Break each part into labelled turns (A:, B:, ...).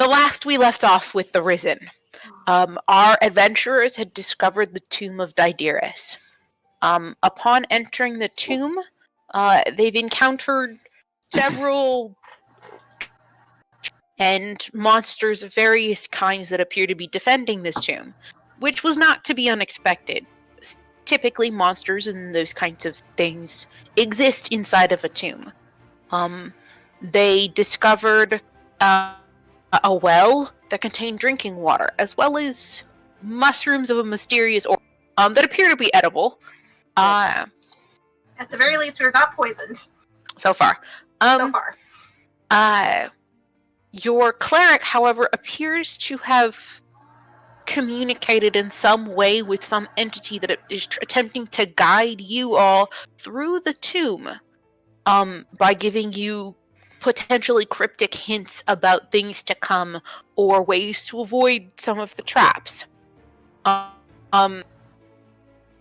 A: the last we left off with the Risen, our adventurers had discovered the tomb of Diderus. Upon entering the tomb, they've encountered several and monsters of various kinds that appear to be defending this tomb, which was not to be unexpected. Typically, monsters and those kinds of things exist inside of a tomb. They discovered a well that contained drinking water, as well as mushrooms of a mysterious origin that appear to be edible.
B: At the very least, we're not poisoned.
A: So far. Your cleric, however, appears to have communicated in some way with some entity that is attempting to guide you all through the tomb, by giving you potentially cryptic hints about things to come or ways to avoid some of the traps.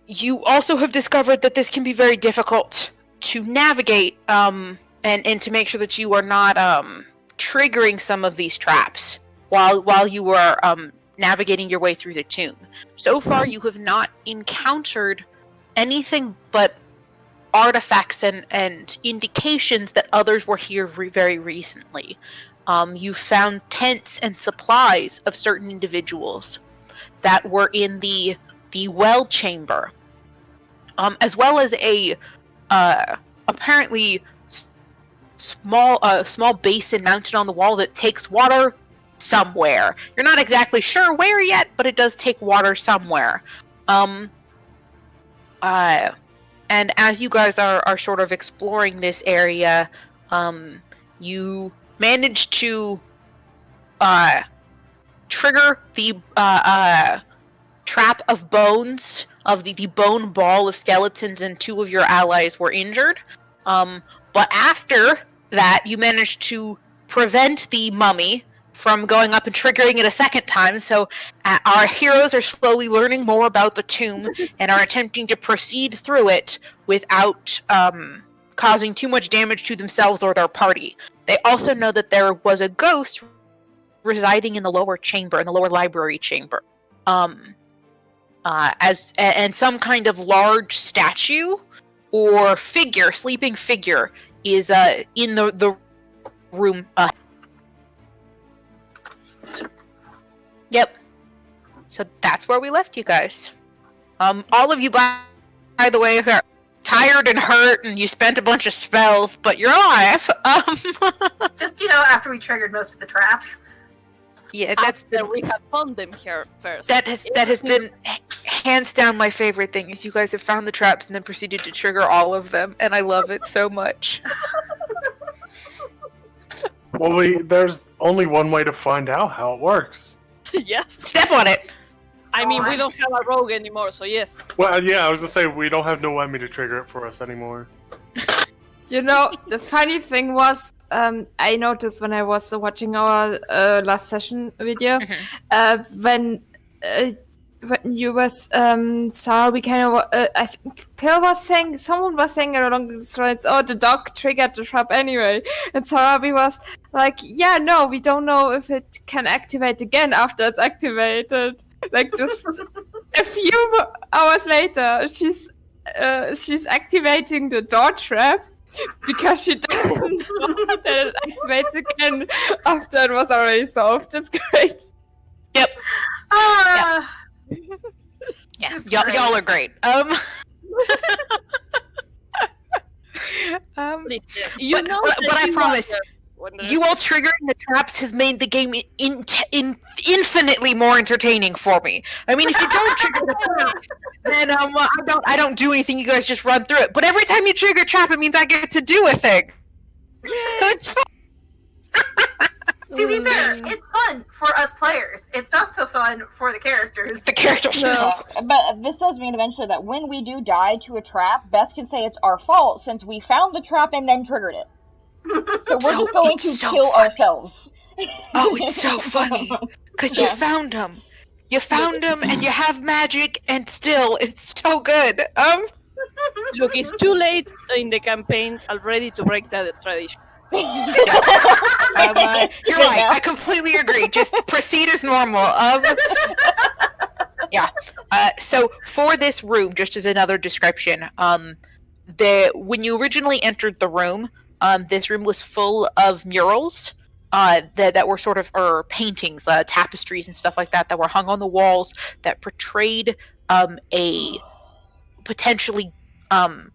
A: You also have discovered that this can be very difficult to navigate, and to make sure that you are not triggering some of these traps while you are navigating your way through the tomb. So far, you have not encountered anything but artifacts and indications that others were here very recently. You found tents and supplies of certain individuals that were in the well chamber, as well as a apparently small basin mounted on the wall that takes water somewhere. You're not exactly sure where yet, but it does take water somewhere. And as you guys are sort of exploring this area, you manage to trigger the trap of bones, of the bone ball of skeletons, and 2 of your allies were injured. But after that, you managed to prevent the mummy from going up and triggering it a second time, so our heroes are slowly learning more about the tomb and are attempting to proceed through it without causing too much damage to themselves or their party. They also know that there was a ghost residing in the lower chamber, in the lower library chamber. And some kind of large statue or figure, sleeping figure, is in the room. Yep. So that's where we left you guys. All of you, by the way, are tired and hurt, and you spent a bunch of spells, but you're alive.
B: Just, after we triggered most of the traps.
A: Yeah, that's been,
C: we had found them here first.
A: That has been hands down my favorite thing. Is you guys have found the traps and then proceeded to trigger all of them, and I love it so much.
D: Well, there's only one way to find out how it works.
C: Yes.
A: Step on it.
C: I mean, we don't have a rogue anymore, so yes.
D: Well, yeah, I was gonna say we don't have Noemi to trigger it for us anymore.
E: The funny thing was, I noticed when I was watching our last session video, when you was Sarah, we kind of I think Pill was saying, someone was saying along the lines, "Oh, the dog triggered the trap anyway," and Sarabi was like, "Yeah, no, we don't know if it can activate again after it's activated." Like just a few hours later, she's activating the door trap because she doesn't know that it activates again after it was already solved. It's great.
A: Yep.
B: Yeah,
A: y'all are great.
C: Please,
A: but I promise, you all triggering the traps has made the game infinitely more entertaining for me. I mean, if you don't trigger the traps, then I don't do anything. You guys just run through it. But every time you trigger a trap, it means I get to do a thing. So it's fun.
B: To be fair, it's fun for us players. It's not so fun for the characters.
A: The characters.
F: No. But this does mean eventually that when we do die to a trap, Beth can say it's our fault since we found the trap and then triggered it. So we're just going to kill ourselves.
A: Oh, it's so funny. Because you found them. You found them and you have magic and still, it's so good.
C: Look, it's too late in the campaign already to break that tradition.
A: You're right. I completely agree. Just proceed as normal. Yeah. So for this room, just as another description, when you originally entered the room, this room was full of murals that were sort of paintings, tapestries and stuff like that were hung on the walls that portrayed a potentially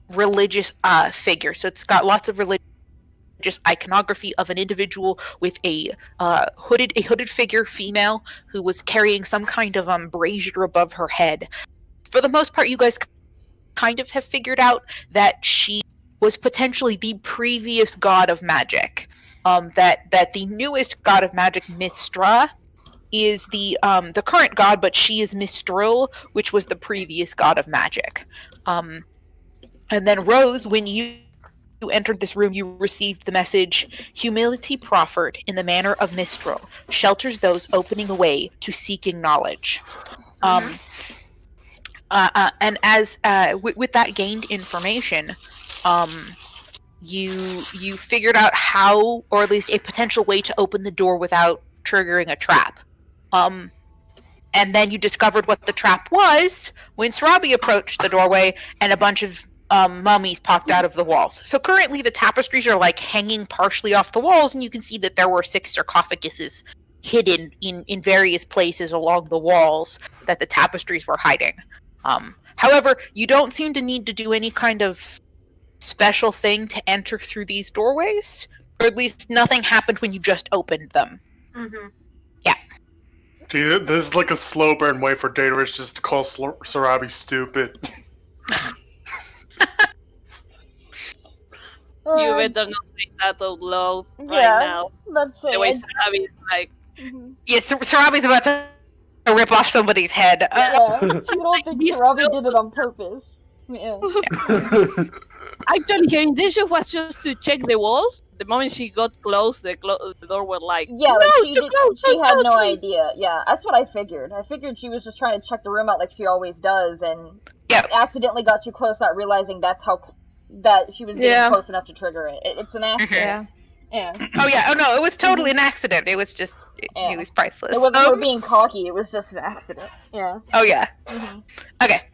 A: religious figure. So it's got lots of religious iconography of an individual with a hooded figure, female, who was carrying some kind of brazier above her head. For the most part, you guys kind of have figured out that she was potentially the previous god of magic. That the newest god of magic, Mistra, is the current god, but she is Mistril, which was the previous god of magic. And then Rose, when you entered this room, you received the message, "Humility proffered in the manner of Mistril shelters those opening a way to seeking knowledge." And as with that gained information, you figured out how, or at least a potential way to open the door without triggering a trap. And then you discovered what the trap was when Sarabi approached the doorway and a bunch of mummies popped out of the walls. So currently the tapestries are like hanging partially off the walls, and you can see that there were 6 sarcophaguses hidden in various places along the walls that the tapestries were hiding. However, you don't seem to need to do any kind of special thing to enter through these doorways, or at least nothing happened when you just opened them.
B: Mm-hmm.
D: Dude, this is like a slow burn way for Daedalus just to call Sarabi stupid.
C: You better not say that out loud right now.
F: Let's say
C: The way Sarabi is like,
A: Yeah, Sarabi's about to rip off somebody's head.
F: I don't think Sarabi did it on purpose. Yeah.
C: actually, her intention was just to check the walls. The moment she got close, the door was like,
F: Yeah,
C: no,
F: like
C: too close,
F: she
C: don't
F: had
C: touch
F: no
C: me."
F: idea. Yeah, that's what I figured. I figured she was just trying to check the room out like she always does, and
A: Yeah.
F: accidentally got too close, not realizing that she was getting
E: Yeah.
F: close enough to trigger it. It's an accident. Yeah.
A: Oh yeah, oh no, it was totally an accident. It was just, it was priceless.
F: It wasn't her being cocky, it was just an accident. Yeah.
A: Oh yeah.
F: Mhm.
A: Okay.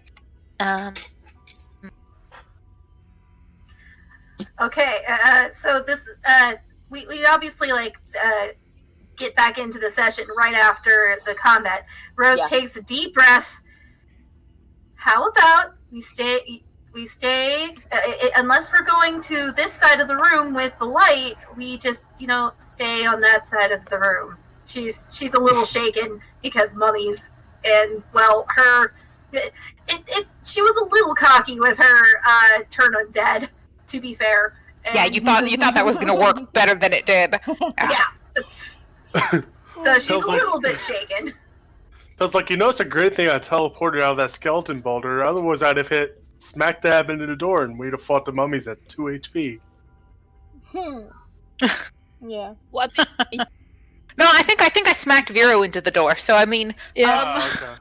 B: Okay, so this, we obviously, get back into the session right after the combat. Rose
F: Yeah.
B: takes a deep breath. How about we stay, unless we're going to this side of the room with the light, we just, stay on that side of the room. She's a little shaken because mummies, and, well, she was a little cocky with her, turn undead, to be fair. And,
A: Yeah, you thought that was gonna work better than it did.
B: yeah. So she's
D: Sounds
B: a
D: like-
B: little bit shaken.
D: That's like, it's a great thing I teleported out of that skeleton boulder. Otherwise, I'd have hit smack dab into the door and we'd have fought the mummies at 2 HP.
F: Yeah.
C: What?
A: No, I think I smacked Vero into the door. So I mean,
D: Okay.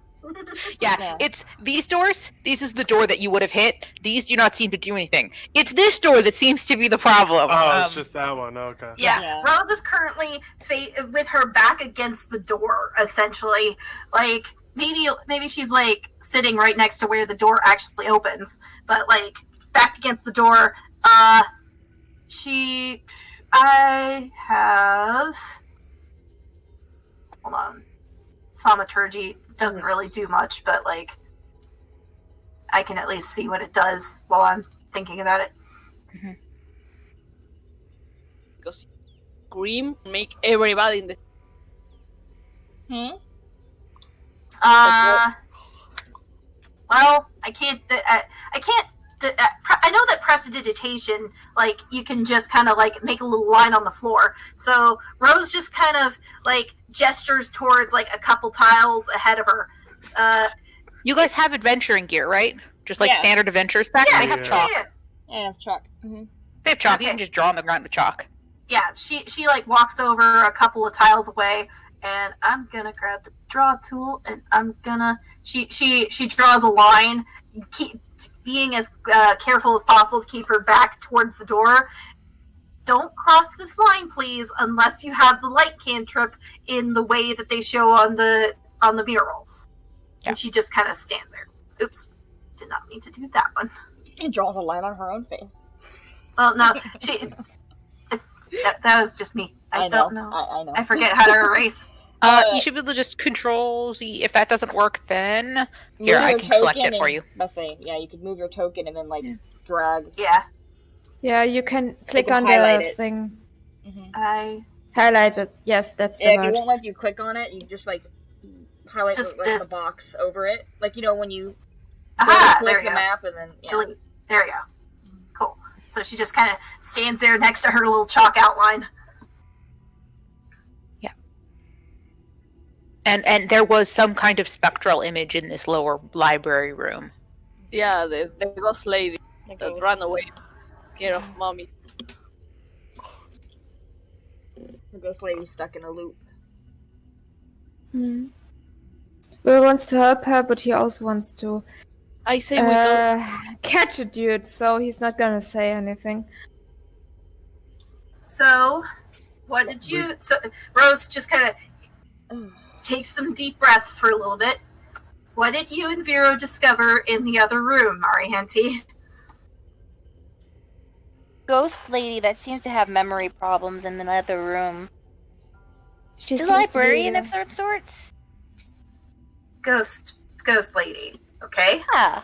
A: yeah, it's these doors. This is the door that you would have hit. These do not seem to do anything. It's this door that seems to be the problem.
D: Oh, it's just that one. Okay.
B: Yeah. Rose is currently with her back against the door, essentially. Like, maybe she's, sitting right next to where the door actually opens. But, back against the door, I have... Hold on. Thaumaturgy doesn't really do much, but, I can at least see what it does while I'm thinking about it.
C: Because scream make everybody in the
B: Well, I can't. I know that prestidigitation, you can just kind of make a little line on the floor. So Rose just kind of gestures towards a couple tiles ahead of her.
A: You guys have adventuring gear, right? Just like
F: Yeah.
A: standard adventurers back.
B: Yeah,
A: They have chalk.
B: Yeah.
F: And Chuck. Mm-hmm.
A: They have chalk. You
B: Okay.
A: can just draw on the ground with chalk.
B: Yeah, she walks over a couple of tiles away, and I'm gonna grab the draw tool, and I'm gonna she draws a line, being as careful as possible to keep her back towards the door, don't cross this line, please, unless you have the light cantrip in the way that they show on the mural.
A: Yeah.
B: And she just kind of stands there. Oops, did not mean to do that one.
F: She draws a line on her own face.
B: Well, no, that was just me. I don't know.
F: I know.
B: I forget how to erase.
A: You should be able to just control Z. If that doesn't work, then
F: Move
A: here, I
F: your
A: can select
F: token
A: it for
F: and-
A: you.
F: Let's say, yeah, you could move your token and then drag.
B: Yeah,
E: Yeah, you can click
F: can
E: on
F: highlight
E: the
F: it.
E: thing.
B: I
E: Highlight it. Yes, that's the
F: Yeah, if
E: word.
F: it won't let you click on it, you just highlight
B: Just
F: the
B: this.
F: box over it. Like when you
B: aha,
F: click
B: there you
F: the
B: go.
F: map and then
B: Delete. There you go. Cool. So she just kind of stands there next to her little chalk outline.
A: And there was some kind of spectral image in this lower library room.
C: Yeah, the ghost lady that ran away. Care of mommy.
F: The ghost lady's stuck in a loop.
E: Hmm. Will wants to help her, but he also wants to
C: I say we go.
E: catch a dude, so he's not gonna say anything.
B: So, what did you... So, Rose just kind of takes some deep breaths for a little bit. What did you and Vero discover in the other room, Marihanti?
G: Ghost lady that seems to have memory problems in another room.
E: She
G: She's a
E: seems to be
G: librarian
E: the-
G: of some sorts.
B: Ghost lady. Okay?
G: Yeah.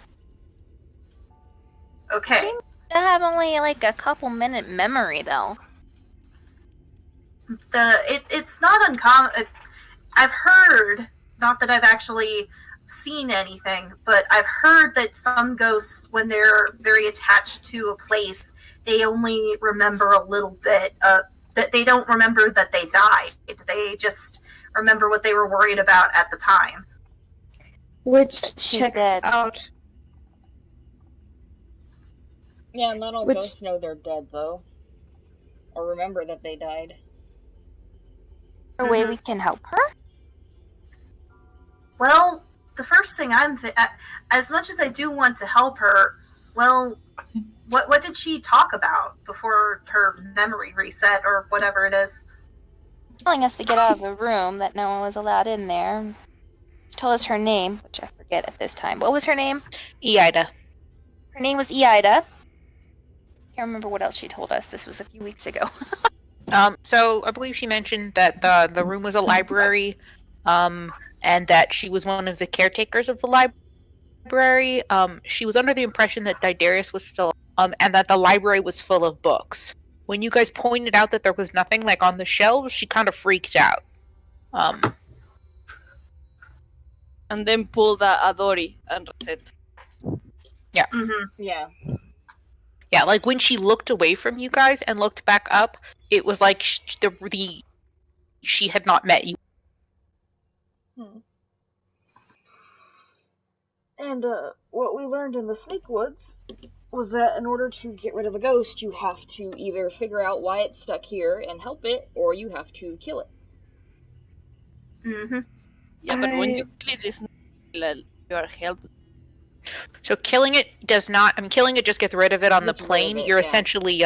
B: Okay.
G: Seems to have only a couple minute memory though.
B: It's not uncommon. I've heard, not that I've actually seen anything, but I've heard that some ghosts, when they're very attached to a place, they only remember a little bit. That they don't remember that they died. They just remember what they were worried about at the time.
E: Which
G: She's
E: checks
G: dead.
E: out.
F: Yeah, not all
E: Which-
F: ghosts know they're dead though, or remember that they died.
G: A way we can help her?
B: Well, the first thing as much as I do want to help her, well, what did she talk about before her memory reset or whatever it is?
G: Telling us to get out of the room, that no one was allowed in there. She told us her name, which I forget at this time. What was her name?
A: Eida.
G: Her name was Eida. Can't remember what else she told us. This was a few weeks ago.
A: So I believe she mentioned that the room was a library, and that she was one of the caretakers of the library. She was under the impression that Didarius was still, and that the library was full of books. When you guys pointed out that there was nothing on the shelves, she kind of freaked out.
C: And then pulled a Adori and reset.
B: Mm-hmm.
F: Yeah.
A: Yeah, when she looked away from you guys and looked back up, it was like she had not met you.
F: And what we learned in the Snake Woods was that in order to get rid of a ghost, you have to either figure out why it's stuck here and help it, or you have to kill it.
B: Mm-hmm.
C: Yeah, but when you kill it, it's not you are helpless.
A: So killing it does not. Killing it just gets rid of it on the
F: Gets rid of
A: plane.
F: it,
A: You're
F: yeah.
A: essentially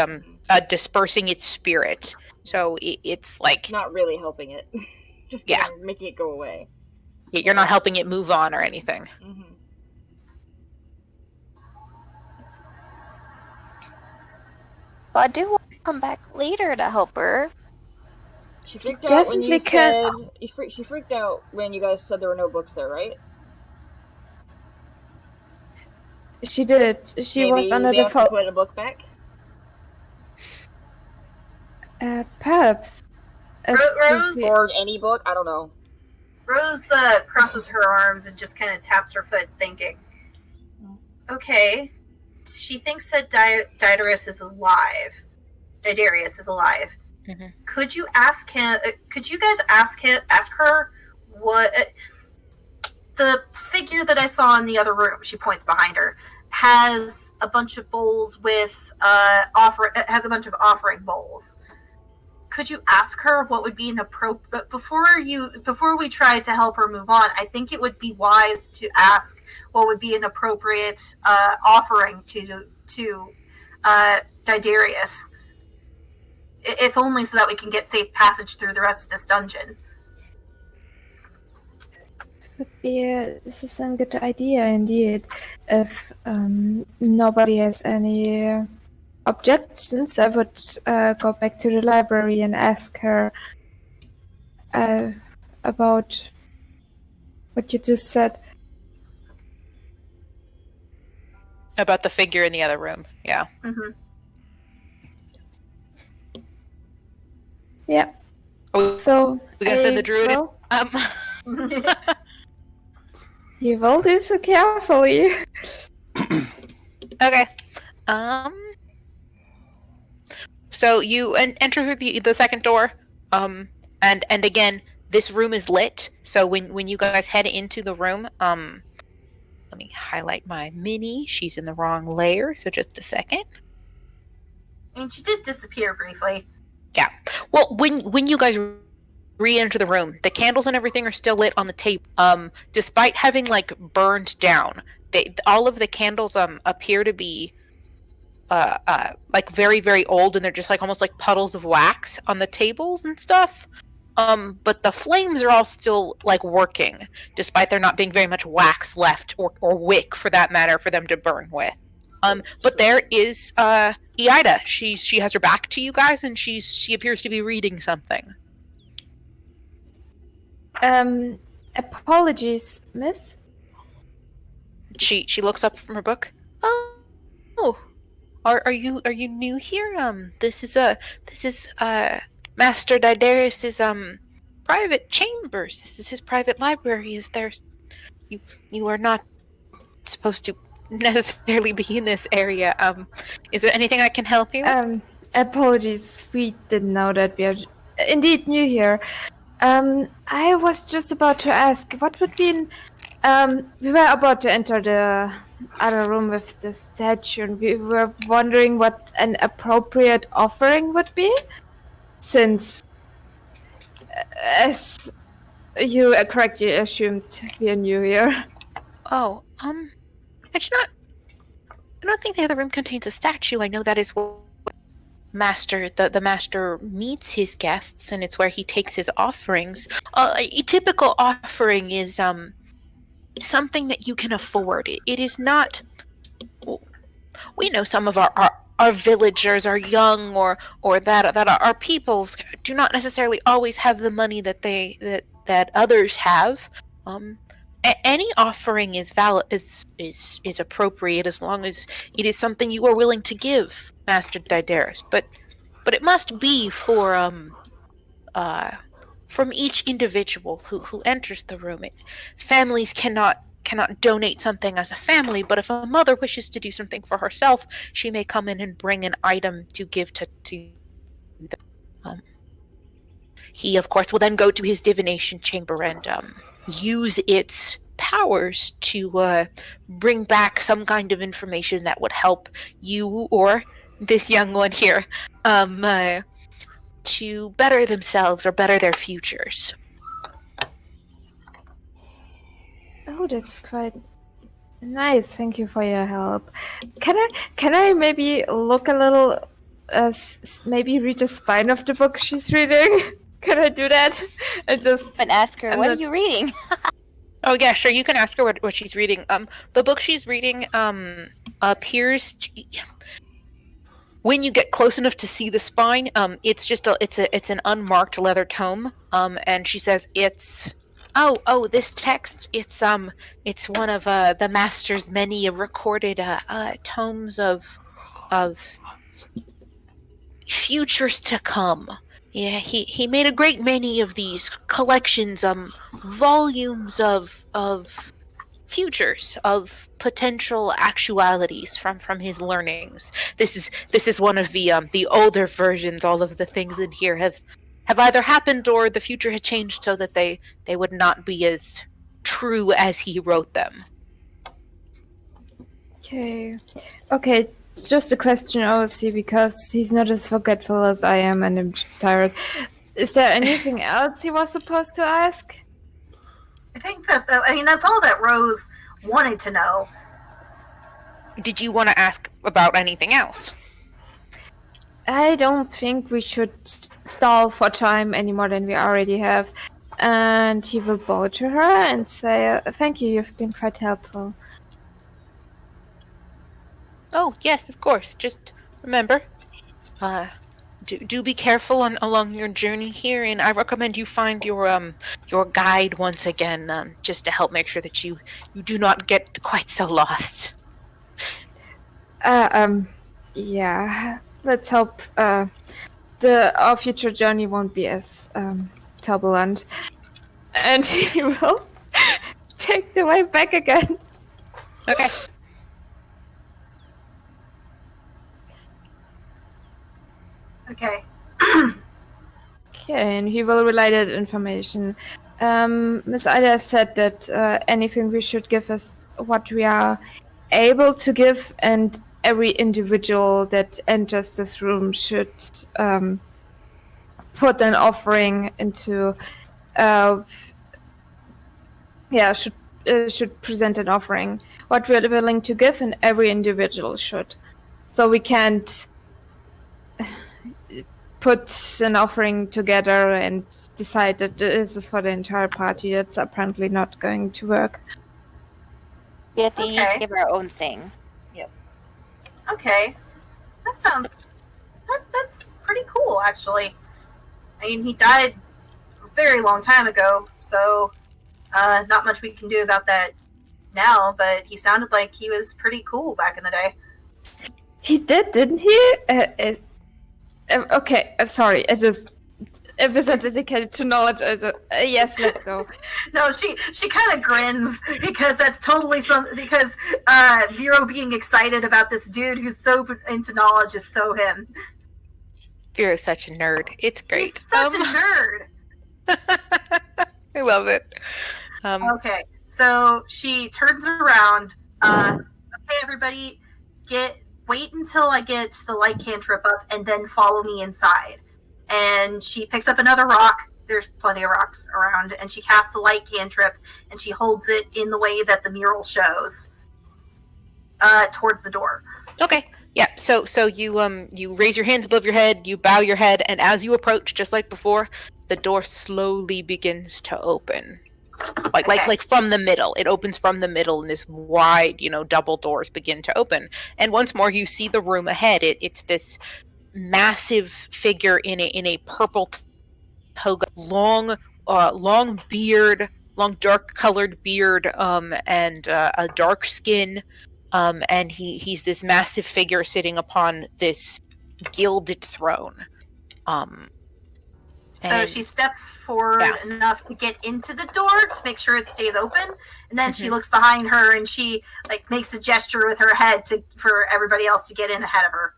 A: dispersing its spirit. So it's like
F: Not really helping it. Just
A: Yeah.
F: making it go away.
A: you're not helping it move on or anything.
F: Mm-hmm.
G: But I do want to come back later to help her.
F: She freaked out when you
E: Definitely
F: said... She freaked out when you guys said there were no books there, right?
E: She did. She
F: Maybe
E: was under
F: we
E: the
F: have to
E: fault.
F: put a book back?
E: Perhaps.
B: Rose?
F: Or any book? I don't know.
B: Rose crosses her arms and just kind of taps her foot, thinking, okay, she thinks that Didarius is alive.
A: Mhm.
B: Could you ask him? Could you guys ask her what the figure that I saw in the other room? She points behind her. Has a bunch of bowls with has a bunch of offering bowls. Could you ask her what would be an appropriate before we try to help her move on? I think it would be wise to ask what would be an appropriate offering to Didarius. If only so that we can get safe passage through the rest of this dungeon.
E: This is a good idea indeed. If nobody has any objections, I would go back to the library and ask her about what you just said.
A: About the figure in the other room. Yeah.
B: Mm-hmm.
E: Yeah.
A: Oh,
E: So
A: we gonna send the druid in?
E: will- You will do so carefully.
A: Okay. So you enter through the second door. And again, this room is lit. So when you guys head into the room, let me highlight my mini. She's in the wrong layer, so just a second.
B: And she did disappear briefly.
A: Yeah. Well, when you guys re-enter the room, the candles and everything are still lit on the table. Despite having like burned down, all of the candles appear to be like very, very old, and they're just like almost like puddles of wax on the tables and stuff. But the flames are all still like working, despite there not being very much wax left, or wick for that matter, for them to burn with. But there is Eida. She has her back to you guys, and she appears to be reading something.
E: Apologies, miss.
A: She looks up from her book. Oh, are you new here? This is Master Didaris's private chambers. This is his private library. Is there? You are not supposed to necessarily be in this area. Is there anything I can help you with?
E: Apologies. We didn't know that we are indeed new here. I was just about to ask, what would be we were about to enter the other room with the statue, and we were wondering what an appropriate offering would be, since, as you correctly assumed, we are new here.
A: Oh, I don't think the other room contains a statue. I know that is where the master meets his guests, and it's where he takes his offerings. A typical offering is something that you can afford. It is not. We know some of our villagers are young, or that our peoples do not necessarily always have the money that others have. Any offering is valid, is appropriate, as long as it is something you are willing to give, Master Didaris. But it must be from each individual who enters the room. Families cannot donate something as a family, but if a mother wishes to do something for herself, she may come in and bring an item to give to them. He, of course, will then go to his divination chamber and use its powers to bring back some kind of information that would help you or this young one here to better themselves or better their futures.
E: Oh, that's quite nice. Thank you for your help. Can I maybe look a little, maybe read the spine of the book she's reading? Can I do that? And just
G: And ask her, what are you reading?
A: Oh yeah, sure. You can ask her what she's reading. The book she's reading appears to, when you get close enough to see the spine, it's just it's an unmarked leather tome. And she says it's this text, it's one of the master's many recorded tomes of futures to come. Yeah, he made a great many of these collections, volumes of futures, of potential actualities from his learnings. This is one of the older versions. All of the things in here have either happened or the future had changed so that they would not be as true as he wrote them.
E: Okay. Just a question, obviously, because he's not as forgetful as I am, and I'm tired. Is there anything else he was supposed to ask?
B: I think that's all that Rose wanted to know.
A: Did you want to ask about anything else?
E: I don't think we should stall for time any more than we already have. And he will bow to her and say, "Thank you, you've been quite helpful."
A: Oh, yes, of course. Just remember, do be careful along your journey here, and I recommend you find your guide once again, just to help make sure that you do not get quite so lost.
E: Yeah. Let's hope our future journey won't be as turbulent. And he will take the way back again.
A: Okay.
B: Okay.
E: Okay, and he will relay that information. Miss Ida said that anything we should give is what we are able to give, and every individual that enters this room should put an offering into. Should present an offering. What we're willing to give, and every individual should. So we can't put an offering together and decide that this is for the entire party. That's apparently not going to work.
G: We have to each
B: Okay.
G: give our own thing.
B: Okay. That's pretty cool, actually. I mean, he died a very long time ago, so not much we can do about that now, but he sounded like he was pretty cool back in the day.
E: He did, didn't he? Okay, I'm sorry. If it's dedicated to knowledge, yes, let's go.
B: No, she kind of grins because that's totally because Vero being excited about this dude who's so into knowledge is so him.
A: You're such a nerd. It's great.
B: He's such a nerd.
A: I love it.
B: Okay, so she turns around. Okay, everybody, wait until I get the light cantrip up, and then follow me inside. And she picks up another rock. There's plenty of rocks around, and she casts the light cantrip, and she holds it in the way that the mural shows, towards the door.
A: Okay. Yeah. So you raise your hands above your head, you bow your head, and as you approach, just like before, the door slowly begins to open. Like from the middle. It opens from the middle, and this wide, double doors begin to open. And once more, you see the room ahead. It's this massive figure in a purple toga, long beard, long dark colored beard, and a dark skin. And he's this massive figure sitting upon this gilded throne.
B: So she steps forward enough to get into the door to make sure it stays open, and then she looks behind her and she makes a gesture with her head for everybody else to get in ahead of her.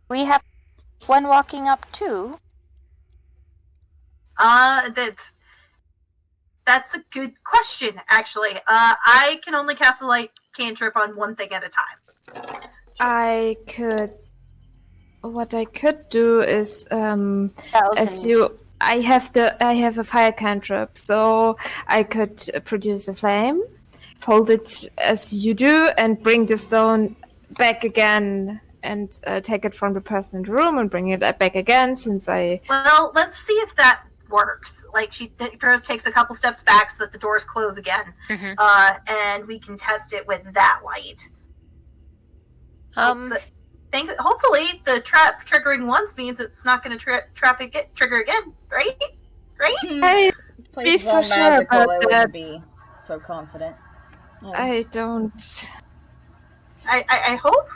G: We have one walking up too.
B: That's a good question, actually. I can only cast a light cantrip on one thing at a time.
E: What I could do is, I have a fire cantrip, so I could produce a flame, hold it as you do, and bring the stone back again, and take it from the person in the room and bring it back again.
B: Well, let's see if that works. Rose takes a couple steps back so that the doors close again, and we can test it with that light. Hopefully the trap triggering once means it's not going to trigger again, right?
E: I'd be so sure about that.
F: Be so confident.
E: I don't.
B: I hope.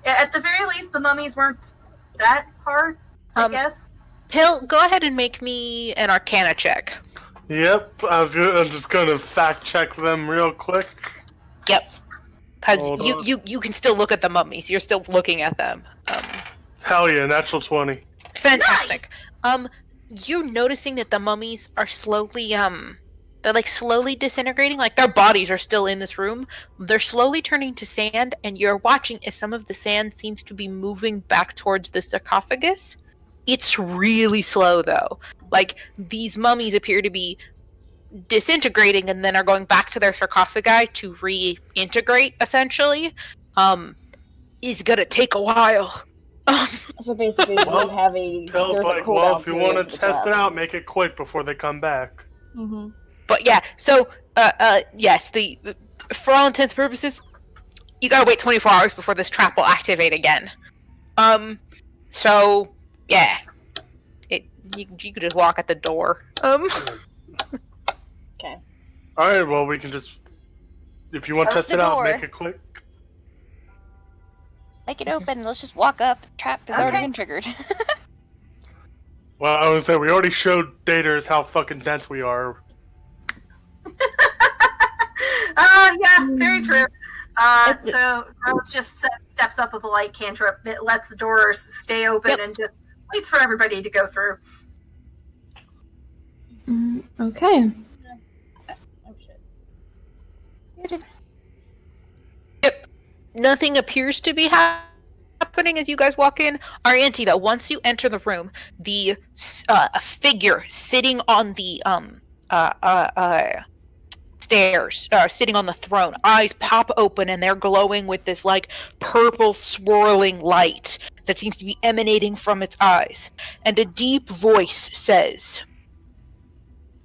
B: At the very least, the mummies weren't that hard, I guess.
A: Pill, go ahead and make me an Arcana check.
D: Yep, I'm just gonna fact check them real quick.
A: Yep. Because you can still look at the mummies. You're still looking at them.
D: Hell yeah, natural 20.
A: Fantastic. Nice. You're noticing that the mummies are slowly, they're slowly disintegrating. Their bodies are still in this room. They're slowly turning to sand, and you're watching as some of the sand seems to be moving back towards the sarcophagus. It's really slow, though. These mummies appear to be disintegrating and then are going back to their sarcophagi to reintegrate, essentially. It's gonna take a while.
F: So basically,
D: Well,
F: we have a.
D: Pill's
F: there's a
D: like,
F: cooldown
D: well, if you
F: period
D: want
F: for
D: to
F: the
D: test it
F: trap.
D: out, make it quick before they come back.
F: Mm-hmm.
A: But yeah, so yes, the for all intents and purposes, you gotta wait 24 hours before this trap will activate again. So yeah, you could just walk at the door.
F: Okay.
D: All right, well, we can just, if you want to
G: Open
D: test
G: the
D: it out,
G: door.
D: make it quick.
G: Make it open. Let's just walk up. The trap has already
B: Okay.
G: been triggered.
D: Well, I was say we already showed daters how fucking dense we are.
B: Yeah, very true. So Rose just steps up with a light cantrip. It lets the doors stay open
A: Yep.
B: and just waits for everybody to go through.
E: Okay.
F: Oh shit.
A: Nothing appears to be happening as you guys walk in. Arianti, though, once you enter the room, the a figure sitting on the stairs, sitting on the throne, eyes pop open and they're glowing with this like purple swirling light that seems to be emanating from its eyes. And a deep voice says,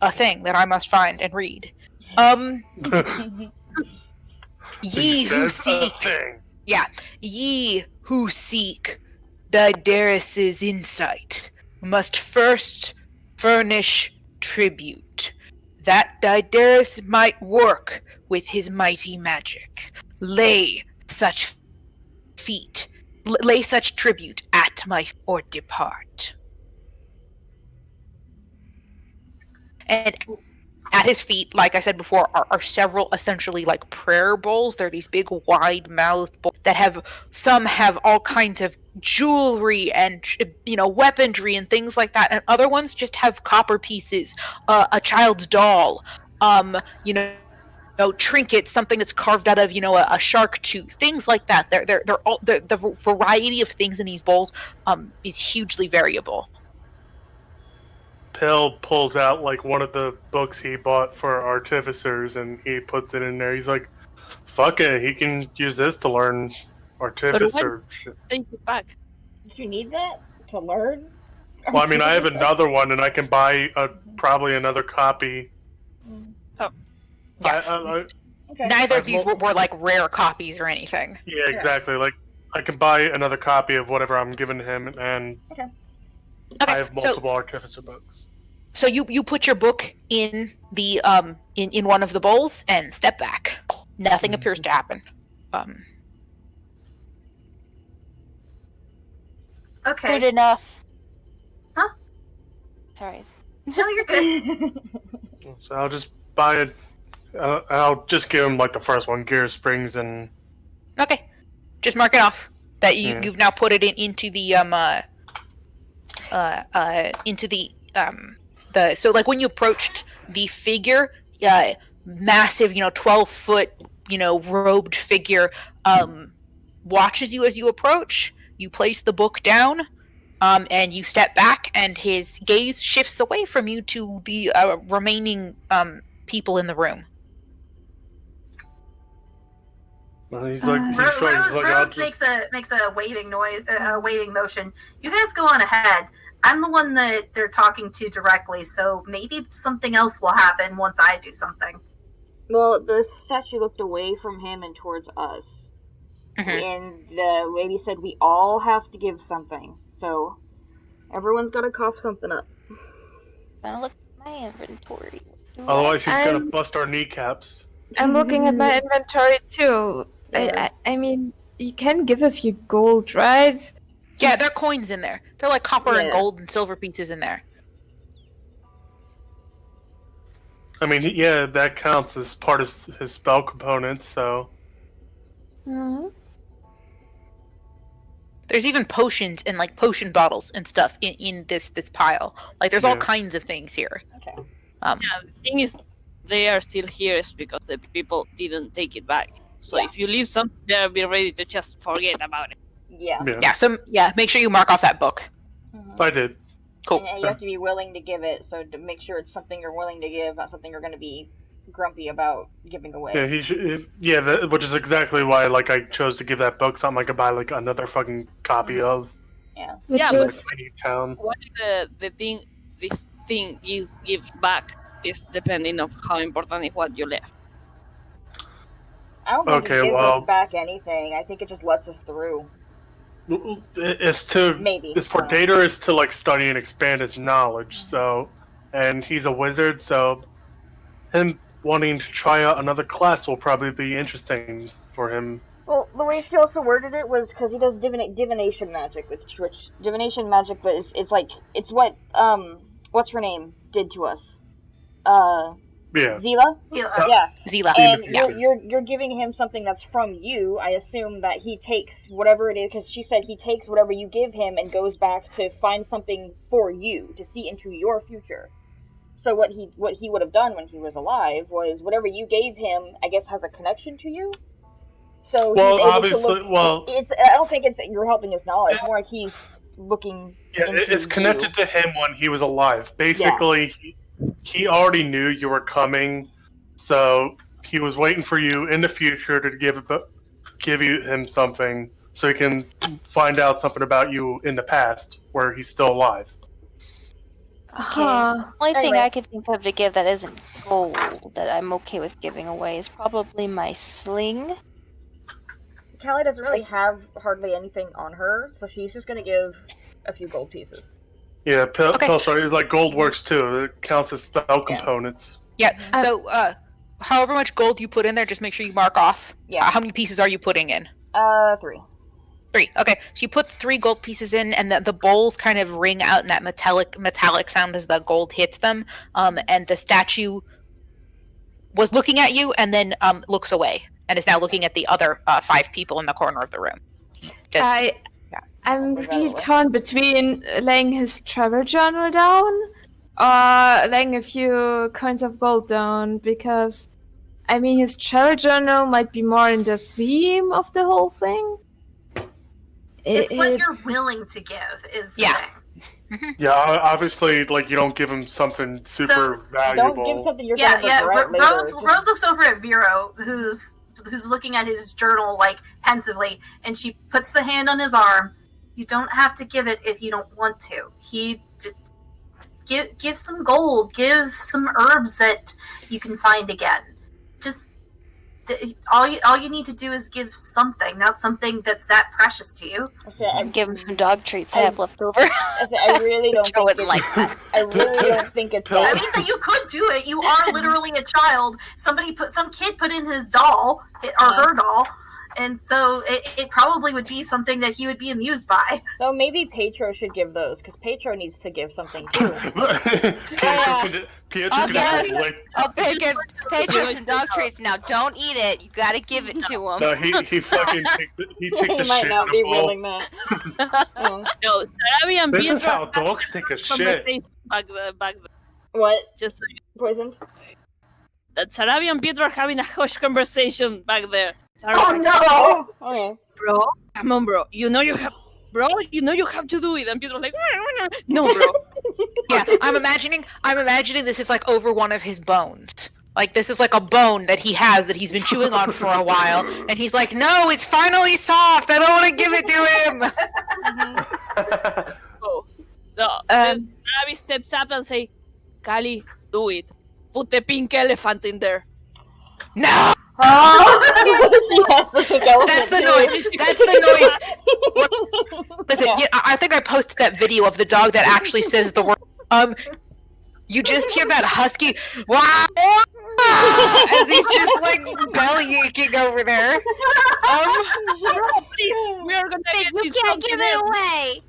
A: "A thing that I must find and read. Ye who
D: Says a
A: seek."
D: thing.
A: Ye who seek Didaris's insight must first furnish tribute, that Didaris might work with his mighty magic. Lay such tribute at my feet or depart. And at his feet, like I said before, are several essentially like prayer bowls. They're these big wide mouth bowls that some have all kinds of jewelry and weaponry and things like that, and other ones just have copper pieces, a child's doll, trinkets, something that's carved out of a shark tooth, things like that. They're all the variety of things in these bowls is hugely variable.
D: Pill pulls out like one of the books he bought for artificers and he puts it in there. He's like, fuck it, he can use this to learn artificer shit.
C: Take it back.
F: Did you need that to learn?
D: Well, I mean, I have another one and I can buy probably another copy.
C: Oh.
A: Yeah.
F: Okay.
A: Neither of these were like rare copies or anything.
D: Yeah, exactly. Like, I can buy another copy of whatever I'm giving him, and
A: Okay,
D: I have multiple artificer books.
A: So you put your book in the in one of the bowls and step back. Nothing appears to happen.
B: Okay.
G: Good enough.
B: Huh?
G: Sorry.
B: No, you're good.
D: So I'll just buy it. I'll just give him like the first one, Gear Springs, and
A: Okay, just mark it off that
D: Yeah.
A: you've now put it into the so like when you approached the figure, massive 12-foot robed figure watches you as you approach. You place the book down, and you step back, and his gaze shifts away from you to the remaining people in the room.
D: well, he's like, he
B: Rose,
D: shrugs, he's like, I'll
B: Rose
D: just...
B: makes a waving noise, a waving motion. You guys go on ahead. I'm the one that they're talking to directly, so maybe something else will happen once I do something.
F: Well, the statue looked away from him and towards us.
A: Mhm.
F: And the lady said we all have to give something. So, everyone's gotta cough something up.
G: Gonna look at my inventory. Do
D: Otherwise, he's gonna
E: I'm-
D: bust our kneecaps.
E: I'm looking at my inventory too.
F: Yeah.
E: I mean, you can give a few gold, right?
A: Yeah, there are coins in there. They're like copper and
F: Yeah.
A: gold and silver pieces in there.
D: I mean, yeah, that counts as part of his spell components, so...
E: Mhm.
A: There's even potions and like potion bottles and stuff in this pile. Like there's all
D: Yeah.
A: kinds of things here.
F: Okay.
C: Yeah, the thing is, they are still here is because the people didn't take it back. So
F: Yeah.
C: if you leave something there, be ready to just forget about it.
F: Yeah.
A: Yeah, make sure you mark off that book.
F: Mhm.
D: I did.
A: Cool.
F: And you have to be willing to give it, so to make sure it's something you're willing to give, not something you're going to be grumpy about giving away.
D: Yeah, he should. Yeah, which is exactly why, like, I chose to give that book something I could buy like another fucking copy of.
E: Which
C: Yeah, but
E: is
D: Tiny town.
C: what is the thing this thing gives back is depending of how important is what you left.
F: I don't think
D: Okay,
F: it gives
D: well-
F: us back anything. I think it just lets us through.
D: It's for Data is to like study and expand his knowledge. So, and he's a wizard, so him wanting to try out another class will probably be interesting for him.
F: Well, the way she also worded it was because he does divination magic, which divination magic, but it's what what's her name did to us.
D: Yeah.
F: Zila? Yeah.
A: Zila.
F: And
D: Yeah.
F: you're giving him something that's from you. I assume that he takes whatever it is, because she said he takes whatever you give him and goes back to find something for you to see into your future. So what he would have done when he was alive was whatever you gave him, I guess, has a connection to you. So
D: Well,
F: he's able
D: obviously-
F: to look.
D: well-
F: I don't think you're helping his knowledge. More like he's looking.
D: Yeah,
F: into
D: it's connected
F: you.
D: to him when he was alive. Basically, he already knew you were coming, so he was waiting for you in the future to give him something, so he can find out something about you in the past, where he's still alive.
E: huh.
G: Only thing
F: Anyway.
G: I could think of to give that isn't gold that I'm okay with giving away is probably my sling.
F: Callie doesn't really have hardly anything on her, so she's just gonna give a few gold pieces.
D: Yeah,
A: Okay.
D: Pelshar is like gold works too. It counts as spell components.
A: Yeah. So, however much gold you put in there, just make sure you mark off.
F: Yeah.
A: How many pieces are you putting in?
F: 3.
A: 3. Okay. So you put 3 gold pieces in, and the bowls kind of ring out in that metallic sound as the gold hits them. And the statue was looking at you, and then looks away, and is now looking at the other 5 people in the corner of the room. Just-
E: I'm
F: Move out of
E: really
F: the way.
E: torn between laying his travel journal down or laying a few coins of gold down, because I mean his travel journal might be more in the theme of the whole thing.
B: It's what you're willing to give is the
A: Yeah.
B: thing.
D: Yeah, obviously, like you don't give him something super valuable.
F: Don't give something you're
B: Yeah,
F: gonna
B: yeah.
F: regret later.
B: Rose looks over at Vero, who's looking at his journal like pensively, and she puts a hand on his arm. You don't have to give it if you don't want to. Give some gold. Give some herbs that you can find again. Just all you need to do is give something, not something that's that precious to you.
G: And give him some dog treats I have left over.
F: I really don't
G: Joe
F: think
G: wouldn't like that.
F: I really don't think it's
B: I
F: that.
B: mean that you could do it. You are literally a child. Some kid put in his doll or her doll, and so it probably would be something that he would be amused by.
F: So maybe Petro should give those, because Petro needs to give something too.
D: Pietro's
G: Okay.
D: gonna like.
G: I'll pick it. Pedro some dog treats now. Don't eat it. You gotta give it to him.
D: No, he fucking takes the
F: He
D: shit
F: might
D: in
F: not
D: the
F: be
D: bowl.
F: willing that. Oh.
C: No, Sarabi and
D: This is
C: Pietro
D: how
C: had
D: dogs take a shit.
C: conversation back there.
F: What?
C: Just so
F: Poisoned?
C: that Sarabi and Pietro are having a hush conversation back there. Sarabi's
B: Oh
C: like,
B: no!
F: Oh, okay.
C: bro, come on, bro. You know you have to do it. And Pietro's like, no, bro.
A: Yeah, I'm imagining this is like over one of his bones. Like this is like a bone that he has that he's been chewing on for a while, and he's like, "No, it's finally soft. I don't want to give it to him."
C: Oh, no. Sarabi steps up and say, Kali, do it. Put the pink elephant in there.
A: No,
F: She has the pink elephant
A: that's the
F: too.
A: noise. That's the noise. Listen,
F: Yeah.
A: I think I posted that video of the dog that actually says the word. You just hear that husky wow as he's just like belly aching over there.
C: We are gonna get
G: You
C: this
G: can't give
C: pumpkin
G: it
C: ale.
G: away.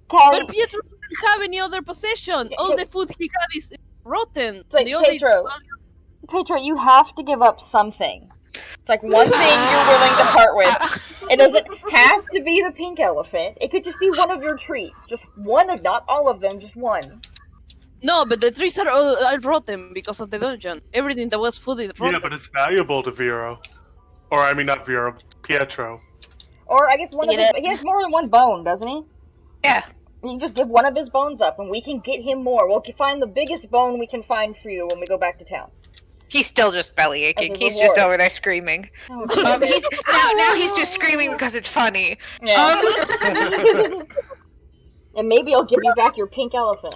F: Callie,
C: But Pietro doesn't have any other possession. All the food he had is rotten.
F: Like,
C: The only
F: Petro, you have to give up something. It's like one thing you're willing to part with. It doesn't have to be the pink elephant. It could just be one of your treats. Just one of, not all of them, just one.
C: No, but the trees are all rotten because of the dungeon. Everything that was food is rotten.
D: Yeah, but it's valuable to Vero. Or I mean, not Vero, Pietro.
F: Or I guess one of
G: Get
F: his, he has more than one bone, doesn't he?
A: Yeah.
F: You can just give one of his bones up, and we can get him more. We'll find the biggest bone we can find for you when we go back to town.
A: He's still just belly aching.
F: As a
A: He's
F: reward.
A: just over there screaming. Now he's just screaming because it's funny.
F: Yeah. And maybe I'll give you back your pink elephant.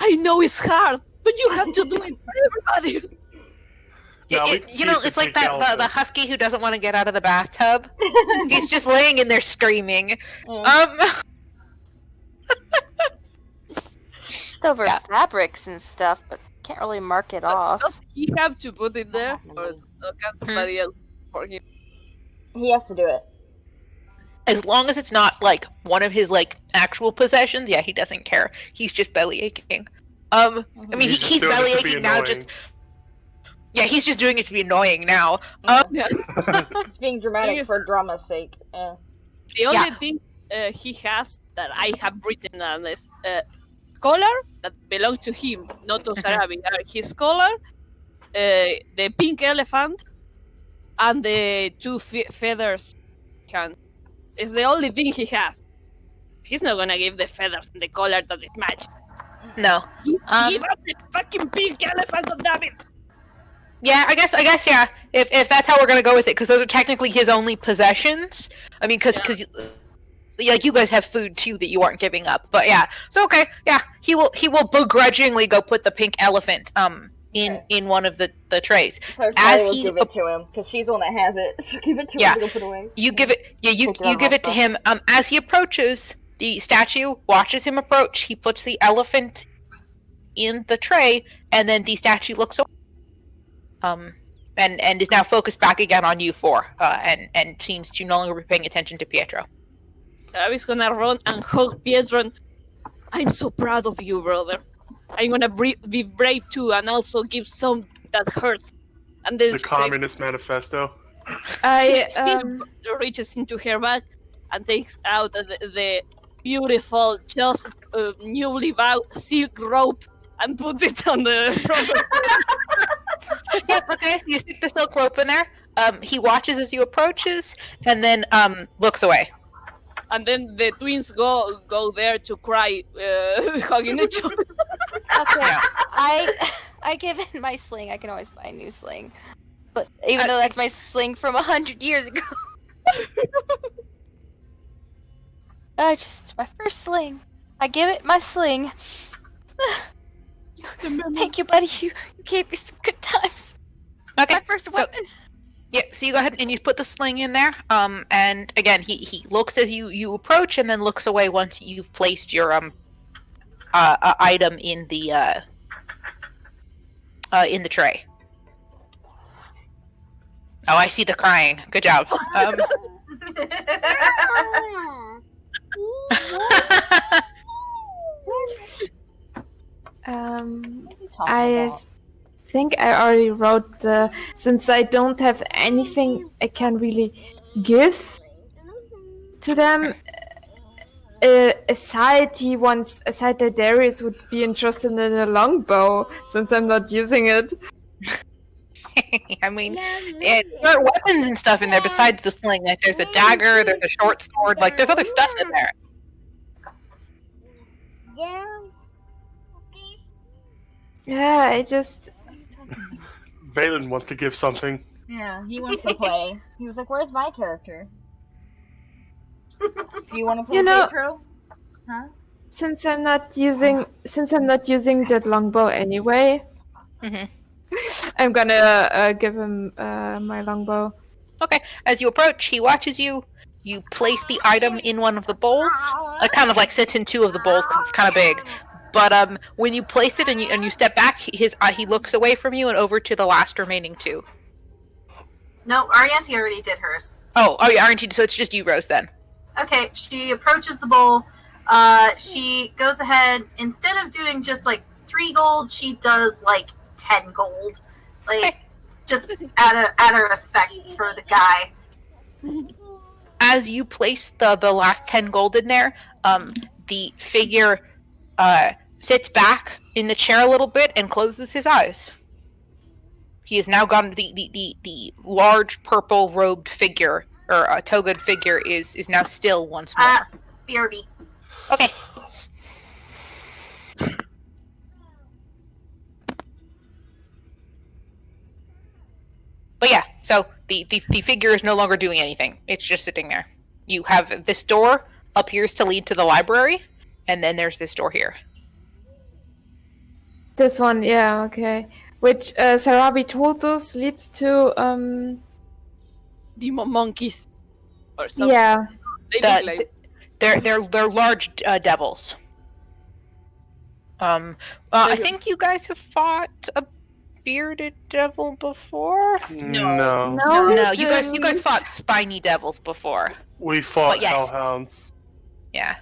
C: I know it's hard, but you have to do it for everybody.
D: No, we
A: You know,
D: keep the
A: it's like
D: pink
A: the
D: elephant.
A: husky who doesn't want to get out of the bathtub. He's just laying in there screaming.
F: Mm.
G: It's over fabrics and stuff, but can't really mark it off.
C: Does he have to put it there, or can somebody else for him?
F: He has to do it.
A: As long as it's not like one of his like actual possessions, yeah, he doesn't care. He's just belly aching. I mean,
D: He's just
A: he's
D: doing it
A: belly
D: to be
A: aching now.
D: annoying.
A: Just yeah, he's just doing it to be annoying now.
C: Yeah.
F: It's being dramatic
C: Thing is-
F: for drama's sake.
C: The only thing he has that I have written on is collar that belongs to him, not to Sarabi. His collar, the pink elephant, and the two feathers. It's the only thing he has. He's not gonna give the feathers and the collar that it match.
A: No.
C: Give up the fucking pink elephant, damn it!
A: Yeah, I guess, yeah. If that's how we're gonna go with it, because those are technically his only possessions. I mean, because like you guys have food too that you aren't giving up. But yeah, so okay, yeah, he will begrudgingly go put the pink elephant in one of the trays.
F: So
A: As
F: will
A: he-
F: give it to him because she's the one that has it. So give it to
A: Yeah.
F: him to put away.
A: You give it, you
F: Take it out
A: give it to
F: of
A: him. As he approaches, the statue watches him approach. He puts the elephant in the tray, and then the statue looks away. And is now focused back again on you four, and seems to no longer be paying attention to Pietro.
C: Sarabi's gonna run and hug Pietro. And, I'm so proud of you, brother. I'm gonna be brave too, and also give some that hurts. And then
D: The Communist Manifesto.
C: he reaches into her bag and takes out the beautiful, just newly bought silk rope and puts it on the front.
A: Yep. Okay. So you stick the silk rope in there. He watches as you approaches, and then looks away.
C: And then the twins go there to cry, hugging each other.
G: Okay,
A: Yeah.
G: I give in my sling. I can always buy a new sling, but even though that's my sling from 100 years ago, just my first sling. I give it my sling. Thank you, buddy. You gave me some good times.
A: Okay.
G: My first
A: so-
G: weapon.
A: Yeah, so you go ahead and you put the sling in there. And again, he looks as you approach, and then looks away once you've placed your item in the tray. Oh, I see the crying. Good job.
E: I think I already wrote since I don't have anything I can really give to them. Aside that Darius would be interested in a longbow, since I'm not using it.
A: I mean, there are weapons and stuff in there besides the sling. Like, there's a dagger, there's a short sword, like, there's other stuff in there.
E: Yeah, I just...
D: Valen wants to give something.
F: Yeah, he wants to play. He was like, "Where's my character? Do you want to play
E: You know-
F: Pietro?" Huh?
E: Since I'm not using that longbow anyway,
A: Mhm.
E: I'm gonna give him my longbow.
A: Okay, as you approach, he watches you. You place the item in one of the bowls. It kind of like sits in two of the bowls because it's kind of big. But when you place it and you step back, he looks away from you and over to the last remaining two.
B: No, Arianti already did hers.
A: Oh, yeah, aren't you? So it's just you, Rose, then.
B: Okay, she approaches the bowl. She goes ahead, instead of doing just like 3 gold, she does like 10 gold. Like, just out of respect for the guy.
A: As you place the last 10 gold in there, the figure sits back in the chair a little bit and closes his eyes. He has now gone. The large purple robed figure, or a togaed figure, is now still once more.
B: BRB.
A: Okay. But yeah, so the figure is no longer doing anything. It's just sitting there. You have this door appears to lead to the library, and then there's this door here.
E: This one, yeah, okay. Which Sarabi told us leads to
C: Demon monkeys or something.
E: yeah.
C: They
A: The-
C: look like
A: They're large devils. I think you guys have fought a bearded devil before.
D: No.
A: No, you guys fought spiny devils before.
D: We fought
A: But yes.
D: hellhounds.
A: Yeah.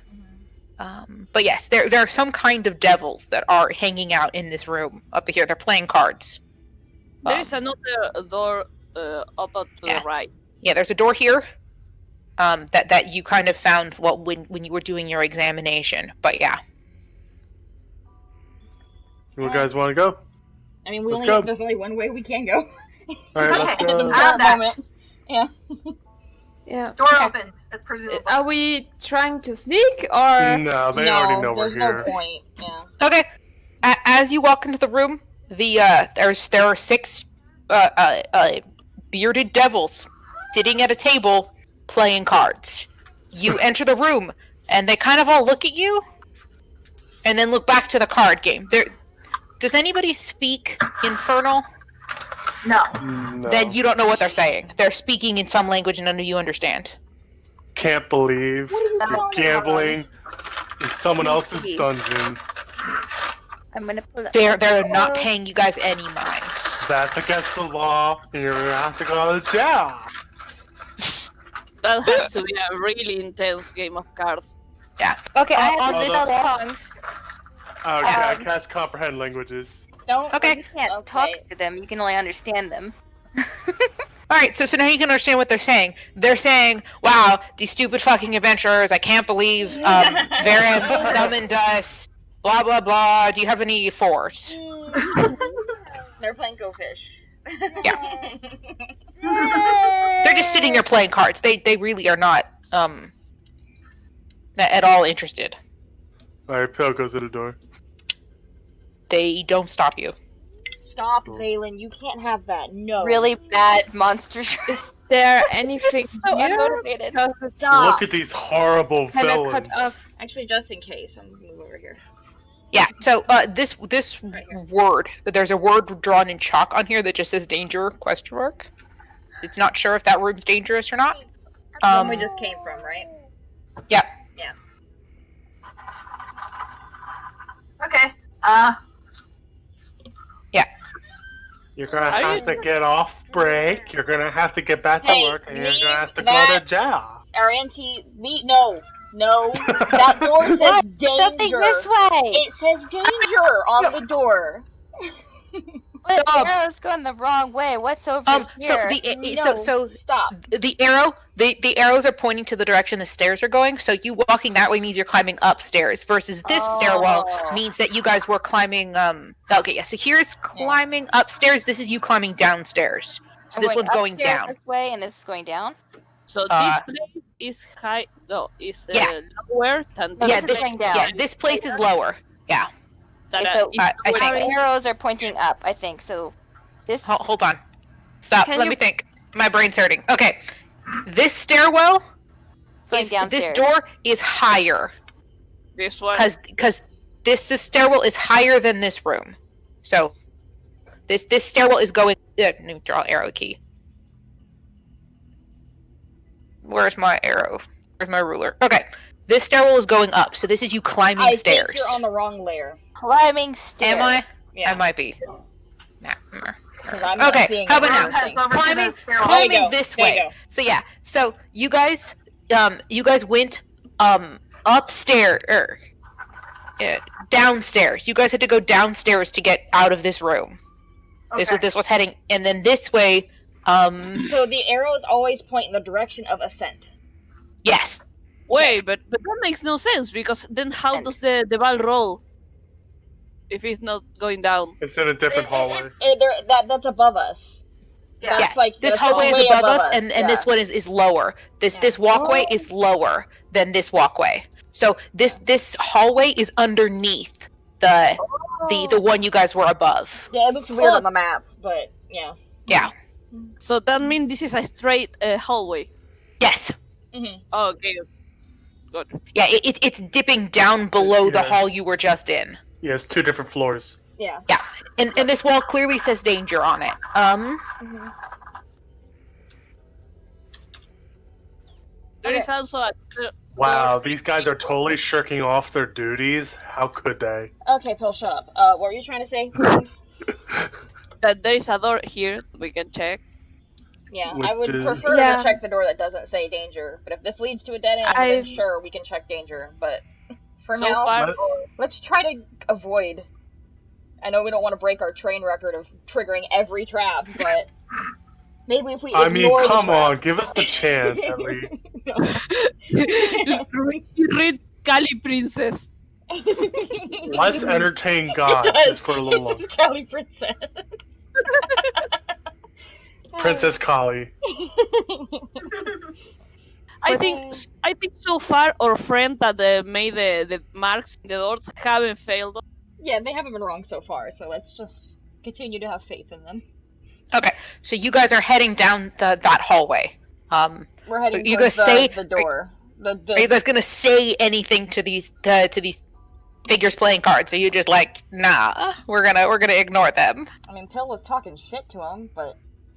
A: But yes, there are some kind of devils that are hanging out in this room up here. They're playing cards.
C: there is another door up to
A: Yeah.
C: the right.
A: Yeah, there's a door here. That you kind of found when you were doing your examination. But yeah.
D: You guys want to go?
F: I mean,
D: Let's go.
F: there's only one way we can go.
D: All right, let's
B: Okay.
D: go.
B: Add that.
F: Moment. Yeah.
E: Yeah.
B: Door
E: okay.
B: open, presumably.
E: Are we trying to sneak or?
D: No, they already know we're
F: there's
D: here.
F: no point. Yeah.
A: Okay. As you walk into the room, there are 6 bearded devils sitting at a table playing cards. You enter the room, and they kind of all look at you, and then look back to the card game. Does anybody speak Infernal?
B: No.
D: No.
A: Then you don't know what they're saying. They're speaking in some language none of you understand.
D: Can't believe you're gambling in someone else's
G: See.
D: dungeon.
G: I'm gonna pull up.
A: They're not paying you guys any mind.
D: That's against the law, and you're gonna have to go to jail.
C: That has to be a really intense game of cards.
G: Okay, I
A: on
G: have to
A: this
G: spell
A: wall-
G: tongues.
D: Okay, I cast comprehend languages.
F: Don't.
A: Okay.
G: You can't
F: Okay.
G: talk to them. You can only understand them.
A: All right, so now you can understand what they're saying. They're saying, "Wow, these stupid fucking adventurers! I can't believe Varan summoned us. Blah blah blah. Do you have any force?"
F: They're playing Go Fish.
A: They're just sitting there playing cards. They really are not at all interested.
D: All right, Pill goes to the door.
A: They don't stop you.
F: Stop, Valen. You can't have that. No.
G: Really bad monster truck.
E: Is there anything
G: Just so
E: here?
G: unmotivated.
E: Because it's
F: Stop.
D: Look at these horrible
E: kinda
D: villains.
E: cut off.
F: Actually, just in case, I'm gonna move over here.
A: Yeah. So this word, there's a word drawn in chalk on here that just says danger ? It's not sure if that room's dangerous or not.
F: The one we just came from, right?
A: Yeah.
F: Yeah.
B: Okay.
D: You're gonna
C: Are
D: have to get off break. You're gonna have to get back to
F: Hey,
D: work, and you're
F: leave
D: gonna have to
F: that-
D: go to jail.
F: Arianti, no. That door says
G: What?
F: danger.
G: Something this way.
F: It says danger on the door.
G: But the arrow's going the wrong way. What's over
A: So
G: here?
F: No,
A: so
F: stop.
A: the arrows are pointing to the direction the stairs are going. So you walking that way means you're climbing upstairs. Versus this stairwell means that you guys were climbing. Okay, yeah. So here's climbing upstairs. This is you climbing downstairs. So this one's going
G: upstairs
A: down.
G: this way, and this is going down.
C: So this place is high. No, is
A: Yeah.
C: lower than
G: No,
A: Yeah,
G: this is
A: this
G: going down.
A: yeah this place is lower. Yeah.
C: That,
G: Okay, so
C: is
A: I
G: the
A: think-
G: arrows are pointing up. I think so. This.
A: Hold on. Stop.
E: Can
A: Let
E: you-
A: me think. My brain's hurting. Okay. This stairwell
G: It's going
A: is
G: downstairs.
A: this door is higher
C: this one.
A: because this stairwell is higher than this room. So this stairwell is going. Let me draw arrow key. Where's my arrow? Where's my ruler? Okay. This stairwell is going up. So this is you climbing
F: I
A: stairs.
F: think you're on the wrong layer.
G: Climbing stairs.
A: Am I?
F: Yeah.
A: I might be. Nah.
F: 'Cause I'm not
A: Okay,
F: seeing
A: how about
F: anything.
A: now?
B: heads over to
A: Climbing-
B: the stairwell.
F: There you
A: Climbing
F: go.
A: this
F: There you
A: way.
F: go.
A: So yeah. So you guys went upstairs downstairs. You guys had to go downstairs to get out of this room.
B: Okay.
A: This was heading, and then this way.
F: So the arrows always point in the direction of ascent.
A: Yes.
C: Wait, but that makes no sense because then how does the ball roll if it's not going down?
D: It's in a different hallway.
F: That's above us.
B: Yeah.
F: That's like
A: This
F: that's
A: hallway is
F: way
A: above us, and
F: yeah.
A: this one is lower. This walkway is lower than this walkway. So this hallway is underneath the one you guys were above.
F: Yeah, it looks weird on the map, but yeah.
A: Yeah.
C: So that means this is a straight hallway.
A: Yes.
F: Mm-hmm.
C: Oh, okay. good.
A: Yeah, it's dipping down below the
D: Yes.
A: hall you were just in.
D: Yes, 2 different floors.
F: Yeah.
A: And this wall clearly says danger on it.
F: Mhm.
C: There is also a
D: Wow, these guys are totally shirking off their duties. How could they?
F: Okay, Pill, shut up. What were you trying to say? friend?
C: that there is a door here we can check.
F: Yeah,
D: Which
F: I would
D: is-
F: prefer
E: Yeah.
F: to check the door that doesn't say danger. But if this leads to a dead end,
E: I-
F: then sure, we can check danger. But for
C: So
F: now,
C: far,
D: What?
F: let's try to avoid. I know we don't want to break our train record of triggering every trap, but maybe if we
D: I mean,
F: ignore the
D: come
F: trap-
D: on, give us the chance at least.
C: read Kali Princess.
D: Let's entertain God
F: Yes,
D: just for a little
F: this
D: longer.
F: is Cali Princess.
D: Princess Kali.
C: I think so far our friend that made the marks in the doors haven't failed.
F: Yeah, they haven't been wrong so far, so let's just continue to have faith in them.
A: So you guys are heading down that hallway.
F: We're heading
A: You
F: towards
A: guys say-
F: the door.
A: Are you guys gonna say anything to these figures playing cards? Are you just like, nah, we're gonna ignore them?
F: I mean, Pill was talking shit to him, but.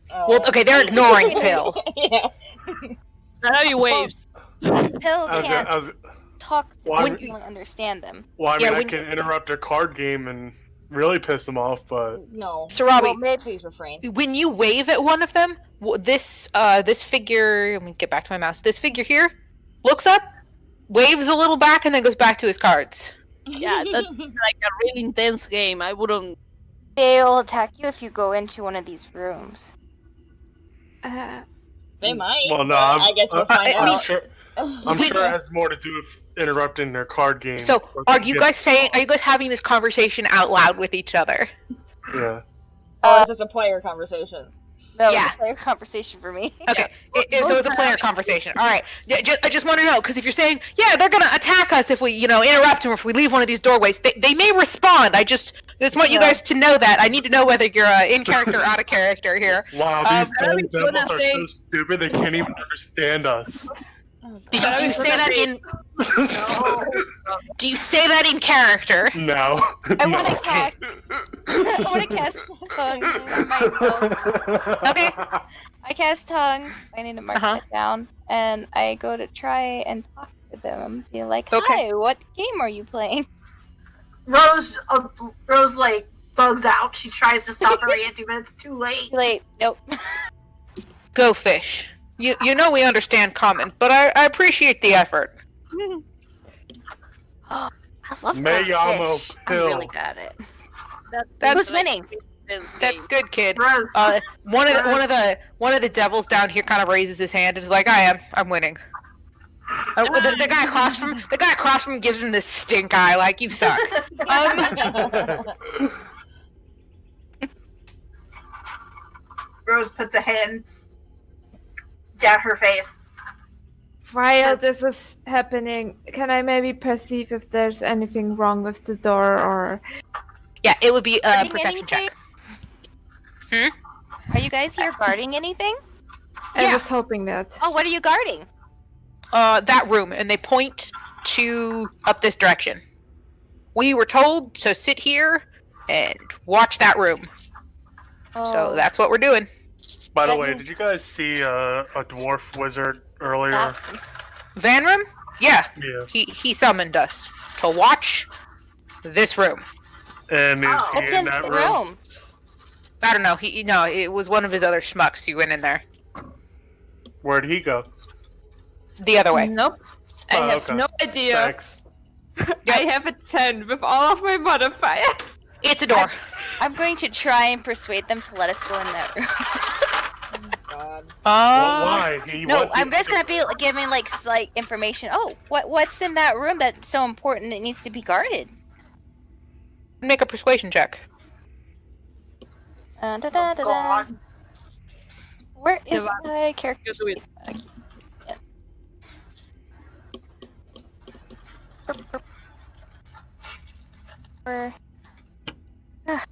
A: Well, okay, they're ignoring Pill.
F: Yeah.
C: Sarabi waves.
G: Pill
D: I
G: can't
D: was,
G: talk to
D: Well,
G: them.
A: when-
G: You don't understand them.
D: well, I mean,
A: Yeah,
D: I
A: when-
D: can interrupt their card game and really piss them off, but
F: No.
A: Sarabi,
F: Well, maybe please refrain.
A: when you wave at one of them, this figure, let me get back to my mouse. This figure here looks up, waves a little back, and then goes back to his cards.
C: Yeah, that's like a really intense game. I wouldn't.
G: They'll attack you if you go into one of these rooms.
F: They might.
D: well, no,
F: but I guess we'll find
A: I mean-
F: out.
D: I'm sure it has more to do with interrupting their card game.
A: So, are you guys having this conversation out loud with each other?
D: Yeah.
F: Oh, this is a player conversation.
G: No,
A: Yeah.
G: it's a player conversation for me.
A: Okay, so it's a player conversation. All right, I just want to know because if you're saying, yeah, they're gonna attack us if we, interrupt them, or if we leave one of these doorways, they may respond. I just want you
G: Yeah.
A: guys to know that. I need to know whether you're in character or out of character here.
D: Wow, these
C: I
D: dumb
C: was gonna
D: devils are
C: say-
D: so stupid they can't even understand us.
A: Do you
C: was
A: say
C: gonna
A: that
C: say-
A: in? Do you say that in character?
D: No.
G: I want
D: No.
G: to cast. I want to cast tongues on myself.
A: Okay.
G: I cast tongues. I need to mark
A: Uh-huh.
G: that down, and I go to try and talk to them. Be like,
A: Okay.
G: "Hi, what game are you playing?"
B: Rose like bugs out. She tries to stop her auntie, but it's too late.
G: Like, nope.
A: Go fish. You know we understand common, but I appreciate the effort.
G: I love
D: Me
G: that
D: llamo
G: fish. I'm
D: Pill.
G: really good at it.
A: That's
G: Who's winning?
A: That's good, kid.
B: Rose,
A: One of the devils down here kind of raises his hand and is like, I'm winning. The guy across from him gives him this stink eye, like you suck.
B: Rose puts a hand down her face.
E: While
B: Just-
E: this is happening, can I maybe perceive if there's anything wrong with the door or...
A: Yeah, it would be a
G: Guarding
A: perception
G: anything?
A: check.
G: Are you guys here guarding anything?
E: I
A: Yeah.
E: was hoping that.
G: Oh, what are you guarding?
A: That room, and they point to up this direction. We were told to sit here and watch that room. So
G: Oh,
A: that's what we're doing.
D: By the
G: That
D: way,
G: you-
D: did you guys see a dwarf wizard earlier?
G: that-
A: Vanram? Yeah,
D: Yeah.
A: he summoned us to watch this room.
D: And is
B: Oh.
D: he
G: What's
D: in
G: in
D: that
G: the
D: room?
G: room?
A: I don't know. It was one of his other schmucks who went in there
D: Where'd he go?
A: the other way.
E: Nope. I
D: Oh,
E: have
D: okay.
E: no idea.
D: Thanks.
E: I have a 10 with all of my modifiers.
A: It's a door.
G: I'm going to try and persuade them to let us go in that room.
F: God.
D: Well, why? He
G: No,
D: want
G: I'm
D: people
G: just gonna be like, giving like slight information. Oh, what's in that room that's so important it needs to be guarded?
A: Make a persuasion check.
G: Da, da, da, da.
B: God.
G: Where is
C: Sivan,
G: my character?
C: you do it.
G: sheet? Where? Ah.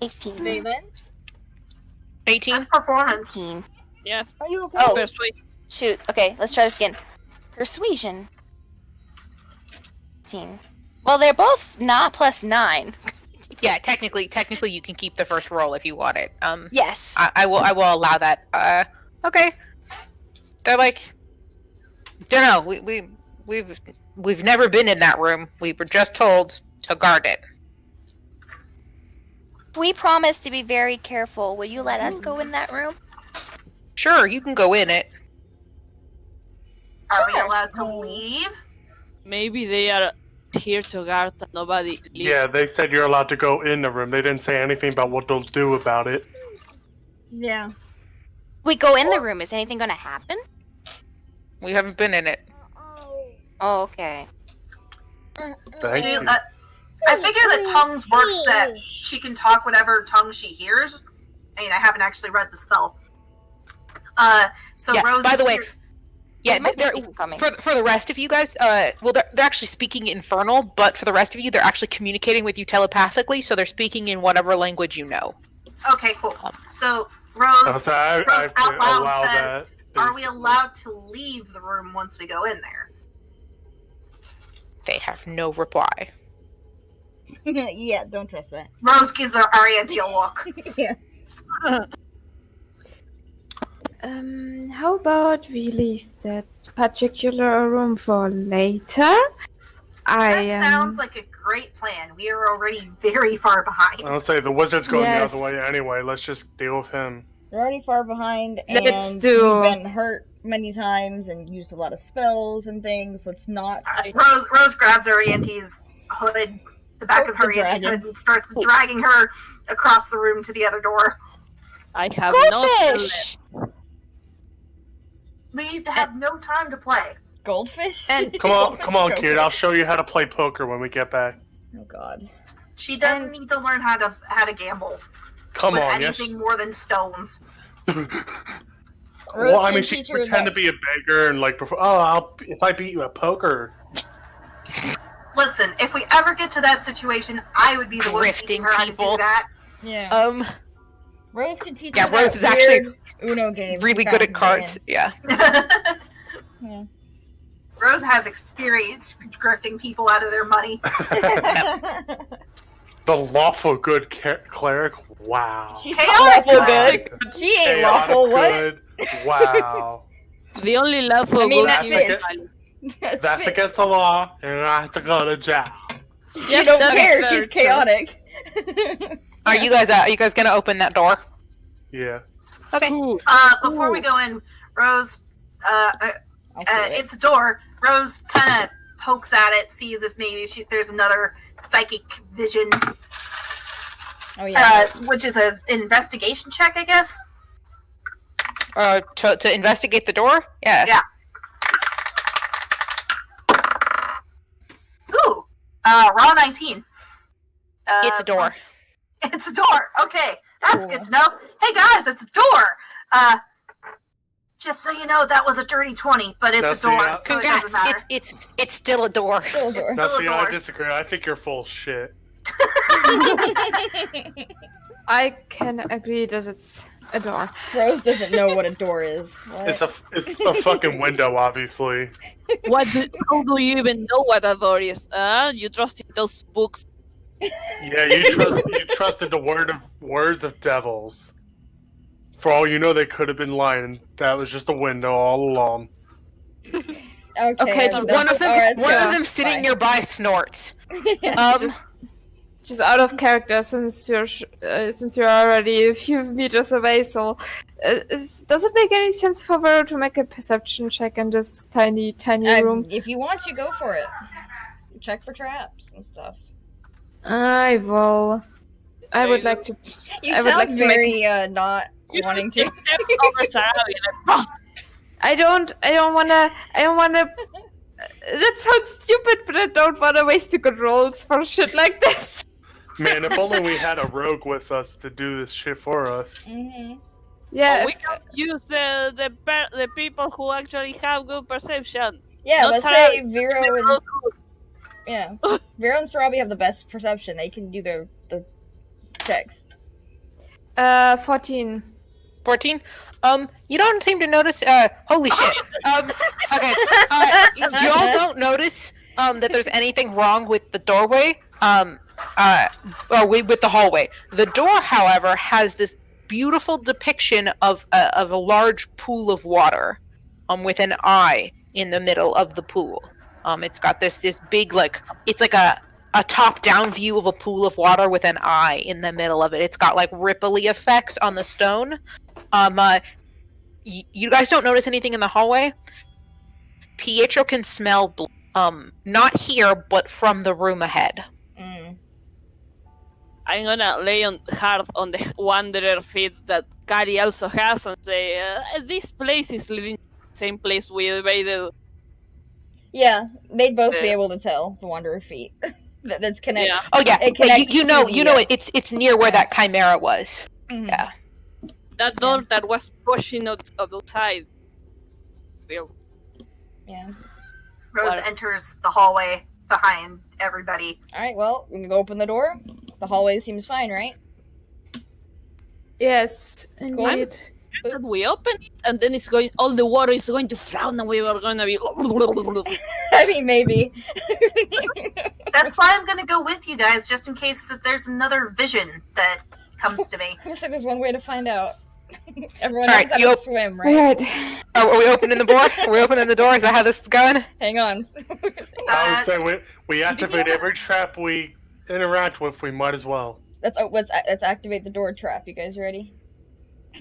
G: 18.
F: David,
A: 18.
B: That's performance.
G: 18.
C: Yes.
F: are you okay?
G: Oh.
C: Persuade.
G: Shoot. Okay, let's try this again. Persuasion. 15. Well, they're both not +9.
A: Yeah, technically, you can keep the first roll if you want it.
G: Yes.
A: I will allow that. Okay. They're like, don't know. We've never been in that room. We were just told to guard it.
G: We promise to be very careful. Will you let us go in that room?
A: Sure, you can go in it.
B: Are we
G: Sure.
B: allowed to leave?
C: Maybe they are here to guard that nobody leaves.
D: Yeah, they said you're allowed to go in the room. They didn't say anything about what they'll do about it.
F: Yeah.
G: We go in the room. Is anything gonna happen?
A: We haven't been in it.
G: Oh, okay.
D: Thank you.
B: I figure that tongues works that she can talk whatever tongue she hears. I mean, I haven't actually read the spell. So
A: Yeah,
B: Rose.
A: by the
B: is
A: way,
B: here-
A: Yeah,
G: There might be
A: they're,
G: people coming.
A: for the rest of you guys, well, they're actually speaking Infernal, but for the rest of you, they're actually communicating with you telepathically, so they're speaking in whatever language you know.
B: Okay, cool. So Rose,
D: So I
B: Rose out loud
D: allow
B: says,
D: that.
B: "Are we allowed to leave the room once we go in there?"
A: They have no reply.
F: Yeah, don't trust that.
B: Rose gives her Ariante a look.
F: Yeah.
E: How about we leave that particular room for later?
B: That sounds like a great plan. We are already very far behind.
D: I'll say the wizard's going the
E: Yes.
D: other way anyway. Let's just deal with him.
F: We're already far behind,
E: Let's
F: and
E: do-
F: we've been hurt many times and used a lot of spells and things. Let's not.
B: Rose grabs Ariante's hood, the back
F: Oh,
B: of her
F: the
B: Ariante's
F: dragon.
B: hood, and starts dragging her across the room to the other door.
C: I have no
G: Goldfish!
B: We have no time to play.
F: Goldfish?
E: And-
D: Come on,
F: Go
D: kid.
F: for
D: I'll
F: it.
D: show you how to play poker when we get back.
F: Oh god.
B: She doesn't need to learn how to gamble
D: Come
B: with
D: on, yes.
B: anything more than stones.
D: Well, I
F: can
D: mean, she
F: teach
D: can
F: her
D: pretend to
F: that-
D: be a beggar and like, if I beat you at poker.
B: Listen, if we ever get to that situation, I would be the one teaching
A: Grifting
B: her how to do
A: people.
B: that.
F: Yeah.
B: Rose
F: can teach
A: yeah,
F: her that
A: Rose is actually
F: weird Uno game.
A: really good at cards. Yeah.
F: Yeah.
B: Rose has experience grifting people out of their money.
D: The lawful good cleric. Wow.
F: She's
B: Chaotic
F: lawful
B: good.
F: good. She ain't
D: Chaotic
F: lawful. What?
D: good. Wow.
C: The only love for
F: I mean,
C: good
F: that's
C: is
F: it.
C: Smiley.
D: That's against the law, and I have to go to jail.
F: You don't
C: that's
F: care.
C: very
F: She's chaotic.
A: Are you guys gonna open that door?
D: Yeah.
A: Okay.
C: Ooh,
B: Before we go in, Rose,
F: I'll do it.
B: it's a door. Rose kind of pokes at it, sees if maybe there's another psychic vision,
F: Oh yeah.
B: which is an investigation check, I guess.
A: To investigate the door? Yeah.
B: Yeah. Ooh, raw 19.
A: It's a door.
B: It's a door. Okay, that's
F: Cool.
B: good to know. Hey guys, it's a door. Just so you know, that was a dirty 20, but it's
D: That's
B: a door,
D: the-
B: so it
A: Congrats.
B: doesn't matter.
A: It's still a door.
F: Still a door.
D: Now,
B: Still a
D: see, I
B: door.
D: disagree. I think you're full of shit.
E: I can agree that it's a door.
F: Rose doesn't know what a door is. What?
D: It's a fucking window, obviously.
C: how do you even know what a door is? You trust in those books.
D: Yeah, you trusted the words of devils. For all you know, they could have been lying. That was just a window all along.
E: Okay, just
A: One of them,
F: alright,
A: one
F: yeah,
A: of them sitting
F: fine.
A: nearby snorts.
E: Just out of character since you're already a few meters away. So, does it make any sense for Vero to make a perception check in this tiny room?
F: If you want to, go for it. Check for traps and stuff.
E: I will. I would like to.
F: You
E: I would
F: sound
E: like to make.
F: very not wanting to.
C: Step over Sarabi and
E: I don't wanna. That sounds stupid, but I don't wanna waste the good rolls for shit like this.
D: Man, if only we had a rogue with us to do this shit for us.
F: Mm-hmm.
E: Yeah.
C: we can use the people who actually have good perception.
F: Yeah,
C: Not
F: let's
C: Sarabi.
F: say Vero and yeah, Vero and Sarabi have the best perception. They can do the checks.
E: 14.
A: 14. You don't seem to notice. Holy shit. Okay. You all don't notice that there's anything wrong with the doorway. With the hallway. The door, however, has this beautiful depiction of a large pool of water, with an eye in the middle of the pool. It's got this big, like, it's like a top-down view of a pool of water with an eye in the middle of it. It's got like ripply effects on the stone. You guys don't notice anything in the hallway. Pietro can smell not here, but from the room ahead.
C: I'm gonna lay hard on the wanderer feet that Kari also has and say, this place is living the same place we invaded.
F: Yeah, they'd both be able to tell the wanderer feet. That's connected.
C: Yeah.
A: Oh yeah,
F: It connects
A: you know
F: to the,
A: it's near where that chimera was.
F: Mhm.
A: Yeah.
C: That door that was pushing outside. Well,
F: Yeah.
B: Rose
C: What?
B: enters the hallway behind everybody.
F: Alright, well, we can go open the door. The hallway seems fine, right?
E: Yes, indeed.
C: that we open it and then it's going, all the water is going to flood and we are going to be.
F: I mean, maybe.
B: That's why I'm gonna go with you guys, just in case that there's another vision that comes to me.
F: Looks like there's one way to find out. Everyone
A: Alright,
F: knows how to swim, right?
E: Right.
A: Oh, are we opening the door? Are we opening the door? Is that how this is going?
F: Hang on.
D: I would say we activate every trap we interact with. We might as well.
F: Let's activate the door trap. You guys ready?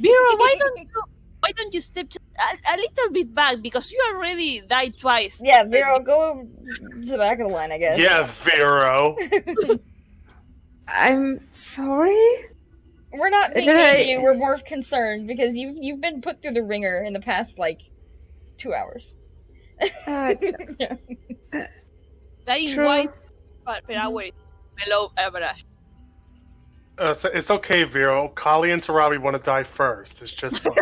C: Vera, why don't you step a little bit back because you already died twice.
F: Yeah, Vero, go to the back of the line, I guess.
D: Yeah, Vero.
E: I'm sorry?
F: We're not
E: Did
F: thinking
E: I-
F: you. We're more concerned because you've been put through the ringer in the past like 2 hours.
E: Uh,
F: Yeah.
C: That is
E: True.
C: why per hour is below average.
D: So it's okay, Vero. Kali and Sarabi want to die first. It's just fine.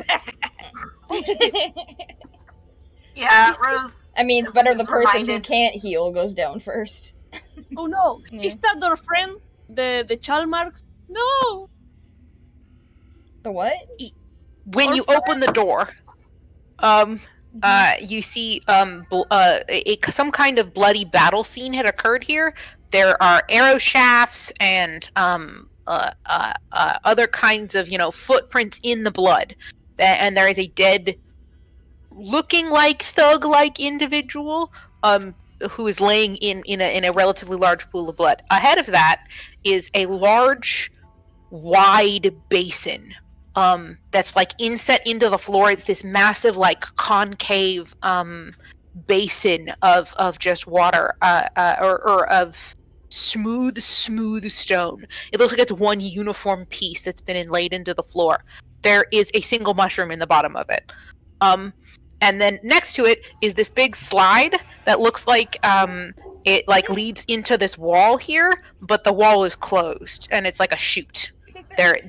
B: Yeah, Rose.
F: I mean, it's better the
B: Just
F: person who
B: reminded-
F: can't heal goes down first.
C: Oh no!
F: Yeah.
C: Is that our friend? The child marks? No!
F: The what?
A: When
C: Or
A: you
C: fire.
A: open the door, you see some kind of bloody battle scene had occurred here. There are arrow shafts and other kinds of footprints in the blood, and there is a dead, looking like thug-like individual who is laying in a relatively large pool of blood. Ahead of that is a large, wide basin. That's like inset into the floor. It's this massive, like concave basin of just water, or of smooth stone. It looks like it's one uniform piece that's been inlaid into the floor. There is a single mushroom in the bottom of it. And then next to it is this big slide that looks like it like leads into this wall here, but the wall is closed and it's like a chute.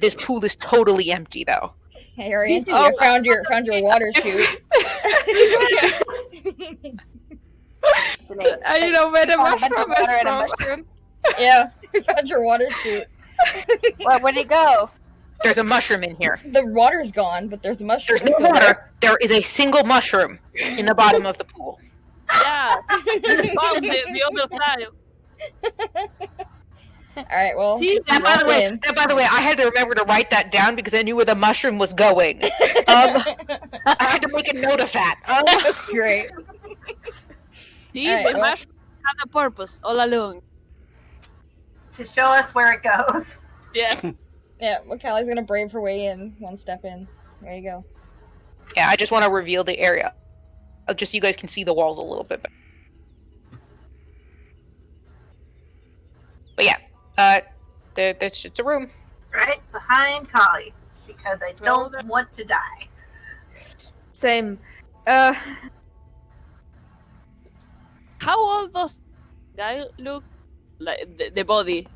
A: This pool is totally empty though.
F: Hey, Arian,
C: This is-
F: you found your water chute.
E: I don't know where the
G: Found a bunch of
E: mushroom is
G: water and a
E: from.
G: mushroom.
F: Yeah, you found your water chute.
G: Where'd it go?
A: There's a mushroom in here.
F: The water's gone, but there's a mushroom.
A: There's no
F: still
A: water. There is a single mushroom in the bottom of the pool.
C: Yeah! Just found the other side.
F: Alright, well.
C: See,
A: And by the way, I had to remember to write that down because I knew where the mushroom was going. I had to make a note of that.
F: That's great.
C: See,
F: Alright,
C: the
F: well.
C: mushroom had a purpose all along.
B: To show us where it goes.
C: Yes.
F: Yeah, well, Callie's gonna brave her way in, one step in. There you go.
A: Yeah, I just want to reveal the area. Just so you guys can see the walls a little bit better. But yeah, there's just a room.
B: Right behind Kali. Because I don't want to die.
E: Same.
C: How old does guy look? Like the body.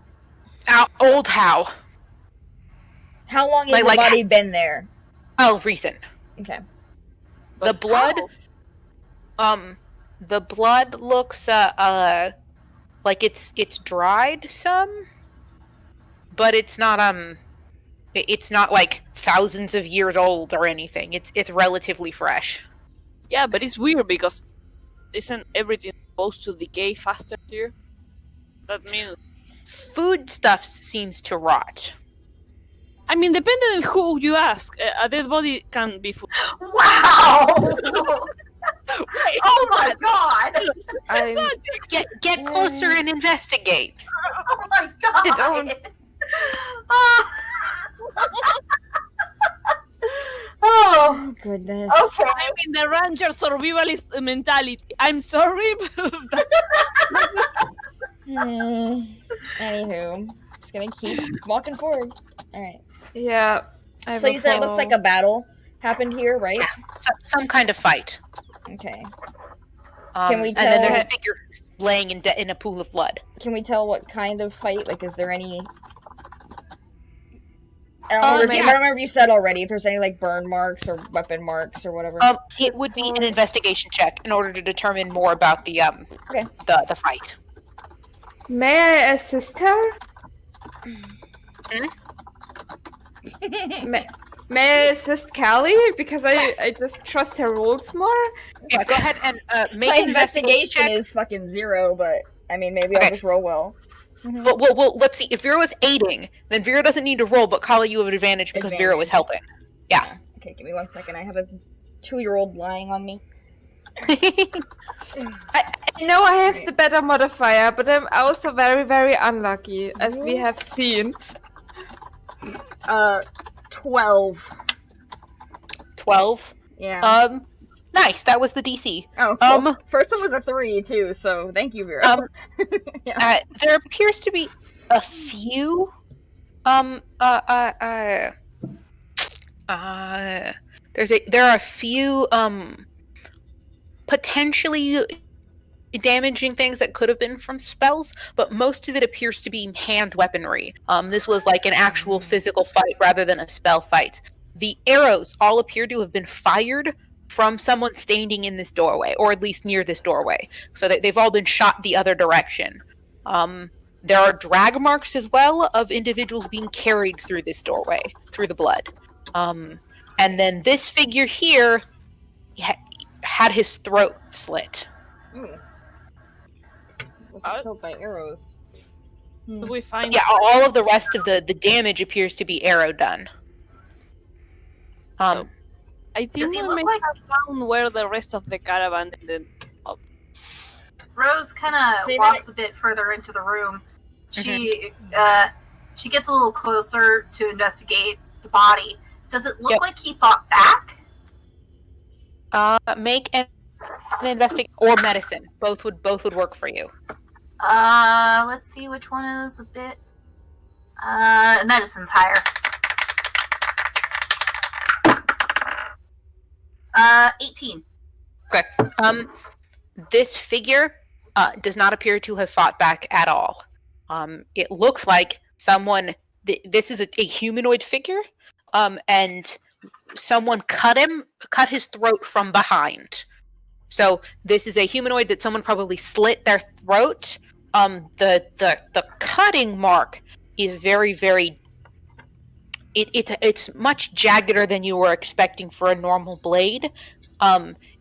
A: Old how?
F: How long has
A: Like-
F: the body been there?
A: Oh, recent.
F: Okay.
A: The
C: But
A: blood,
C: how?
A: the blood looks like it's dried some, but it's not It's not like thousands of years old or anything. It's relatively fresh.
C: Yeah, but it's weird because isn't everything supposed to decay faster here? That means
A: Foodstuffs seems to rot.
C: I mean, depending on who you ask, a dead body can be food.
B: Wow! Oh my god!
A: Get closer and investigate.
B: Oh my god!
E: don't-
B: Oh,
F: Oh goodness.
B: okay.
C: I mean, the ranger survivalist mentality. I'm sorry, but
F: Anywho, just gonna keep walking forward. All right.
E: Yeah. I
F: So
E: will
F: you said it looks like a
E: follow.
F: battle happened here, right?
A: Some kind of fight.
F: Okay.
A: Can
F: we
A: and then there's
F: tell-
A: a figure laying in a pool of blood.
F: Can we tell what kind of fight? Like, is there any? I
A: Yeah.
F: don't remember if you said already. If there's any like burn marks or weapon marks or whatever.
A: It would be an investigation check in order to determine more about the
F: Okay.
A: the fight.
E: May I assist her? May I assist Callie? Because I just trust her rules more.
A: Yeah, go ahead and make
F: My
A: an investigation
F: investigation
A: check.
F: is fucking 0, but I mean maybe I'll
A: Okay.
F: just roll well.
A: Well, let's see. If Vera was aiding, then Vera doesn't need to roll, but Kali, you have an advantage because Vera was helping. Yeah.
F: Okay, give me 1 second. I have a 2-year-old lying on me.
E: I know I have the better modifier, but I'm also very, very unlucky, as we have seen.
F: 12.
A: 12.
F: Yeah.
A: Nice. That was the DC.
F: Oh, cool. First one was a 3 too, so thank you, Vera. Yeah.
A: There appears to be a few. There are a few potentially damaging things that could have been from spells, but most of it appears to be hand weaponry. This was like an actual physical fight rather than a spell fight. The arrows all appear to have been fired from someone standing in this doorway, or at least near this doorway. So they've all been shot the other direction. There are drag marks as well of individuals being carried through this doorway, through the blood. And then this figure here had his throat slit.
F: Was killed by arrows.
C: do we find?
A: Yeah, all of the rest of the damage appears to be arrow done.
C: I think
B: Does he
C: we
B: look
C: may
B: like-
C: have found where the rest of the caravan ended.
B: Rose kind of
F: Say
B: walks a bit further into the room. She gets a little closer to investigate the body. Does it look
A: Yep.
B: like he fought back?
A: Make an investigation or medicine. Both would work for you.
B: Let's see which one is a bit. Medicine's higher. 18.
A: Okay. This figure does not appear to have fought back at all. It looks like someone. This is a humanoid figure, and someone cut his throat from behind. So this is a humanoid that someone probably slit their throat. The cutting mark is very, very. It's much jaggeder than you were expecting for a normal blade.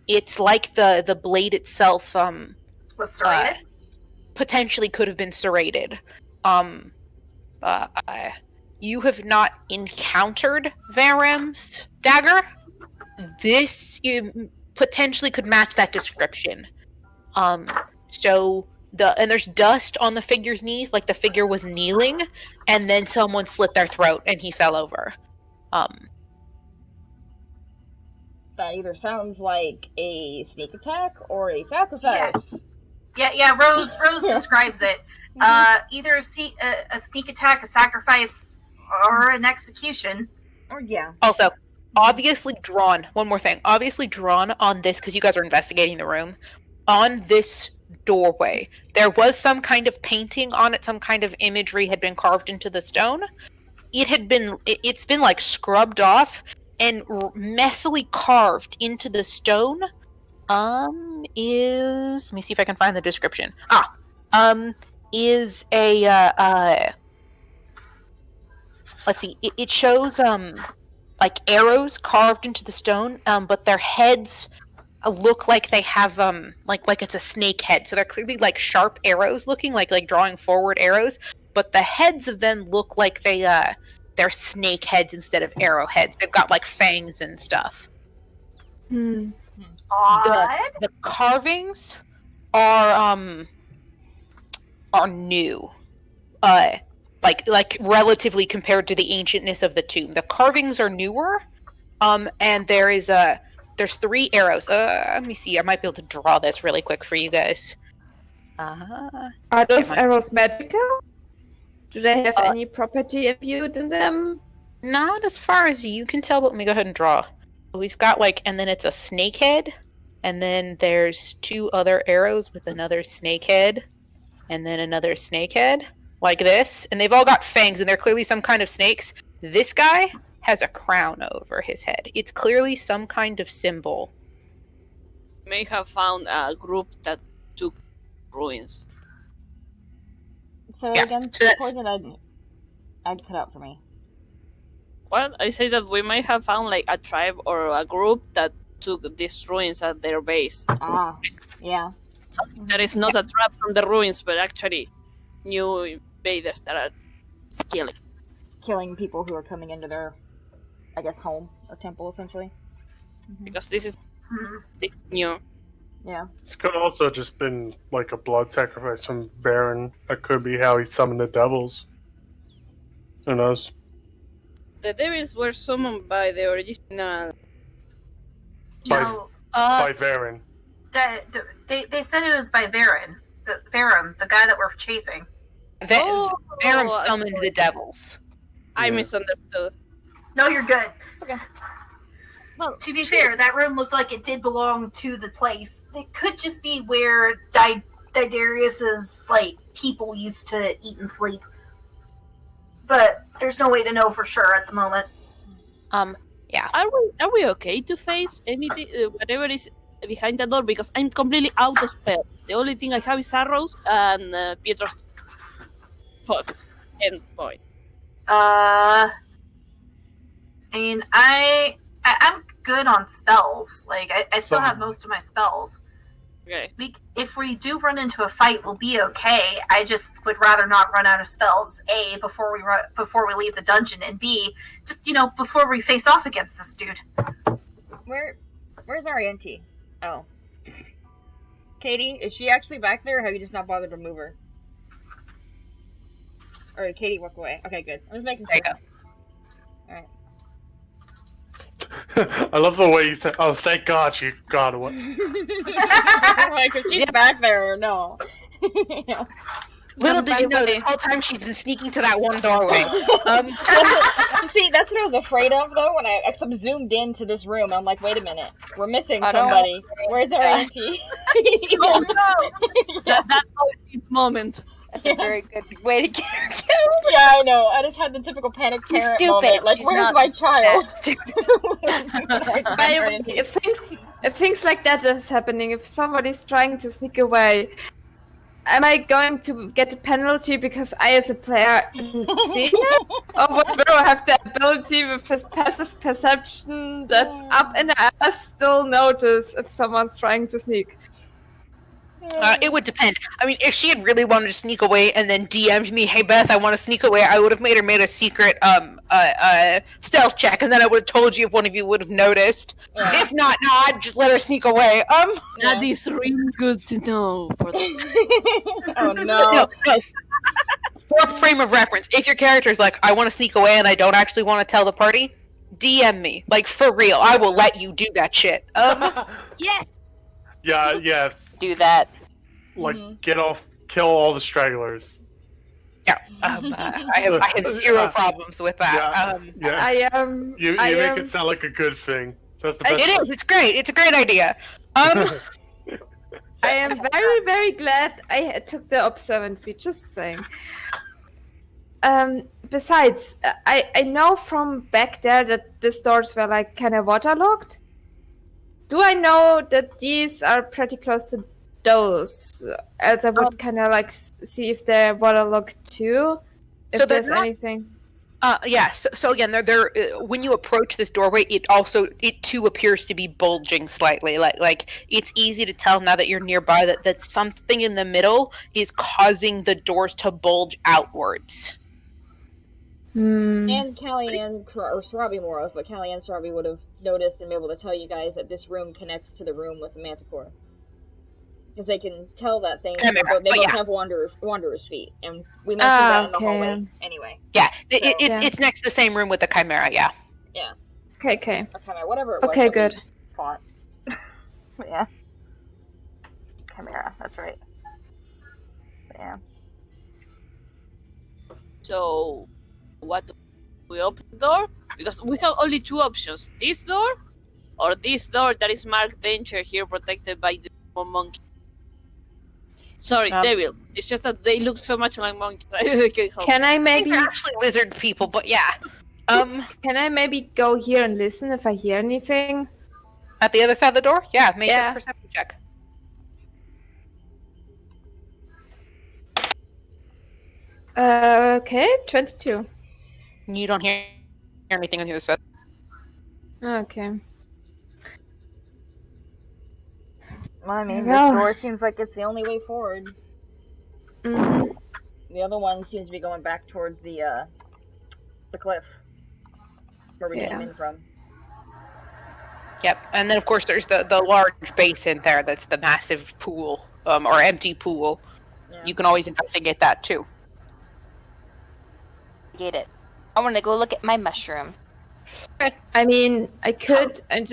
A: It's like the blade itself
B: Was serrated?
A: potentially could have been serrated. You have not encountered Varem's dagger. This potentially could match that description. And there's dust on the figure's knees, like the figure was kneeling, and then someone slit their throat and he fell over.
F: That either sounds like a sneak attack or a sacrifice.
B: Yeah. Rose describes it. Either a sneak attack, a sacrifice, or an execution.
F: Or yeah.
A: Also, obviously drawn, one more thing, obviously drawn on this, because you guys are investigating the room, on this doorway, there was some kind of painting on it, some kind of imagery had been carved into the stone. It's been like scrubbed off and messily carved into the stone. Let me see if I can find the description. Is a let's see. It shows like arrows carved into the stone, but their heads look like they have like it's a snake head. So they're clearly like sharp arrows looking, like drawing forward arrows, but the heads of them look like they're snake heads instead of arrowheads. They've got like fangs and stuff.
B: Odd.
A: The carvings are new. Like relatively compared to the ancientness of the tomb. The carvings are newer. And there's 3 arrows. Let me see. I might be able to draw this really quick for you guys.
E: Are those arrows magical? Do they have any property imbued in them?
A: Not as far as you can tell, but let me go ahead and draw. We've got and then it's a snake head, and then there's 2 other arrows with another snake head, and then another snake head, like this. And they've all got fangs, and they're clearly some kind of snakes. This guy has a crown over his head. It's clearly some kind of symbol.
C: May have found a group that took ruins.
F: So
A: Yeah,
F: again,
A: so that's-
F: Poison, I'd cut out for me.
C: Well, I say that we might have found like a tribe or a group that took these ruins at their base.
F: Ah, yeah.
C: Something that is not a trap from the ruins, but actually new invaders that are
F: Killing people who are coming into their, I guess, home or temple, essentially.
C: because this is
B: Mhm.
C: new.
F: Yeah.
D: This could also just been like a blood sacrifice from Baron. That could be how he summoned the devils. Who knows?
C: The devils were summoned by the original.
B: No,
D: By Baron.
B: they said it was by Varen, the guy that we're chasing.
A: Baron summoned the devils.
C: I
D: Yeah.
C: misunderstood.
B: No, you're good.
C: Well,
B: To be fair, that room looked like it did belong to the place. It could just be where Didarius's people used to eat and sleep. But there's no way to know for sure at the moment.
A: Yeah.
C: Are we okay to face anything, whatever is behind the door? Because I'm completely out of spells. The only thing I have is arrows and Pietro's pot end point.
B: I mean, I'm good on spells. I still have most of my spells.
C: Okay.
B: If we do run into a fight, we'll be okay. I just would rather not run out of spells. A, before we leave the dungeon, and B, just before we face off against this dude.
F: Where's Ariente? Oh. Katie, is she actually back there, or have you just not bothered to move her? Alright, Katie, walk away. Okay, good. I'm just making
A: There
F: sure.
A: you
F: Alright.
D: I love the way you said, "Oh, thank God she got away."
F: I'm like, is she back there or no? Yeah.
A: Little did you know, the whole time she's been sneaking to that one doorway.
F: See, that's what I was afraid of, though, when I zoomed into this room. I'm like, wait a minute. We're missing
G: I don't-
F: somebody. Where's Ariente?
C: Oh no! That always moment.
G: That's a very good way to get her killed.
F: Yeah, I know. I just had the typical panic
G: She's
F: parent
G: stupid.
F: moment. Like,
G: She's
F: where's
G: not
F: my child?
E: But if things like that is happening, if somebody's trying to sneak away, am I going to get a penalty because I, as a player, haven't seen it? Or will I have the ability with his passive perception that's up in the ass still notice if someone's trying to sneak?
A: It would depend. I mean, if she had really wanted to sneak away and then DM'd me, "Hey Beth, I want to sneak away," I would have made a secret stealth check, and then I would have told you if one of you would have noticed.
F: Yeah.
A: If not, no, I'd just let her sneak away.
C: That is really good to know for the
F: Oh no.
A: No. For frame of reference, if your character's like, "I want to sneak away and I don't actually want to tell the party," DM me. Like, for real, I will let you do that shit.
C: Yes.
D: Yeah, yes.
G: Do that.
D: Like,
F: Mhm.
D: kill all the stragglers.
A: I have zero problems with that.
D: Yeah.
E: I
D: You
E: I
D: make it sound like a good thing. That's the best.
A: It is. It's great. It's a great idea.
E: I am very, very glad I took the observant feat, just saying. Besides, I know from back there that the doors were like kind of waterlogged. Do I know that these are pretty close to those? Else I would kind of like see if they're waterlogged too. If
A: So they're
E: there's
A: not-
E: anything.
A: Yeah. So again, when you approach this doorway, it too appears to be bulging slightly. Like it's easy to tell now that you're nearby that something in the middle is causing the doors to bulge outwards.
F: And Callie or Sarabi more of, but Callie and Sarabi would have noticed and be able to tell you guys that this room connects to the room with the Manticore. Because they can tell that thing, they both have Wanderer's feet, and we mentioned that in the hallway anyway.
A: Yeah, it's next to the same room with the Chimera, yeah.
F: Yeah.
E: Okay.
F: Or Chimera, whatever it was.
E: Okay, good.
F: Font. Yeah. Chimera, that's right. But yeah.
C: So, what do we open the door? Because we have only two options. This door, or this door that is marked danger here, protected by the monkey. Sorry, devil. It's just that they look so much like monkeys.
E: Can I maybe...
A: They're actually lizard people, but yeah.
E: Can I maybe go here and listen if I hear anything?
A: At the other side of the door? Yeah, make a perception check.
E: Okay, 22.
A: You don't hear anything on the other side.
E: Okay.
F: Well, I mean, this door seems like it's the only way forward.
E: Mm-hmm.
F: The other one seems to be going back towards the cliff. Where we came in from.
A: Yep, and then of course there's the large basin there that's the massive pool, or empty pool. Yeah. You can always investigate that too.
G: Get it. I want to go look at my mushroom.
E: I mean, I could. I'm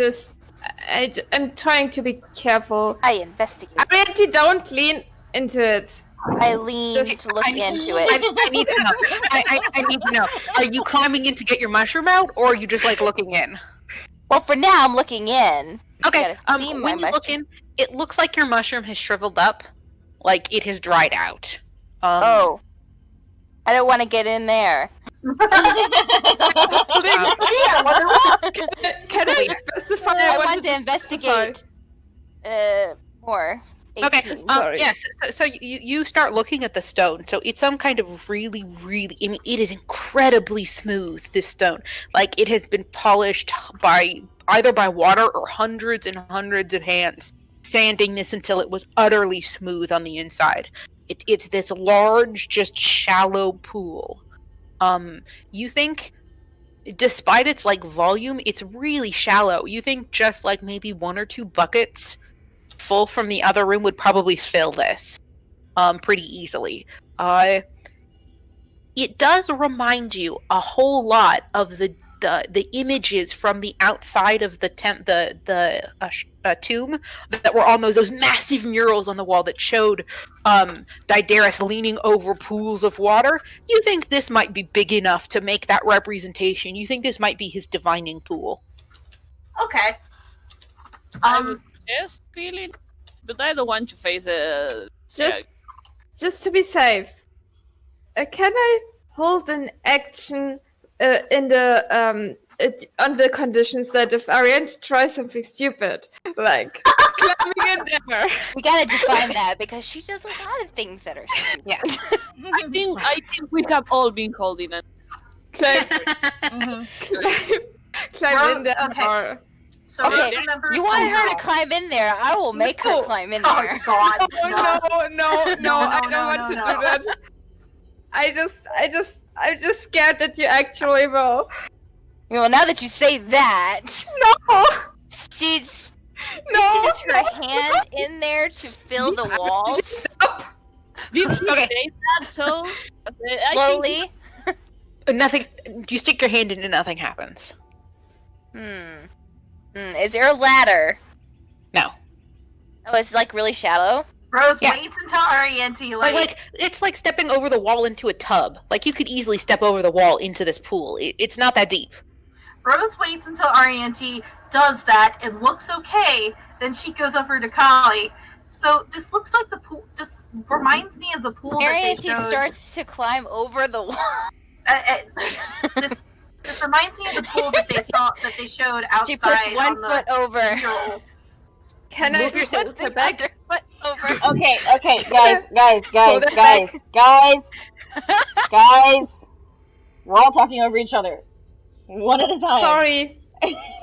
E: trying to be careful.
G: I investigate.
E: I don't lean into it.
G: I lean to look into it.
A: I need to know. I need to know. Are you climbing in to get your mushroom out, or are you just like looking in?
G: Well, for now, I'm looking in.
A: Okay. When you look in, it looks like your mushroom has shriveled up, like it has dried out.
G: I don't want to get in there.
E: Can I specify?
G: I want to investigate more. 18.
A: Okay. Yes. So you start looking at the stone. So it's some kind of really. I mean, it is incredibly smooth. This stone, like it has been polished either by water or hundreds and hundreds of hands sanding this until it was utterly smooth on the inside. It's this large, just shallow pool. You think, despite its like volume, it's really shallow. You think just like maybe 1 or 2 buckets full from the other room would probably fill this, pretty easily. It does remind you a whole lot of the images from the outside of the tomb that were on those massive murals on the wall that showed Didaris leaning over pools of water. You think this might be big enough to make that representation? You think this might be his divining pool?
B: Okay.
C: I'm just feeling, but I don't want to face a.
E: Just to be safe, can I hold an action? In the on the conditions that if Ariane tries something stupid, like climbing in there.
G: We gotta define that because she does a lot of things that are stupid.
A: Yeah.
C: I think we have all been holding it.
E: Climb in there.
B: Okay. So
G: you want her to climb in there? I will make her climb in there.
B: Oh God!
E: No, I don't want to do that. I'm just scared that you actually will.
G: Well, now that you say that,
E: no,
G: she sticks her hand in there to fill the walls.
E: Stop.
C: Did he say that so?
G: Slowly.
A: Nothing. You stick your hand in and nothing happens.
G: Is there a ladder?
A: No.
G: Oh, it's like really shallow.
B: Rose waits until Arianti
A: like it's like stepping over the wall into a tub. Like you could easily step over the wall into this pool. It's not that deep.
B: Rose waits until Arianti does that and looks okay. Then she goes over to Kali. So this looks like the pool. This reminds me of the pool that they showed.
G: Arianti starts to climb over the wall.
B: This reminds me of the pool that they showed outside.
G: She puts one foot over.
E: Can I move yourself to back?
G: Over.
F: Okay, guys. We're all talking over each other. One at a time.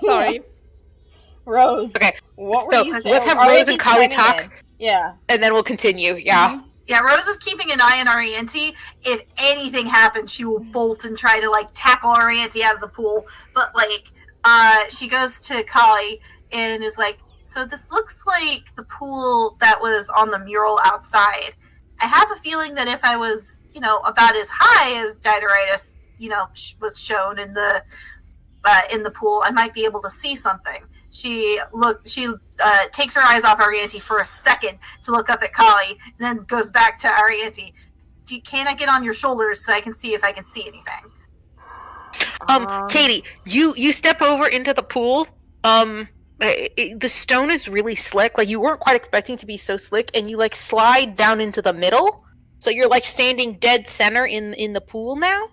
E: Sorry.
F: Rose.
A: Okay,
F: What
A: so
F: were you saying?
A: let's have
F: Are
A: Rose
F: we
A: and Kali
F: chiming
A: talk,
F: in? Yeah.
A: and then we'll continue. Yeah.
B: Yeah, Rose is keeping an eye on Arianti. If anything happens, she will bolt and try to like tackle Arianti out of the pool. But like, she goes to Kali and is like, "So this looks like the pool that was on the mural outside. I have a feeling that if I was, about as high as Dideritis, was shown in the pool, I might be able to see something." She takes her eyes off Arianti for a second to look up at Kali, and then goes back to Arianti. Can I get on your shoulders so I can see if I can see anything?
A: Katie, you step over into the pool. The stone is really slick. Like, you weren't quite expecting to be so slick, and you like slide down into the middle, so you're like standing dead center in the pool now.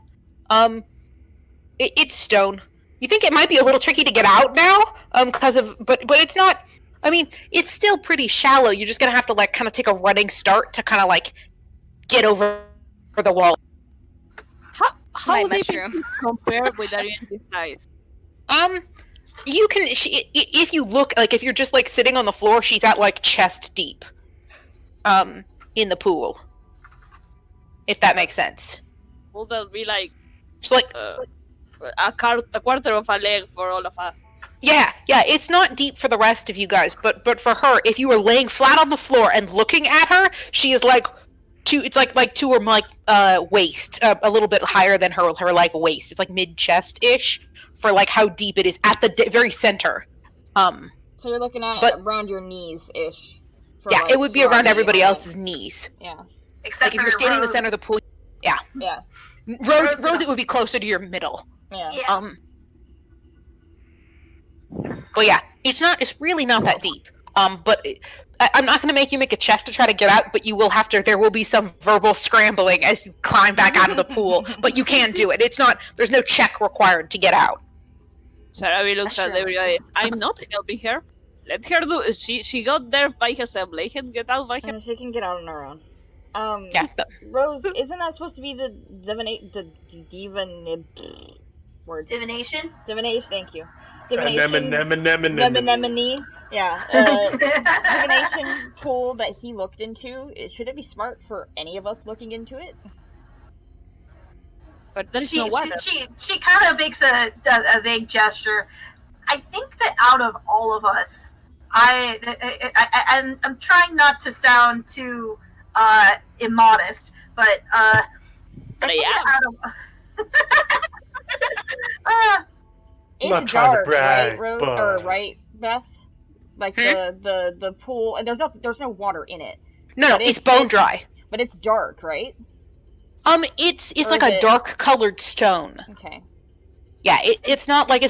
A: It's stone. You think it might be a little tricky to get out now, but it's not. I mean, it's still pretty shallow. You're just gonna have to like kind of take a running start to kind of like get over the wall.
C: How
G: My
C: deep
G: mushroom.
C: it compare with Arianti's size?
A: You can if you look, like, if you're just like sitting on the floor, she's at like chest deep, in the pool. If that makes sense.
C: Will that be like
A: So like.
C: a quarter of a leg for all of us?
A: Yeah, it's not deep for the rest of you guys, but for her, if you were laying flat on the floor and looking at her, she is like it's like to her like waist, a little bit higher than her like waist. It's like mid chest ish for like how deep it is at the very center.
F: So you're looking at around your knees ish.
A: Yeah, it would be around everybody else's knees.
F: Yeah.
B: Except
A: Like if you're standing in the center of the pool. Yeah.
F: Yeah.
A: Rose, it would be closer to your middle.
F: Yeah.
A: But yeah, it's really not that deep. But I'm not going to make you make a check to try to get out, but you will have to. There will be some verbal scrambling as you climb back out of the pool. But you can do it. There's no check required to get out.
C: Sarabi looks at everybody. I'm not helping her. Let her do. She got there by herself. Let her get out by herself.
F: She can get out on her own.
A: Yeah.
F: Rose, isn't that supposed to be the
B: Divination?
F: Divination, thank you.
D: Anemone.
F: Yeah. Divination pool that he looked into. Should it be smart for any of us looking into it?
C: But there's no water.
B: She kind of makes a vague gesture. I think that out of all of us, I'm trying not to sound too immodest, but I think
F: it's
D: not trying
F: dark,
D: to brag,
F: right, Rose?
D: but...
F: Or right, Beth? Like the pool, and there's no water in it.
A: No, it's bone dry.
F: But it's dark, right?
A: It's like a dark colored stone.
F: Okay.
A: Yeah, it's not like I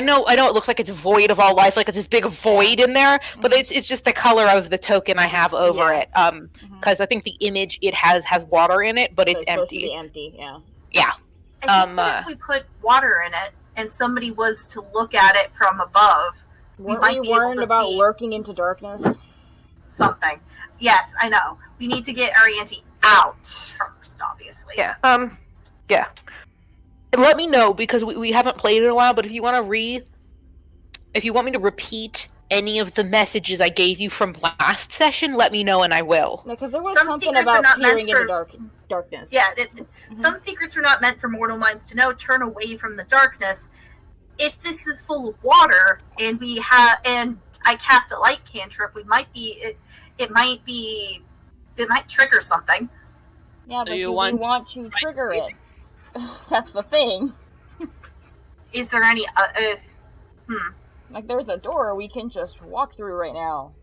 A: know it looks like it's void of all life, like it's this big void in there, but it's just the color of the token I have over it. Because I think the image it has water in it, but
F: So
A: it's
F: supposed to
A: empty.
F: be empty, yeah.
A: Yeah.
B: I think that if we put water in it and somebody was to look at it from above,
F: Weren't
B: might
F: we
B: be able
F: warned
B: to
F: about
B: see
F: lurking into darkness?
B: something. Yes, I know. We need to get Arianti out first, obviously.
A: Yeah. Yeah. Let me know, because we haven't played in a while, but if you want me to repeat any of the messages I gave you from last session, let me know and I will.
F: No, because there was
B: Some
F: something
B: secrets are
F: about
B: not meant
F: peering into darkness.
B: Yeah, some secrets are not meant for mortal minds to know. Turn away from the darkness. If this is full of water and I cast a light cantrip, it might trigger something.
F: Yeah, but
C: Do you
F: we
C: want
F: want to trigger it. That's the thing.
B: Is there any
F: Like, there's a door we can just walk through right now.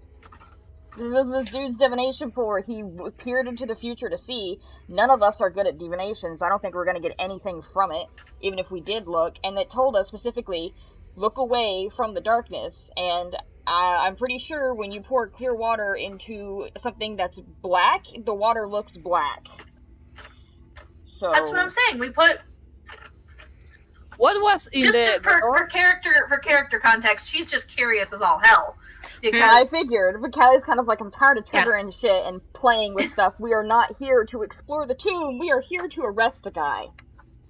F: This dude's divination pool where he peered into the future to see. None of us are good at divination, so I don't think we're going to get anything from it, even if we did look. And it told us specifically, look away from the darkness. And I'm pretty sure when you pour clear water into something that's black, the water looks black. So
B: That's what I'm saying. We put
C: What was in
B: just for character context. She's just curious as all hell. Because
F: I figured, but Callie's kind of like, I'm tired of triggering shit and playing with stuff. We are not here to explore the tomb. We are here to arrest a guy.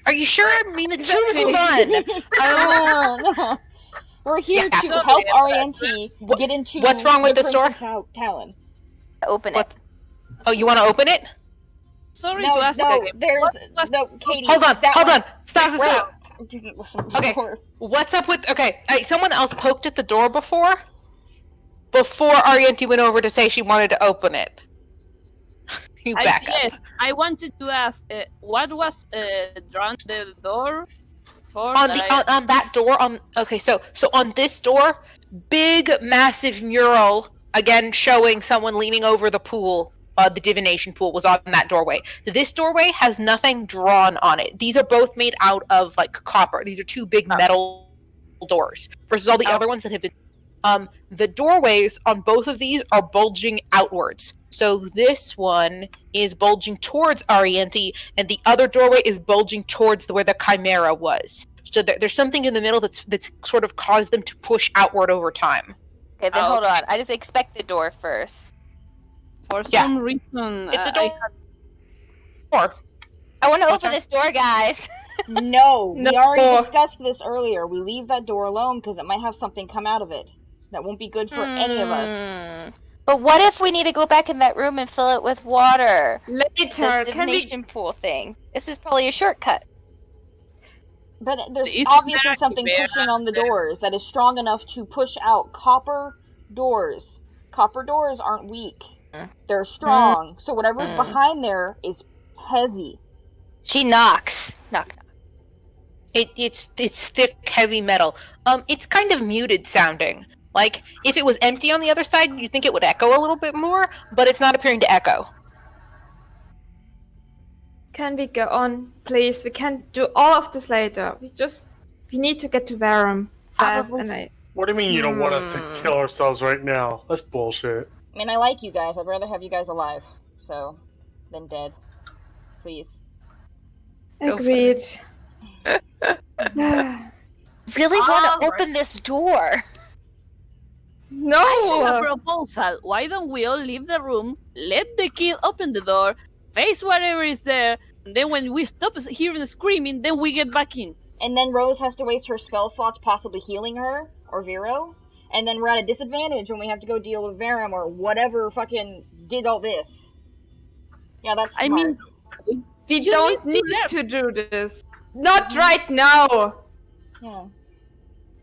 A: Are you sure? I mean, it's so fun.
F: No. We're here
A: Yeah.
F: to help Arianti get into
A: What's wrong with
F: the
A: this door?
F: Crimson Talon.
G: Open
A: What?
G: it.
A: Oh, you want to open it?
C: Sorry
F: No,
C: to ask
F: no,
C: again.
F: there's
C: What was-
F: no, Katie.
A: Hold on,
F: that
A: hold
F: one-
A: on. Stop.
F: Didn't listen
A: Okay.
F: before.
A: What's up with? Okay, someone else poked at the door before Arianti went over to say she wanted to open it. You back up.
C: I wanted to ask, what was drawn the door for?
A: On that door. So on this door, big massive mural again showing someone leaning over the pool. The divination pool was on that doorway. This doorway has nothing drawn on it. These are both made out of like copper. These are two big metal doors versus all the other ones that have been. The doorways on both of these are bulging outwards. So this one is bulging towards Arianti, and the other doorway is bulging towards where the Chimera was. So there's something in the middle that's sort of caused them to push outward over time.
G: Okay, then hold on. I just expect the door first.
C: For some reason,
A: It's a door.
G: I want to open this door, guys.
F: No, we
E: No.
F: already discussed this earlier. We leave that door alone because it might have something come out of it that won't be good for any of us.
G: But what if we need to go back in that room and fill it with water?
E: Later,
G: This
E: can we?
G: divination pool thing. This is probably a shortcut.
F: But there's
C: Isn't
F: obviously
C: that
F: something
C: Chimera
F: pushing on the
C: there?
F: doors that is strong enough to push out copper doors. Copper doors aren't weak. They're strong. So whatever's behind there is heavy.
G: She knocks. Knock, knock.
A: It's thick, heavy metal. It's kind of muted sounding. Like if it was empty on the other side, you'd think it would echo a little bit more, but it's not appearing to echo.
E: Can we go on, please? We can do all of this later. We need to get to Varum fast, and
D: What do you mean you don't want us to kill ourselves right now? That's bullshit.
F: I mean, I like you guys. I'd rather have you guys alive, than dead. Please.
E: agreed.
G: Really want to
B: Alright.
G: open this door?
C: I have a
E: No.
C: proposal. Why don't we all leave the room, let the kid open the door, face whatever is there, and then when we stop hearing screaming, then we get back in.
F: And then Rose has to waste her spell slots possibly healing her, or Vero. And then we're at a disadvantage when we have to go deal with Varum or whatever fucking did all this. Yeah, that's
C: I
F: smart.
C: mean,
E: We
C: you
E: don't
C: need
E: need
C: to
E: to do this. Not right now.
F: Yeah.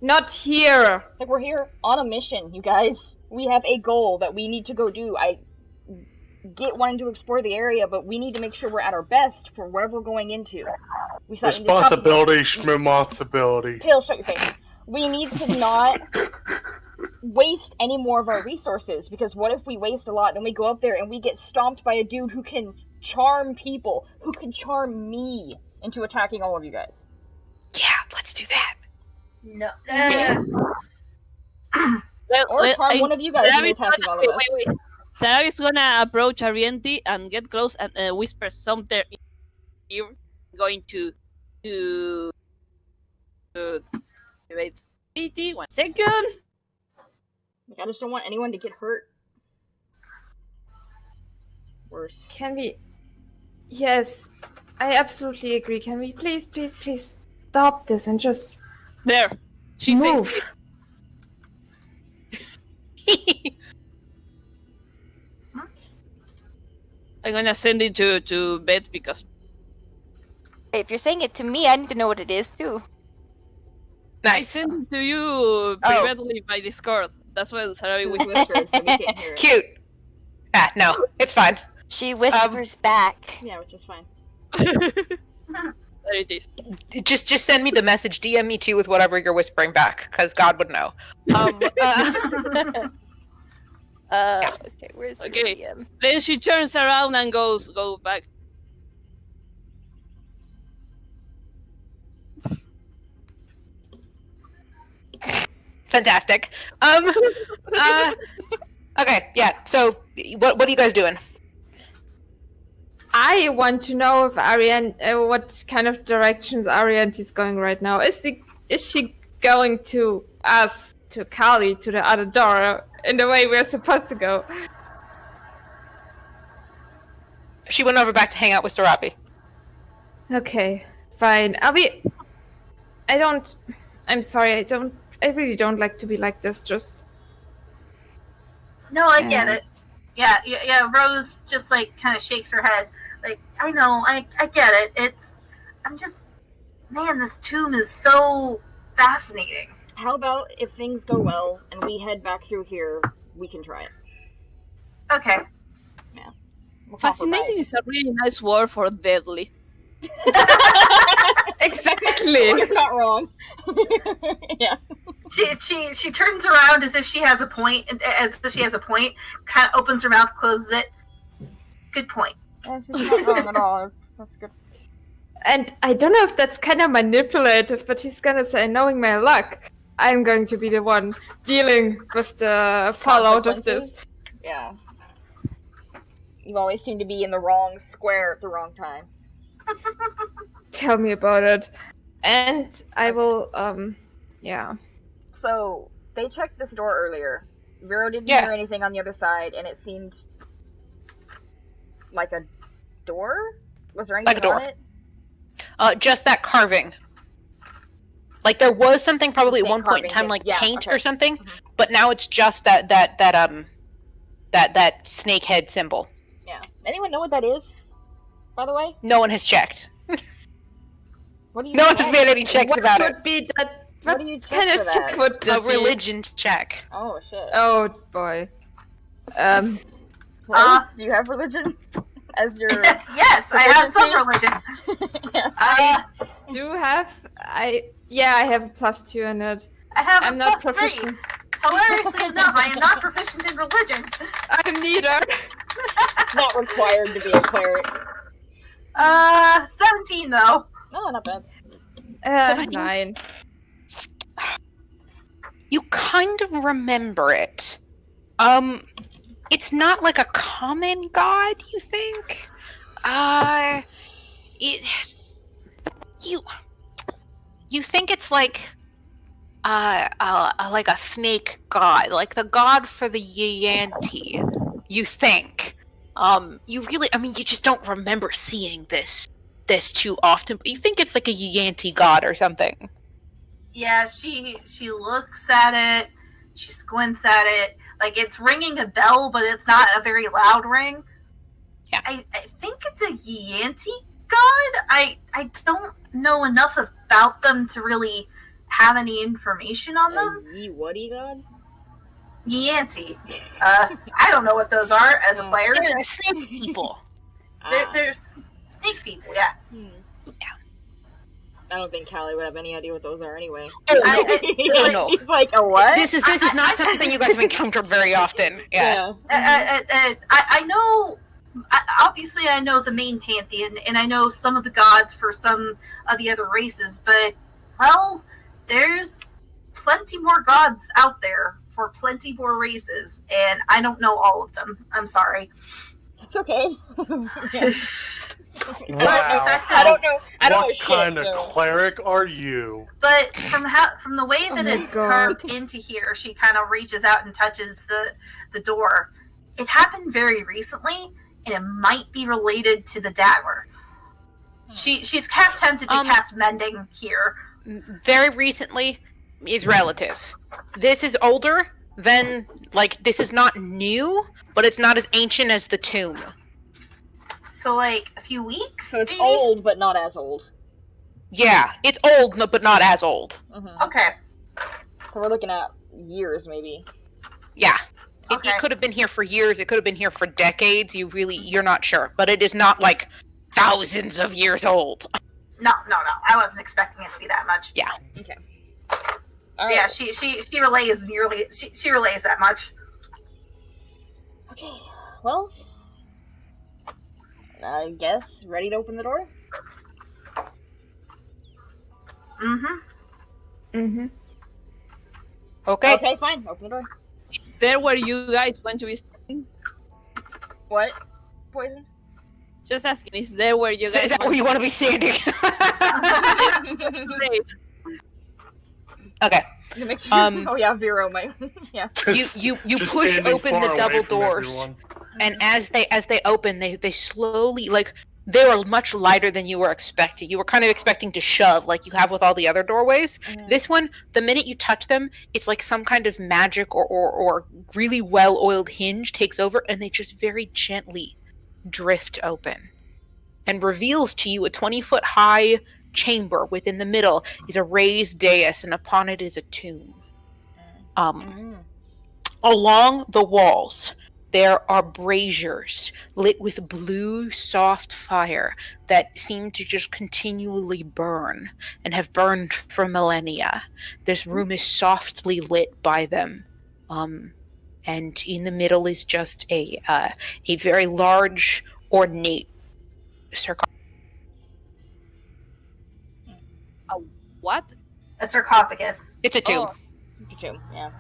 E: Not here.
F: Like, we're here on a mission, you guys. We have a goal that we need to go do. I get wanting to explore the area, but we need to make sure we're at our best for wherever we're going into. We saw
D: Responsibility, schmoonsability.
F: Pill, shut your face. We need to not waste any more of our resources, because what if we waste a lot, then we go up there and we get stomped by a dude who can charm people, who can charm me into attacking all of you guys.
A: Yeah, let's do that.
B: No.
F: Or charm one of you guys into attacking all of us.
C: Wait. Sarah is gonna approach Arianti and get close and whisper something in her ear, going to wait 1 second.
F: Like, I just don't want anyone to get hurt. Worse.
E: Can we? Yes, I absolutely agree. Can we please stop this and just
C: There. She says
E: move?
C: this. I'm gonna send it to Beth because
G: Hey, if you're saying it to me, I need to know what it is too.
C: I
A: Nice.
C: sent it to you privately by Discord. That's why Sarah
F: We
C: was
F: whispered, so we can't hear it.
A: Cute. Ah, no, it's fine.
G: She whispers back.
F: Yeah, which is fine.
C: There it is.
A: Just send me the message. DM me too with whatever you're whispering back, because God would know.
G: Okay, where's your
C: Okay.
G: DM?
C: Then she turns around and go back.
A: Fantastic. Okay, yeah. So, what are you guys doing?
E: I want to know if what kind of directions Arianti is going right now. Is she going to us, to Kali, to the other door, in the way we're supposed to go?
A: She went over back to hang out with Sarabi.
E: Okay, fine. I'm sorry, I really don't like to be like this, just...
B: No, I get it. Yeah, Rose just, like, kind of shakes her head. Like, I know, I get it. I'm just... Man, this tomb is so fascinating.
F: How about if things go well and we head back through here, we can try it.
B: Okay.
F: Yeah. We'll
C: Fascinating is a really nice word for deadly.
E: Exactly!
F: You're not wrong. Yeah.
B: She turns around as if she has a point, kind of opens her mouth, closes it. Good point.
F: That's just not wrong at all. That's good.
E: And I don't know if that's kind of manipulative, but he's gonna say, knowing my luck, I'm going to be the one dealing with the fallout of this.
F: Yeah. You always seem to be in the wrong square at the wrong time.
E: Tell me about it. And I will, yeah.
F: So, they checked this door earlier. Vero didn't
A: Yeah.
F: hear anything on the other side, and it seemed like a door? Was there anything
A: Like a door.
F: on it?
A: Just that carving. Like there was something probably at
F: Same
A: one point in
F: carving,
A: time,
F: yeah.
A: like
F: Yeah,
A: paint
F: okay.
A: or something,
F: Mhm.
A: but now it's just that snake head symbol.
F: Yeah. Anyone know what that is? By the way?
A: No one has checked.
F: What do you
A: No one has
F: check?
A: made any checks
E: What
A: about
E: would
A: it.
E: be that?
F: What
E: What
F: do you check
E: kind of
F: for
E: check
F: that?
E: would
A: A
E: that be?
A: religion check.
F: Oh, shit.
E: Oh boy.
F: Rose, you have religion? As your...
B: Yes, I have some religion.
F: Yeah.
B: Uh,
E: Do have I have a +2 in it.
B: I have
E: I'm
B: a
E: not
B: +3.
E: proficient.
B: Hilariously enough, I am not proficient in religion.
E: I'm neither.
F: Not required to be a cleric.
B: 17 though.
F: No, not bad.
E: 9.
A: You kind of remember it. It's not like a common god, you think? You think it's like a snake god, like the god for the Yuan-ti, you think. You just don't remember seeing this too often, but you think it's like a Yuan-ti god or something.
B: Yeah, she looks at it. She squints at it. Like it's ringing a bell, but it's not a very loud ring.
A: Yeah.
B: I think it's a Yuan-ti god. I don't know enough about them to really have any information on them.
F: Woody god?
B: Yuan-ti. I don't know what those are as a player.
A: They're snake people.
B: They're snake people, yeah.
F: I don't think Callie would have any idea what those are anyway.
A: No.
F: He's like, a what?
A: This is not something you guys have encountered very often. Yeah.
B: I know. Obviously, I know the main pantheon, and I know some of the gods for some of the other races. But well, there's plenty more gods out there for plenty more races, and I don't know all of them. I'm sorry.
F: It's okay.
D: Wow.
F: I don't know. I don't know
D: What
F: shit.
D: kind of
F: so-
D: cleric are you?
B: But from the way that
E: my
B: it's
E: God.
B: carved into here, she kind of reaches out and touches the door. It happened very recently, and it might be related to the dagger. She's half tempted to cast mending here.
A: Very recently is relative. This is older than, like, this is not new, but it's not as ancient as the tomb.
B: So like a few weeks.
F: So it's
B: maybe?
F: old, but not as old.
A: Yeah, it's old, but not as old.
F: Mm-hmm.
B: Okay.
F: So we're looking at years, maybe.
A: Yeah.
B: Okay.
A: It could have been here for years, it could have been here for decades, you're not sure. But it is not, like, thousands of years old.
B: No. I wasn't expecting it to be that much.
A: Yeah.
F: Okay. All right.
B: Yeah, she relays nearly. She relays that much.
F: Okay. Well, I guess ready to open the door.
B: Mm-hmm.
A: Okay.
F: Okay, fine. Open the door.
C: There where you guys went to be staying?
F: What? Poison?
C: Just asking, is there where you
A: Is
C: guys
A: that where you want to be standing?
C: Great.
A: Okay.
F: Oh yeah, Vero might. Yeah.
A: You
D: Just
A: push
D: standing
A: open
D: far
A: the
D: away
A: double
D: from
A: doors.
D: everyone.
A: And as they open, they slowly, like, they were much lighter than you were expecting. You were kind of expecting to shove like you have with all the other doorways.
F: Mhm.
A: This one, the minute you touch them, it's like some kind of magic or really well-oiled hinge takes over, and they just very gently drift open and reveals to you a 20-foot high chamber. Within the middle is a raised dais, and upon it is a tomb. Along the walls, there are braziers lit with blue, soft fire that seem to just continually burn and have burned for millennia. This room is softly lit by them. And in the middle is just a very large, ornate sarcophagus.
C: What?
B: A sarcophagus.
A: It's a tomb.
F: Tomb, yeah.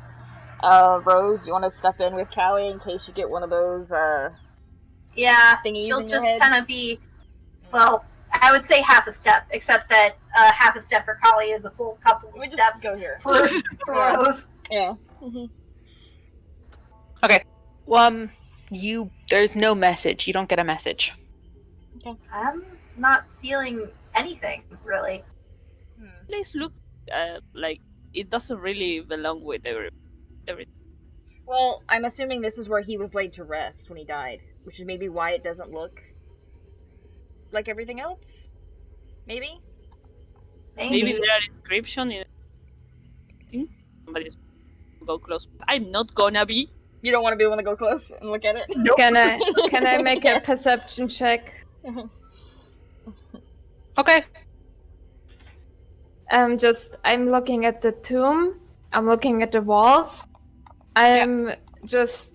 F: Rose, you want to step in with Callie in case you get one of those,
B: Yeah,
F: thingies
B: she'll
F: in your
B: just
F: head?
B: kind of be, well, I would say half a step, except that half a step for Kali is a full couple of
F: We just
B: steps
F: go here.
B: for
F: Yeah.
B: Rose.
F: Yeah.
A: Okay. There's no message. You don't get a message.
B: I'm not feeling anything, really.
C: Place looks like it doesn't really belong with everything.
F: Well, I'm assuming this is where he was laid to rest when he died, which is maybe why it doesn't look like everything else. Maybe?
C: Maybe there are inscriptions in somebody's go close. I'm not gonna be.
F: You don't want to be the one to go close and look at it?
E: Can I make a perception check?
A: Okay.
E: I'm looking at the tomb. I'm looking at the walls. I'm just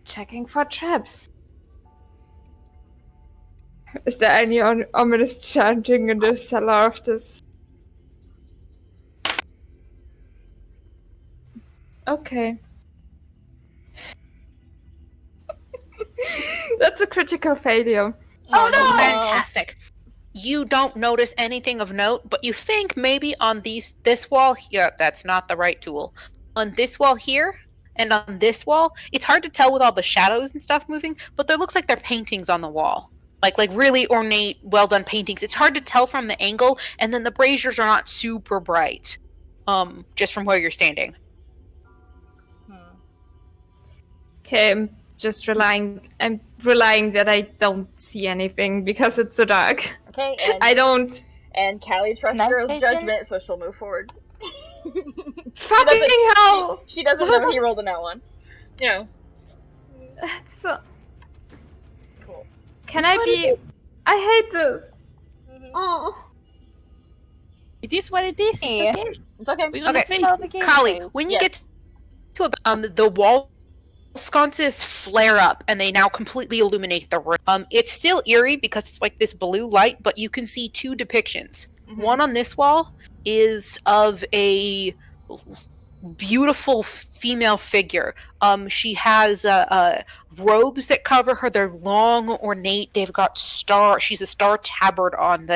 E: checking for traps. Is there any ominous chanting in the cellar of this? Okay. That's a critical failure.
B: Oh no!
A: Fantastic. You don't notice anything of note, but you think maybe on this wall here, that's not the right tool. On this wall here, and on this wall, it's hard to tell with all the shadows and stuff moving, but there looks like they're paintings on the wall. Like really ornate, well done paintings. It's hard to tell from the angle, and then the braziers are not super bright. Just from where you're standing.
E: Okay, I'm relying that I don't see anything because it's so dark.
F: Okay,
E: I don't.
F: And Callie trusts
G: Night
F: Girl's
G: vision?
F: judgment, so she'll move forward.
E: Fucking hell!
F: She doesn't know he rolled in that one. Yeah.
E: That's so.
F: Cool.
E: Can I be? I hate this. Oh.
C: It is what it is. It's
G: Yeah.
C: okay.
F: It's okay.
C: We're gonna
A: Okay.
C: face
G: Tell
C: it.
G: the game
A: Kali,
G: to.
A: when you
F: Yes.
A: get to the wall sconces flare up and they now completely illuminate the room. It's still eerie because it's like this blue light, but you can see two depictions. One on this wall is of a beautiful female figure. She has robes that cover her. They're long, ornate. They've got she's a star tabard on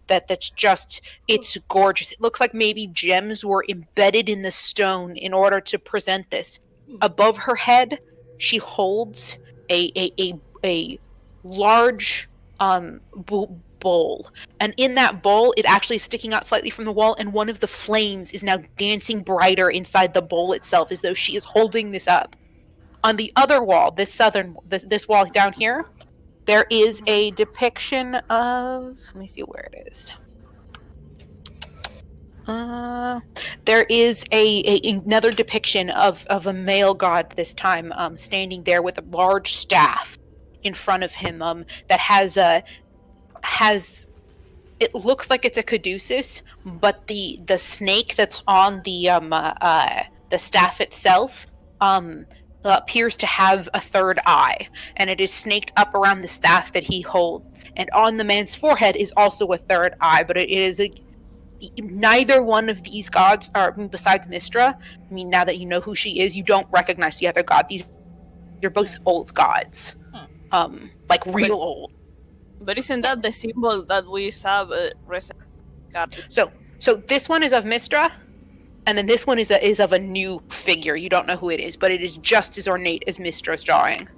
A: that's just, it's gorgeous. It looks like maybe gems were embedded in the stone in order to present this. Above her head, she holds a large bowl, and in that bowl, it actually is sticking out slightly from the wall, and one of the flames is now dancing brighter inside the bowl itself, as though she is holding this up. On the other wall, this wall down here, there is a depiction of. Let me see where it is. There is another depiction of a male god this time, standing there with a large staff in front of him, that has it looks like it's a caduceus, but the snake that's on the staff itself appears to have a third eye, and it is snaked up around the staff that he holds, and on the man's forehead is also a third eye, but it is neither one of these gods are, besides Mystra, I mean, now that you know who she is, you don't recognize the other god. They're both old gods. Like real old.
C: But isn't that the symbol that we saw recently?
A: So this one is of Mystra, and then this one is of a new figure. You don't know who it is, but it is just as ornate as Mystra's drawing.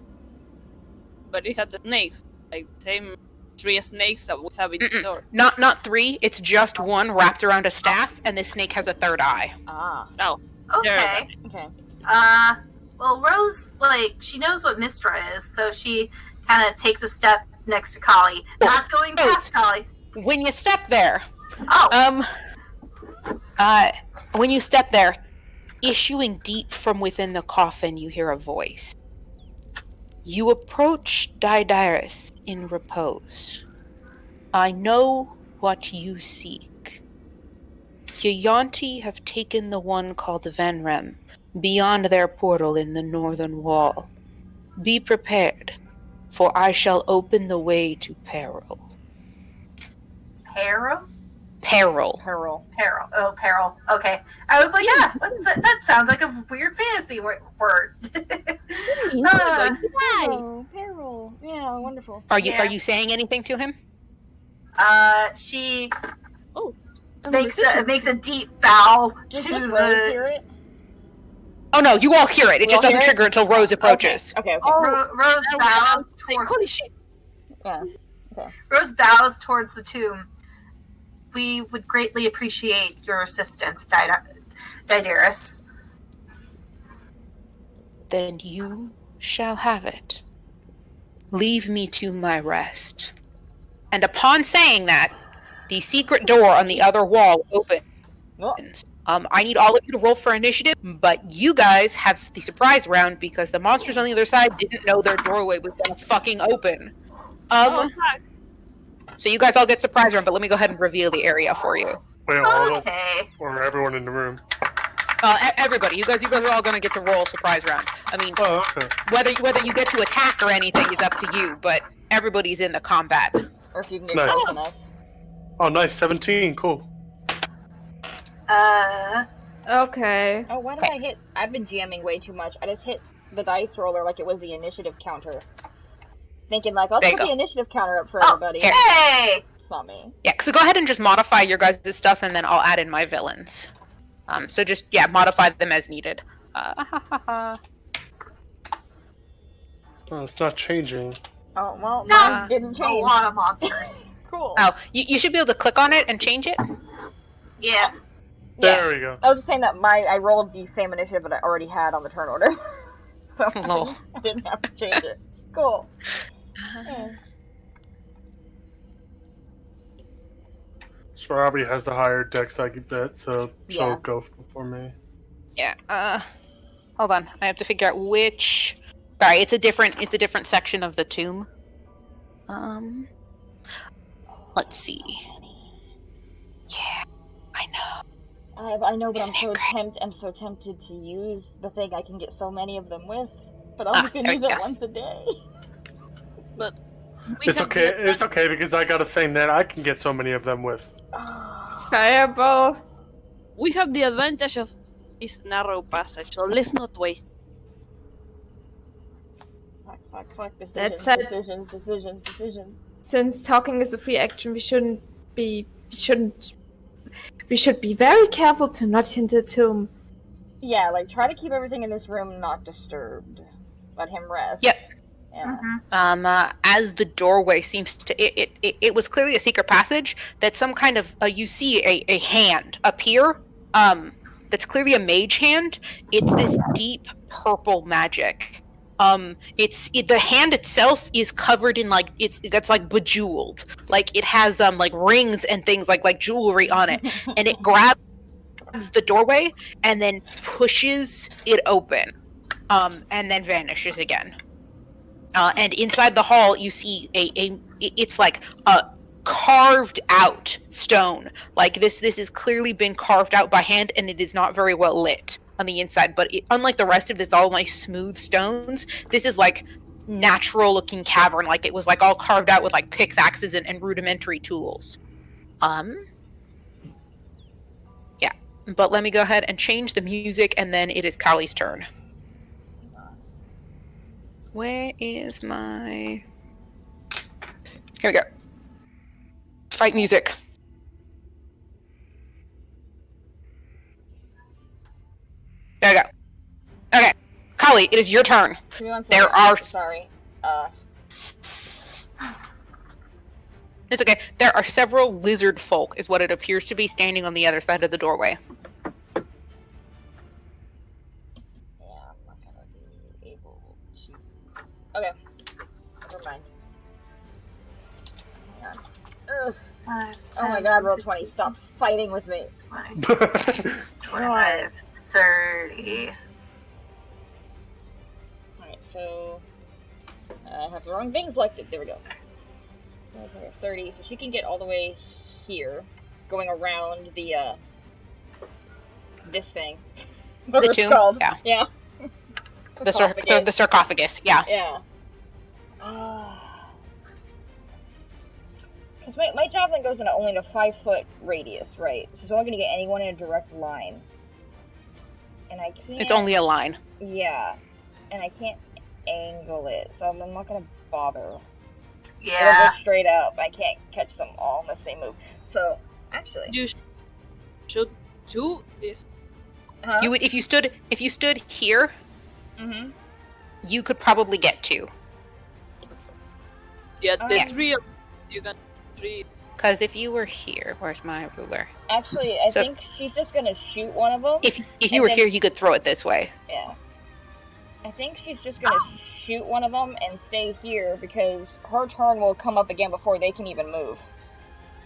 C: But it had the snakes, like same 3 snakes that was having the door.
A: Not 3. It's just one wrapped around a staff, and this snake has a third eye.
F: Ah.
C: Oh,
B: Okay.
F: Okay.
B: Well, Rose, like, she knows what Mistra is, so she kind of takes a step next to Kali. Not going past Kali.
A: When you step there,
B: Oh,
A: when you step there, issuing deep from within the coffin, you hear a voice. You approach Daedalus in repose. I know what you seek. Yuyanti have taken the one called Venrem beyond their portal in the northern wall. Be prepared, for I shall open the way to peril.
B: Peril?
A: Peril.
F: Peril.
B: Peril. Oh, peril. Okay. I was like, yeah, that sounds like a weird fantasy word.
F: Peril. Yeah, wonderful.
A: Are you saying anything to him?
B: She
C: Oh.
B: makes a deep bow
F: Just
B: to
F: let Rose
B: the.
F: hear it.
A: Oh no, you all hear it. It
F: We
A: just
F: all
A: doesn't
F: hear it?
A: trigger until Rose approaches.
F: Okay.
B: Rose bows
C: Like,
B: toward.
C: holy shit!
F: Yeah.
B: Rose bows towards the tomb. We would greatly appreciate your assistance, Daedalus.
A: Then you shall have it. Leave me to my rest. And upon saying that, the secret door on the other wall opens. I need all of you to roll for initiative, but you guys have the surprise round because the monsters on the other side didn't know their doorway was gonna fucking open. So you guys all get surprise round, but let me go ahead and reveal the area for you.
D: Wait, all of us,
B: Okay.
D: or everyone in the room?
A: Everybody, you guys are all gonna get to roll surprise round. I mean,
D: Oh, okay.
A: whether you get to attack or anything is up to you, but everybody's in the combat.
F: Or if you can get
D: Nice.
F: close enough.
D: Oh, nice. 17. Cool.
E: Okay.
F: Oh, why did I hit? I've been jamming way too much. I just hit the dice roller like it was the initiative counter. Thinking like, let's
A: There you
F: put the
A: go.
F: initiative counter up for
B: Oh,
F: everybody.
A: here.
B: Hey!
F: It's not me.
A: Yeah, so go ahead and just modify your guys' stuff, and then I'll add in my villains. So just, modify them as needed.
D: Oh, it's not changing.
F: Oh, well,
B: That's
F: mine didn't
B: a
F: change.
B: lot of monsters.
F: Cool.
A: Oh, you should be able to click on it and change it.
B: Yeah.
D: There we go.
F: I was just saying that I rolled the same initiative that I already had on the turn order. So
A: Lol.
F: I didn't have to change it. Cool. Yeah.
D: Robbie has the higher dex, I bet, so she'll
F: Yeah.
D: go before me.
A: Yeah. Hold on. I have to figure out which. Sorry, it's a different section of the tomb. Let's see. Yeah, I know.
F: I know, but
A: Isn't it great?
F: I'm so tempted to use the thing I can get so many of them with, but I'm just gonna
A: there
F: use
A: you
F: it
A: go.
F: once a day.
C: But
D: It's okay. It's okay because I got a thing that I can get so many of them with.
E: Fireball.
C: We have the advantage of this narrow passage, so let's not waste.
F: Fuck.
E: That's it.
F: Decisions.
E: Since talking is a free action, we should be very careful to not hit the tomb.
F: Yeah, like try to keep everything in this room not disturbed. Let him rest.
A: Yep.
F: Yeah.
A: As the doorway seems to, it was clearly a secret passage that some kind of, you see a hand appear, that's clearly a mage hand. It's this deep purple magic. The hand itself is covered in it's like bejeweled, like it has like rings and things like jewelry on it, and it grabs the doorway and then pushes it open, and then vanishes again. And inside the hall, you see it's like a carved out stone. Like this has clearly been carved out by hand, and it is not very well lit on the inside. But unlike the rest of this, all like smooth stones, this is like natural looking cavern. Like it was like all carved out with like pickaxes and rudimentary tools. Yeah. But let me go ahead and change the music, and then it is Kali's turn. Where is my... Here we go. Fight music. There we go. Okay. Kali, it is your turn.
F: Give me one
A: There
F: second.
A: are...
F: Sorry.
A: It's okay. There are several lizard folk, is what it appears to be, standing on the other side of the doorway.
F: Yeah, I'm not gonna be able to. Okay. Never mind. Hang on. Ugh.
B: 5,
F: Oh my
B: 10,
F: god, roll
B: 15,
F: 20. Stop fighting with me.
B: 25, 30.
F: Alright, so. I have the wrong thing selected. There we go. 30, so she can get all the way here, going around the, this thing.
A: The
F: Whatever it's
A: tomb?
F: called.
A: Yeah.
F: Yeah.
A: The sarcophagus, yeah.
F: Yeah. Because my javelin goes in only in a 5-foot radius, right? So it's only going to get anyone in a direct line. And I can't...
A: It's only a line.
F: Yeah. And I can't angle it, so I'm not going to bother. It'll
B: Yeah.
F: go straight up. I can't catch them all unless they move. So, actually...
C: You should do this.
F: Huh?
A: You would if you stood here,
F: Mm-hmm.
A: you could probably get 2.
C: Yeah, the
F: Yeah.
C: 3 of you can 3.
A: Because if you were here, where's my ruler?
F: Actually, I
A: So-
F: think she's just going to shoot one of them.
A: If you
F: And
A: were
F: then-
A: here, you could throw it this way.
F: Yeah. I think she's just gonna shoot one of them and stay here because her turn will come up again before they can even move.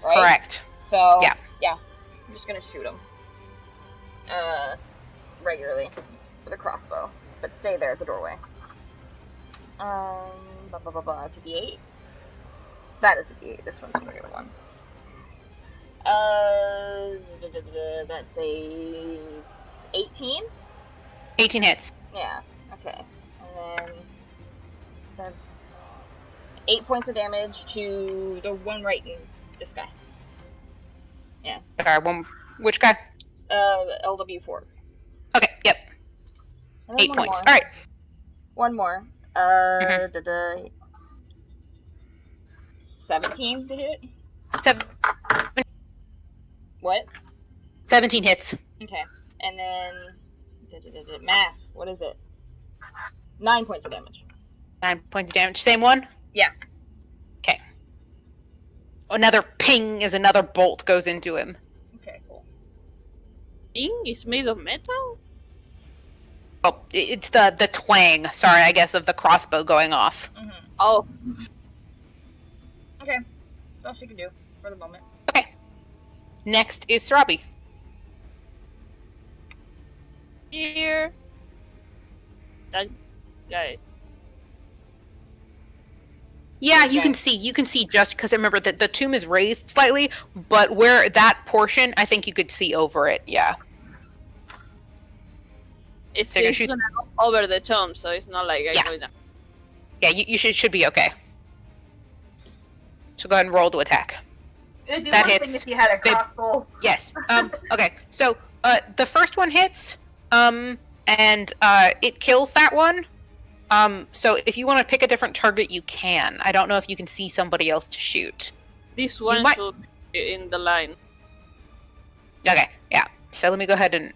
F: Right?
A: Correct.
F: So,
A: Yeah.
F: I'm just gonna shoot them. Regularly. With a crossbow. But stay there at the doorway. Blah, blah, blah, blah. It's a D8. That is a D8. This one's a regular one. That's a 18?
A: 18 hits.
F: Yeah, okay. And then 8 points of damage to the one right in this guy.
A: Which guy?
F: LW4.
A: Okay, yep.
F: And then
A: 8
F: one
A: points.
F: more.
A: All right.
F: One more. 17 to hit? What?
A: 17 hits.
F: Okay. And then math. What is it? 9 points of damage.
A: 9 points of damage. Same one?
F: Yeah.
A: Okay. Another ping as another bolt goes into him.
F: Okay, cool.
C: Thing is made of metal?
A: Oh, it's the twang, sorry, I guess, of the crossbow going off.
F: Mm-hmm.
C: Oh,
F: Okay. That's all she can do for the moment.
A: Okay. Next is Sarabi.
C: here. That guy.
A: Yeah, you
F: Okay.
A: can see just because remember that the tomb is raised slightly, but where that portion, I think you could see over it. Yeah.
C: It's,
A: So you're
C: it's
A: shoot-
C: gonna go over the tomb, so it's not like
A: Yeah.
C: I'm going down.
A: Yeah, you should be okay. So go ahead and roll to attack.
B: It'd be
A: That
B: one
A: hits.
B: thing if you had a
A: They-
B: crossbow.
A: Yes. Okay. So the first one hits, and it kills that one. So if you want to pick a different target, you can. I don't know if you can see somebody else to shoot.
C: This one
A: might-
C: should be in the line.
A: Okay. Yeah. So let me go ahead and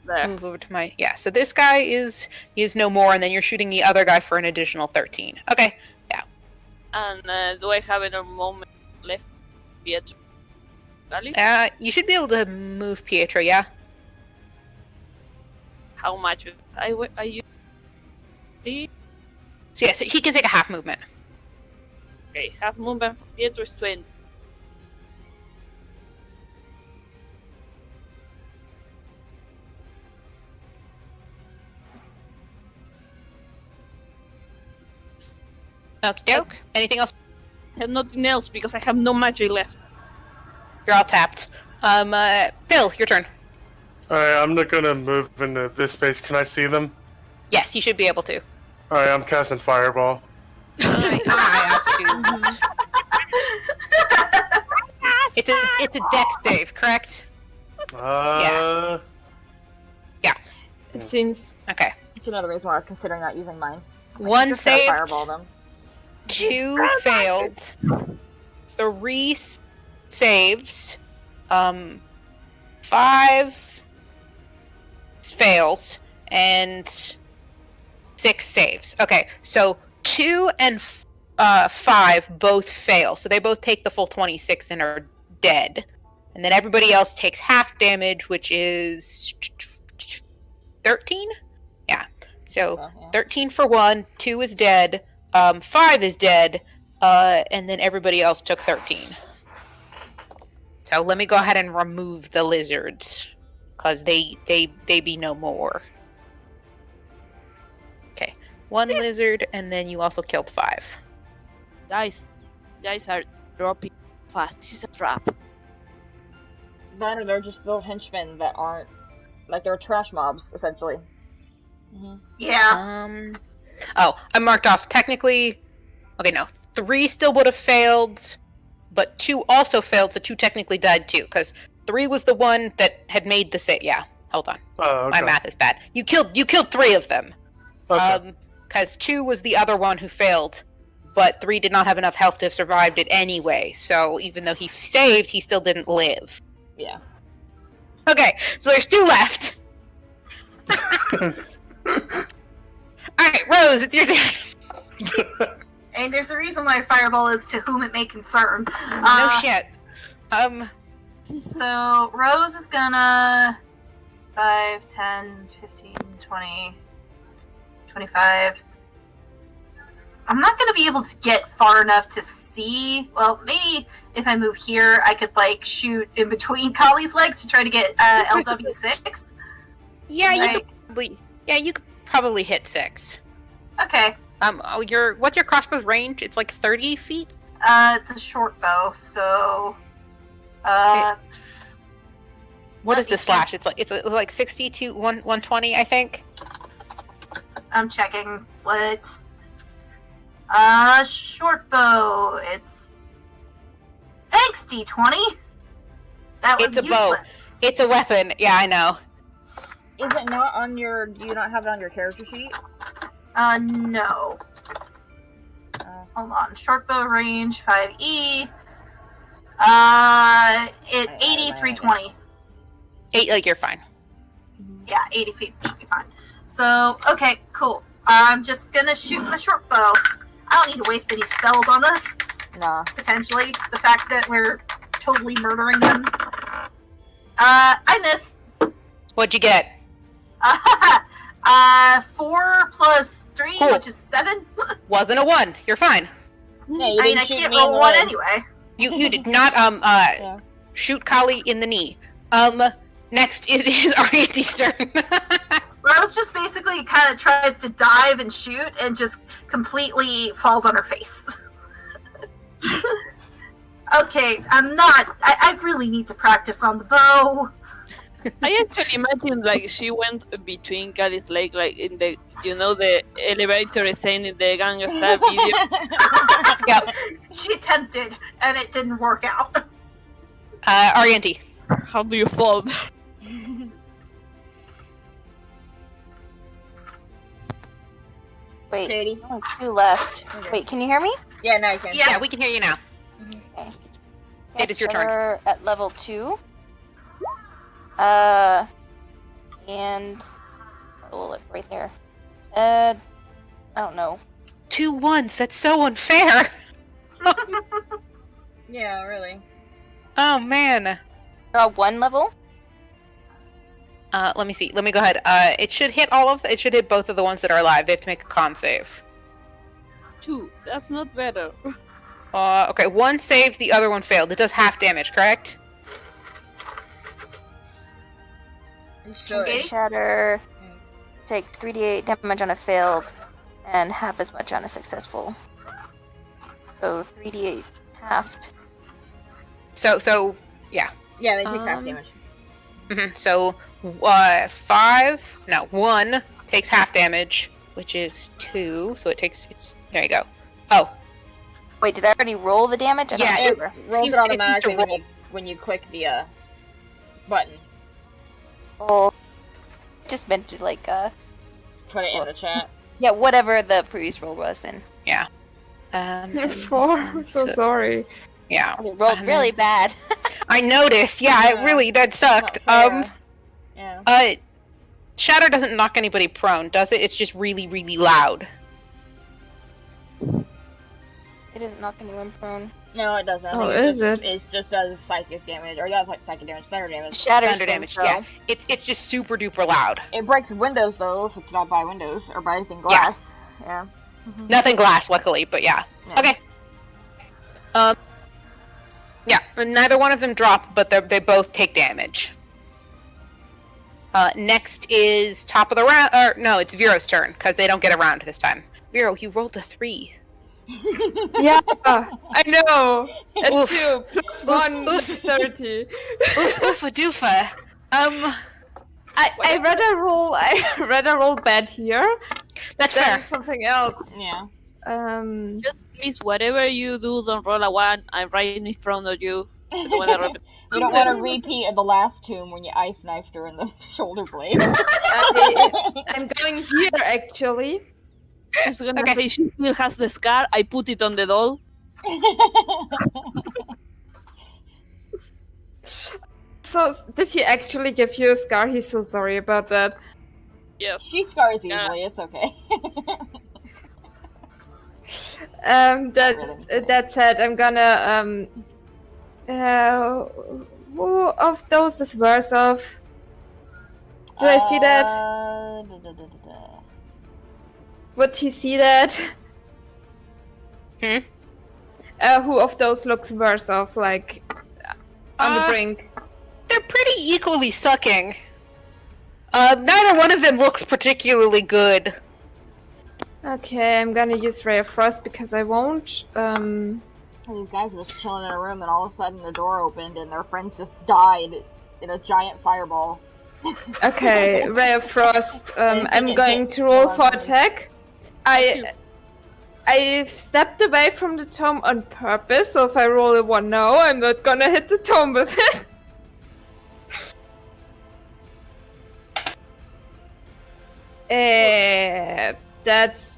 C: There.
A: move over to my So this guy is no more, and then you're shooting the other guy for an additional 13. Okay.
C: And do I have any moment left? Pietro. Gali?
A: You should be able to move Pietro. Yeah.
C: How much? I use the
A: So yeah, so he can take a half movement.
C: okay. Half movement for Pietro is 20.
A: Okie doke. Anything else?
C: I have nothing else because I have no magic left.
A: You're all tapped. Bill, your turn.
D: Alright, I'm not gonna move into this space. Can I see them?
A: Yes, you should be able to.
D: Alright, I'm casting Fireball.
A: I assumed. It's a dex save, correct?
E: It seems.
A: Okay.
F: It's another reason why I was considering not using mine.
A: One
F: Just gotta
A: saved,
F: Fireball them.
A: 2 failed, 3 saves, 5 fails, and 6 saves. Okay, so 2 and 5 both fail, so they both take the full 26 and are dead. And then everybody else takes half damage, which is 13? Yeah. So 13 for 1, 2 is dead, 5 is dead, and then everybody else took 13. So let me go ahead and remove the lizards, because they be no more. Okay, 1 lizard, and then you also killed 5.
C: Guys are dropping fast. This is a trap.
F: That or they're just little henchmen that aren't like they're trash mobs essentially.
B: Yeah.
A: Oh, I marked off technically. Okay, no, 3 still would have failed, but 2 also failed, so 2 technically died too, because 3 was the one that had made the save. Yeah, hold on,
D: Oh, okay.
A: my math is bad. You killed 3 of them.
D: Okay.
A: Because 2 was the other one who failed, but 3 did not have enough health to have survived it anyway. So even though he saved, he still didn't live.
F: Yeah.
A: Okay, so there's 2 left. Alright, Rose, it's your turn.
B: And there's a reason why Fireball is to whom it may concern.
A: No shit.
B: So Rose is gonna 5, 10, 15, 20, 25. I'm not gonna be able to get far enough to see. Well, maybe if I move here, I could like shoot in between Kali's legs to try to get LW6.
A: Yeah,
B: Like-
A: you could probably hit 6.
B: Okay.
A: What's your crossbow's range? It's like 30 feet?
B: It's a short bow, so
A: What
B: Let
A: is
B: me
A: the slash? It's like 60 to 120, I think.
B: I'm checking. What's short bow? It's thanks D20. That was
A: It's a bow.
B: useless.
A: It's a weapon. Yeah, I know.
F: Is it not on your? Do you not have it on your character sheet?
B: No. Hold on. Short bow range 5E. It 80 320.
A: 8, like you're fine.
B: Yeah, 80 feet should be fine. So, okay, cool. I'm just gonna shoot my short bow. I don't need to waste any spells on this.
F: Nah.
B: Potentially. The fact that we're totally murdering them. I miss.
A: What'd you get?
B: 4 plus 3,
A: Cool.
B: which is 7.
A: Wasn't a 1. You're fine.
F: Yeah, you
B: I mean,
F: didn't
B: I
F: shoot
B: can't
F: me in the
B: roll 1
F: leg.
B: anyway.
A: You did not shoot Kali in the knee. Next it is Ariante's turn.
B: Rose just basically kind of tries to dive and shoot and just completely falls on her face. Okay, I really need to practice on the bow.
C: I actually imagine like she went between Kali's leg, like in the the elevator scene in the Gangsta video.
A: Yep.
B: She attempted, and it didn't work out.
A: Ariante.
C: How do you fall?
G: Wait,
F: Katie?
G: only 2 left.
F: Okay.
G: Wait, can you hear me?
F: Yeah, now you can.
B: Yeah.
A: Yeah, we can hear you now.
G: Okay.
A: It is your turn.
G: We're at level 2. And we'll look right there. I don't know.
A: 2 1s. That's so unfair.
F: Yeah, really.
A: Oh man.
G: Draw 1 level.
A: Let me see. Let me go ahead. It should hit it should hit both of the ones that are alive. They have to make a con save.
C: 2. That's not better.
A: Okay, 1 saved, the other one failed. It does half damage, correct?
F: You should.
B: Okay.
G: Shatter takes 3d8 damage on a failed and half as much on a successful. So 3d8 halved.
A: So yeah.
F: Yeah, they take half
A: Um,
F: damage.
A: So 1 takes half damage, which is 2. So there you go. Oh,
G: Wait, did I already roll the damage? I don't
A: Yeah,
G: remember.
F: Rolls
A: seems-
F: it automatically
A: it seems to
F: when you click the button.
G: Oh, just meant to like
F: Put it in the chat.
G: yeah, whatever the previous roll was then.
A: and
E: 4.
A: this
E: I'm
A: one
E: so
A: to-
E: sorry.
A: Yeah,
G: It rolled
A: And
G: really bad.
A: I noticed. Yeah, it
F: Yeah.
A: really that sucked.
F: Not fair. Yeah.
A: Shatter doesn't knock anybody prone, does it? It's just really, really loud.
G: It doesn't knock anyone prone.
F: No, it doesn't. I
E: Oh,
F: think
E: is it?
F: It just does psychic damage, or not psychic damage, thunder damage.
G: Shatters
A: Thunder
G: things,
A: damage.
G: though.
A: Yeah, it's just super duper loud.
F: It breaks windows though if it's not by windows or by anything glass. Yeah.
A: Nothing glass, luckily, but yeah.
F: Yeah.
A: Okay. Yeah, and neither one of them drop, but they both take damage. Next is top of the round. Or no, it's Vero's turn because they don't get a round this time. Vero, you rolled a 3.
E: Yeah, I know. A
A: Oof.
E: 2 plus 1
A: Oof.
E: 30.
A: Oofa doofa.
E: I rather roll bad here
A: That's
E: than
A: fair.
E: something else.
F: Yeah.
C: Just please, whatever you do, don't roll a 1. I'm right in front of you. I don't wanna rep-
F: You don't want a repeat of the last tomb when you ice knifed her in the shoulder blade.
E: I'm going here actually.
C: She's gonna say she still has the scar. I put it on the doll.
E: So, did he actually give you a scar? He's so sorry about that.
C: Yes.
F: She scars
C: Yeah.
F: easily, it's okay.
E: That said, I'm gonna who of those is worse off? Do I see that? Would he see that?
A: Hmm?
E: Who of those looks worse off, like on the brink?
A: They're pretty equally sucking. Neither one of them looks particularly good.
E: Okay, I'm gonna use Ray of Frost because I won't.
F: These guys are just chilling in a room, and all of a sudden the door opened, and their friends just died in a giant fireball.
E: Okay, Ray of Frost. I'm going to roll for attack. I've stepped away from the tome on purpose, so if I roll a 1 no, I'm not gonna hit the tome with it. That's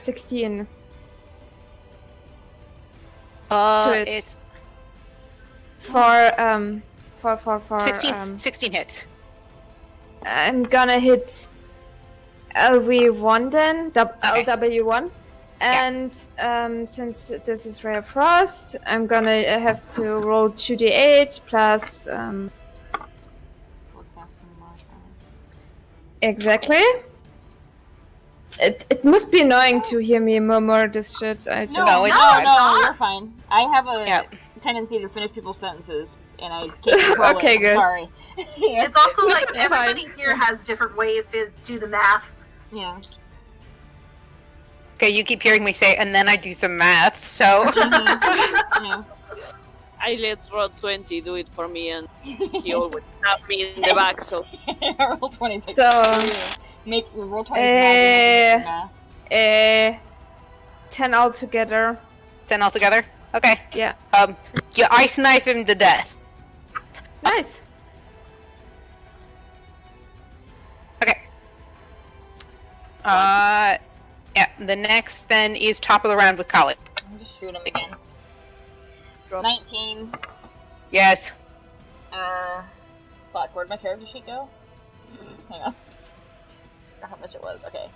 E: 16. To it.
A: It's
E: For
A: 16 hits.
E: I'm gonna hit LV1 then,
A: Okay.
E: LW1. And since this is Ray of Frost, I'm gonna have to roll 2d8 plus exactly. It must be annoying to hear me murmur this shit. I just...
A: No, it's
F: no,
A: fine.
F: no, you're fine. I have a
A: Yeah.
F: tendency to finish people's sentences, and I can't control
E: Okay,
F: it. I'm
E: good.
F: sorry. Yeah.
B: It's also like
E: It's fine.
B: everybody here has different ways to do the math.
F: Yeah.
A: Okay, you keep hearing me say, and then I do some math, so...
F: Yeah.
C: I let Rod 20 do it for me, and he always snapped me in the back. So
F: Roll 26.
E: So,
F: Make roll 26.
E: 10 altogether.
A: 10 altogether? Okay.
E: Yeah.
A: You ice knife him to death.
E: Nice.
A: Okay. Yeah, the next then is top of the round with Khalid.
F: Just shoot him again.
C: drop.
F: 19.
A: Yes.
F: Fuck, where'd my character sheet go? Hang on. Forgot how much it was. Okay.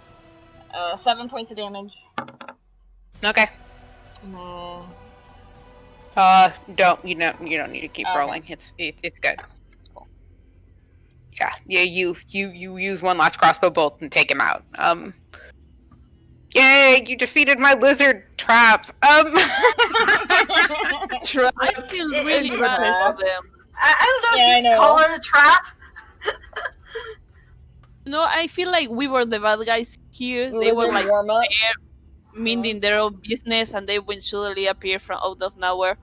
F: 7 points of damage.
A: Okay.
F: And then...
A: You don't need to keep
F: Okay.
A: rolling. It's good.
F: Cool.
A: Yeah, you use one last crossbow bolt and take him out. Yay, you defeated my lizard trap.
C: I feel
B: It-
C: really
B: it-
C: bad for them.
B: I don't know
F: Yeah,
B: if
F: I
B: you
F: know.
B: can call it a trap.
C: No, I feel like we were the bad guys here. They were like
F: warm up.
C: minding their own business, and they would suddenly appear from out of nowhere.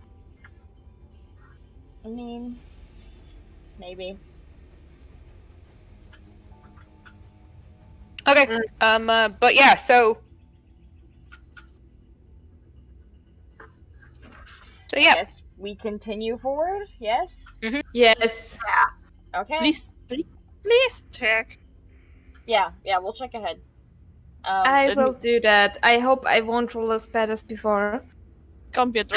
F: I mean, maybe.
A: Okay. But yeah, so yeah.
F: Yes, we continue forward. Yes.
E: Yes.
F: Okay.
C: Please check.
F: Yeah, we'll check ahead.
E: I will do that. I hope I won't roll as bad as before.
C: Computer.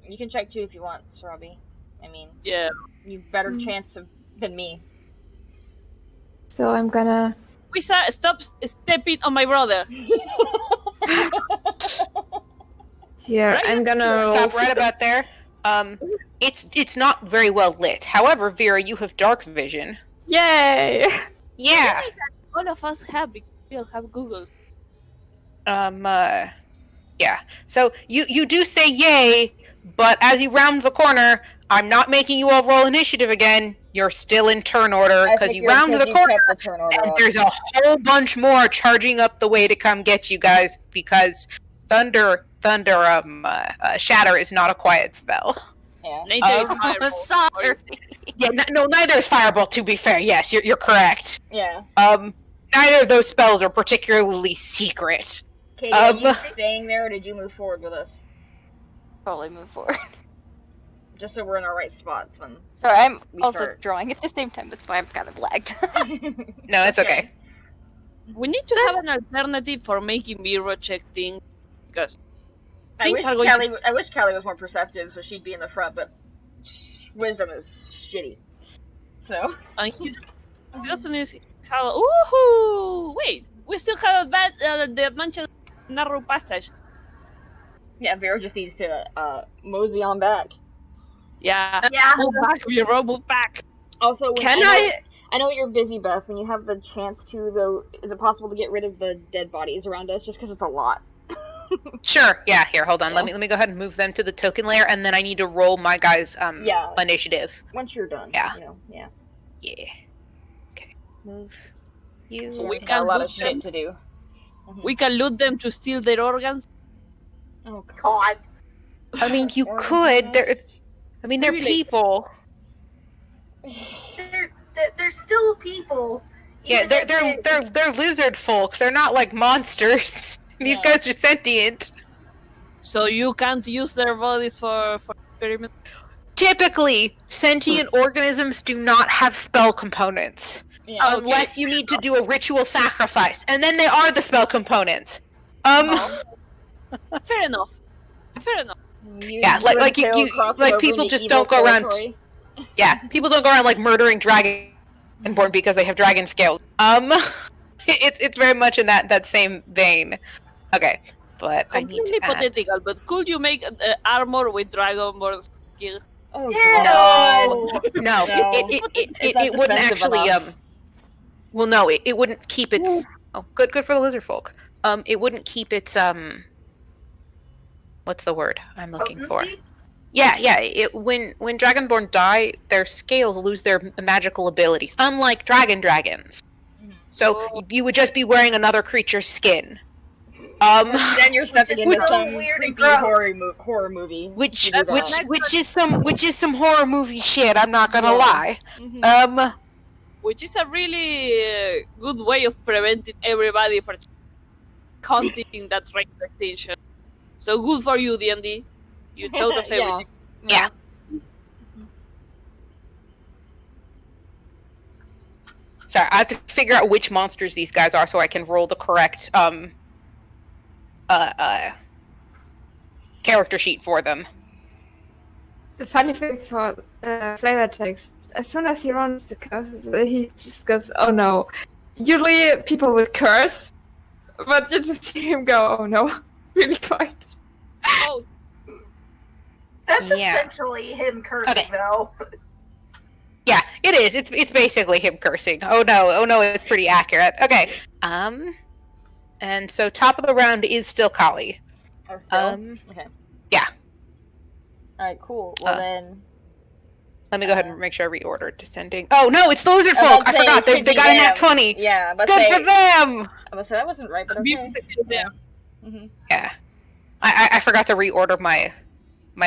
F: You can check too if you want, Robbie. I mean,
C: Yeah.
F: you better chance than me.
E: So I'm gonna...
C: Wisa, stop stepping on my brother.
E: Here,
C: Right
E: I'm gonna roll.
A: Stop right about there. It's not very well lit. However, Vera, you have dark vision.
E: Yay!
A: Yeah.
C: All of us have because we all have Google.
A: Yeah. So you do say yay, but as you round the corner, I'm not making you all roll initiative again. You're still in turn order
F: I
A: because you
F: figured
A: round the
F: you
A: corner,
F: kept the turn order
A: and
F: up.
A: there's a whole bunch more charging up the way to come get you guys because Shatter is not a quiet spell.
F: Yeah.
C: Nature is
A: Oh,
C: fireball.
G: Sorry.
A: Yeah, no, neither is Firebolt. To be fair, yes, you're correct.
F: Yeah.
A: Neither of those spells are particularly secret.
F: Katie, are you staying there, or did you move forward with us?
G: Probably move forward.
F: Just so we're in our right spots when.
G: Sorry, I'm
F: We
G: also
F: start.
G: drawing at the same time. That's why I'm kind of lagged.
A: No, it's okay.
C: We need to have an alternative for making mirror check things because
F: I
C: things
F: wish,
C: are going
F: Callie, I wish Callie was more perceptive, so she'd be in the front, but wisdom is shitty. So.
C: and he doesn't have. Woohoo! Wait, we still have the advantage narrow passage.
F: Yeah, Vera just needs to mosey on back.
C: Yeah.
B: Yeah.
C: Move back, Vero, move back.
F: Also,
E: Can
F: I know you're busy, Beth. When you have the chance to, though, is it possible to get rid of the dead bodies around us? Just because it's a lot.
A: Sure. Yeah. Here, hold on.
F: Yeah.
A: Let me go ahead and move them to the token layer, and then I need to roll my guys'
F: Yeah.
A: initiative.
F: Once you're done.
A: Yeah.
F: You know, yeah.
A: Yeah. Okay. Move you.
C: So we
F: Got
C: can
F: a lot
C: loot
F: of
C: them.
F: shit to do. Mhm.
C: We can loot them to steal their organs.
F: Oh, God.
B: God.
A: I mean, you
F: Or-
A: could. They're
C: Really?
A: people.
B: They're still people.
A: Yeah,
B: even if
A: they're lizard folk. They're not like monsters. These
F: Yeah.
A: guys are sentient.
C: So you can't use their bodies for experiments.
A: Typically, sentient organisms do not have spell components.
F: Yeah.
C: Oh,
A: Unless you need to do a ritual sacrifice, and then they are the spell components.
C: Fair enough. Fair enough.
A: Yeah, like people just don't go around. Yeah, people don't go around like murdering dragonborn because they have dragon scales. It's very much in that same vein. Okay, but I need
C: Completely
A: to add.
C: hypothetical, but could you make armor with dragonborn skills?
F: Oh,
B: Ew.
F: God.
A: No,
F: No.
A: it
F: not
A: wouldn't
F: defensive
A: actually
F: enough.
A: well, no, it wouldn't keep its. Oh, good for the lizard folk. It wouldn't keep its What's the word I'm looking for?
B: potency?
A: Yeah. When dragonborn die, their scales lose their magical abilities, unlike dragons.
F: Mhm.
A: So you would just be wearing another creature's skin.
F: Then you're stepping
B: Which
F: into
B: is so
F: some
B: weird and
F: creepy
B: gross.
F: horror movie.
A: which
F: You do that.
A: which is some horror movie shit. I'm not gonna
F: Yeah.
A: lie.
F: Mhm.
C: Which is a really good way of preventing everybody from hunting that range extinction. So good for you, D&D. You thought of
F: Yeah.
C: everything.
A: Yeah. Sorry, I have to figure out which monsters these guys are so I can roll the correct character sheet for them.
E: The funny thing for flavor text, as soon as he runs the curse, he just goes, "Oh no!" Usually people would curse, but you just see him go, "Oh no!" really quiet.
C: Oh,
B: That's
A: Yeah.
B: essentially him cursing,
A: Okay.
B: though.
A: Yeah, it is. It's basically him cursing. Oh no, it's pretty accurate. Okay. And so top of the round is still Kali.
F: Oh, still?
A: Okay. Yeah.
F: Alright, cool. Well,
A: Uh,
F: then.
A: Let me go ahead and make sure I reorder descending. Oh no, it's the lizard
F: I was
A: folk!
F: about
A: I
F: to say,
A: forgot.
F: it
A: They
F: should
A: they
F: be
A: got a nat
F: them.
A: 20.
F: Yeah, but
A: Good for them!
F: I was gonna say that wasn't right, but
C: be
F: okay.
C: protected there.
F: Mm-hmm.
A: Yeah. I forgot to reorder my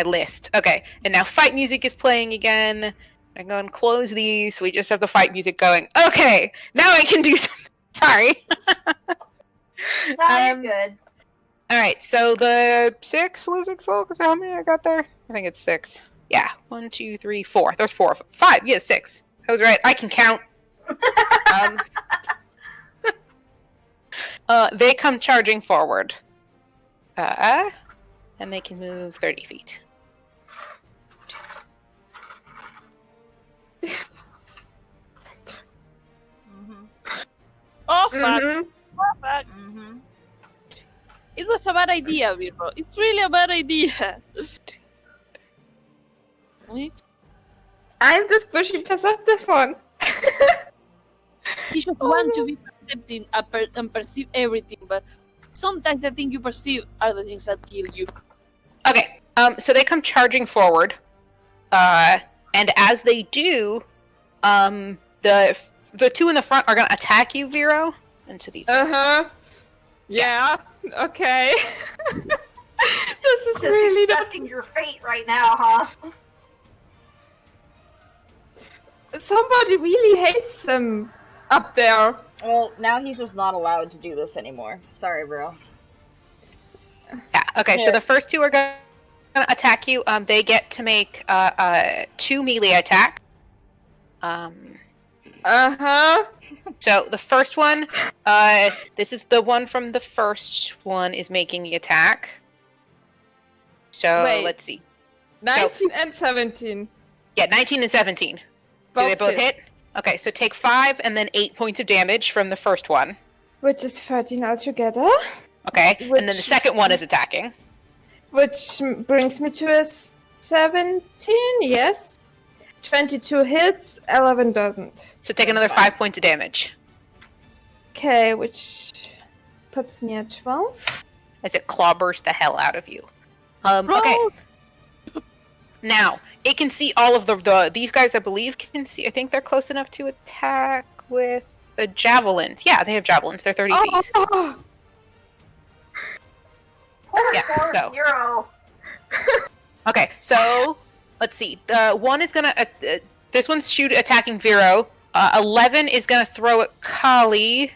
A: list. Okay, and now fight music is playing again. I'm going to close these. We just have the fight music going. Okay, now I can do something. Sorry.
B: No, you're good.
A: All right, so the 6 lizard folk. Is that how many I got there? I think it's 6. Yeah, 1, 2, 3, 4. There's 4 of them. 5. Yeah, 6. I was right. I can count. They come charging forward. And they can move 30 feet.
F: Mm-hmm.
C: Oh, fuck.
E: Mhm.
C: Oh, fuck.
F: Mm-hmm.
C: It was a bad idea, Virgo. It's really a bad idea.
E: I'm the squishy perceptive one.
C: You just want to be perceptive and perceive everything, but sometimes the things you perceive are the things that kill you.
A: Okay. So they come charging forward, and as they do, the two in the front are gonna attack you, Vero. Into these.
E: Yeah. Okay. This is
B: Just
E: really not.
B: accepting your fate right now, huh?
E: Somebody really hates him up there.
F: Well, now he's just not allowed to do this anymore. Sorry, bro.
A: Yeah. Okay. So
F: Yeah.
A: the first two are gonna attack you. They get to make 2 melee attacks. So the first one, this is the one from the first one, is making the attack. So
E: Wait.
A: let's see.
E: 19 and 17.
A: Yeah, 19 and 17. Do they both hit? Okay, so take 5 and then 8 points of damage from the first one.
E: Which is 13 altogether.
A: Okay, and then the
E: Which-
A: second one is attacking.
E: Which brings me to a 17, yes. 22 hits, 11 doesn't.
A: So take another 5 points of damage.
E: Okay, which puts me at 12.
A: As it clawbursts the hell out of you. Okay. Now, it can see all of these guys, I believe, can see. I think they're close enough to attack with the javelins. Yeah, they have javelins. They're 30 feet. Yeah,
B: Poor
A: so.
B: hero.
A: Okay, so let's see. The one is gonna. This one's attacking Vero. 11 is gonna throw at Kali.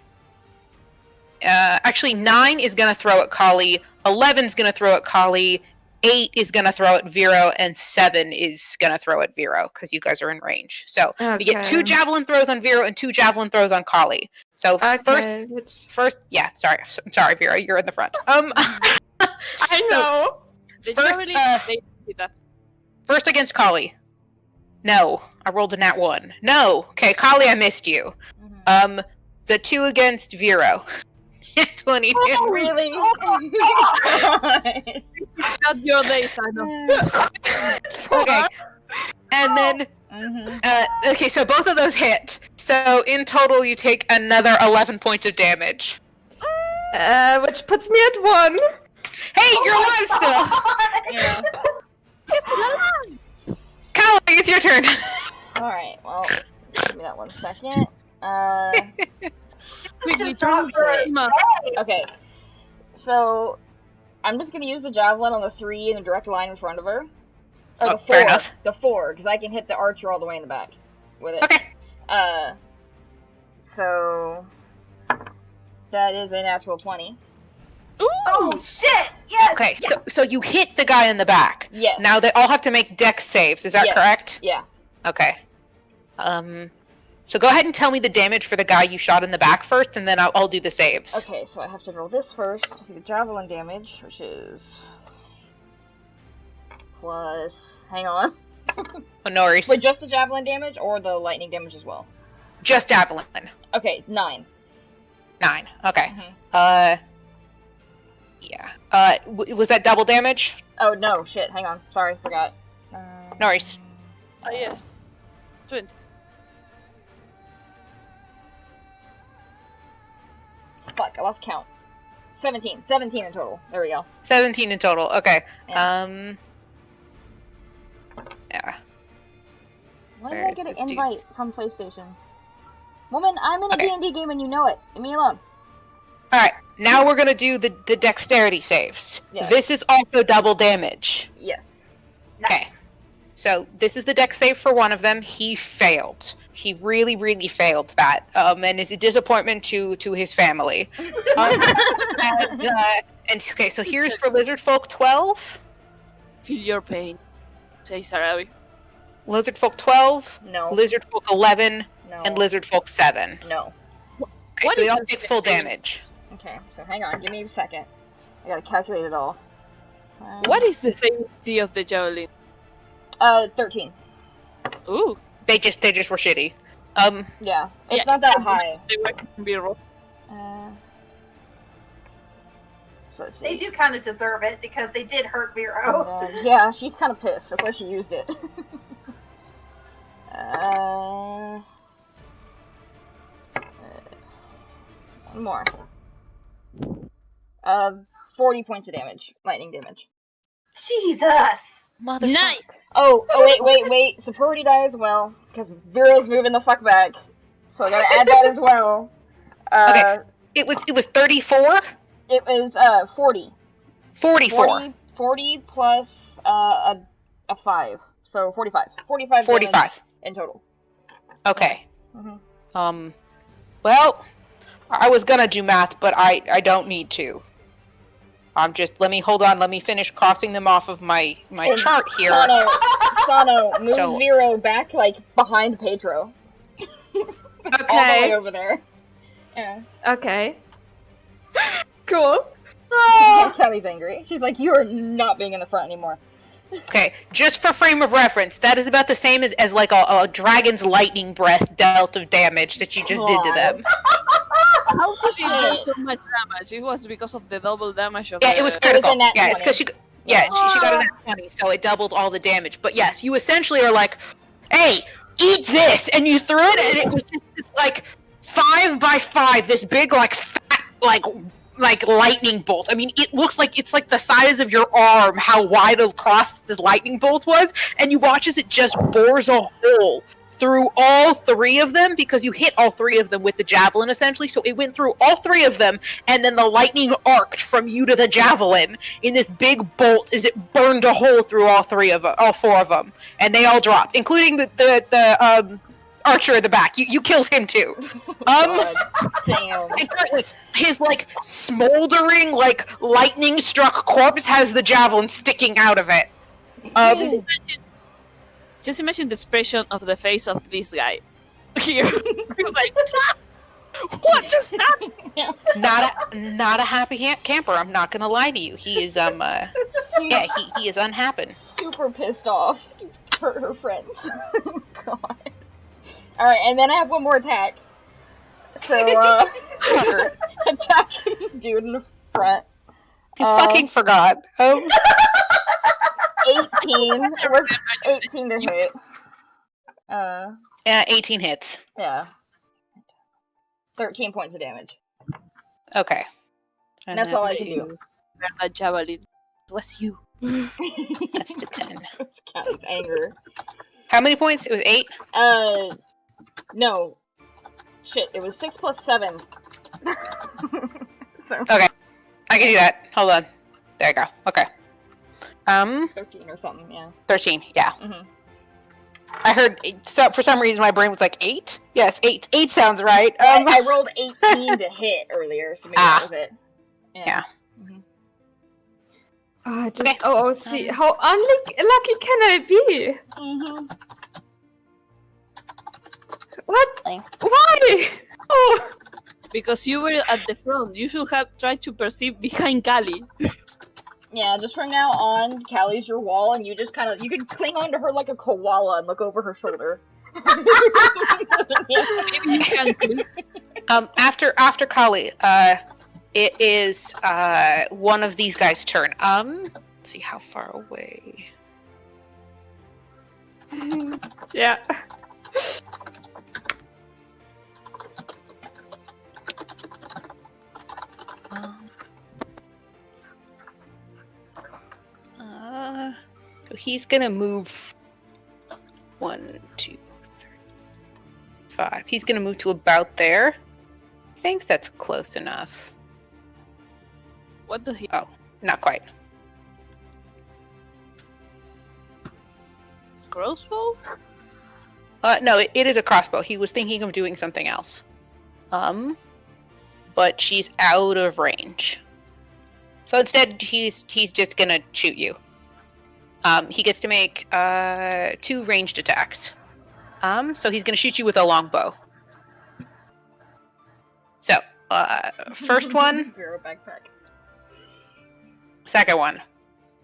A: Actually, 9 is gonna throw at Kali. 11's gonna throw at Kali. 8 is gonna throw at Vero, and 7 is gonna throw at Vero because you guys are in range. So we get 2 javelin throws on Vero and 2 javelin throws on Kali. So first, yeah. Sorry, Vero, you're in the front.
E: I know.
A: First against Kali. No, I rolled a nat 1. No, okay, Kali, I missed you. The 2 against Vero. 20.
F: Oh, really?
C: Not your day, Simon.
A: Okay, and then okay, so both of those hit. So in total, you take another 11 points of damage.
E: Which puts me at 1.
A: Hey, you're alive still.
F: Yeah.
A: Kali, it's your turn.
F: Alright, well, give me that 1 second.
B: This is just not great.
F: Okay. So, I'm just gonna use the javelin on the 3 in the direct line in front of her. Or the 4.
A: Fair enough.
F: The 4, because I can hit the archer all the way in the back with it.
A: Okay.
F: So... That is a natural 20.
C: Ooh!
B: Oh shit! Yes.
A: Okay, so you hit the guy in the back.
F: Yes.
A: Now they all have to make dex saves. Is that
F: Yes.
A: correct?
F: Yeah.
A: Okay. So go ahead and tell me the damage for the guy you shot in the back first, and then I'll do the saves.
F: Okay, so I have to roll this first to see the javelin damage, which is... Plus... Hang on.
A: Oh, no worries.
F: Wait, just the javelin damage or the lightning damage as well?
A: Just javelin.
F: Okay, 9.
A: 9. Okay.
F: Mhm.
A: Yeah. Was that double damage?
F: Oh, no, shit, hang on. Sorry, forgot.
A: No worries.
C: Ah, yes. 20.
F: Fuck, I lost count. 17. 17 in total. There we go.
A: 17 in total. Okay.
F: Yeah.
A: Yeah.
F: Why
A: Where
F: did I
A: is
F: get an
A: this dude?
F: invite from PlayStation? Woman, I'm in a
A: Okay.
F: D&D game and you know it. Leave me alone.
A: All right. Now we're gonna do the dexterity saves.
F: Yeah.
A: This is also double damage.
F: Yes.
B: Nice.
A: So this is the dex save for one of them. He failed. He really, really failed that, and is a disappointment to his family. And okay, so here's for Lizard Folk 12.
C: Feel your pain, says Sarabi.
A: Lizard Folk 12,
F: No.
A: Lizard Folk 11,
F: No.
A: and Lizard Folk 7.
F: No.
A: Okay,
C: What
A: so they
C: is
A: all
C: this
A: take full
C: thing?
A: damage.
F: Okay, so hang on. Give me a second. I gotta calculate it all.
C: What is the safety of the javelin?
F: 13.
C: Ooh.
A: They just were shitty.
F: Yeah. It's
C: Yeah,
F: not that high.
C: They can be rough.
F: So let's see.
B: They do kind of deserve it because they did hurt Vero.
F: Yeah, she's kind of pissed. That's why she used it. One more. 40 points of damage. Lightning damage.
B: Jesus!
A: Motherfucker.
C: Nice.
F: Oh, wait. Superiority die as well, because Vero's moving the fuck back. So I gotta add that as well.
A: Okay. It was 34?
F: It was 40.
A: 44.
F: 40 plus a 5. So 45. 45 damage
A: 45.
F: in total.
A: Okay.
F: Mhm.
A: Well, I was gonna do math, but I don't need to. Let me finish crossing them off of my chart here.
F: Sano, move
A: So-
F: Vero back, like, behind Pedro. All the way
E: Okay.
F: over there. Yeah.
E: Okay. Cool.
F: Kelly's angry. She's like, you are not being in the front anymore.
A: Okay, just for frame of reference, that is about the same as like a dragon's lightning breath dealt of damage that you just did to them.
C: How could it do so much damage? It was because of the double damage of
A: Yeah,
C: the...
A: it was critical.
F: a nat
A: Yeah, it's
F: 20.
A: because she got a nat 20, so it doubled all the damage. But yes, you essentially are like, hey, eat this, and you threw it, and it was just this, like 5 by 5, this big like fat like lightning bolt. I mean, it looks like it's like the size of your arm, how wide across this lightning bolt was, and you watch as it just bores a hole through all 3 of them, because you hit all 3 of them with the javelin essentially, so it went through all 3 of them, and then the lightning arced from you to the javelin in this big bolt as it burned a hole through all 4 of them, and they all dropped, including the archer in the back. You killed him too.
F: God damn.
A: And currently, his like smoldering, like lightning struck corpse has the javelin sticking out of it.
C: Just imagine the expression of the face of this guy. Here. He was like, what just happened?
A: Not a happy camper. I'm not gonna lie to you. He is he is unhappy.
F: Super pissed off. Hurt her friends. God. Alright, and then I have one more attack. So, attack this dude in the front.
A: You fucking forgot.
F: 18. What's 18 to hit?
A: Yeah, 18 hits.
F: Yeah. 13 points of damage.
A: Okay.
F: And that's all I can do.
C: That javelin. It was you.
A: That's to 10.
F: Callie's anger.
A: How many points? It was 8?
F: No. Shit, it was 6 plus 7. So,
A: Okay. I can do that. Hold on. There you go. Okay.
F: 13 or something, yeah.
A: 13. Yeah.
F: Mhm.
A: I heard. So for some reason, my brain was like 8. Yes, 8. 8 sounds right.
F: I rolled 18 to hit earlier, so maybe that was it.
A: Yeah.
E: Oh, see, how unlucky can I be?
F: Mm-hmm.
E: What?
G: Like-
E: Why? Oh,
C: Because you were at the front. You should have tried to perceive behind Kali.
F: Yeah, just from now on, Callie's your wall, and you just you can cling onto her like a koala and look over her shoulder.
C: Maybe you can click.
A: After Kali, it is one of these guys' turn. Let's see how far away.
E: yeah.
A: So he's gonna move 1, 2, 3, 5. He's gonna move to about there. I think that's close enough.
C: What does he...
A: Oh, not quite.
C: Crossbow?
A: No, it is a crossbow. He was thinking of doing something else. But she's out of range. So instead, he's just gonna shoot you. He gets to make 2 ranged attacks. So he's gonna shoot you with a longbow. So, first one,
F: Zero backpack.
A: second one.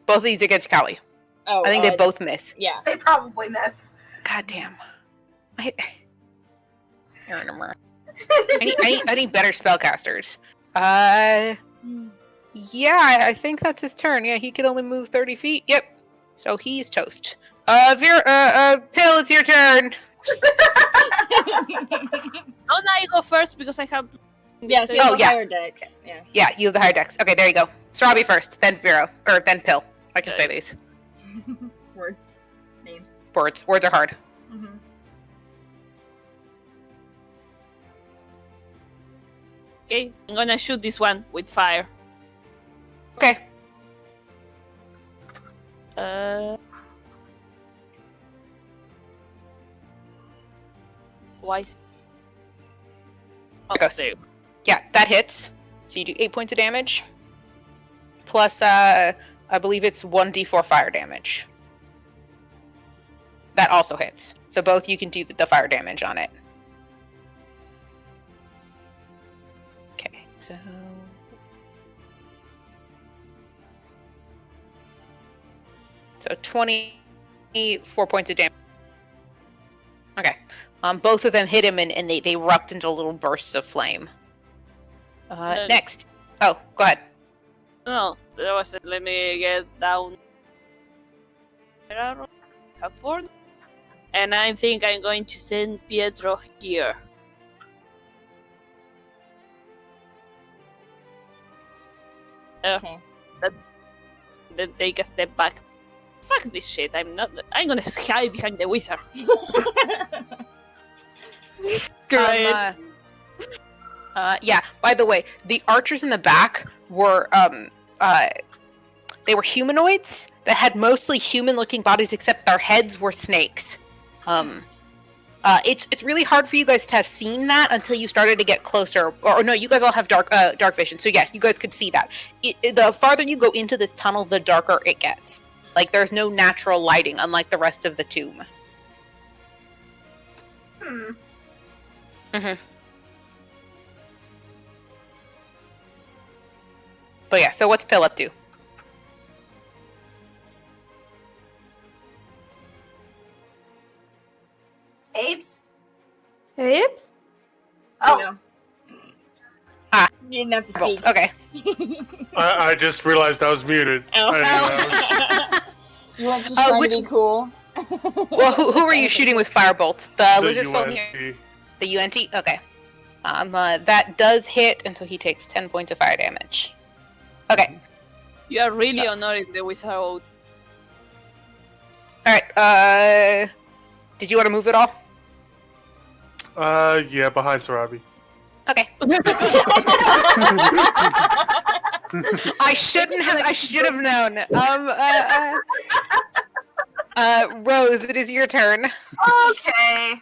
A: Both of these against Kali.
F: Oh,
A: I think they both miss.
F: Yeah.
B: They probably miss.
A: God damn. I need better spellcasters. Yeah, I think that's his turn. Yeah, he can only move 30 feet. Yep. So he's toast. Pill, it's your turn.
C: Don't I go first because I have...
F: Yeah, so you
A: Oh,
F: have a
A: yeah.
F: higher dex. Yeah.
A: Yeah, you have the higher dex. Okay, there you go. Sarabi first, then Vero, or then Pill. I can say these.
F: Words. Names.
A: Words are hard.
F: Mm-hmm.
C: Okay, I'm gonna shoot this one with fire.
A: Okay.
C: Why? Oh,
A: goes.
C: there.
A: Yeah, that hits. So you do 8 points of damage. Plus, I believe it's 1d4 fire damage. That also hits. So both you can do the fire damage on it. Okay, so... So 24 points of damage. Okay. Both of them hit him and they erupt into little bursts of flame. Next. Oh, go ahead.
C: No, there was it. Let me get down. Have 4. And I think I'm going to send Pietro here.
F: Okay.
C: Then take a step back. Fuck this shit. I'm gonna hide behind the wizard.
A: Yeah, by the way, the archers in the back were they were humanoids that had mostly human-looking bodies, except their heads were snakes. It's really hard for you guys to have seen that until you started to get closer. Or no, you guys all have dark vision, so yes, you guys could see that. The farther you go into this tunnel, the darker it gets. Like, there's no natural lighting, unlike the rest of the tomb. Mm-hmm. But yeah, so what's Pill up to?
B: Abes?
E: Apes?
B: Oh,
F: You didn't have to
A: Well,
F: speak.
A: okay.
D: I just realized I was muted.
F: Oh. You weren't just trying to be cool.
A: Well, who were you shooting with firebolt? The lizard folk
D: UNT.
A: here? The UNT? Okay. That does hit until he takes 10 points of fire damage. Okay.
C: You are really honoring the wizard.
A: Alright, did you want to move at all?
D: Yeah, behind Sarabi.
A: Okay. I should have known. Rose, it is your turn.
B: okay.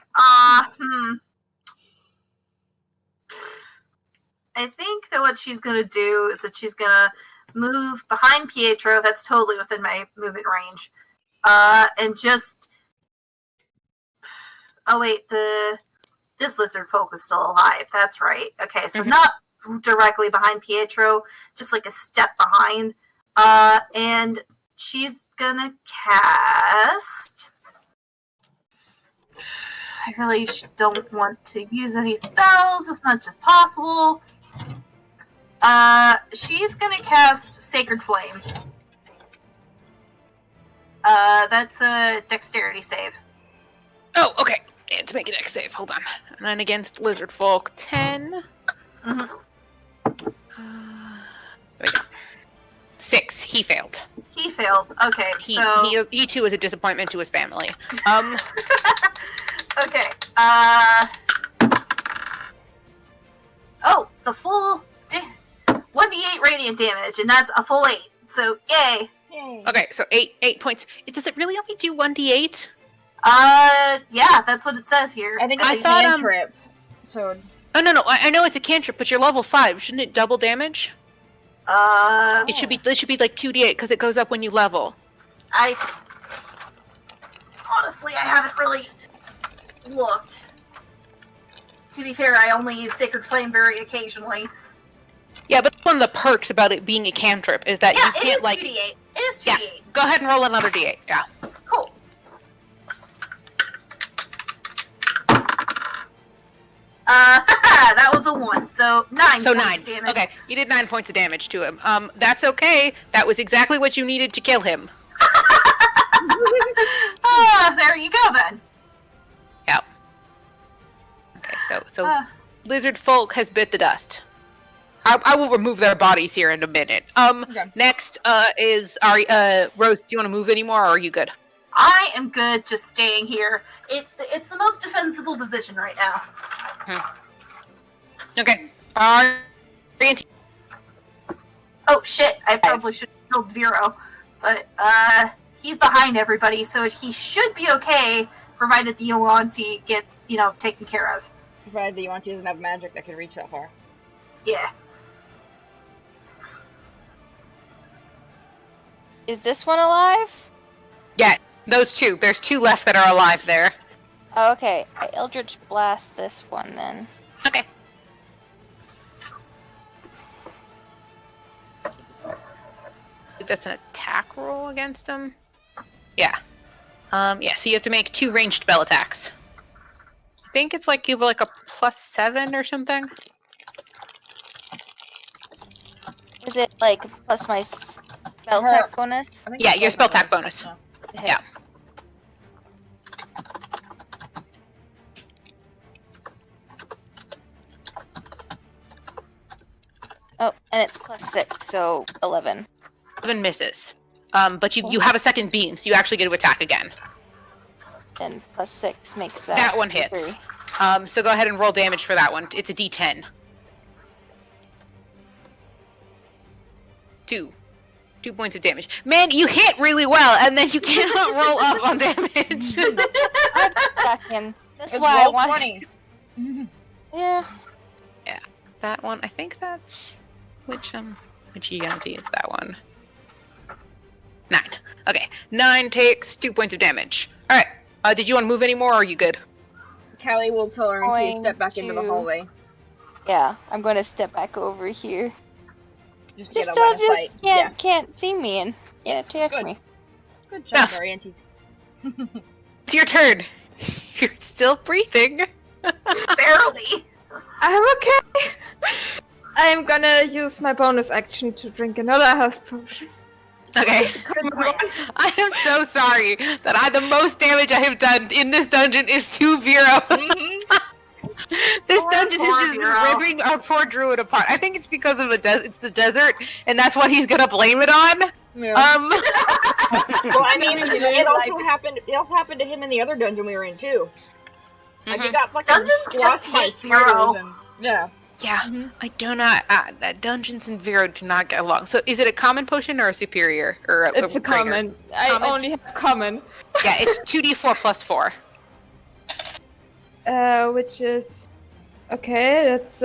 B: I think that what she's gonna do is that she's gonna move behind Pietro. That's totally within my movement range. And just... Oh wait, this lizard folk is still alive. That's right. Okay, so not directly behind Pietro, just like a step behind. And she's gonna cast... I really don't want to use any spells as much as possible. She's gonna cast Sacred Flame. That's a dexterity save.
A: Oh, okay. And to make an X save, hold on. And then against lizard folk, 10.
B: Mhm.
A: There we go. 6. He failed.
B: He failed. Okay,
A: He too is a disappointment to his family.
B: Okay. Oh, the full 1d8 radiant damage, and that's a full 8. So, yay.
F: Yay.
A: Okay, so 8 points. Does it really only do 1d8?
B: Yeah, that's what it says here.
F: I think
A: I
F: it's a
A: thought,
F: cantrip. So
A: Oh, no. I know it's a cantrip, but you're level 5. Shouldn't it double damage? It should be like 2d8 because it goes up when you level.
B: Honestly, I haven't really looked. To be fair, I only use Sacred Flame very occasionally.
A: Yeah, but one of the perks about it being a cantrip is that you
B: Yeah,
A: can't,
B: it is 2d8. It is 2d8.
A: Yeah, go ahead and roll another d8. Yeah.
B: Cool. That was a 1. So 9
A: So
B: points
A: 9.
B: of damage.
A: Okay, you did 9 points of damage to him. That's okay. That was exactly what you needed to kill him.
B: There you go then.
A: Yeah. Okay, so lizard folk has bit the dust. I will remove their bodies here in a minute.
F: Okay.
A: Next is Rose. Do you want to move anymore, or are you good?
B: I am good just staying here. It's the most defensible position right now.
A: Okay.
B: Oh shit! I probably should have killed Vero, but he's behind everybody, so he should be okay, provided the Yuan-Ti gets taken care of.
F: Provided the Yuan-Ti doesn't have magic that can reach that far.
B: Yeah.
G: Is this one alive?
A: Yeah, those two. There's 2 left that are alive there.
G: Oh, okay, I Eldritch Blast this one then.
A: Okay. That's an attack roll against him. Yeah. Yeah, so you have to make 2 ranged spell attacks. I think it's like you have like a +7 or something.
G: Is it like plus my spell attack bonus?
F: I think
A: Yeah,
F: it's
A: your spell
F: like-
A: attack bonus.
F: Oh.
A: Yeah.
G: Oh, and it's +6, so 11.
A: 7 misses. But you have a second beam, so you actually get to attack again.
G: And +6 makes that.
A: That one hits.
G: 3.
A: So go ahead and roll damage for that one. It's a D10. 2 points of damage. Man, you hit really well, and then you cannot roll up on damage.
G: Second. That's
F: It's
G: why I
F: roll
G: want.
F: 20.
G: Yeah.
A: That one, I think that's which EMT is that one? 9. Okay, 9 takes 2 points of damage. All right. Did you want to move anymore, or are you good?
F: Callie will tell her to
G: Going
F: step back into the
G: to-
F: hallway.
G: Yeah, I'm gonna step back over here.
F: Just,
G: Just
F: get
G: so
F: a line of
G: just
F: sight.
G: can't see me and attack
F: Good.
G: me.
F: Good job,
A: Enough.
F: Varianti.
A: It's your turn. You're still breathing.
B: Barely.
E: I'm okay. I'm gonna use my bonus action to drink another health potion.
A: Okay.
B: Good plan.
A: I am so sorry that the most damage I have done in this dungeon is to Vero. This dungeon has
B: poor
A: just been
B: Vero.
A: ripping our poor druid apart. I think it's because of it's the desert, and that's what he's gonna blame it on.
F: Yeah.
A: Well,
F: I mean, it also happened. It also happened to him in the other dungeon we were in too. Like he got fucking
B: Dungeons
F: squashed
B: just
F: by
B: hate
F: spiders
B: Vero.
F: and yeah.
A: Yeah, I do not. Dungeons and Vero do not get along. So, is it a common potion or a superior or a
E: It's a
A: greater?
E: common. I
A: Common?
E: only have common.
A: Yeah, it's 2d4 plus 4.
E: Which is okay. That's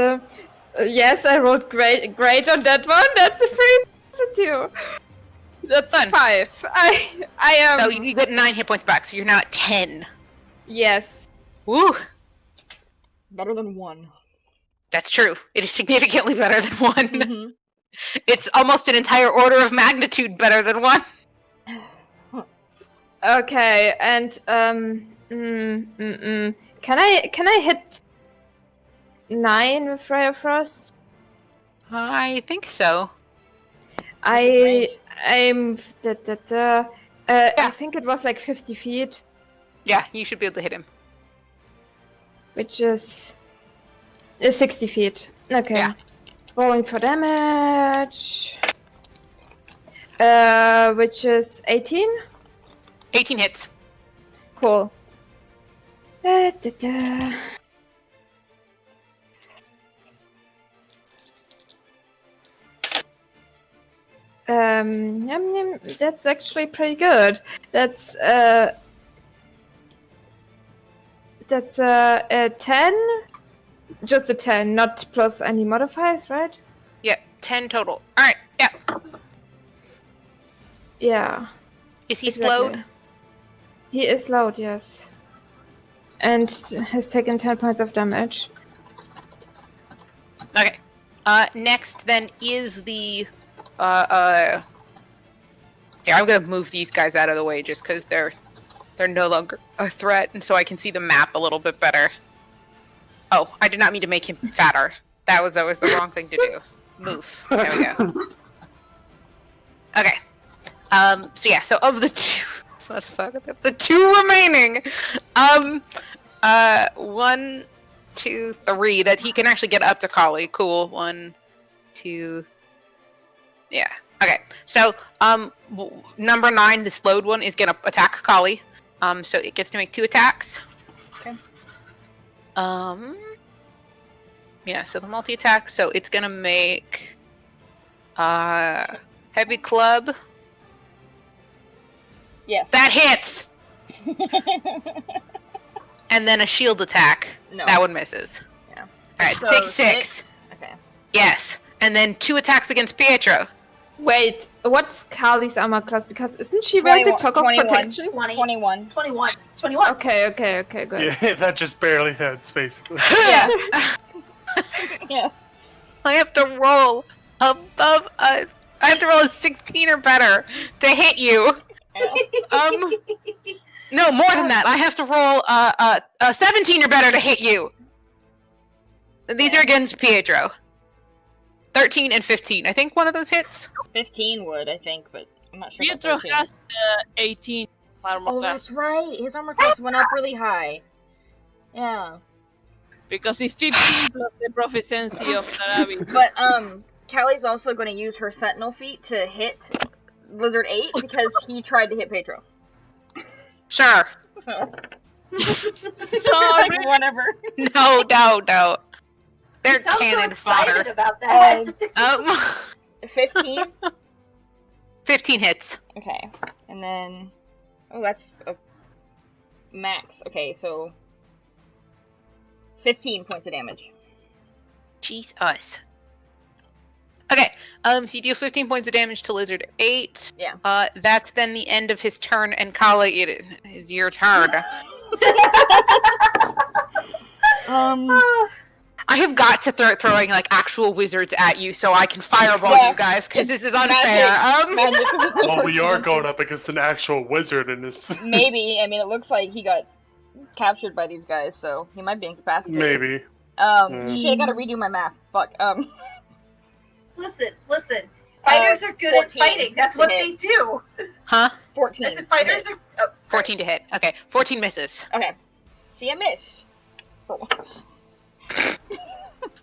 E: yes, I rolled great on that one. That's a 3 positive. That's
A: Fun.
E: 5. I am.
A: So you get 9 hit points back. So you're now at 10.
E: Yes.
A: Woo!
F: Better than 1.
A: That's true. It is significantly better than 1.
F: Mhm.
A: It's almost an entire order of magnitude better than 1.
E: Okay, and can I hit 9 with Ray of Frost?
A: I think so.
E: I think it was like 50 feet,
A: Yeah, you should be able to hit him.
E: which is 60 feet. Okay.
A: Yeah.
E: Rolling for damage. Which is 18.
A: 18 hits.
E: Cool. That's actually pretty good. That's a 10. Just a 10, not plus any modifiers, right?
A: Yeah, 10 total. Alright, yeah.
E: Yeah.
A: Is he
E: exactly.
A: slowed?
E: He is slowed, yes. And has taken 10 points of damage.
A: Okay. Next then is the yeah, I'm gonna move these guys out of the way just because they're no longer a threat, and so I can see the map a little bit better. Oh, I did not mean to make him fatter. That was the wrong thing to do. Move. There we go. Okay. So of the two, of the two remaining, 1, 2, 3 that he can actually get up to Kali. Cool. 1, 2. Yeah. Okay. So, number 9, the slowed one, is gonna attack Kali. So it gets to make 2 attacks.
F: Okay.
A: Yeah. So the multi-attack. So it's gonna make, heavy club.
F: Yes.
A: That hits. And then a shield attack.
F: No.
A: That one misses.
F: Yeah.
A: Alright, so
F: So
A: take 6.
F: Okay.
A: Yes. And then 2 attacks against Pietro.
E: Wait, what's Kali's armor class? Because isn't she wearing the cloak of
F: 21.
E: protection?
F: 21.
B: 21.
E: Okay, good.
D: Yeah, that just barely hits, basically.
E: Yeah.
F: Yeah.
A: I have to roll above a... I have to roll a 16 or better to hit you. No, more than that. I have to roll a 17 or better to hit you. These are against Pietro. 13 and 15. I think one of those hits.
F: 15 would, I think, but I'm not sure.
C: Pietro
F: about 13.
C: has 18 armor
F: Oh,
C: class
F: that's right. His armor class went up really high. Yeah.
C: because it's 15 plus the proficiency of Sarabi.
F: But Callie's also going to use her Sentinel feat to hit Lizard 8 because he tried to hit Pedro.
A: Sure.
F: So,
C: Sorry.
F: like, whatever.
A: No. They're
B: You sound so
A: cannon
B: excited
A: fodder.
B: about that.
F: 15.
A: 15 hits.
F: Okay, and then that's a max. Okay, so 15 points of damage.
A: Jesus. Okay, so you deal 15 points of damage to Lizard 8.
F: Yeah.
A: That's then the end of his turn, and Kali, it is your turn. I have got to start throwing, like, actual wizards at you so I can fireball
F: Yeah.
A: you guys, because this is unfair.
F: Magic.
D: Well, we are going up against an actual wizard in this.
F: Maybe. I mean, it looks like he got captured by these guys, so he might be incapacitated.
D: Maybe.
F: Shit, I gotta redo my math. Fuck.
B: Listen. Fighters are good at
F: 14
B: fighting. That's
F: to
B: what
F: hit.
B: they do.
A: Huh?
F: 14.
B: I said fighters are. Oh, sorry.
A: 14 to hit. Okay, 14 misses.
F: Okay. See, I missed. For once.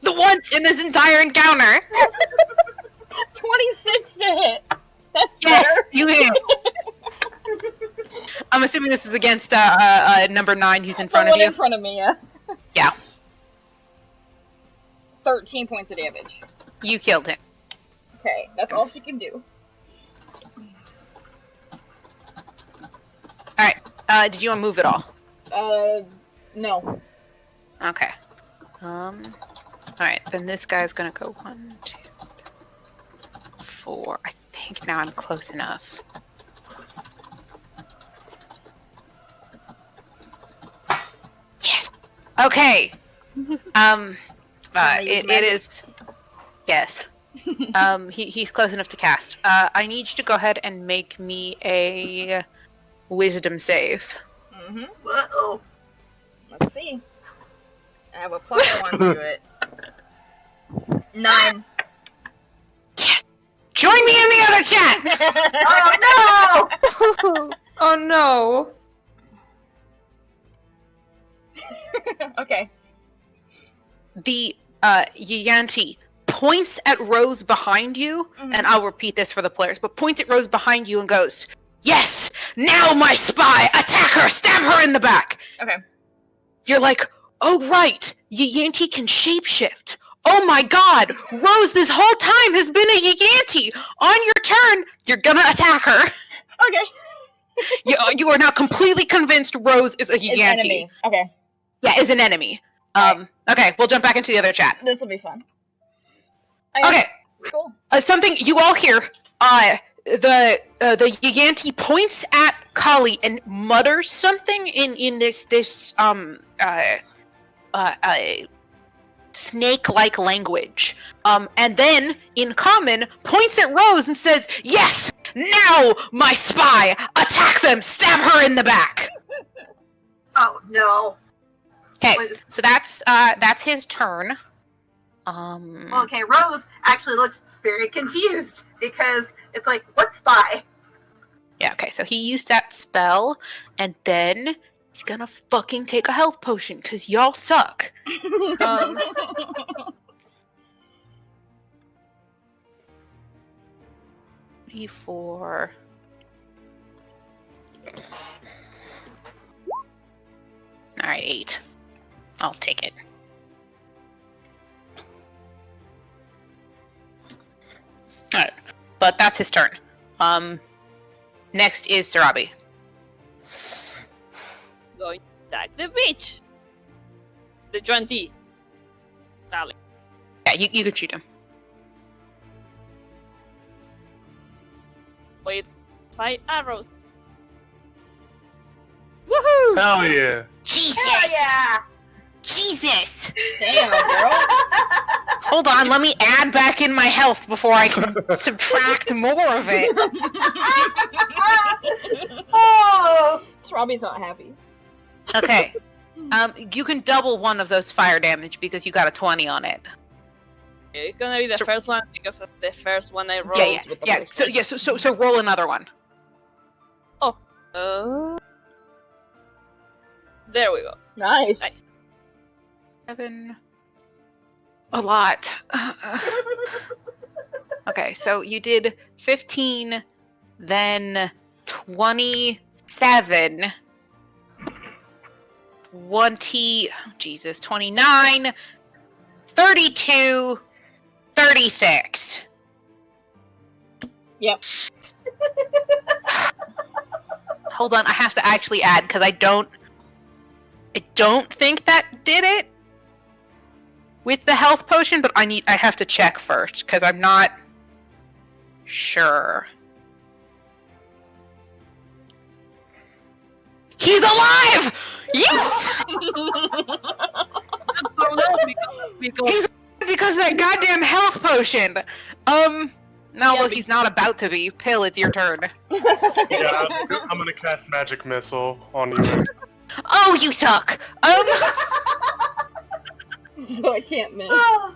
A: The once in this entire encounter!
F: 26 to hit. That's
A: Yes,
F: better.
A: you hit! I'm assuming this is against number 9 who's in front of
F: Someone
A: you.
F: in front of me, yeah.
A: Yeah.
F: 13 points of damage.
A: You killed him.
F: Okay, that's all she can do.
A: Alright, did you want to move at all?
F: No.
A: Okay. Alright, then this guy's gonna go 1, 2, 4. I think now I'm close enough. Yes! Okay! It is... Yes. He's close enough to cast. I need you to go ahead and make me a wisdom save.
F: Mm-hmm.
B: Uh-oh.
F: Let's see. I have a +1 to it. 9.
A: Yes! Join me in the other chat!
B: Oh no!
E: Oh no.
F: Okay.
A: The Yianti points at Rose behind you, and I'll repeat this for the players, but points at Rose behind you and goes, "Yes! Now my spy! Attack her! Stab her in the back!"
F: Okay.
A: You're like, "Oh right, Yianti can shapeshift. Oh my god! Rose this whole time has been a Yianti! On your turn, you're gonna attack her."
F: Okay.
A: You are now completely convinced Rose is a
F: It's
A: Yianti.
F: enemy. Okay.
A: Yeah, is an enemy.
F: Right.
A: Okay, we'll jump back into the other chat.
F: This will be fun.
A: Okay.
F: Cool.
A: Something you all hear. The Yianti points at Kali and mutters something in this snake-like language. And then in common points at Rose and says, "Yes, now my spy, attack them, stab her in the back."
B: Oh no.
A: Okay, so that's his turn.
B: Okay, Rose actually looks very confused because it's like, what spy?
A: Yeah, okay, so he used that spell, and then he's gonna fucking take a health potion, because y'all suck. E4. Alright, 8. I'll take it. Alright, but that's his turn. Next is Sarabi.
C: Going to attack the bitch. The 20. Darling.
A: Yeah, you can shoot him.
C: With 5 arrows. Woohoo!
D: Hell yeah!
A: Jesus!
B: Hell yeah!
A: Jesus!
F: Damn, girl.
A: Hold on, let me add back in my health before I can subtract more of it.
B: Oh!
F: Robbie's not happy.
A: Okay. You can double one of those fire damage because you got a 20 on it.
C: It's gonna be the
A: So-
C: first one because of the first one I rolled.
A: Yeah.
F: With the
A: Yeah,
F: first
A: so roll another one.
C: There we go.
F: Nice.
C: Nice.
A: 7. A lot. Okay, so you did 15, then 27, 29, 32, 36.
F: Yep.
A: Hold on, I have to actually add because I don't think that did it with the health potion, but I have to check first because I'm not sure. He's alive! Yes!
C: because
A: Because of that goddamn health potion. No,
C: Yeah,
A: well, he's not about to be. Pill, it's your turn.
D: Yeah, I'm gonna cast Magic Missile on you.
A: Oh, you suck.
F: So I can't miss.
B: Oh.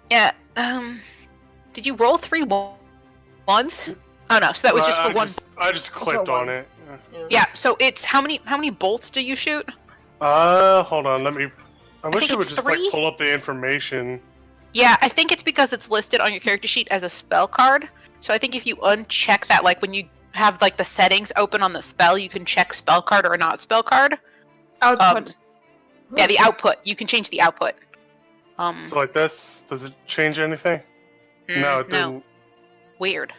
A: Yeah. Did you roll 3 ones? Oh no, so that was just for one.
D: I just clicked
F: For one.
D: on it.
A: Yeah. So it's how many bolts do you shoot?
D: Hold on, let me. I wish
A: think
D: it would
A: it's
D: just
A: 3?
D: like pull up the information.
A: Yeah, I think it's because it's listed on your character sheet as a spell card. So I think if you uncheck that, like when you have like the settings open on the spell, you can check spell card or not spell card.
E: Output.
A: Yeah, the output. You can change the output.
D: So like this, does it change anything? No, it
A: no.
D: doesn't.
A: Weird.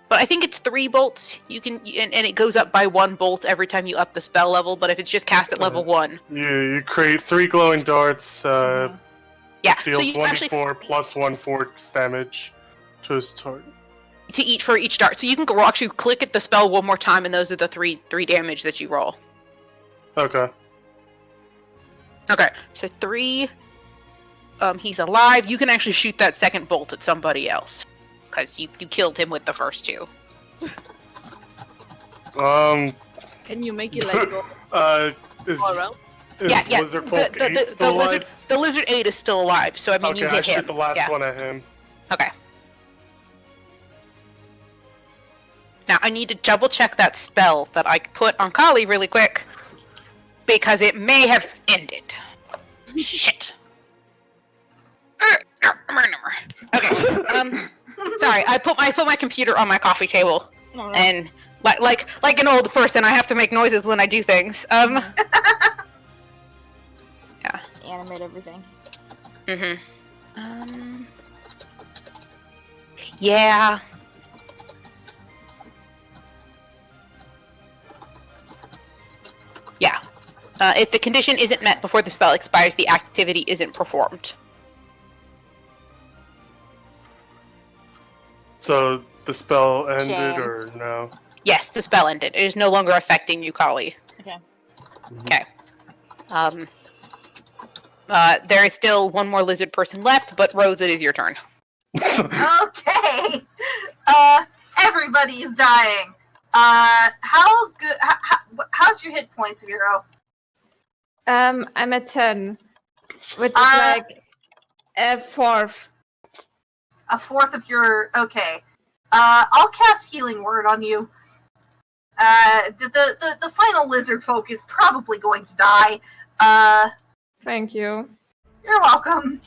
A: But I think it's 3 bolts. You can, and it goes up by 1 bolt every time you up the spell level. But if it's just cast at level 1,
D: You create 3 glowing darts.
A: yeah.
D: Deal
A: So you actually
D: 1d4 plus 1 force damage to his target.
A: for each dart. So you can go actually click at the spell one more time, and those are the 3 damage that you roll.
D: Okay.
A: Okay, so 3. He's alive. You can actually shoot that second bolt at somebody else because you killed him with the first 2.
C: can you make it like go
D: Is,
C: all around?
D: is
A: Yeah.
D: Lizard Folk 8 still alive?
A: The lizard 8 is still alive. So I mean,
D: Okay,
A: you
D: I
A: hit
D: shoot
A: him.
D: the last
A: Yeah.
D: one at him.
A: Okay. Now I need to double check that spell that I put on Kali really quick because it may have ended. Shit. Okay. Sorry, I put my computer on my coffee table,
F: Alright.
A: and like an old person, I have to make noises when I do things.
F: Animate everything.
A: Yeah. Yeah. If the condition isn't met before the spell expires, the activity isn't performed.
D: So the spell ended,
G: Shame.
D: or no?
A: Yes, the spell ended. It is no longer affecting you, Kali.
F: Okay.
A: Okay. There is still one more lizard person left, but Rose, it is your turn.
B: Okay. Everybody's dying. How good? How's your hit points, Vero?
E: I'm at 10, which is like a fourth.
B: A fourth of your... Okay. I'll cast Healing Word on you. The final lizard folk is probably going to die.
E: Thank you.
B: You're welcome.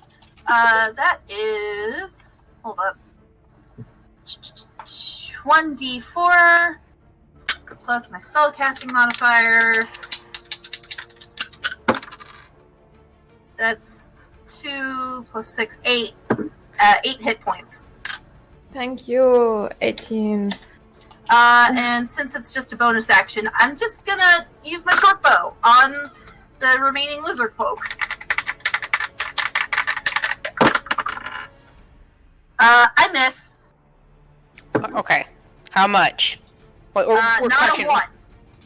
B: That is... Hold up. 1d4 plus my spellcasting modifier. That's 2 plus 6, 8. 8 hit points.
E: Thank you. 18.
B: And since it's just a bonus action, I'm just gonna use my short bow on the remaining lizard folk. I miss.
A: Okay. How much? We're
B: Not
A: touching.
B: a 1.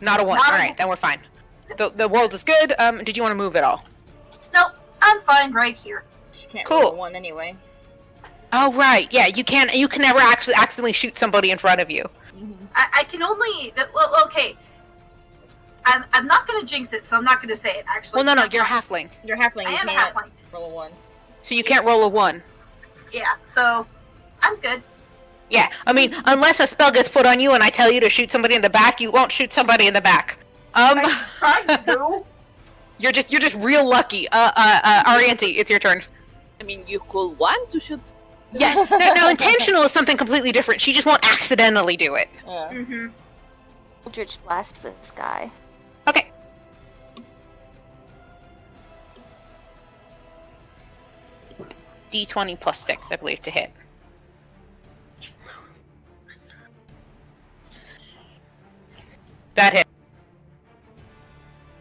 A: Not a 1.
B: Not a
A: Alright, then we're fine. The world is good. Did you want to move at all?
B: Nope, I'm fine right here.
F: She can't
A: Cool.
F: roll a 1 anyway.
A: Oh, right. Yeah, you can never actually accidentally shoot somebody in front of you.
B: I can only... Well, okay. I'm not gonna jinx it, so I'm not gonna say it, actually.
A: Well, no, you're a halfling.
F: You're halfling.
B: I
F: You
B: am a
F: can't
B: halfling.
F: roll a 1.
A: So you can't roll a 1.
B: Yeah, so I'm good.
A: Yeah, I mean, unless a spell gets put on you and I tell you to shoot somebody in the back, you won't shoot somebody in the back.
B: I do.
A: You're just real lucky. Arianti, it's your turn.
C: I mean, you could want to shoot.
A: Yes. Now, intentional is something completely different. She just won't accidentally do it.
F: Yeah.
B: Mm-hmm.
G: Eldritch blast this guy.
A: Okay. D20 plus 6, I believe, to hit. That hit.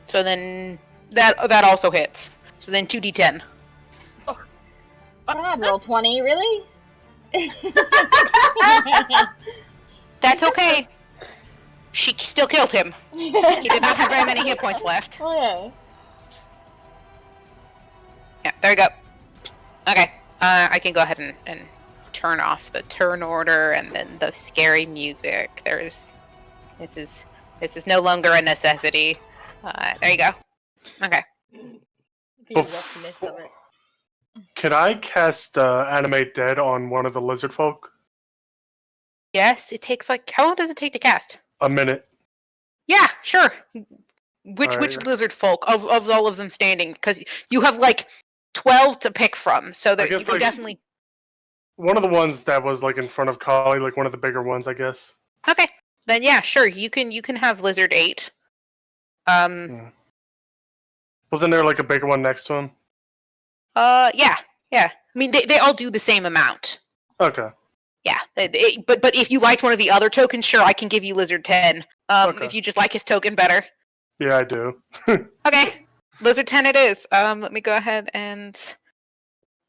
A: So then that also hits. So then 2d10.
F: Come on, roll 20, really?
A: That's okay. She still killed him. He did not have very many hit points left.
F: Oh, yeah.
A: Yeah, there you go. Okay. I can go ahead and turn off the turn order and then the scary music. This is no longer a necessity. There you go. Okay.
D: Can I cast Animate Dead on one of the lizard folk?
A: Yes, it takes how long does it take to cast?
D: A minute.
A: Yeah, sure. Which
D: Alright.
A: lizard folk of all of them standing? Because you have 12 to pick from, so that you
D: guess,
A: can definitely.
D: One of the ones that was in front of Kali, one of the bigger ones, I guess.
A: Okay, then yeah, sure. You can have lizard 8.
D: Wasn't there a bigger one next to him?
A: Yeah. I mean, they all do the same amount.
D: Okay.
A: Yeah, but if you liked one of the other tokens, sure, I can give you Lizard 10.
D: Okay.
A: If you just like his token better.
D: Yeah, I do.
A: Okay, Lizard 10 it is. Let me go ahead and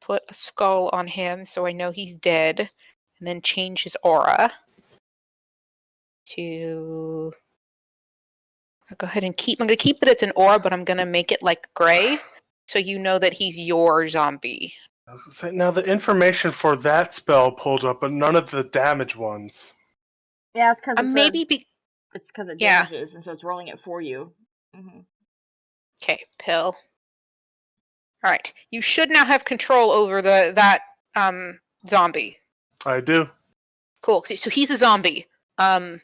A: put a skull on him so I know he's dead, and then change his aura to. I'll go ahead and keep. I'm gonna keep that it's an aura, but I'm gonna make it gray, so you know that he's your zombie.
D: I was gonna say, now the information for that spell pulled up, but none of the damage ones.
F: Yeah, it's because it's because it
A: Yeah.
F: damages, and so it's rolling it for you. Mm-hmm.
A: Okay, pill. All right, you should now have control over that zombie.
D: I do.
A: Cool. So he's a zombie.
C: Okay,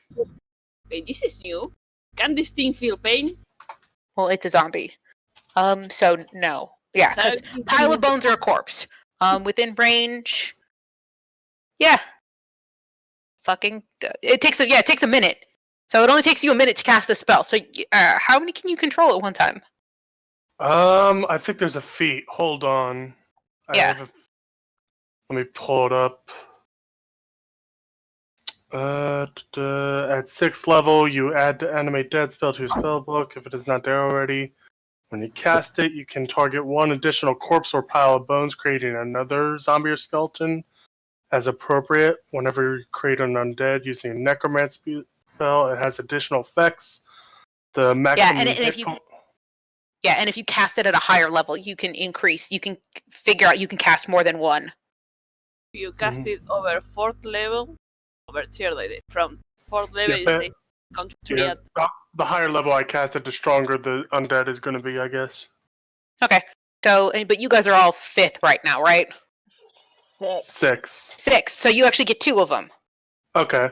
C: this is new. Can this thing feel pain?
A: Well, it's a zombie. So no. Yeah, because pile of bones are a corpse. Within range. Yeah. Fucking. It takes a minute. So it only takes you a minute to cast the spell. So how many can you control at one time?
D: I think there's a feat. Hold on.
A: Yeah.
D: Let me pull it up. At 6th level, you add the Animate Dead spell to your spell book if it is not there already. When you cast it, you can target one additional corpse or pile of bones, creating another zombie or skeleton as appropriate. Whenever you create an undead using a necromancy spell, it has additional effects. The maximum
A: and if you cast it at a higher level, you can increase. You can figure out you can cast more than one.
C: You cast it over 4th level, over tier level. From 4th level,
D: Yeah,
C: you say country
D: the higher level I cast it, the stronger the undead is going to be, I guess.
A: Okay. So, but you guys are all 5th right now, right?
F: 6.
A: 6. So you actually get 2 of them.
D: Okay.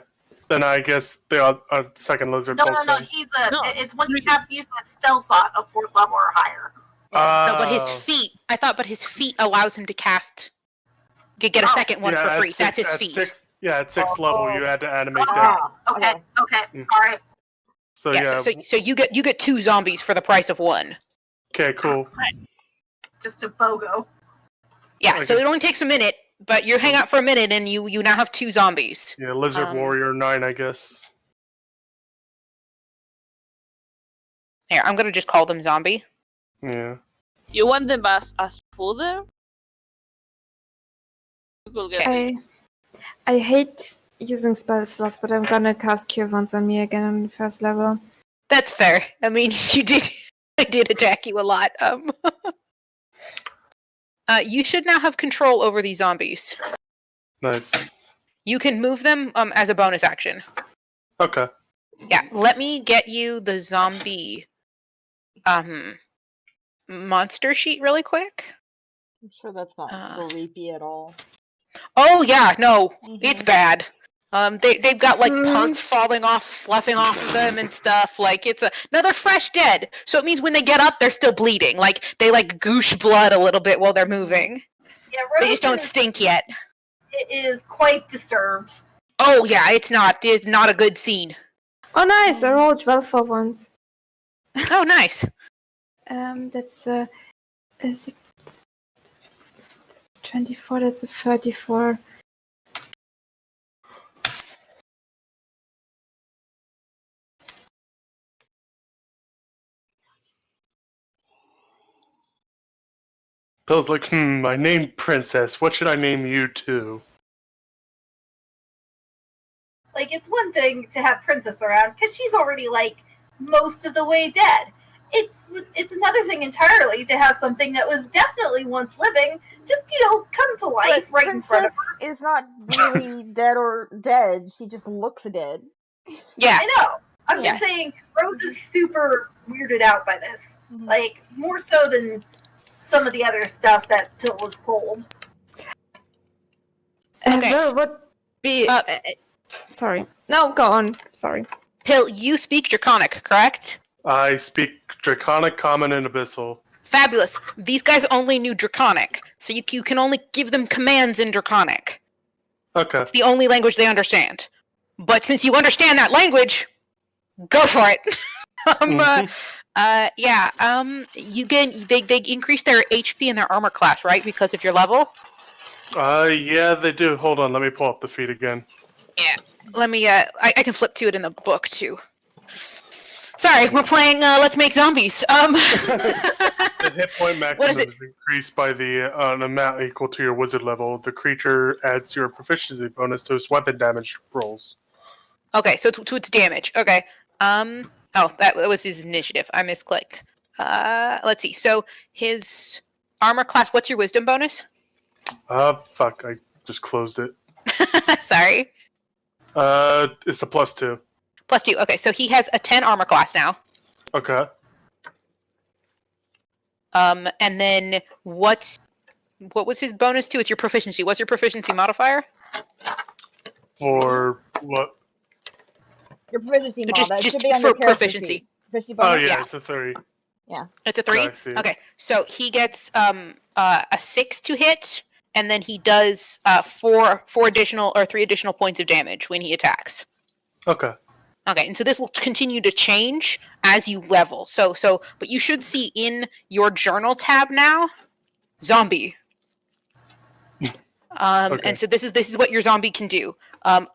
D: Then I guess the second lizard.
B: No,
D: folk then.
B: he's
C: No.
B: it's when you cast using a spell slot of 4th level or higher.
A: No, but his
D: Oh.
A: feet. I thought, but his feet allows him to cast. Get a
B: Oh.
A: second one
D: Yeah,
A: for
D: at
A: free. That's his
D: at
A: feet.
D: At 6th level, you had to animate that.
B: Ah, okay,
D: Mm.
B: sorry.
D: So
A: Yeah.
D: yeah.
A: So you get 2 zombies for the price of 1.
D: Okay, cool.
B: Just a BOGO.
A: Yeah.
D: I
A: So it
D: guess-
A: only takes a minute, but you hang out for a minute, and you now have 2 zombies.
D: Yeah, Lizard Warrior 9, I guess.
A: Here, I'm gonna just call them zombie.
D: Yeah.
C: You want them as fodder? You could get
E: I hate using spell slots, but I'm gonna cast Cure Wounds on me again on the 1st level.
A: That's fair. I mean, I did attack you a lot. You should now have control over these zombies.
D: Nice.
A: You can move them as a bonus action.
D: Okay.
A: Yeah, let me get you the zombie monster sheet really quick.
F: I'm sure that's not creepy at all.
A: Oh yeah, no, it's
F: Mhm.
A: bad. They've got like
E: Mm.
A: parts falling off, sloughing off of them and stuff. Like no, they're fresh dead. So it means when they get up, they're still bleeding. Like they like goosh blood a little bit while they're moving.
B: Yeah,
A: They just don't
B: Rose
A: stink yet.
B: is quite disturbed.
A: Oh yeah, it's not a good scene.
E: Oh, nice! I rolled 12 for once.
A: Oh nice.
E: That's is it 24. That's a 34.
D: Bill's like, I named Princess. What should I name you too?
B: Like, it's one thing to have Princess around, because she's already, like, most of the way dead. It's another thing entirely to have something that was definitely once living just, come to life
F: But
B: right in front of her.
F: Princess is not really dead or dead. She just looks dead.
A: Yeah.
B: I know. I'm
A: Yeah.
B: just saying, Rose is super weirded out by this.
F: Mhm.
B: Like, more so than some of the other stuff that Pill was pulled.
A: Okay.
E: Well, what be? Sorry. No, go on. Sorry.
A: Pill, you speak Draconic, correct?
D: I speak Draconic, Common, and Abyssal.
A: Fabulous. These guys only knew Draconic, so you can only give them commands in Draconic.
D: Okay.
A: It's the only language they understand. But since you understand that language, go for it. You get they increase their HP and their armor class, right? Because of your level.
D: Yeah, they do. Hold on, let me pull up the feed again.
A: Let me. I can flip to it in the book too. Sorry, we're playing. Let's Make Zombies.
D: The hit point
A: What is
D: maximum
A: it?
D: is increased by an amount equal to your wizard level. The creature adds your proficiency bonus to its weapon damage rolls.
A: Okay, so to its damage. Okay. Oh, that was his initiative. I misclicked. Let's see. So his armor class. What's your wisdom bonus?
D: Fuck, I just closed it.
A: Sorry.
D: It's a +2.
A: +2. Okay, so he has a 10 armor class now.
D: Okay.
A: And then what was his bonus to? It's your proficiency. What's your proficiency modifier?
D: For what?
F: Your proficiency mod.
A: Just
F: That
A: just
F: should be on
A: for
F: your character
A: proficiency.
F: sheet. Proficiency
D: Oh
F: bonus?
D: yeah,
A: Yeah.
D: it's a 3.
A: It's a 3?
D: I see it.
A: Okay, so he gets a 6 to hit, and then he does 3 additional points of damage when he attacks.
D: Okay.
A: Okay, and so this will continue to change as you level. But you should see in your journal tab now, zombie.
D: Okay.
A: And so this is what your zombie can do.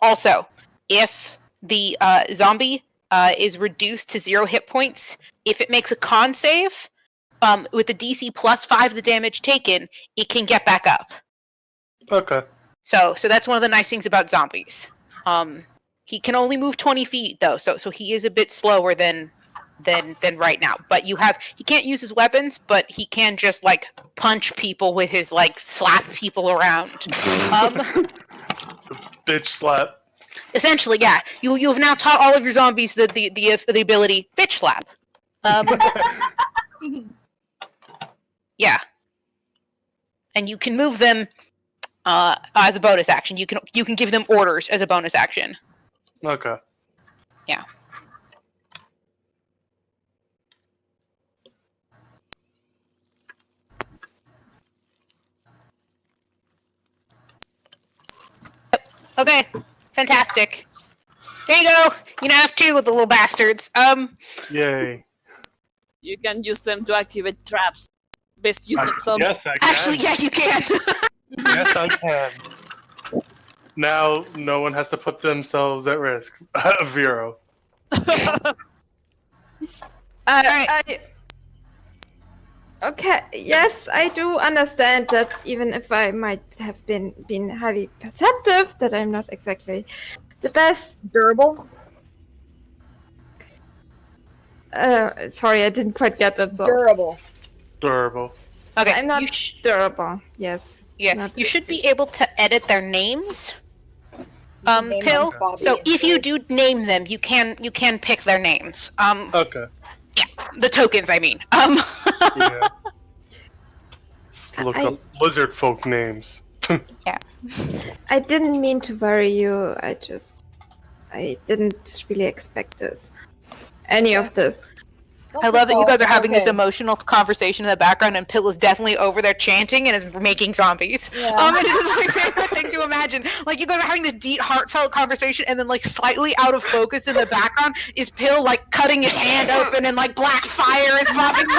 A: Also, if the zombie is reduced to 0 hit points, if it makes a con save, with the DC +5 the damage taken, it can get back up.
D: Okay.
A: So that's one of the nice things about zombies. He can only move 20 feet though, so he is a bit slower than right now. But he can't use his weapons, but he can just like punch people with his like slap people around.
D: Bitch slap.
A: Essentially, yeah. You have now taught all of your zombies the ability bitch slap. Yeah. And you can move them as a bonus action. You can give them orders as a bonus action.
D: Okay.
A: Yeah. Okay. Fantastic. There you go. You now have 2 of the little bastards.
D: Yay.
C: You can use them to activate traps. Best use of some.
D: Yes, I can.
A: Actually, yeah, you can.
D: Yes, I can. Now, no one has to put themselves at risk. Vero.
E: Okay, yes, I do understand that even if I might have been highly perceptive, that I'm not exactly the best.
F: Durable.
E: Sorry, I didn't quite get that. So.
F: Durable.
D: Durable.
A: Okay.
E: I'm not
A: you
E: durable. Yes.
A: Yeah,
E: Not
A: you should be able to edit their names.
F: Name
A: Pill.
F: them Bobby
A: So
F: and
A: if you
F: Sid.
A: do name them, you can pick their names.
D: Okay.
A: The tokens, I mean.
D: Yeah. Just look up lizard folk names.
E: I didn't mean to worry you. I didn't really expect this. Any of this.
A: I love that you guys are having this
F: Okay.
A: emotional conversation in the background, and Pill is definitely over there chanting and is making zombies.
F: Yeah.
A: It is my favorite thing to imagine. Like, you guys are having this deep, heartfelt conversation, and then, like, slightly out of focus in the background is Pill, like, cutting his hand open, and, like, black fire is popping.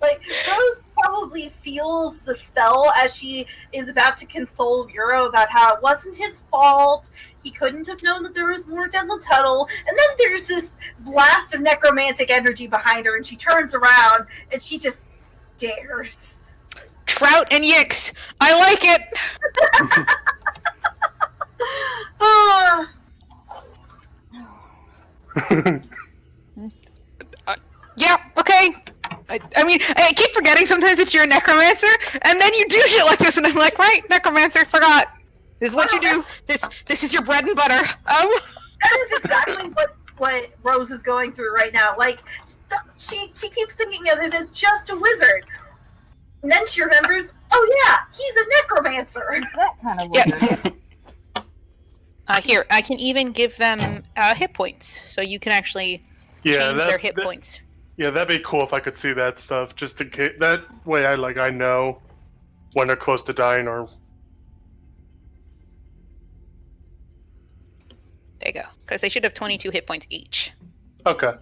B: Like, Rose probably feels the spell as she is about to console Vero about how it wasn't his fault. He couldn't have known that there was more down the tunnel. And then there's this blast of necromantic energy behind her, and she turns around and she just stares.
A: Trout and Yix. I like it.
B: Ah,
A: Yeah, okay. I mean, I keep forgetting sometimes it's your necromancer, and then you do shit like this, and I'm like, right, necromancer, forgot. This is what you do. This is your bread and butter.
B: that is exactly what Rose is going through right now. Like, she keeps thinking of him as just a wizard. And then she remembers, oh yeah, he's a necromancer.
F: That kind of
A: Yeah.
F: weird.
A: Here, I can even give them hit points, so you can actually change their hit points.
D: Yeah, that'd be cool if I could see that stuff. Just in case, that way, I know when they're close to dying or.
A: There you go. Because they should have 22 hit points each.
D: Okay,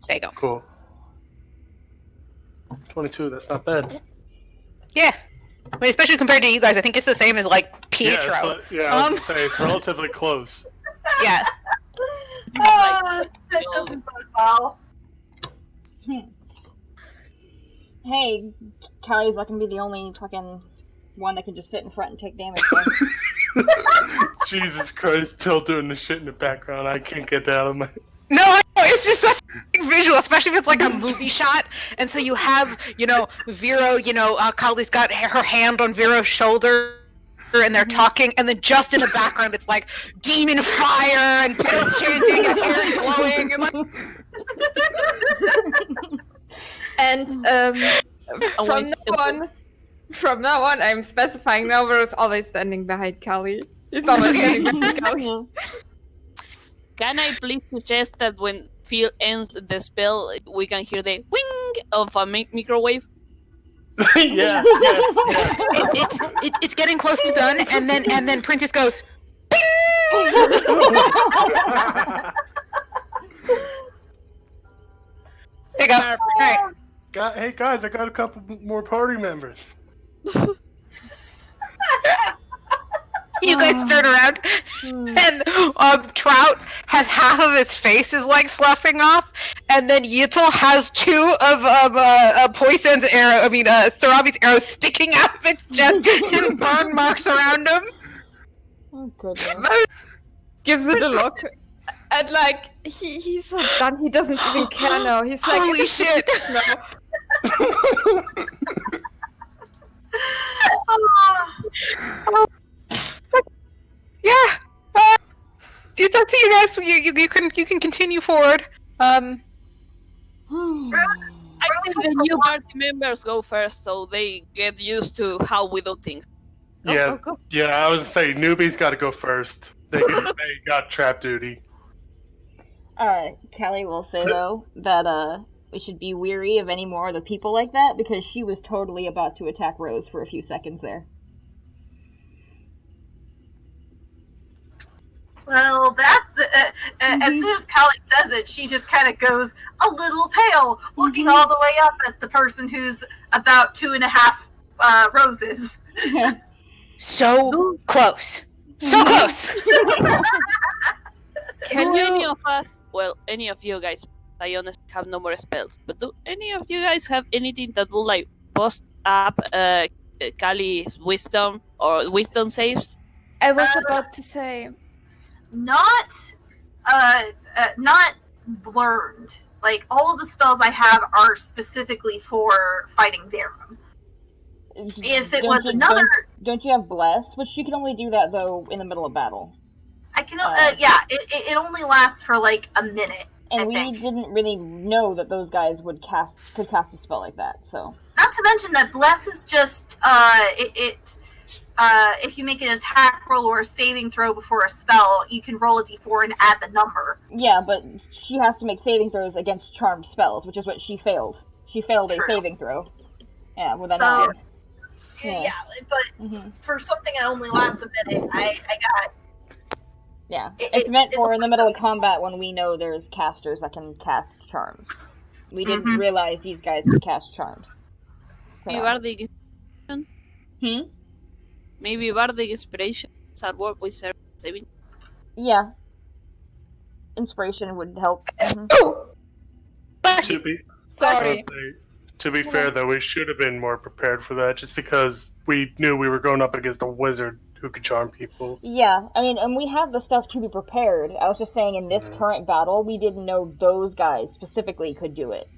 A: There you go.
D: cool. 22. That's not bad.
A: Yeah. I mean, especially compared to you guys, I think it's the same as, like, Pietro.
D: I was gonna say it's relatively close.
A: Yeah.
B: That doesn't bode well.
F: Hey, Callie's not gonna be the only fucking one that can just sit in front and take damage. So.
D: Jesus Christ, Pill doing the shit in the background. I can't get that out of my.
A: No, I know, it's just such a visual, especially if it's like a movie shot. And so you have, Vero, Kali's got her hand on Vero's shoulder, and they're talking, and then just in the background it's like demon fire and Pill chanting, his hair is glowing, and like.
E: And from now on, I'm specifying Melville is always standing behind Kali. He's always standing behind Kali.
C: Can I please suggest that when Phil ends the spell, we can hear the wing of a microwave?
D: Yeah. Yes.
A: It's getting close to done, and then Princess goes. There you go. All right.
D: Hey guys, I got a couple more party members.
A: You guys turn around, and Trout has half of his face is like sloughing off, and then Yitel has 2 of Poison's arrow. Sarabi's arrows sticking out of its chest and burn marks around him.
F: Oh, goodness.
E: Gives it a look. And like he's so done, he doesn't even care now. He's like,
A: Holy shit!
B: Oh,
A: Yeah. it's up to you guys. You can continue forward.
C: I think the new party members go first, so they get used to how we do things. Go.
D: Yeah. I was saying newbies got to go first. They got trap duty.
F: Callie will say though that we should be weary of any more of the people like that because she was totally about to attack Rose for a few seconds there.
B: Well, that's as soon as Callie says it, she just kind of goes a little pale, looking all the way up at the person who's about 2.5 roses.
A: So close. So close.
C: Can any of us, well, any of you guys, I honestly have no more spells, but do any of you guys have anything that will like boost up Kali's wisdom or wisdom saves?
E: I was about to say.
B: Not learned. Like, all of the spells I have are specifically for fighting Verum. If it was another...
F: Don't you have Bless? Which you can only do that, though, in the middle of battle.
B: I can... it only lasts for, like, a minute,
F: And
B: I
F: we
B: think.
F: didn't really know that those guys could cast a spell like that, so...
B: Not to mention that Bless is just, if you make an attack roll or a saving throw before a spell, you can roll a d4 and add the number.
F: Yeah, but she has to make saving throws against charmed spells, which is what she failed. She failed
B: True.
F: a saving throw. Yeah, with that
B: So,
F: nine.
B: yeah, but
F: Mhm.
B: for something that only lasts a minute, I got...
F: Yeah,
B: It-
F: it's meant
B: it's
F: for
B: a
F: in the middle of
B: wisdom.
F: combat when we know there's casters that can cast charms. We didn't
B: Mhm.
F: realize these guys could cast charms. So,
C: Maybe Bardic, maybe Bardic Inspiration at work with saving.
F: Yeah. Inspiration would help. Mhm.
A: Oh! Bless
D: To
A: you.
D: be,
E: Sorry.
D: to be fair, though, we should have been more prepared for that, just because we knew we were going up against a wizard who could charm people.
F: Yeah, I mean, and we have the stuff to be prepared. I was just saying, in this current battle, we didn't know those guys specifically could do it.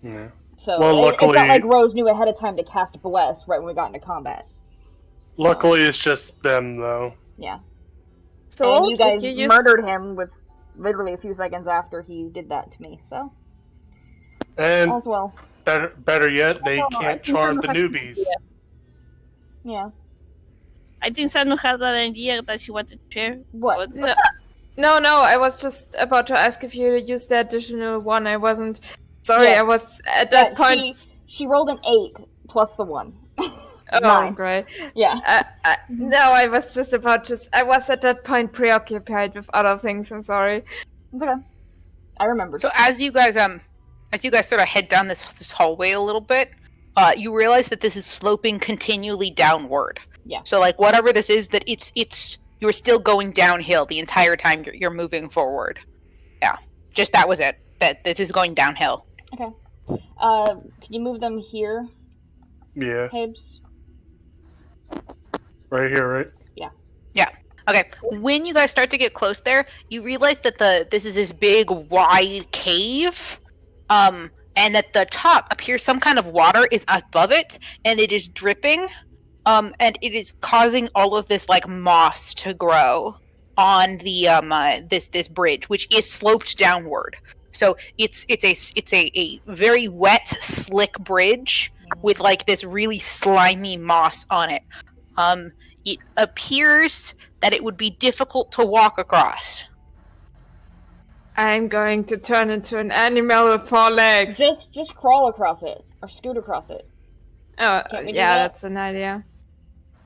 D: Yeah.
F: So
D: Well,
F: it's
D: luckily-
F: not like Rose knew ahead of time to cast Bless right when we got into combat.
D: Luckily, it's just them, though.
F: Yeah.
E: So
F: And you guys
E: did you use...
F: murdered him with literally a few seconds after he did that to me. So
D: And
F: all's well.
D: better yet, they
C: I
D: can't
C: think
D: charm
C: I'm
D: the
C: happy.
D: newbies.
F: Yeah.
C: I think Sanu has an idea that she wanted to share.
F: What?
E: No, I was just about to ask if you used the additional one. I wasn't... Sorry,
F: Yeah.
E: I was at that
F: Yeah,
E: point...
F: She rolled an 8 plus the 1.
E: Oh,
F: 9.
E: great.
F: Yeah.
E: No, I was just about to... I was at that point preoccupied with other things, I'm sorry.
F: It's okay. I remember.
A: So as you guys sort of head down this hallway a little bit, you realize that this is sloping continually downward.
F: Yeah.
A: So like whatever this is, that it's you're still going downhill the entire time you're moving forward. Yeah. Just that was it. That this is going downhill.
F: Okay. Can you move them here,
D: Yeah,
F: Habes?
D: right here, right?
A: Okay. When you guys start to get close there, you realize that this is this big wide cave. And at the top appears some kind of water is above it, and it is dripping. And it is causing all of this like moss to grow on the this bridge, which is sloped downward. So it's a very wet, slick bridge with like this really slimy moss on it. It appears that it would be difficult to walk across.
E: I'm going to turn into an animal with 4 legs.
F: Just crawl across it or scoot across it.
E: Oh,
F: Can't we do
E: yeah,
F: that?
E: that's an idea.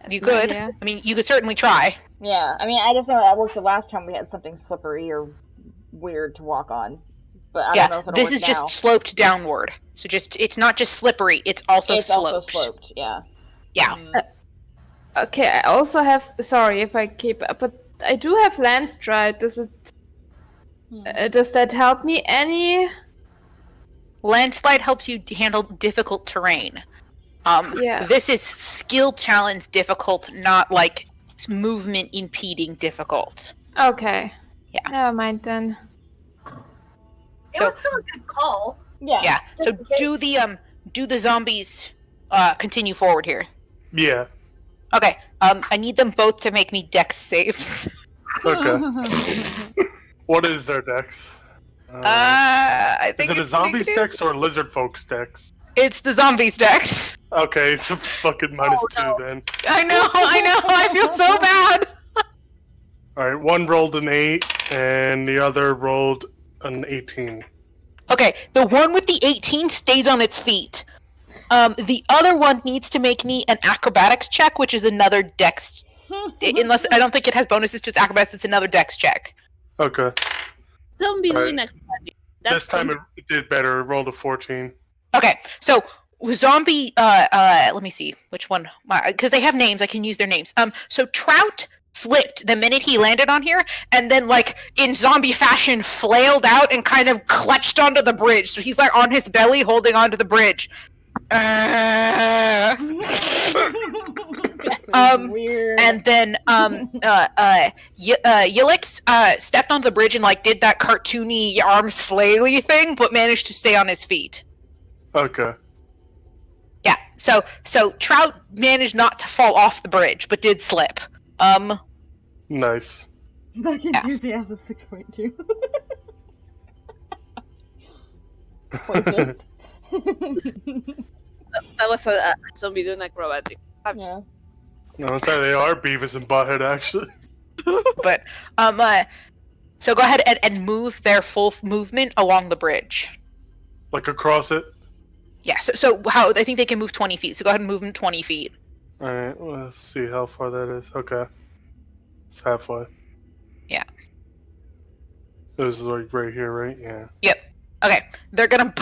A: You
E: That's an
A: could.
E: idea.
A: I mean, you could certainly try.
F: Yeah, I mean, I just know that worked the last time we had something slippery or weird to walk on. But I don't know if it'll
A: this
F: work
A: is
F: now.
A: just sloped downward. So it's not just slippery, it's also
F: It's
A: sloped.
F: also sloped, yeah.
A: Yeah.
E: Okay, I also have... Sorry if I keep... But I do have land stride. Does that help me any?
A: Landslide helps you handle difficult terrain.
E: Yeah.
A: This is skill challenge difficult, not like movement impeding difficult.
E: Okay.
A: Yeah.
E: Never mind then.
B: It was still a good call.
F: Yeah.
A: Yeah. So
B: Just in case.
A: do the zombies continue forward here.
D: Yeah.
A: Okay. I need them both to make me dex saves.
D: Okay. What is their dex?
A: I
D: Is
A: think
D: it a
A: it's
D: zombie's
A: negative.
D: dex or a lizard folk's dex?
A: It's the zombies dex.
D: Okay, it's a fucking -2
C: no.
D: then.
A: I know. I feel so bad.
D: Alright, one rolled an 8 and the other rolled an 18.
A: Okay, the one with the 18 stays on its feet. The other one needs to make me an acrobatics check, which is another dex. Unless I don't think it has bonuses to its acrobatics, it's another dex check.
D: Okay.
C: Zombie
D: Alright.
C: doing acrobatic. That's
D: This time it did better. It rolled a 14.
A: Okay, so zombie. Let me see which one, because they have names. I can use their names. So Trout slipped the minute he landed on here, and then, like in zombie fashion, flailed out and kind of clutched onto the bridge. So he's like on his belly, holding onto the bridge.
F: Weird.
A: And then Yilix stepped onto the bridge and like did that cartoony arms flaily thing, but managed to stay on his feet.
D: Okay.
A: Yeah. So Trout managed not to fall off the bridge, but did slip.
D: Nice.
F: Back enthusiasm 6.2. Pointed.
C: That was a zombie doing acrobatic.
F: Yeah.
D: No, I'm sorry, they are Beavis and Butthead, actually.
A: But so go ahead and move their full movement along the bridge.
D: Like across it?
A: Yeah. So how I think they can move 20 feet. So go ahead and move them 20 feet.
D: Alright, let's see how far that is. Okay. It's halfway.
A: Yeah.
D: This is like right here, right? Yeah.
A: Yep. Okay. They're gonna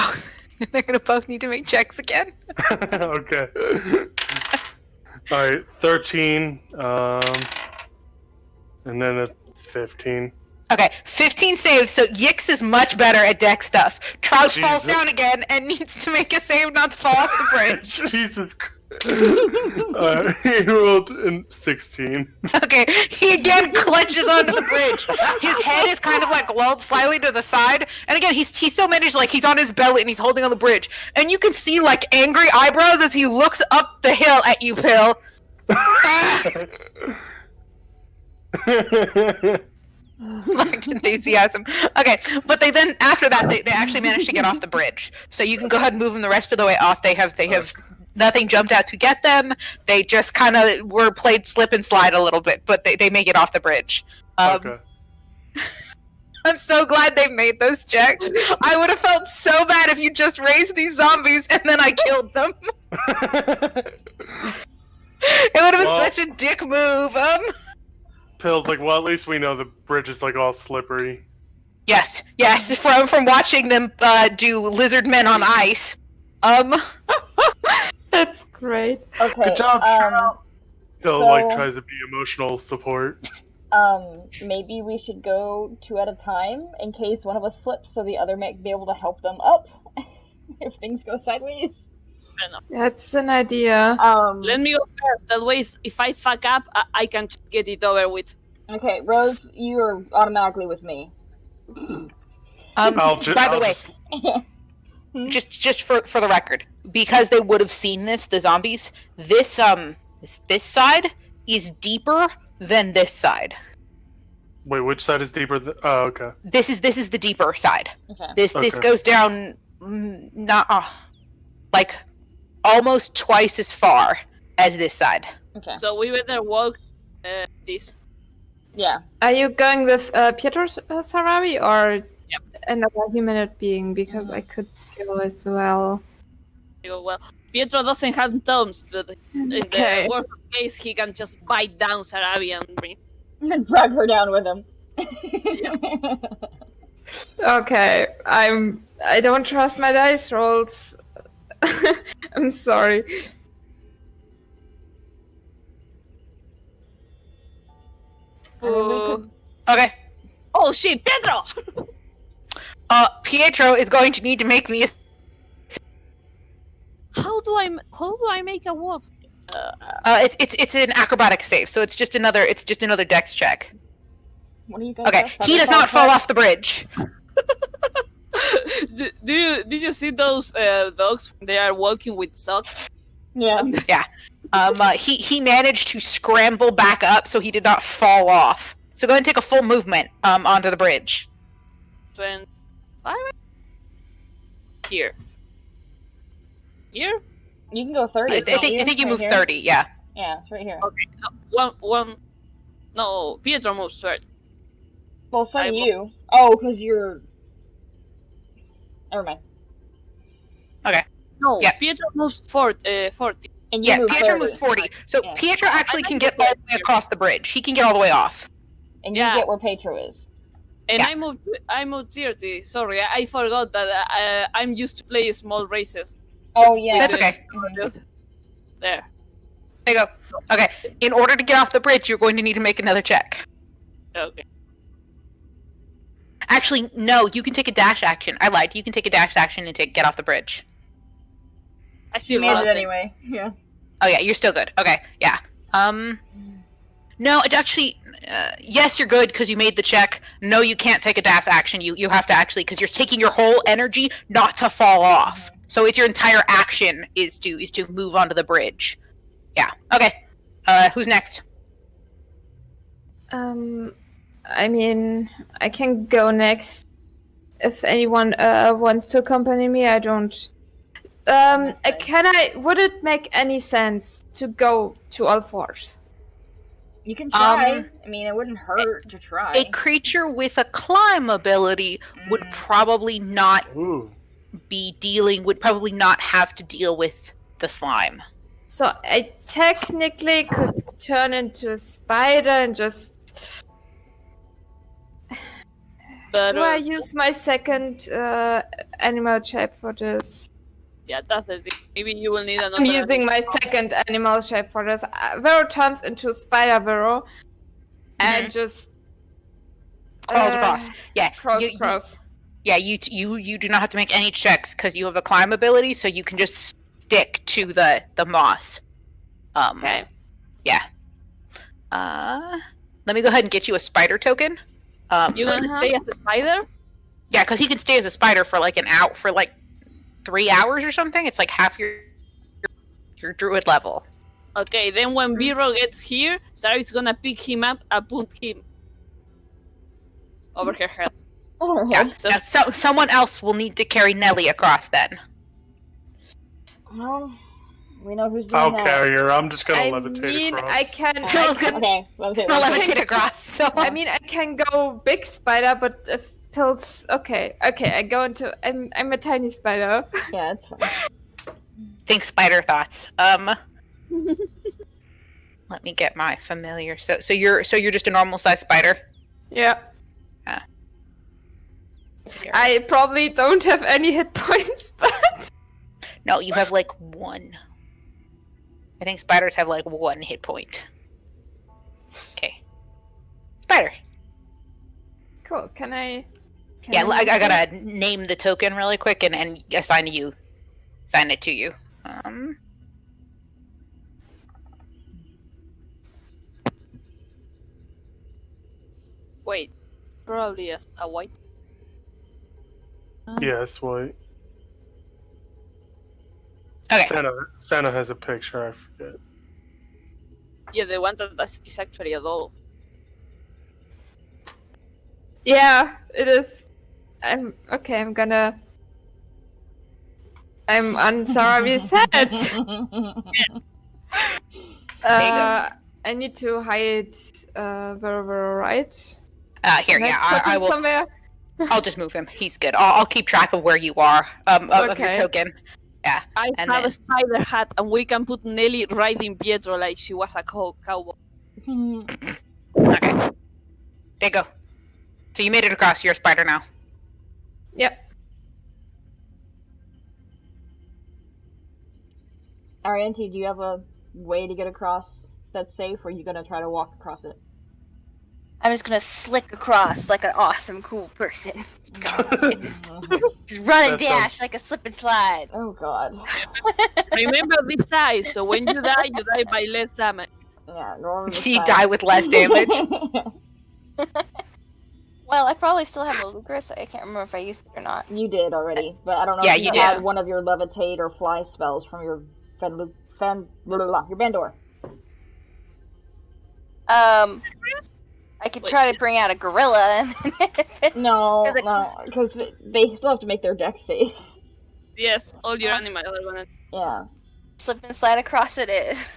A: both need to make checks again.
D: Okay. Alright, 13. And then it's 15.
A: Okay, 15 saves, so Yix is much better at deck stuff. Trout falls
D: Jesus.
A: down again and needs to make a save not to fall off the bridge.
D: Jesus Christ. He rolled in 16.
A: Okay, he again clutches onto the bridge. His head is kind of like lulled slightly to the side, and again, he still managed, like, he's on his belly and he's holding on the bridge. And you can see, like, angry eyebrows as he looks up the hill at you, Pill. Lacked enthusiasm. Okay, but they then, after that, they actually managed to get off the bridge. So you can go ahead and move them the rest of the way off. They have nothing jumped out to get them. They just kind of were played slip and slide a little bit, but they make it off the bridge.
D: Okay.
A: I'm so glad they made those checks. I would have felt so bad if you just raised these zombies and then I killed them. It would have been
D: Well-
A: such a dick move.
D: Pill's like, well, at least we know the bridge is like all slippery.
A: Yes, from watching them do lizard men on ice.
E: That's great.
F: Okay.
D: Good job, Trout. Pill
F: so-
D: like tries to be emotional support.
F: Maybe we should go 2 at a time in case one of us slips, so the other might be able to help them up if things go sideways.
E: That's an idea.
C: Let me go first. That way, if I fuck up, I can just get it over with.
F: Okay, Rose, you are automatically with me.
A: By the way,
F: just
A: just for the record, because they would have seen the zombies, this side is deeper than this side.
D: Wait, which side is deeper? Oh, okay.
A: This is the deeper side.
F: okay.
A: This
D: Okay.
A: goes down like almost twice as far as this side.
F: Okay.
C: So we better walk this.
F: Yeah.
E: Are you going with Pietro Sarabi or another humanoid being? Because I could go as well.
C: I go, well, Pietro doesn't have thumbs, but in
E: Okay.
C: the worst case, he can just bite down Sarabi and bring.
F: And drag her down with him.
E: Okay, I don't trust my dice rolls. I'm sorry.
C: Oh,
A: Okay.
C: oh shit, Pietro!
A: Pietro is going to need to make me a
C: How do I make a wolf?
A: it's an acrobatic save, so it's just another dex check.
F: What do you guys
A: Okay,
F: have?
A: he does not fall off the bridge.
C: Did you see those dogs? They are walking with socks.
F: Yeah.
A: He managed to scramble back up, so he did not fall off. So go ahead and take a full movement onto the bridge.
C: 25? Here. Here?
F: You can go 30.
A: I
F: can't
A: think you
F: Right
A: move
F: here?
A: 30, yeah.
F: Yeah, it's right here.
C: Okay. One. No, Pietro moves first.
F: Well, so
C: I
F: do
C: will-
F: you. Oh, because you're. Never mind.
C: No,
A: Yeah.
C: Pietro moves 40.
F: And you
A: Yeah,
F: move
A: Pietro
F: 30.
A: moves 40. So
F: Yeah.
A: Pietro actually
C: I
A: can
C: can
A: get
C: go
A: all the way across the bridge. He can get all the way off.
F: And you
C: Yeah.
F: get where Petro is.
C: And
A: Yeah.
C: I moved 30. Sorry, I forgot that I'm used to play small races.
F: Oh, yeah.
A: That's okay.
F: Mhm.
C: There.
A: There you go. Okay. In order to get off the bridge, you're going to need to make another check.
C: Okay.
A: Actually, no, you can take a dash action. I lied. You can take a dash action and get off the bridge.
C: I
F: You
C: still
F: made it
C: rotate.
F: anyway. Yeah.
A: Oh yeah, you're still good. Okay, yeah. No, it's actually yes, you're good because you made the check. No, you can't take a dash action. You have to actually because you're taking your whole energy not to fall off. So it's your entire action is to move onto the bridge. Yeah. Okay. Who's next?
E: I mean, I can go next. If anyone wants to accompany me, I don't. Would it make any sense to go to all fours?
F: You can try.
A: Um,
F: I mean, it wouldn't hurt to try.
A: A creature with a climb ability would probably not
D: Ooh.
A: would probably not have to deal with the slime.
E: So I technically could turn into a spider and just.
C: But
E: Do I use my second animal shape for this?
C: yeah, that's the thing. Maybe you will need another.
E: I'm using my second animal shape for this. Vero turns into Spider Vero and just
A: Crawls across. Yeah.
E: Cross.
A: Yeah, you do not have to make any checks because you have a climb ability, so you can just stick to the moss.
E: Okay.
A: Yeah. Let me go ahead and get you a spider token.
C: You gonna stay as a spider?
A: Yeah, because he can stay as a spider for like 3 hours or something. It's like half your druid level.
C: Okay, then when Vero gets here, Sarah is gonna pick him up and put him over her head.
F: Alright.
A: Yeah. So someone else will need to carry Nelly across then.
F: Well, we know who's doing
D: I'll
F: that.
D: carry her. I'm just gonna
E: I
D: levitate
E: mean,
D: across.
E: I can.
F: Okay, levitate.
A: I'll
F: levitate.
A: levitate across. So
E: I mean, I can go big spider, but if pills. Okay. I go into. I'm a tiny spider.
F: Yeah, it's fine.
A: think spider thoughts. Let me get my familiar. So you're just a normal sized spider.
E: Yeah.
A: Here.
E: I probably don't have any hit points, but
A: No, you have like 1. I think spiders have like 1 hit point. Okay. Spider.
E: cool. Can I?
A: Yeah, I gotta name the token really quick and assign it to you.
C: Wait, probably a white.
D: Yes, wait.
A: Okay.
D: Santa has a picture, I forget.
C: Yeah, the one that is actually a doll.
E: Yeah, it is. I'm okay. I'm on Saravi's head. I need to hide Vero, right?
A: Here,
E: Can
A: yeah,
E: put
A: I
E: him
A: will.
E: somewhere?
A: I'll just move him. He's good. I'll keep track of where you are. Of your
E: Okay.
A: token. Yeah.
C: I
A: And
C: have
A: then-
C: a spider hat, and we can put Nelly riding Pietro like she was a cowboy.
A: Okay. There you go. So you made it across. You're a spider now.
E: Yep.
F: Arianti, do you have a way to get across that's safe, or are you gonna try to walk across it?
G: I'm just gonna slick across like an awesome, cool person. Just run and
D: That
G: dash like a slip and slide.
F: Oh god.
C: Remember this size, so when you die by less damage.
F: Yeah, normally.
A: You die with less damage.
G: Well, I probably still have a Lucas. I can't remember if I used it or not.
F: You did already, but I don't know
A: Yeah,
F: if
A: you
F: you had
A: did.
F: one of your levitate or fly spells from your your Bandor.
G: I I could try to bring out a gorilla. And
F: No,
G: 'Cause it-
F: no, because they still have to make their deck safe.
C: Yes, all your animals are gonna.
F: Yeah.
G: slip and slide across it is.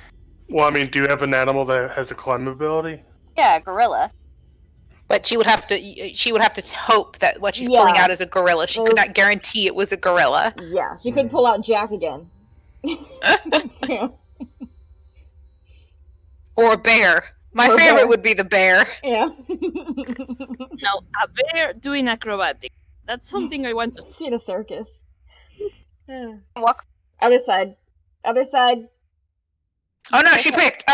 D: Well, I mean, do you have an animal that has a climb ability?
G: Yeah, a gorilla.
A: But she would have to hope that what she's pulling
F: Yeah.
A: out is a gorilla. She could not guarantee it was a gorilla.
F: Yeah, she could pull out Jack again. Yeah.
A: Or a bear. My
F: Or a
A: favorite
F: bear.
A: would be the bear.
F: Yeah.
C: Now, a bear doing acrobatic. That's something I want to.
F: See in a circus. Yeah.
G: Walk.
F: Other side. Other side.
A: Oh no, she picked.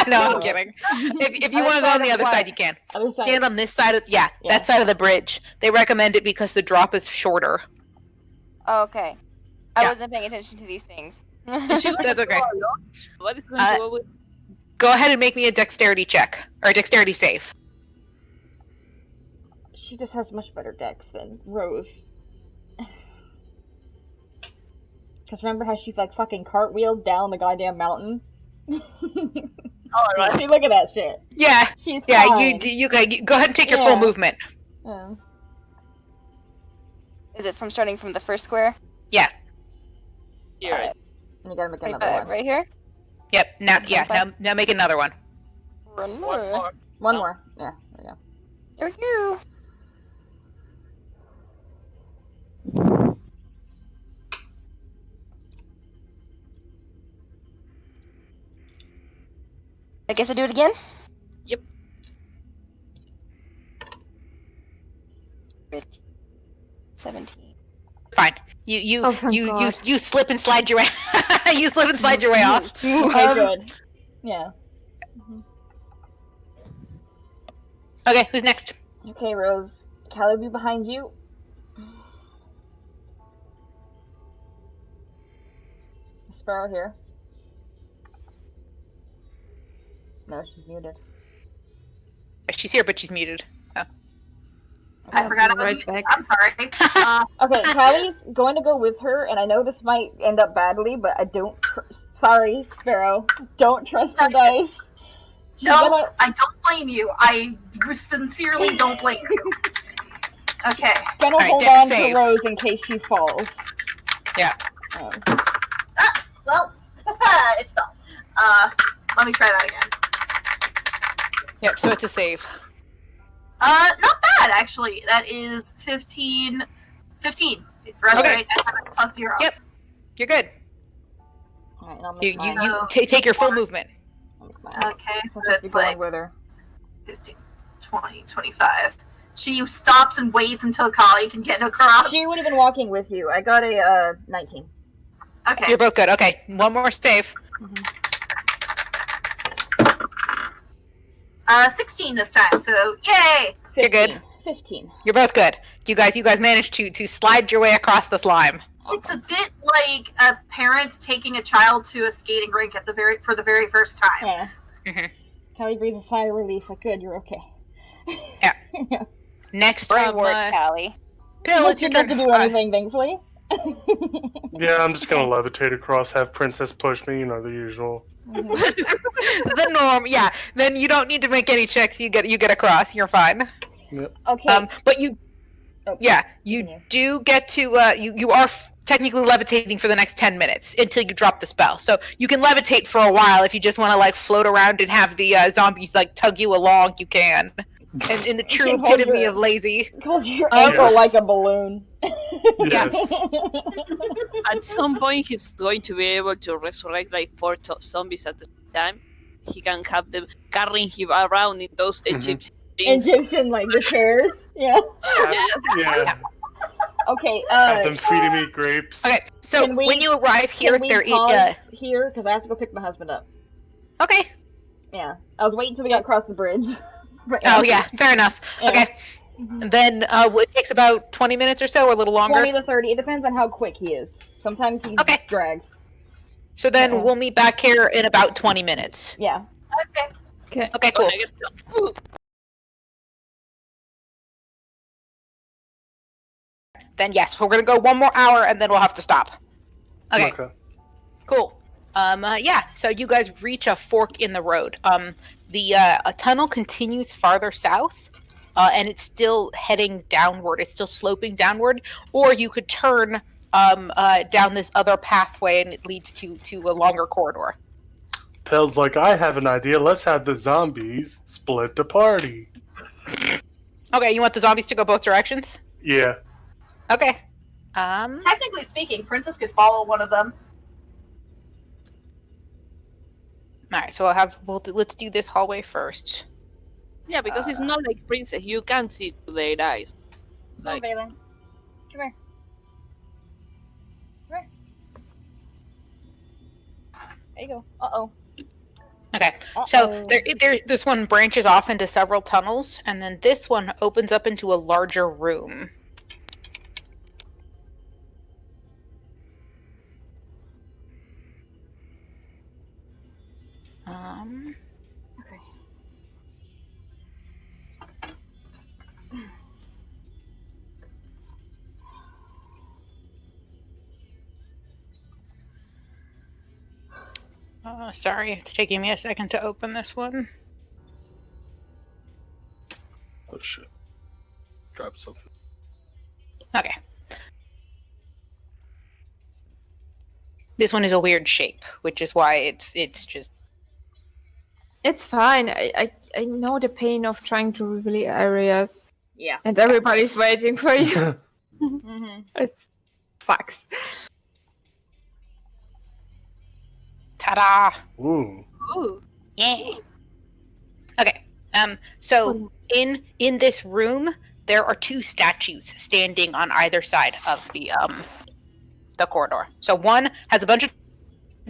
A: No, I'm kidding. If you
G: Other
A: want to go
G: side
A: on the
G: of
A: other
G: what?
A: side, you can.
F: Other side.
A: Stand on this side of
F: Yeah.
A: that side of the bridge. They recommend it because the drop is shorter.
G: Oh, okay. I
A: Yeah.
G: wasn't paying attention to these things.
C: Is she going
A: That's
C: to
A: okay.
C: go alone? What is going
A: Uh,
C: to go with?
A: Go ahead and make me a dexterity check or a dexterity save.
F: She just has much better decks than Rose. Because remember how she like fucking cartwheeled down the goddamn mountain?
C: All right.
F: See, look at that shit.
A: Yeah,
F: She's
A: yeah.
F: fine.
A: You go ahead and take your full
F: Yeah.
A: movement.
F: Yeah.
G: Is it from starting from the first square?
A: Yeah.
C: You're right.
F: And you gotta make another
G: 25,
F: one.
G: right here?
A: Yep. Now, yeah.
G: 25?
A: Now make another one.
G: One
C: One
G: more.
C: more.
F: One
C: Oh.
F: more. Yeah, there we go.
G: There we go. I guess I do it again?
C: Yep.
G: 15, 17.
A: Fine. You
E: Oh, thank God.
A: you slip and slide your way. You slip and slide your way off.
F: Okay, good. Yeah.
A: Okay, who's next?
F: Okay, Rose. Callie will be behind you. Sparrow here. No, she's muted.
A: She's here, but she's muted. Oh.
B: I
E: I'll
B: forgot I
E: be
B: was.
E: right back.
B: I'm sorry.
F: Okay, Callie's going to go with her, and I know this might end up badly, but I don't. Sorry, Sparrow. Don't trust the dice. She's
B: No,
F: gonna-
B: I don't blame you. I sincerely don't blame you. Okay.
F: gonna
A: Alright,
F: hold
A: dex
F: on
A: save.
F: to Rose in case she falls.
A: Yeah.
F: Um,
B: Well, it's fell. Let me try that again.
A: Yep. So it's a save.
B: Not bad actually. That is 15. 15. That's
A: Okay.
B: right. I have a plus 0.
A: Yep. You're good.
F: Alright, and I'll
A: You
F: make
A: you,
F: mine.
A: you take your full movement.
F: I'll make mine.
B: Okay, so
F: I'm supposed to be
B: it's
F: going
B: like
F: with her.
B: 15, 20, 25. She stops and waits until Kali can get across.
F: She would have been walking with you. I got a 19.
B: Okay.
A: You're both good. Okay, one more save.
B: 16 this time. So yay!
A: You're good.
F: 15.
A: You're both good. You guys managed to slide your way across the slime.
B: It's a bit like a parent taking a child to a skating rink for the very first time.
F: Yeah.
A: Mhm.
F: Callie breathes a sigh of relief. Like, good, you're okay.
A: Yeah.
F: Yeah.
A: Next,
G: Great work, Callie.
A: Pill,
F: Look,
A: it's your
F: you have
A: turn.
F: to do anything, thankfully.
D: Yeah, I'm just gonna levitate across, have Princess push me, you know, the usual.
A: The norm, yeah. Then you don't need to make any checks. You get across. You're fine.
F: Okay.
A: But you,
F: Oh,
A: yeah, you
F: continue.
A: do get to. You are technically levitating for the next 10 minutes until you drop the spell. So you can levitate for a while if you just want to like float around and have the zombies like tug you along. You can. And in the true
F: can hold
A: epitome
F: your-
A: of lazy.
F: Hold your
A: Oh,
F: ankle
D: yes.
F: like a balloon.
D: Yes.
C: At some point, he's going to be able to resurrect like 4 zombies at the same time. He can have them carrying him around in those
D: Mhm.
C: Egyptian things.
F: Egyptian, like the chairs. Yeah.
D: Yeah.
F: Okay.
D: Have them feeding me grapes.
A: Okay, so
F: Can we-
A: when you arrive here,
F: Can we
A: there is.
F: pause here? Because I have to go pick my husband up.
A: Okay.
F: Yeah. I was waiting until we got across the bridge. But,
A: Oh yeah, fair enough.
F: Yeah.
A: Okay. And then it takes about 20 minutes or so, or a little longer.
F: 20 to 30. It depends on how quick he is. Sometimes he
A: Okay.
F: drags.
A: So then
F: Yeah.
A: we'll meet back here in about 20 minutes.
F: Yeah.
B: Okay.
E: Okay.
A: Okay, cool.
C: When I get some food.
A: Then yes, we're gonna go one more hour and then we'll have to stop. Okay, cool. Yeah, so you guys reach a fork in the road. the a tunnel continues farther south, and it's still heading downward. It's still sloping downward, or you could turn down this other pathway, and it leads to a longer corridor.
D: Pell's like, I have an idea. Let's have the zombies split the party.
A: Okay, you want the zombies to go both directions?
D: Yeah.
A: Okay.
B: Technically speaking, Princess could follow one of them.
A: All right, so let's do this hallway first.
C: Yeah, because it's not like Princess. You can see to their eyes.
F: Come on,
C: Like,
F: Valen. Come here. Come here. There you go. Uh-oh.
A: Okay, so this one branches off into several tunnels, and then this one opens up into a larger room.
F: Okay.
A: Sorry, it's taking me a second to open this one.
D: Oh shit. Drop something.
A: Okay. This one is a weird shape, which is why it's just...
E: It's fine. I know the pain of trying to reveal areas,
F: Yeah.
E: and everybody's waiting for you.
F: Mm-hmm.
E: It sucks.
A: Ta-da!
D: Ooh.
C: ooh,
A: Yeah. Okay. So in this room, there are two statues standing on either side of the corridor. So one has a bunch of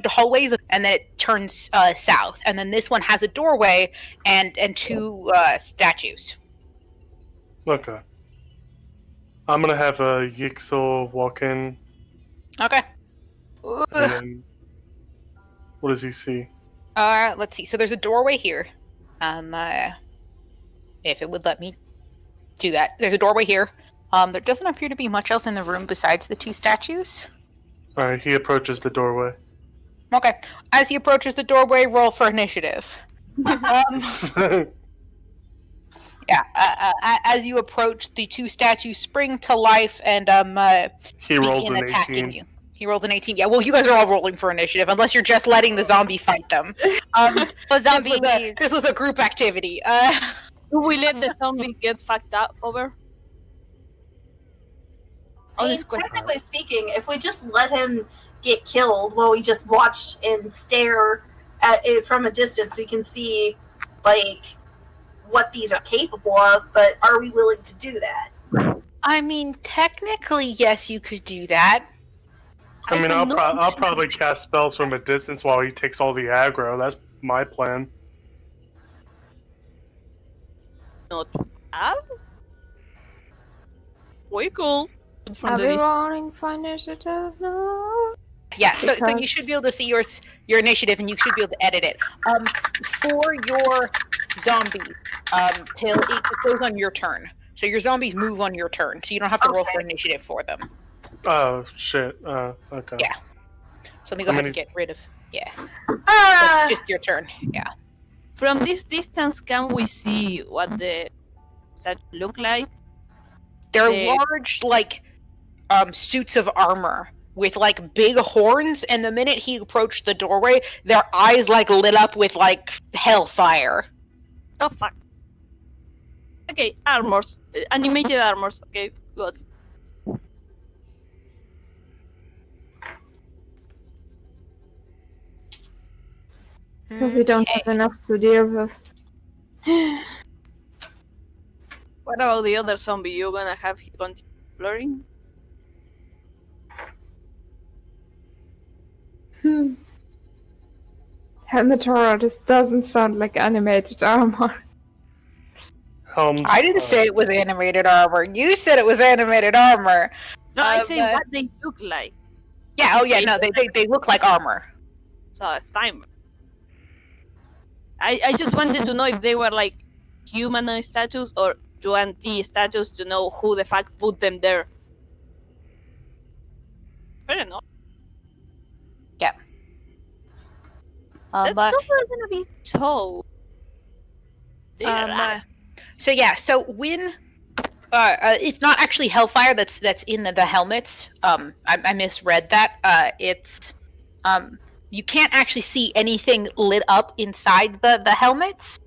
A: hallways, and then it turns south, and then this one has a doorway and two statues.
D: Okay. I'm gonna have a Yixel walk in,
A: Okay.
D: and then what does he see?
A: Let's see. So there's a doorway here. If it would let me do that, there's a doorway here. There doesn't appear to be much else in the room besides the two statues.
D: All right, he approaches the doorway.
A: Okay. As he approaches the doorway, roll for initiative. Yeah. As you approach, the two statues spring to life and
D: He rolled
A: begin
D: an
A: attacking
D: 18.
A: you. He rolled an 18. Yeah, well, you guys are all rolling for initiative, unless you're just letting the zombie fight them. This was a group activity.
C: do we let the zombie get fucked up over?
B: I mean, technically speaking, if we just let him get killed while we just watch and stare at it from a distance, we can see, like, what these are capable of, but are we willing to do that?
A: I mean, technically, yes, you could do that.
D: I mean, I'll probably cast spells from a distance while he takes all the aggro. That's my plan.
C: Not bad. Way cool. From
E: Are
C: the
E: we
C: dis-
E: rolling for initiative? No.
A: Yeah, so you
E: Because-
A: should be able to see your initiative, and you should be able to edit it. For your zombie, Pill, it goes on your turn. So your zombies move on your turn, so you don't have to roll for initiative for them.
D: Oh shit. Okay.
A: Yeah. So let me go
D: How
A: ahead
D: many-
A: and get rid of... Yeah.
B: Ah!
A: Just your turn. Yeah.
C: From this distance, can we see what the statue look like?
A: They're
C: They-
A: large, like, suits of armor with, like, big horns, and the minute he approached the doorway, their eyes, like, lit up with, like, hellfire.
C: Oh fuck. Okay, armors, animated armors. Okay, good.
E: Because we don't have enough to deal with.
C: What about the other zombie? You gonna have him continue exploring?
E: Helmetora, this doesn't sound like animated armor.
A: I didn't say it was animated armor. You said it was animated armor.
C: No, I say
A: but-
C: what they look like.
A: Yeah, oh yeah, no, they look like armor.
C: So it's fine. I just wanted to know if they were like humanoid statues or Yuan-Ti statues to know who the fuck put them there. Fair enough.
A: Yeah.
C: That's
A: But
C: not gonna be tall.
A: So yeah, so when it's not actually Hellfire that's in the helmets. I misread that. It's you can't actually see anything lit up inside the helmets.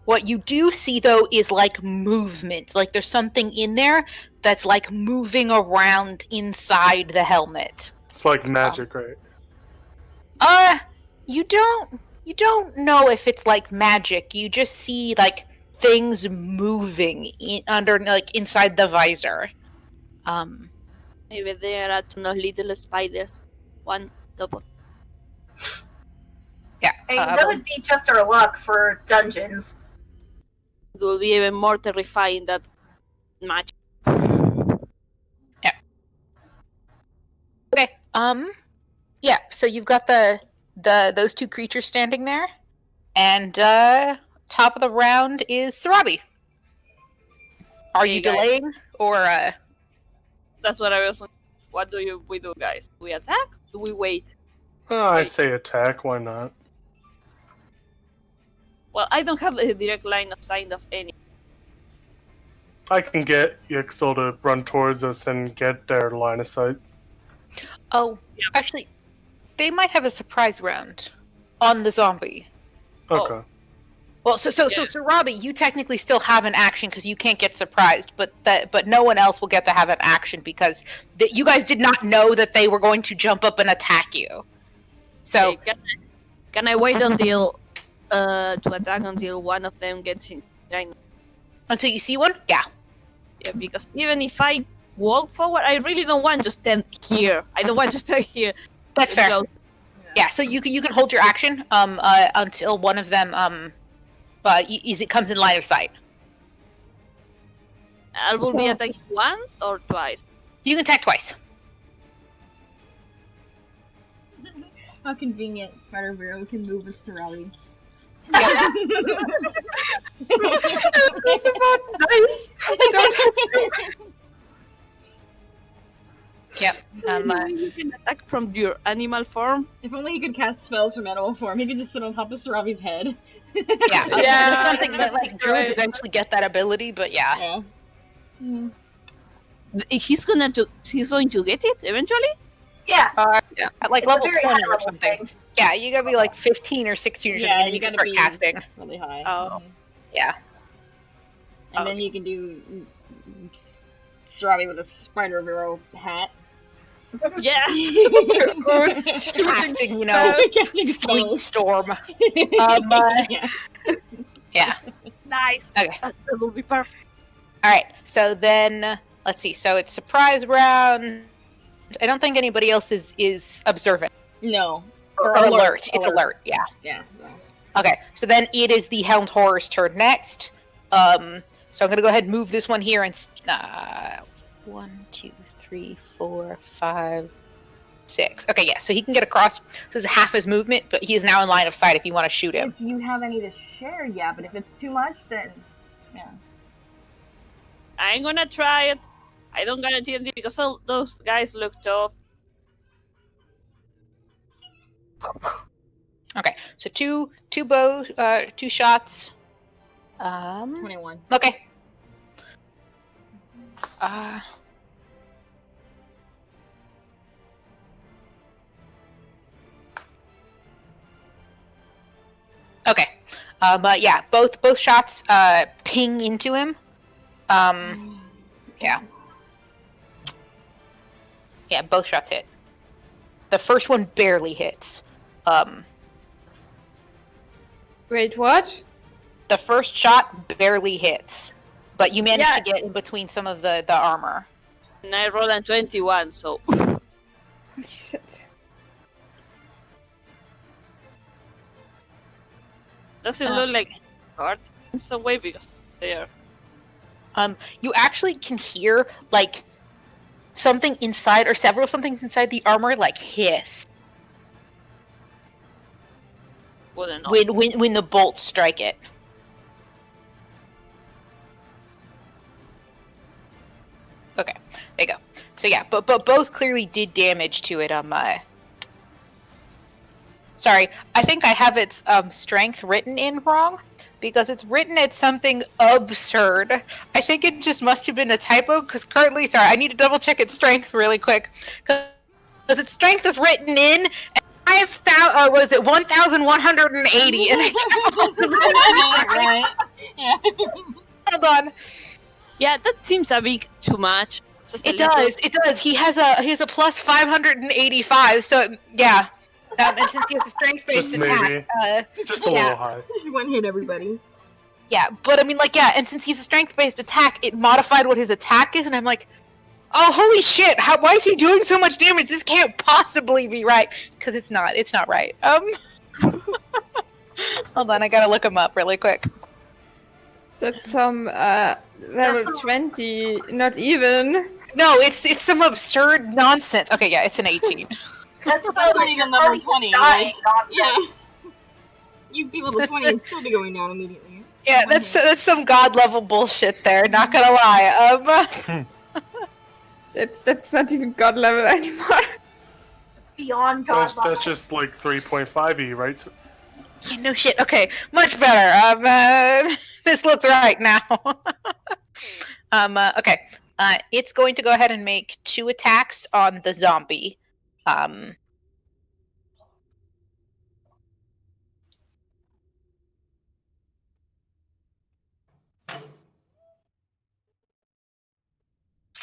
A: What you do see though is like movement. Like there's something in there that's like moving around inside the helmet.
D: It's like magic, right?
A: You don't know if it's like magic. You just see like things moving under like inside the visor.
C: Maybe there are those little spiders. One top of.
A: Yeah,
B: Hey, that would be just our luck for dungeons.
C: It will be even more terrifying than magic.
A: Yeah. Okay. Yeah. So you've got those two creatures standing there, and top of the round is Sarabi. Are you
C: guys.
A: delaying or?
C: That's what I was. What do we do, guys? Do we attack? Do we wait?
D: I say attack. Why not?
C: Well, I don't have a direct line of sight of any.
D: I can get Yixel to run towards us and get their line of sight.
A: Oh,
C: Yep.
A: actually, they might have a surprise round on the zombie.
D: Okay.
A: Well, so Sarabi, you technically still have an action because you can't get surprised, but no one else will get to have an action because you guys did not know that they were going to jump up and attack you. So
C: Okay, can I wait until to attack until one of them gets in?
A: until you see one, yeah.
C: Yeah, because even if I walk forward, I really don't want to stand here. I don't want to stay here.
A: That's fair.
C: So,
A: Yeah, so you can hold your action until one of them it comes in line of sight.
C: I will be attacking once or twice.
A: You can attack twice.
F: How convenient. Spider Vero can move with Sorelli.
E: That's about nice. I don't have to.
A: Yep.
C: You can attack from your animal form.
F: If only he could cast spells from animal form, he could just sit on top of Saravi's head.
A: Yeah,
E: Yeah,
A: it's something that like druids
E: right.
A: eventually get that ability, but yeah.
F: Yeah.
C: He's going to get it eventually.
B: Yeah,
A: At like
B: it's
A: level
B: a very
A: 20
B: high
A: or
B: level
A: something.
B: thing.
A: Yeah, you gotta be like 15 or 16 or something,
F: Yeah,
A: and then
F: you
A: you can
F: gotta
A: start
F: be-
A: casting.
F: Really high.
C: Oh.
A: Yeah.
F: And then you can do Saravi with a Spider Vero hat.
C: Yes.
A: Casting, you know,
F: Casting
A: sleet
F: spells.
A: storm.
F: Yeah.
A: Yeah.
C: Nice.
A: Okay.
C: That will be perfect.
A: Alright, so then, let's see. So it's surprise round. I don't think anybody else is observant.
F: No.
A: Or alert. It's alert, yeah.
F: Yeah.
A: Okay, so then it is the Hound Horror's turn next. So I'm gonna go ahead and move this one here and 1, 2, 3, 4, 5, 6. Okay, yeah, so he can get across. So it's half his movement, but he is now in line of sight if you want to shoot him.
F: If you have any to share, yeah, but if it's too much, then yeah.
C: I ain't gonna try it. I don't guarantee it because all those guys look tough.
A: Okay, so two bows, 2 shots.
F: 21.
A: Okay. Okay. But yeah, both shots ping into him. Yeah. Yeah, both shots hit. The first one barely hits.
E: Wait, what?
A: The first shot barely hits, but you managed
E: Yeah.
A: to get in between some of the armor.
C: And I rolled a 21, so
E: Shit.
C: does it look like hard in some way because they are.
A: You actually can hear like something inside or several somethings inside the armor like hiss
C: Wouldn't know.
A: when the bolts strike it. Okay, there you go. So yeah, but both clearly did damage to it. Sorry, I think I have its strength written in wrong. because it's written as something absurd. I think it just must have been a typo, because currently, sorry, I need to double check its strength really quick. Because its strength is written in 1,180. And
F: Right. Yeah.
A: hold on.
C: Yeah, that seems a bit too much. Just a
A: It
C: little.
A: does. It does. He has a plus 585. So yeah. And since he has a strength-based
D: Just
A: attack,
D: maybe. Just a
A: yeah.
D: little high.
F: Just one hit everybody.
A: yeah. But I mean, like, yeah. And since he's a strength-based attack, it modified what his attack is, and I'm like, oh, holy shit! Why is he doing so much damage? This can't possibly be right. Because it's not. It's not right. Hold on. I gotta look him up really quick.
E: That's some level 20, not even.
A: No, it's some absurd nonsense. Okay, yeah, it's an 18.
B: That's so
F: Not
B: like
F: even
B: you're
F: level
B: already
F: 20,
B: dying
F: like,
B: nonsense.
F: You'd be level 20 and still be going down immediately.
A: Yeah, that's some god level bullshit there. Not gonna lie.
E: That's not even god level anymore.
B: It's beyond God
D: That's
B: level.
D: just like 3.5e, right? So-
A: Yeah, no shit. Okay, much better. This looks right now. Okay. It's going to go ahead and make 2 attacks on the zombie.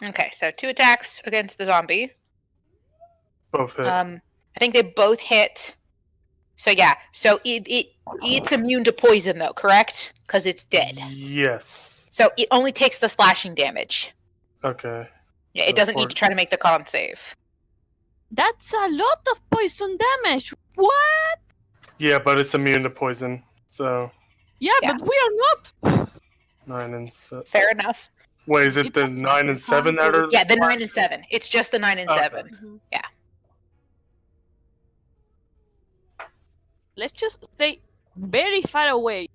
A: Okay, so 2 attacks against the zombie.
D: Both hit.
A: I think they both hit. So yeah, so it's immune to poison though, correct? Because it's dead.
D: Yes.
A: So it only takes the slashing damage.
D: Okay.
A: Yeah, it doesn't need to try to make the con save.
C: That's a lot of poison damage. What?
D: Yeah, but it's immune to poison. So
C: Yeah,
A: Yeah.
C: but we are not.
D: 9 and 7.
A: Fair enough.
D: Wait, is it the 9 and 7 that are?
A: Yeah, the 9 and 7. It's just the 9 and
D: Okay.
A: 7.
C: Let's just stay very far away.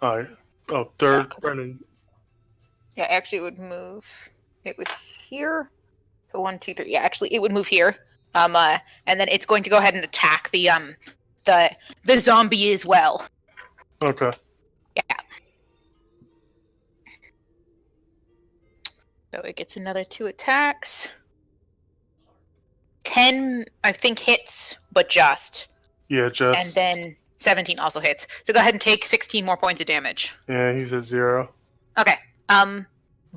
D: Alright. Oh, third. Brennan.
A: Yeah, actually, it would move. It was here. So 1, 2, 3. Yeah, actually, it would move here. And then it's going to go ahead and attack the zombie as well.
D: Okay.
A: Yeah. So it gets another 2 attacks. 10, I think, hits, but just.
D: Yeah, just.
A: And then 17 also hits. So go ahead and take 16 more points of damage.
D: Yeah, he's at 0.
A: Okay.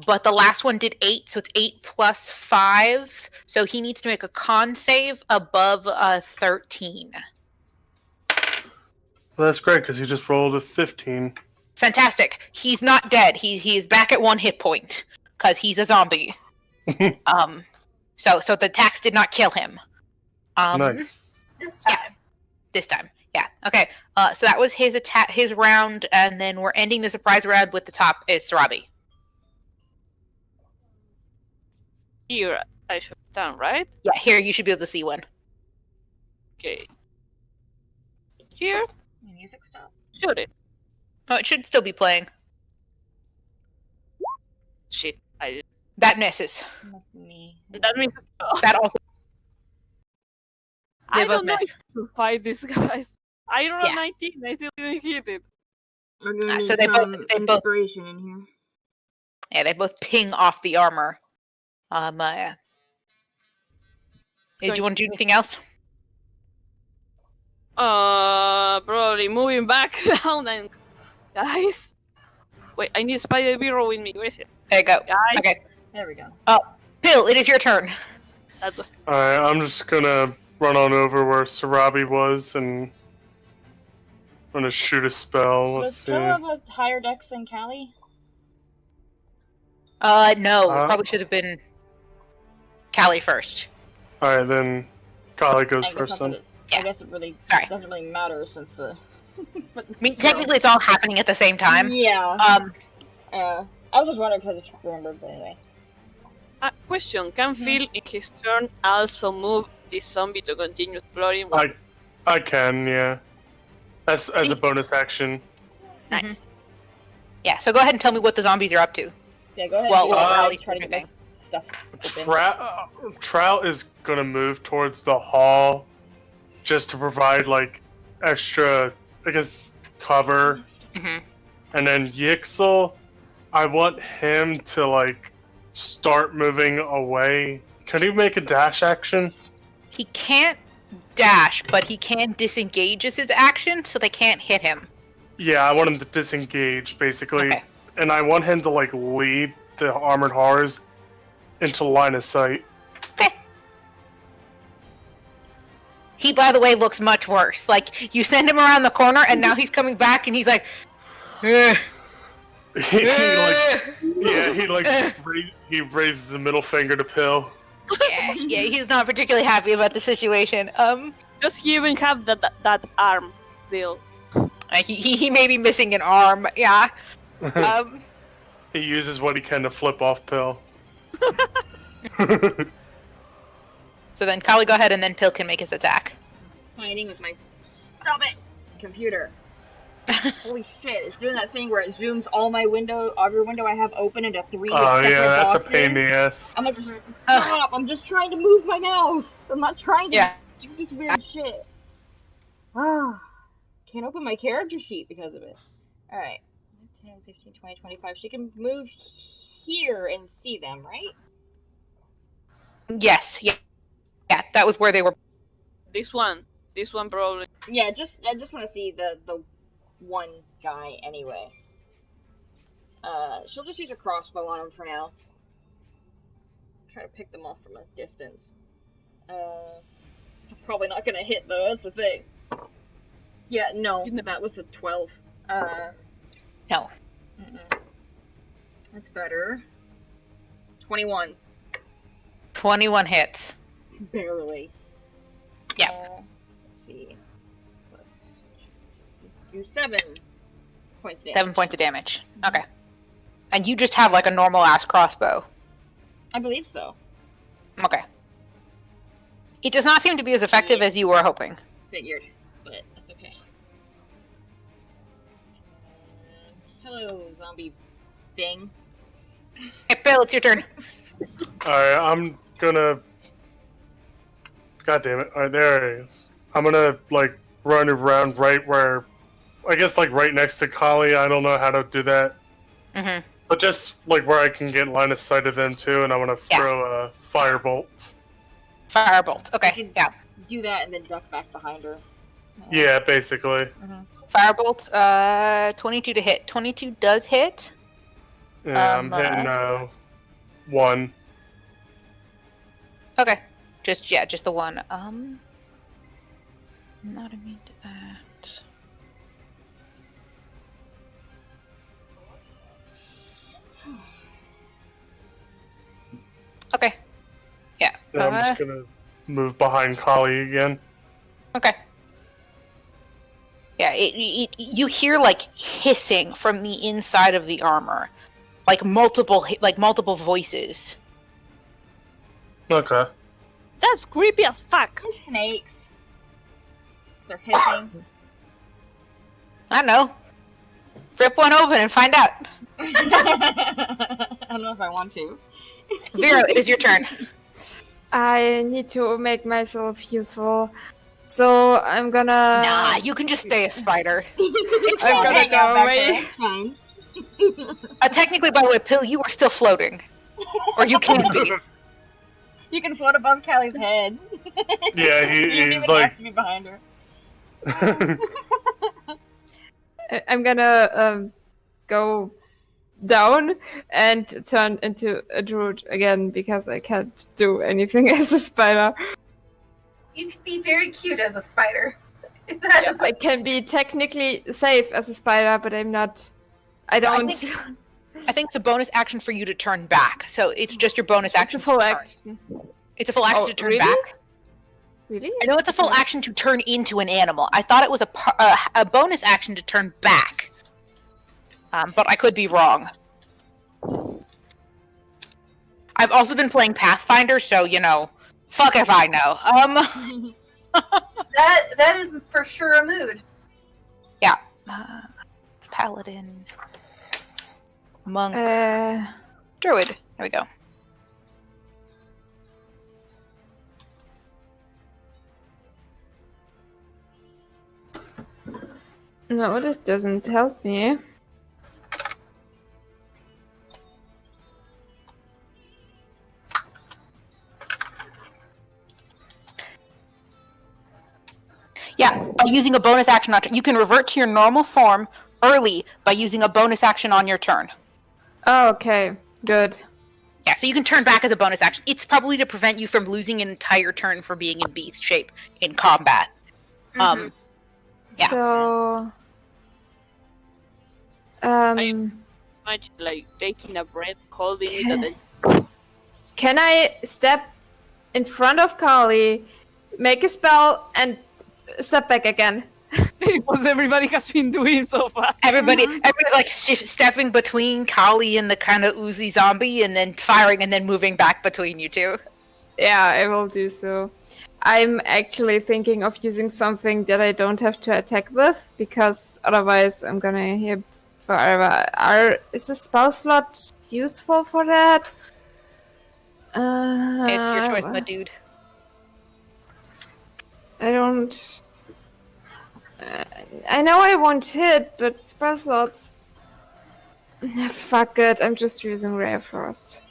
A: But the last one did 8, so it's 8 plus 5. So he needs to make a con save above 13.
D: Well, that's great because he just rolled a 15.
A: Fantastic. He's not dead. He is back at 1 hit point because he's a zombie. So the attacks did not kill him.
D: Nice.
B: This time.
A: This time. Yeah. Okay. So that was his attack, his round, and then we're ending the surprise round with the top is Sarabi.
C: Here, I should down, right?
A: Yeah. Here you should be able to see one.
C: Okay. Here,
F: The music stopped.
C: shoot it.
A: Oh, it should still be playing.
C: Shit, I did.
A: That misses.
F: Not me.
C: That means
A: That also.
C: I
A: both
C: don't know
A: miss.
C: if I can fight these guys. I rolled
A: Yeah.
C: a 19. I still didn't hit it.
F: We're gonna need
A: So they both-
F: some
A: they both-
F: inspiration in here.
A: Yeah, they both ping off the armor. Did you want to do anything else?
C: Probably moving back down and guys. Wait, I need Spider Bureau with me. Where is it?
A: There you go.
C: Guys,
A: Okay.
F: There we go.
A: Pill, it is your turn.
C: that was
D: Alright, I'm just gonna run on over where Sarabi was and I'm gonna shoot a spell. Let's
F: Does
D: see.
F: Phil have a higher dex than Callie?
A: No,
D: Uh,
A: it probably should have been Callie first.
D: Alright, then Kali goes
F: I guess
D: first
F: not
D: then.
F: that it-
A: Yeah.
F: I guess it really
A: Sorry.
F: doesn't really matter since the.
A: I mean, technically, it's all happening at the same time.
F: Yeah.
A: Um,
F: I was just wondering because I just remembered, but anyway.
C: question. Can Phil in his turn also move this zombie to continue exploring?
D: I can, yeah. As a bonus action.
C: Nice.
A: yeah. So go ahead and tell me what the zombies are up to.
F: Yeah, go ahead.
A: Well,
F: and
A: well,
F: I'll
A: at least
F: try to get
A: everything.
F: my stuff. open.
D: Trout is gonna move towards the hall just to provide like extra, because cover,
A: Mhm.
D: and then Yixel, I want him to like start moving away. Can he make a dash action?
A: He can't dash, but he can disengage as his action, so they can't hit him.
D: Yeah, I want him to disengage basically,
A: Okay.
D: and I want him to like lead the armored horrors into line of sight.
A: Okay. He, by the way, looks much worse. Like, you send him around the corner, and now he's coming back, and he's like, "Ugh,
D: he like,
A: ugh."
D: yeah, he raises a middle finger to Pill.
A: yeah, he's not particularly happy about the situation.
C: Does he even have that arm still?
A: He may be missing an arm. Yeah.
D: He uses what he can to flip off Pill.
A: So then Kali, go ahead, and then Pill can make his attack.
F: Fighting with my... Stop it! Computer. Holy shit, it's doing that thing where it zooms all my window, every window I have open into 3
D: Oh
F: separate
D: yeah, that's a
F: boxes.
D: pain in the ass.
F: I'm like, stop! I'm just trying to move my mouse! I'm not trying to
A: Yeah.
F: do this weird shit. Ah, can't open my character sheet because of it. Alright. 10, 15, 20, 25. She can move here and see them, right?
A: Yes. Yeah. Yeah. That was where they were.
C: This one probably.
F: Yeah, I just want to see the one guy anyway. She'll just use a crossbow on him for now. Try to pick them off from a distance. Probably not gonna hit though, that's the thing. Yeah, no, that was a 12.
A: No.
F: That's better. 21.
A: 21 hits.
F: Barely.
A: Yeah.
F: Let's see. Plus... Do 7 points damage.
A: 7 points of damage. Okay. And you just have like a normal ass crossbow.
F: I believe so.
A: Okay. It does not seem to be as effective as you were hoping.
F: Figured, but that's okay. Hello, zombie thing.
A: Hey, Bill, it's your turn.
D: Alright, I'm gonna... God damn it. Alright, there it is. I'm gonna, like, run around right where... I guess, like, right next to Kali. I don't know how to do that.
A: Mm-hmm.
D: But just, like, where I can get line of sight of them, too, and I'm gonna throw a firebolt.
A: Firebolt. Okay, yeah.
F: Do that and then duck back behind her.
D: Yeah, basically.
A: Firebolt, 22 to hit. 22 does hit.
D: Yeah, I'm hitting, 1.
A: Okay. Just the one. Not immune to that. Okay. Yeah.
D: And I'm just gonna move behind Kali again.
A: Okay. Yeah, you hear like hissing from the inside of the armor, like multiple voices.
D: Okay.
C: That's creepy as fuck.
F: Snakes. They're hissing.
A: I don't know. Rip one open and find out.
F: I don't know if I want to.
A: Vero, it is your turn.
E: I need to make myself useful. So I'm gonna...
A: Nah, you can just stay a spider.
E: I'm gonna
F: Hang out
E: go
F: back
E: away.
F: there, it's fine.
A: Technically, by the way, Pill, you are still floating. Or you can be.
F: You can float above Callie's head.
D: Yeah,
F: You don't
D: he's
F: even
D: like...
F: have to be behind her.
E: I'm gonna go down and turn into a druid again because I can't do anything as a spider.
B: You could be very cute as a spider. That is
E: I can be technically safe as a spider, but I'm not. I don't.
A: I think it's a bonus action for you to turn back. So it's just your bonus
E: It's
A: action.
E: a full
A: to turn.
E: action.
A: It's a full action
E: Oh,
A: to turn
E: really?
A: back.
E: Really?
A: I know it's a full action to turn into an animal. I thought it was a bonus action to turn back. But I could be wrong. I've also been playing Pathfinder, so, you know, fuck if I know.
B: that is for sure a mood.
A: Yeah. Paladin. Monk. Druid. There we go.
E: No, that doesn't help me.
A: Yeah, by using a bonus action on you can revert to your normal form early by using a bonus action on your turn.
E: Oh, okay, good.
A: Yeah, so you can turn back as a bonus action. It's probably to prevent you from losing an entire turn for being in beast shape in combat.
B: Mhm.
A: Yeah.
E: So,
C: Much like taking a breath, holding it, and then
E: can I step in front of Kali, make a spell, and step back again?
C: what everybody has been doing so far.
A: Everybody's like stepping between Kali and the kind of oozy zombie, and then firing, and then moving back between you two.
E: Yeah, I will do so. I'm actually thinking of using something that I don't have to attack with, because otherwise I'm gonna hear forever. Is the spell slot useful for that?
A: It's your choice, my dude.
E: I don't. I know I won't hit, but spell slots. Fuck it, I'm just using Ray of Frost.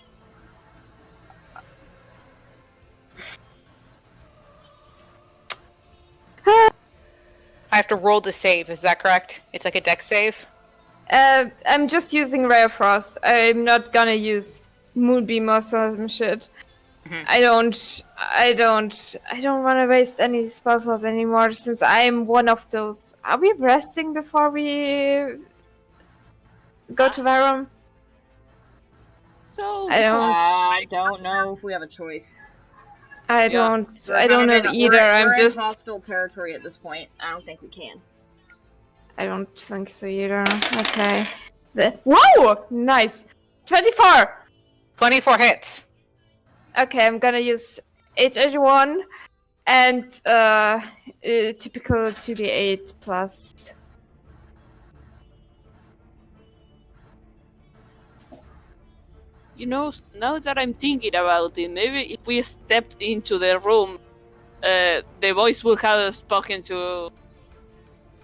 A: I have to roll the save. Is that correct? It's like a dex save.
E: I'm just using Ray of Frost. I'm not gonna use Moonbeam or some shit.
A: Mhm.
E: I don't want to waste any spell slots anymore since I'm one of those. Are we resting before we go to Varum?
C: So
F: I don't know if we have a choice.
E: I don't know either.
F: We're
E: I'm just.
F: in hostile territory at this point. I don't think we can.
E: I don't think so either. Okay. Whoa! Nice! 24!
A: 24 hits.
E: Okay, I'm gonna use H81 and typical 2d8 plus.
C: you know, now that I'm thinking about it, maybe if we stepped into the room, the voice would have spoken to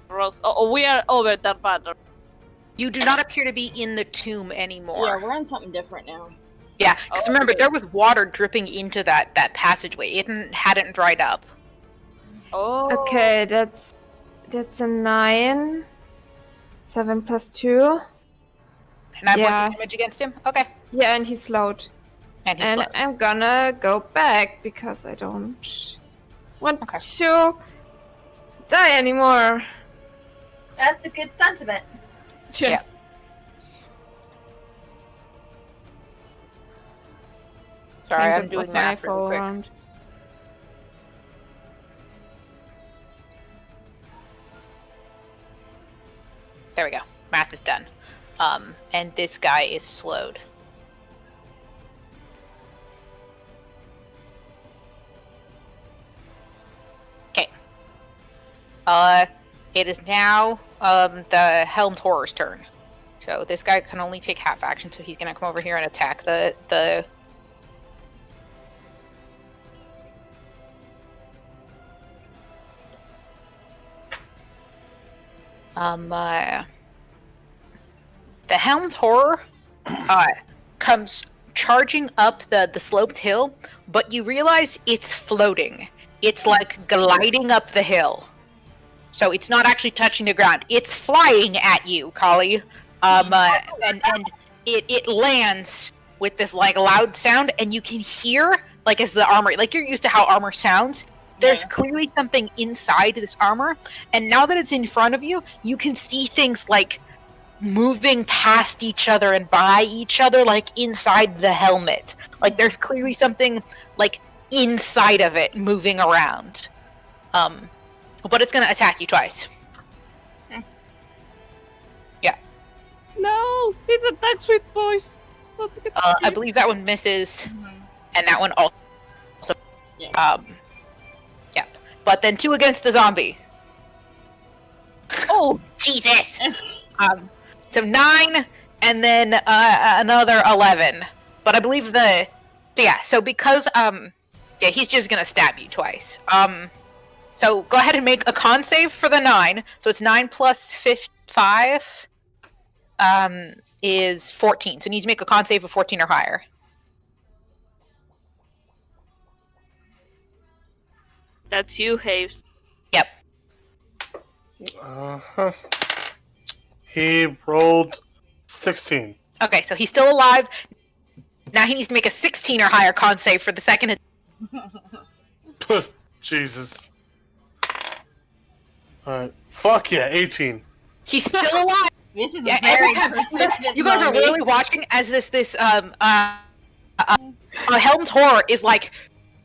C: Rose. Oh, we are over that battle.
A: You do not appear to be in the tomb anymore.
F: Yeah, we're on something different now.
A: Yeah, because remember,
C: Okay.
A: there was water dripping into that passageway. It hadn't dried up.
C: Oh,
E: Okay, that's a 9. 7 plus 2.
A: And I
E: Yeah.
A: points of damage against him? Okay.
E: Yeah, and he's slowed.
A: And he's
E: And
A: slow.
E: I'm gonna go back because I don't want
A: Okay.
E: to die anymore.
B: That's a good sentiment.
C: yes.
A: Sorry,
E: I
A: I'm
E: think that
A: doing
E: was my
A: math
E: full
A: real quick.
E: round.
A: There we go. Math is done. And this guy is slowed. Okay. It is now the Helmed Horror's turn. So this guy can only take half action, so he's gonna come over here and attack the the Helmed Horror comes charging up the sloped hill, but you realize it's floating. It's like gliding up the hill. So it's not actually touching the ground. It's flying at you, Kali. And it lands with this like loud sound, and you can hear like as the armor, like you're used to how armor sounds. There's
F: Yeah.
A: clearly something inside this armor, and now that it's in front of you, you can see things like moving past each other and by each other, like inside the helmet. Like there's clearly something like inside of it moving around. But it's gonna attack you twice.
C: No, it's attacks with voice.
A: I believe that one misses, and that one also.
F: Yeah.
A: Yep. But then 2 against the zombie.
C: Oh,
A: Jesus. So 9, and then another 11. But I believe so because yeah, he's just gonna stab you twice. So go ahead and make a con save for the 9. So it's 9 plus 5 is 14. So you need to make a con save of 14 or higher.
C: That's you, Haves.
A: Yep.
D: Uh-huh. He rolled 16.
A: Okay, so he's still alive. Now he needs to make a 16 or higher con save for the second.
D: Jesus. Alright. Fuck yeah, 18.
A: He's still alive.
F: This is
A: Yeah,
F: a very
A: every time
F: persistent
A: you guys are
F: zombie.
A: really watching as this Helm's Horror is like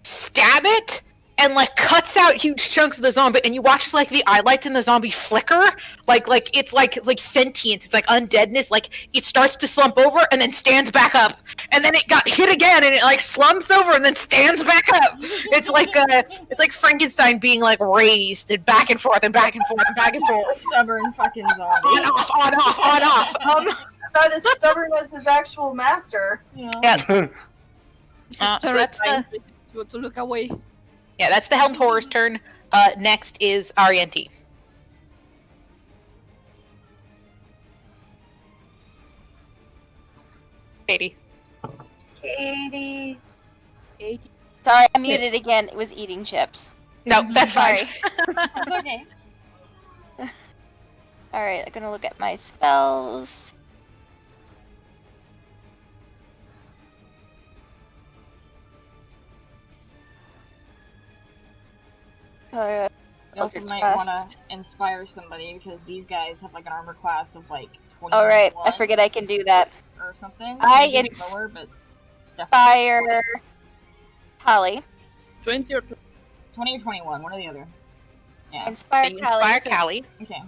A: stab it and like cuts out huge chunks of the zombie, and you watch as like the eyelights in the zombie flicker, like it's like sentience, it's like undeadness, like it starts to slump over and then stands back up, and then it got hit again and it like slumps over and then stands back up. It's like Frankenstein being like raised and back and forth and back and forth and back and forth.
F: Stubborn fucking zombie.
A: On off, on off, on off.
B: About as stubborn as his actual master.
A: Yeah.
C: This is
A: So that's
C: terrifying. To look away.
A: Yeah, that's the Helmed Horror's turn. Next is Arienti. Katie.
B: Katie.
G: Sorry, I muted again. It was eating chips.
A: No, that's fine.
F: It's okay.
G: Alright, I'm gonna look at my spells.
F: You also
G: Eldritch
F: might
G: Blast.
F: want to inspire somebody because these guys have like an armor class of like 20.
G: Alright, I forget I can do that.
F: Or something.
G: I
F: Maybe a bit
G: ins-
F: lower, but
G: Fire Kali.
C: 20 or
F: 20 or 21, one or the other. Yeah.
G: Inspire
A: So you inspire
G: Kali. so-
A: Callie.
F: Okay.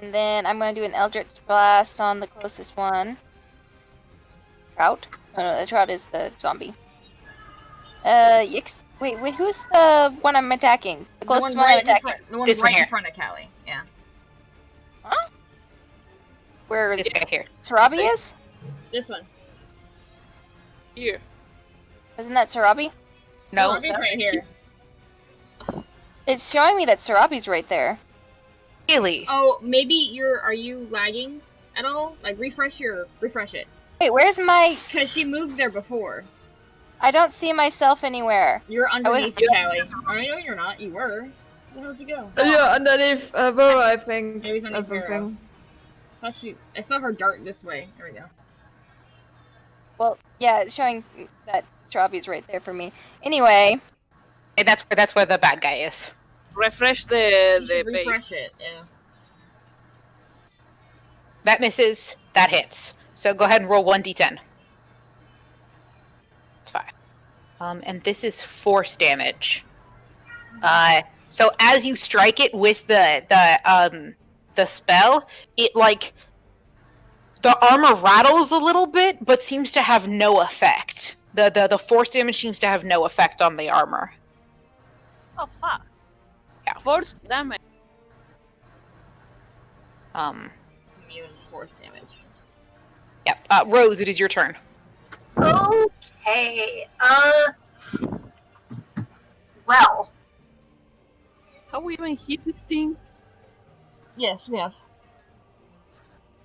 G: And then I'm gonna do an Eldritch Blast on the closest one. Trout? Oh no, the Trout is the zombie. Yix. Wait, who's the one I'm attacking? The closest one I'm attacking.
F: The one
A: This one
F: right
A: here.
F: in front of Callie. Yeah.
G: Where is
A: This guy here.
G: Sarabi is?
F: This one.
C: here.
G: Isn't that Sarabi?
A: No,
F: It's right here.
G: It's showing me that Sarabi's right there.
A: Really?
F: Oh, maybe are you lagging at all? Like refresh it.
G: Wait, where's my...
F: Because she moved there before.
G: I don't see myself anywhere.
F: You're underneath
G: was-
F: Callie. Oh, no, you're not. You were. Where did you go?
E: Yeah, underneath Burrow, I think.
F: Maybe it's
E: Or
F: underneath Burrow.
E: something.
F: I saw her dart this way. There we go.
G: Well, yeah, it's showing that Sarabi's right there for me. Anyway,
A: Hey, that's where the bad guy is.
C: Refresh the page.
F: Refresh it. Yeah.
A: That misses. That hits. So go ahead and roll 1d10. 5. And this is force damage. So as you strike it with the spell, it like the armor rattles a little bit, but seems to have no effect. The force damage seems to have no effect on the armor.
C: Oh fuck.
A: Yeah.
C: Force damage.
F: Immune force damage.
A: Yep. Rose, it is your turn.
B: Okay. Well,
C: How we even hit this thing?
F: Yes, we have.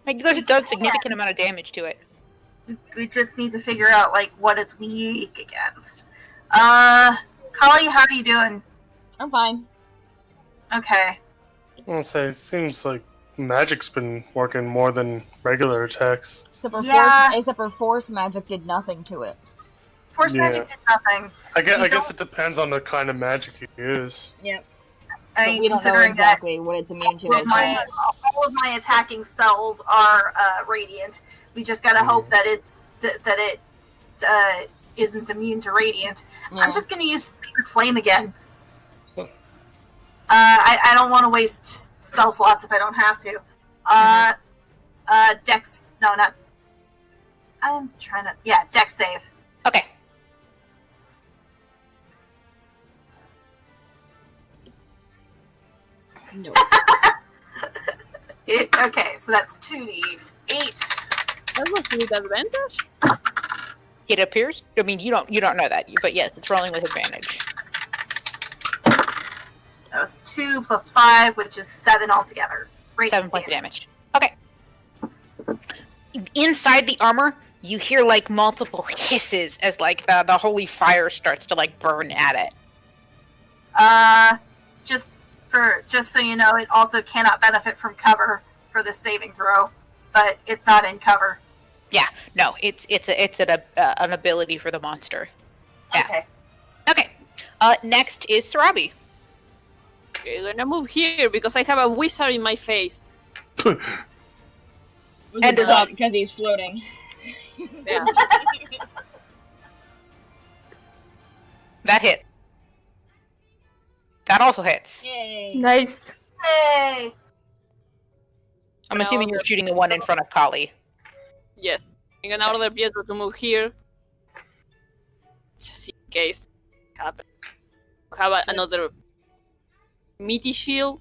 A: Like, you guys have done significant amount of damage to it.
B: we just need to figure out like what it's weak against. Kali, how are you doing?
F: I'm fine.
B: Okay.
D: I'll say, it seems like magic's been working more than regular attacks.
F: Except for force magic did nothing to it.
B: Force
D: Yeah.
B: magic did nothing.
D: I guess
B: don't-
D: it depends on the kind of magic you use.
F: Yep.
B: I
F: But
B: mean,
F: we don't know
B: considering
F: exactly what it's immune to.
B: that all of my attacking spells are radiant. We just gotta hope that it isn't immune to radiant.
F: Yeah.
B: I'm just gonna use Sacred Flame again. I don't want to waste spell slots if I don't have to. Dex. No, not. I'm trying to. Yeah, Dex save.
A: Okay.
F: No.
B: Okay, so that's 2d8.
C: That was with advantage?
A: It appears. I mean, you don't know that, but yes, it's rolling with advantage.
B: That was 2 plus 5, which is 7 altogether.
A: 7 points of damage. Okay. Inside the armor, you hear like multiple hisses as like the holy fire starts to like burn at it.
B: Just so you know, it also cannot benefit from cover for this saving throw, but it's not in cover.
A: Yeah, no, it's an ability for the monster. Yeah.
B: Okay.
A: Okay. Next is Sarabi.
C: I'm gonna move here because I have a wizard in my face.
A: And there's a-
F: because he's floating.
C: Yeah.
A: That hit. That also hits.
F: Yay.
E: Nice.
B: Hey.
A: I'm
C: No,
A: assuming you're shooting the one in front of Kali.
C: Yes. I'm gonna order Pietro to move here. Just in case it happens. Have another meaty shield.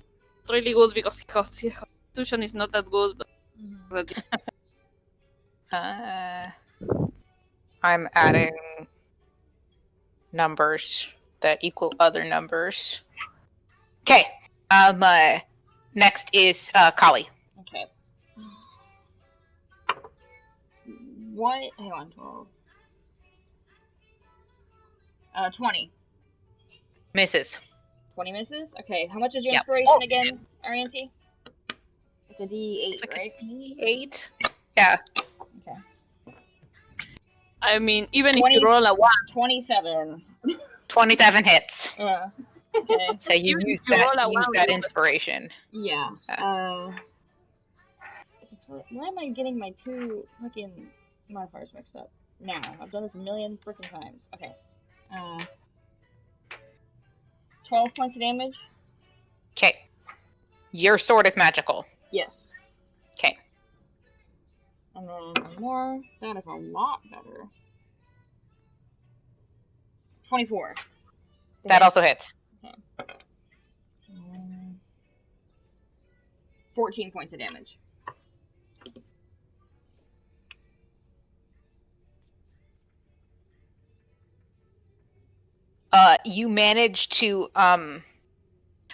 C: Really good because his constitution is not that good, but
A: I'm adding numbers that equal other numbers. Okay. Next is Kali.
F: Okay. What? Hang on, 12. 20.
A: Misses.
F: 20 misses? Okay, how much is your
A: Yep.
F: inspiration
A: Oh,
F: again, Arianti? It's a D8,
A: It's like
F: right?
A: a D8. Yeah.
F: Okay.
C: I mean, even if
F: 20
C: you roll a 1,
F: 27.
A: 27 hits.
F: Yeah. Okay.
A: So you
C: Even
A: use
C: if you roll a
A: that
C: one, you-
A: inspiration.
F: Yeah. Why am I getting my two fucking modifiers mixed up? Now, I've done this a million freaking times. Okay. 12 points of damage?
A: Okay. Your sword is magical.
F: Yes.
A: Okay.
F: And then one more. That is a lot better. 24.
A: That also hits.
F: 14 points of damage.
A: You manage to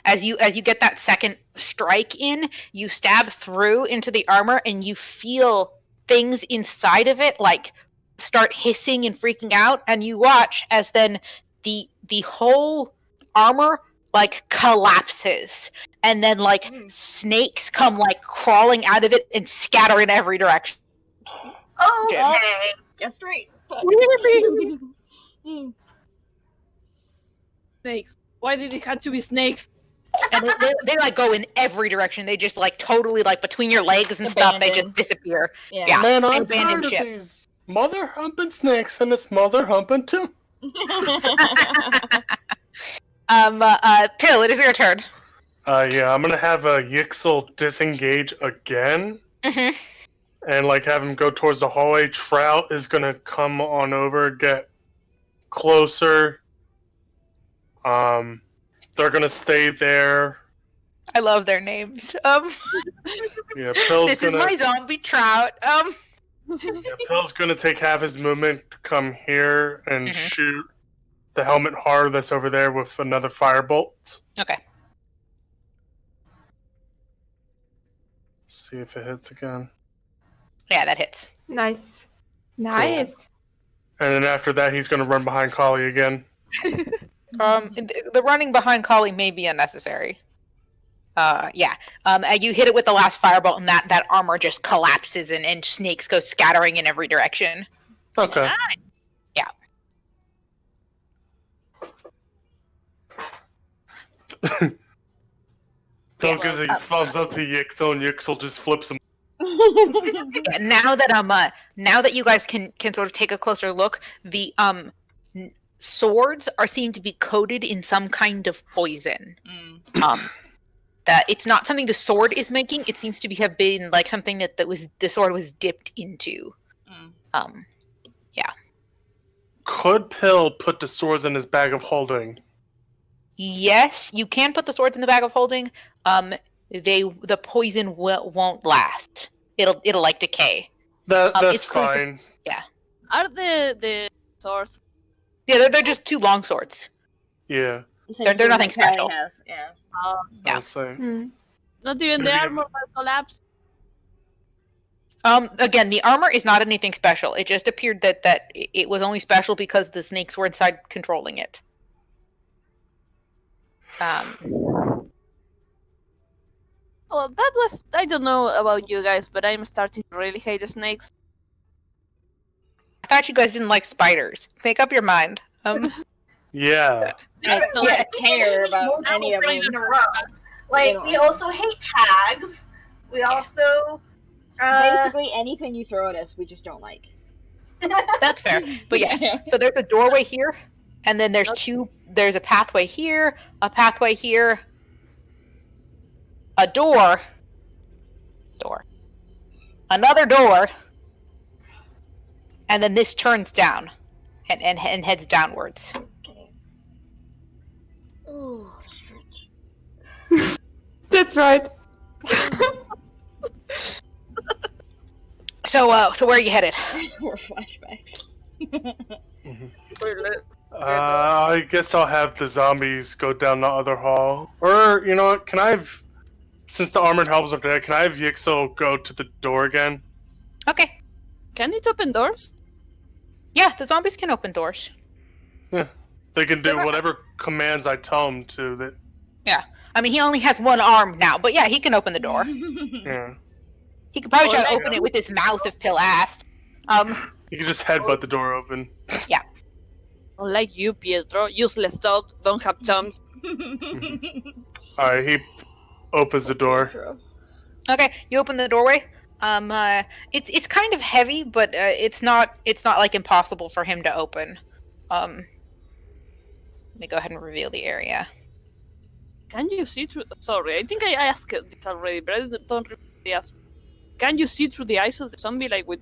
A: as you get that second strike in, you stab through into the armor and you feel things inside of it like start hissing and freaking out, and you watch as then the whole armor like collapses, and then like snakes come like crawling out of it and scatter in every direction.
B: Okay.
F: Guess straight.
C: snakes. Why did it have to be snakes?
A: And they like go in every direction. They just like totally like between your legs and stuff. They just
F: Abandoned.
A: disappear.
F: Yeah.
A: Yeah.
D: Man, I'm
A: abandoned
D: tired of
A: ship.
D: these mother humping snakes and this mother humping too.
A: Pill, it is your turn.
D: Yeah, I'm gonna have a Yixel disengage again.
A: Mm-hmm.
D: And like have him go towards the hallway. Trout is gonna come on over, get closer. They're gonna stay there.
A: I love their names.
D: Yeah, Pill's
A: This is
D: gonna
A: my zombie trout.
D: Pill's gonna take half his movement to come here and
A: Mhm.
D: shoot the helmet hard that's over there with another firebolt.
A: Okay.
D: See if it hits again.
A: Yeah, that hits.
E: Nice. Nice.
D: And then after that, he's gonna run behind Kali again.
A: The running behind Kali may be unnecessary. Yeah. And you hit it with the last firebolt, and that armor just collapses, and snakes go scattering in every direction.
D: Okay.
A: Yeah.
D: Pill gives a thumbs up to Yixel, and Yixel just flips him.
A: Yeah, now that you guys can sort of take a closer look, the swords seem to be coated in some kind of poison. That it's not something the sword is making. It seems to have been like something that the sword was dipped into. Yeah.
D: Could Pill put the swords in his bag of holding?
A: Yes, you can put the swords in the bag of holding. The poison won't last. It'll like decay.
D: That's
A: it's closer-
D: fine.
C: Are the swords?
A: Yeah, they're just two long swords.
D: Yeah.
F: Same
A: They're
F: thing
A: nothing
F: that Callie
A: special.
F: Has. Yeah.
A: Yeah.
D: I'll say.
E: Hmm.
C: Not even the armor that collapsed.
A: Again, the armor is not anything special. It just appeared that it was only special because the snakes were inside controlling it.
C: Well, that was. I don't know about you guys, but I'm starting to really hate the snakes.
A: I thought you guys didn't like spiders. Make up your mind.
D: Yeah.
F: I
C: So,
F: don't
A: yeah.
F: care about
B: Multiple
F: any of
B: things
F: them.
B: in a row. Like, we also hate hags. We also.
F: Basically, anything you throw at us, we just don't like.
A: That's fair. But yes, so there's a doorway here, and then there's there's a pathway here, a pathway here, a door, another door, and then this turns down and heads downwards.
F: Okay. Oh, stretch.
E: That's right.
A: So where are you headed?
F: More flashbacks.
D: I guess I'll have the zombies go down the other hall. Or, you know what, can I have... Since the armored helps are dead, can I have Yixel go to the door again?
A: Okay.
C: Can it open doors?
A: Yeah, the zombies can open doors.
D: They can do whatever commands I tell them to. That
A: I mean, he only has one arm now, but yeah, he can open the door.
D: yeah.
A: He could probably
C: Oh,
A: try to
C: there
A: open
C: you
A: it with his mouth if Pill asked.
D: You can just headbutt the door open.
C: Unlike you, Pietro, useless dog, don't have thumbs.
D: Alright, he opens the door.
A: Okay, you open the doorway. It's kind of heavy, but it's not like impossible for him to open. Let me go ahead and reveal the area.
C: Can you see through? Sorry, I think I asked this already, but I don't really ask. Can you see through the eyes of the zombie, like with?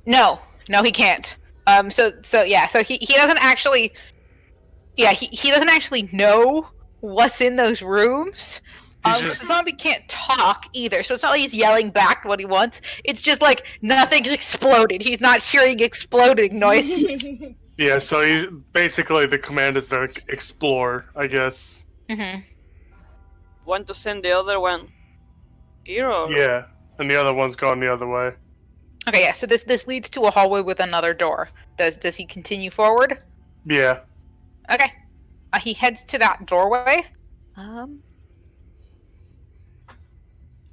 A: No, he can't. So he doesn't actually. Yeah, he doesn't actually know what's in those rooms. The zombie can't talk either, so it's not like he's yelling back what he wants. It's just like nothing's exploded. He's not hearing exploding noises.
D: Yeah, so he's basically the command is to explore, I guess.
A: Mm-hmm.
C: Want to send the other one here or?
D: Yeah, and the other one's gone the other way.
A: Okay, yeah. So this leads to a hallway with another door. Does he continue forward?
D: Yeah.
A: Okay. He heads to that doorway.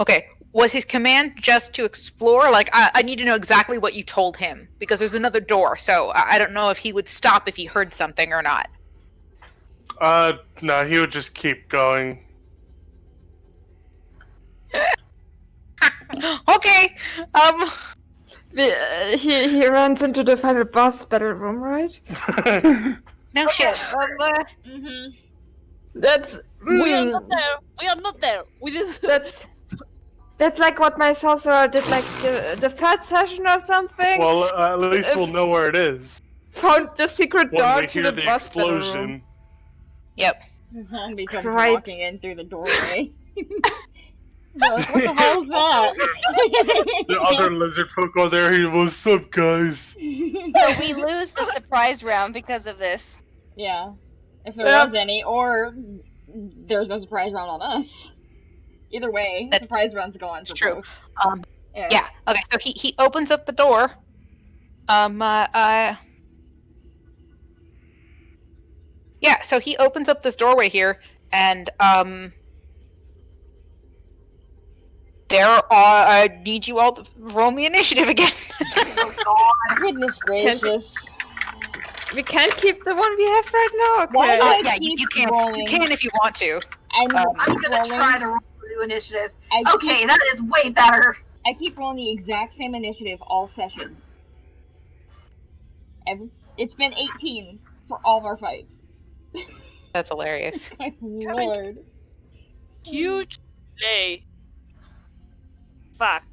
A: Okay. Was his command just to explore? Like, I need to know exactly what you told him because there's another door. So I don't know if he would stop if he heard something or not.
D: No, he would just keep going.
A: Okay.
E: He runs into the final boss battle room, right?
A: No shit.
F: Mm-hmm.
E: That's
C: We are not there. We are not there. We just.
E: That's like what my sorcerer did, like the third session or something.
D: Well, at least we'll know where it is.
E: Found the secret
D: When
E: door
D: we
E: to
D: hear
E: the
D: the
E: boss battle room.
D: explosion.
A: Yep.
F: Zombie comes
E: Cripes.
F: walking in through the doorway. What the hell is that?
D: The other lizard folk are there. Hey, what's up, guys?
G: So we lose the surprise round because of this.
F: Yeah. If there
E: Yep.
F: was any, or there's no surprise round on us. Either way,
A: That's
F: surprise round's gone for
A: true.
F: both.
A: Yeah. Okay. So he opens up the door. Yeah. So he opens up this doorway here, and there are. I need you all to roll me initiative again.
F: Goodness gracious.
E: We can't keep the one we have right now. Okay.
F: Why do I
A: Yeah,
F: keep
A: you can.
F: rolling?
A: You can if you want to.
F: I'm
B: I'm gonna
F: rolling.
B: try to roll new initiative.
F: I
B: Okay, that is way better.
F: I keep rolling the exact same initiative all session. It's been 18 for all of our fights.
A: That's hilarious.
F: My lord.
C: Huge delay. Fuck.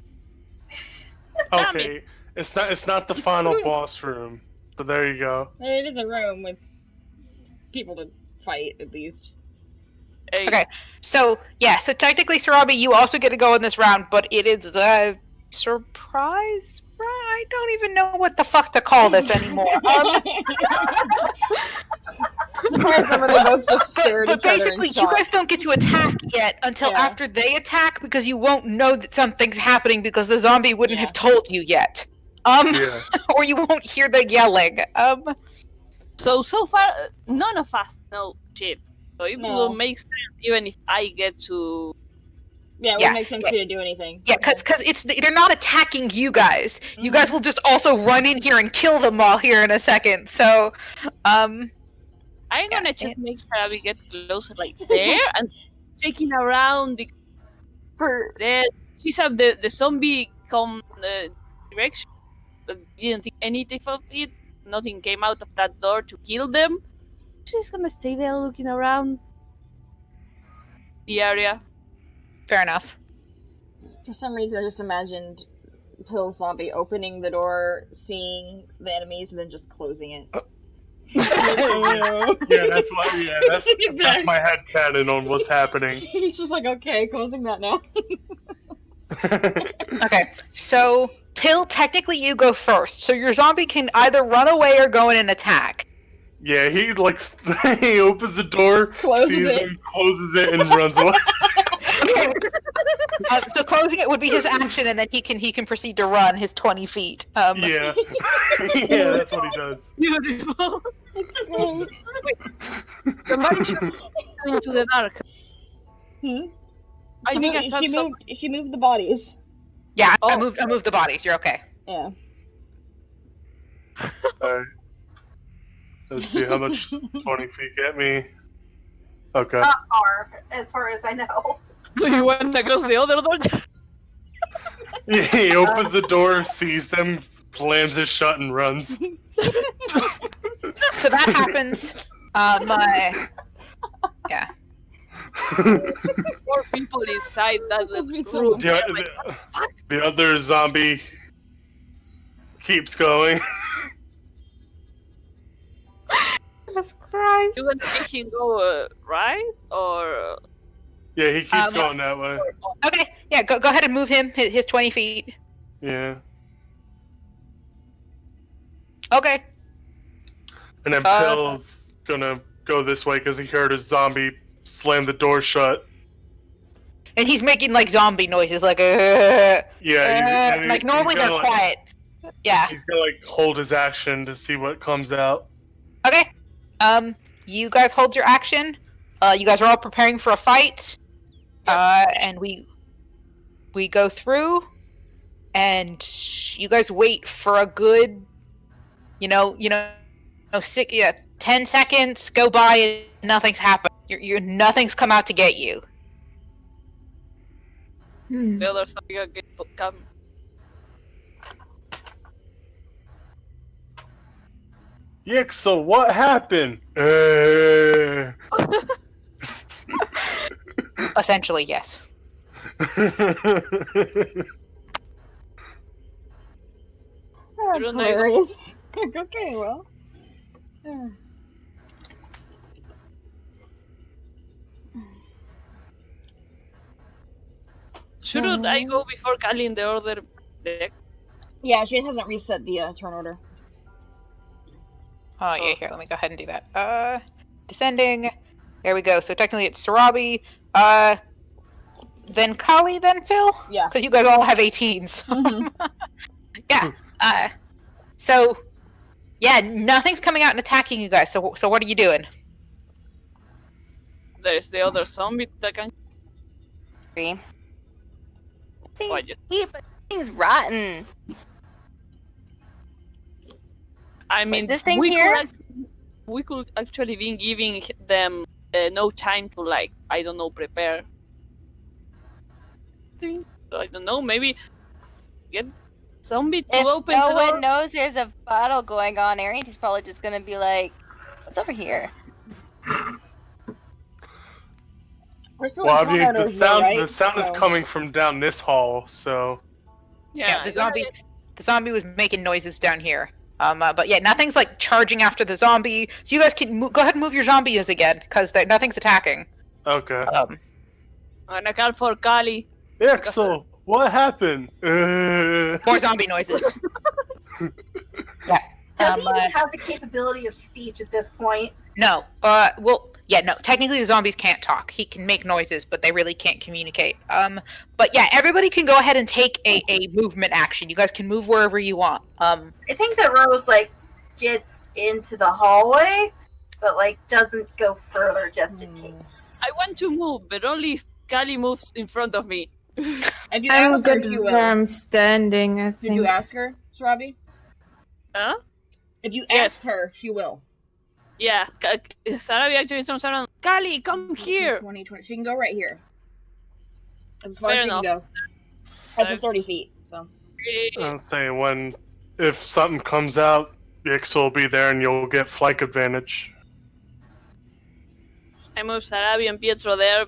C: Damn
D: Okay, it's not the final boss room. So there you go.
F: It is a room with people to fight, at least.
C: Hey,
A: Okay. So yeah. So technically, Sarabi, you also get to go in this round, but it is a surprise. I don't even know what the fuck to call this anymore.
F: Surprise number, they both just third
A: but
F: each other and
A: basically, you
F: shot.
A: guys don't get to attack yet until
F: Yeah.
A: after they attack because you won't know that something's happening because the zombie wouldn't
F: Yeah.
A: have told you yet.
D: Yeah.
A: Or you won't hear the yelling.
C: So far, none of us know shit. So it
F: No.
C: will make sense even if I get to.
F: Yeah, it
A: Yeah,
F: wouldn't make sense to do anything.
A: Yeah, because they're not attacking you guys. You
F: Mhm.
A: guys will just also run in here and kill them all here in a second. So,
C: I'm
A: Yeah,
C: gonna just make sure we get closer, like there, and checking around because there she said the zombie come direction, but didn't think anything of it. Nothing came out of that door to kill them. She's gonna stay there looking around the area.
A: fair enough.
F: For some reason, I just imagined Pill Zombie opening the door, seeing the enemies, and then just closing it.
D: Yeah, that's why. Yeah, that's my head canon on what's happening.
F: He's just like, okay, closing that now.
A: Okay, so Pill, technically you go first. So your zombie can either run away or go in and attack.
D: Yeah, he like he opens the door,
F: Closes
D: sees
F: it.
D: him, closes it, and runs away.
A: So closing it would be his action, and then he can proceed to run his 20 feet.
D: Yeah, yeah, that's what he does.
C: Beautiful. Somebody should go into the dark.
F: Hmm?
C: I think I saw some.
F: She moved the bodies.
A: Yeah, I
C: Oh.
A: moved the bodies. You're okay.
F: Yeah.
D: Alright. Let's see how much 20 feet get me. Okay.
B: Not far, as far as I know.
C: Do you want to close the other door?
D: Yeah, he opens the door, sees them, slams it shut, and runs.
A: So that happens. Yeah.
C: More people inside that
F: That'd be so
C: room.
D: The other zombie keeps going.
E: Jesus Christ.
C: You want to make him go right or?
D: Yeah, he keeps
A: Um,
D: going that way.
A: Okay. Yeah. Go ahead and move him his 20 feet.
D: Yeah.
A: Okay.
D: And then Pill's gonna go this way because he heard a zombie slam the door shut.
A: And he's making like zombie noises, like and like normally
D: he's
A: they're
D: gonna,
A: quiet. Yeah.
D: He's gonna like hold his action to see what comes out.
A: Okay. You guys hold your action. You guys are all preparing for a fight. And we go through, and you guys wait for a good, 10 seconds go by and nothing's happened. Nothing's come out to get you.
C: The other side get come.
D: Yick, so what happened?
A: Essentially, yes.
F: Oh,
C: don't know.
F: hilarious. Okay, well.
C: Shouldn't I go before calling the order?
F: Yeah, she hasn't reset the turn order.
A: Oh, yeah, here, let me go ahead and do that. Descending. There we go. So technically it's Sarabi. Then Kali, then Phil?
F: Yeah.
A: Because you guys all have 18s.
F: Mhm.
A: Yeah. So, yeah, nothing's coming out and attacking you guys. So what are you doing?
C: There's the other zombie that can.
G: Agree.
C: Oh, yeah.
G: Yeah, but thing's rotten.
C: I mean,
G: this thing here?
C: We could actually be giving them no time to, like, I don't know, prepare. I don't know, maybe get zombie to
G: If
C: open
G: no
C: the door.
G: one knows there's a battle going on, Ariante's probably just gonna be like, "What's over here?"
F: We're still
D: Well, I
F: in
D: mean,
F: turn
D: the
F: orders, though,
D: sound
F: right?
D: is
F: So-
D: coming from down this hall, so
A: Yeah, the zombie was making noises down here. But yeah, nothing's like charging after the zombie. So you guys can go ahead and move your zombies again, because nothing's attacking.
D: okay.
C: I'm gonna call for Kali.
D: Yeah, so what happened?
A: More zombie noises. Yeah.
B: Does he even
A: uh,
B: have the capability of speech at this point?
A: No. Well, Yeah, no, technically the zombies can't talk. He can make noises, but they really can't communicate. But yeah, everybody can go ahead and take a movement action. You guys can move wherever you want.
B: I think that Rose like gets into the hallway, but like doesn't go further just in case.
C: I want to move, but only if Kali moves in front of me.
F: If you
E: I'm
F: ask her,
E: good
F: she
E: where
F: will.
E: I'm standing, I
F: Did
E: think.
F: you ask her, Sarabi?
C: Huh?
F: If you
C: Yes.
F: ask her, she will.
C: Yeah, Sarabi actually turns around. Kali, come here.
F: 20. She can go right here. As far
C: Fair
F: as she can
C: enough.
F: go. That's just 30 feet, so.
D: I'm saying if something comes out, Ix will be there and you'll get flank advantage.
C: I move Sarabi and Pietro there.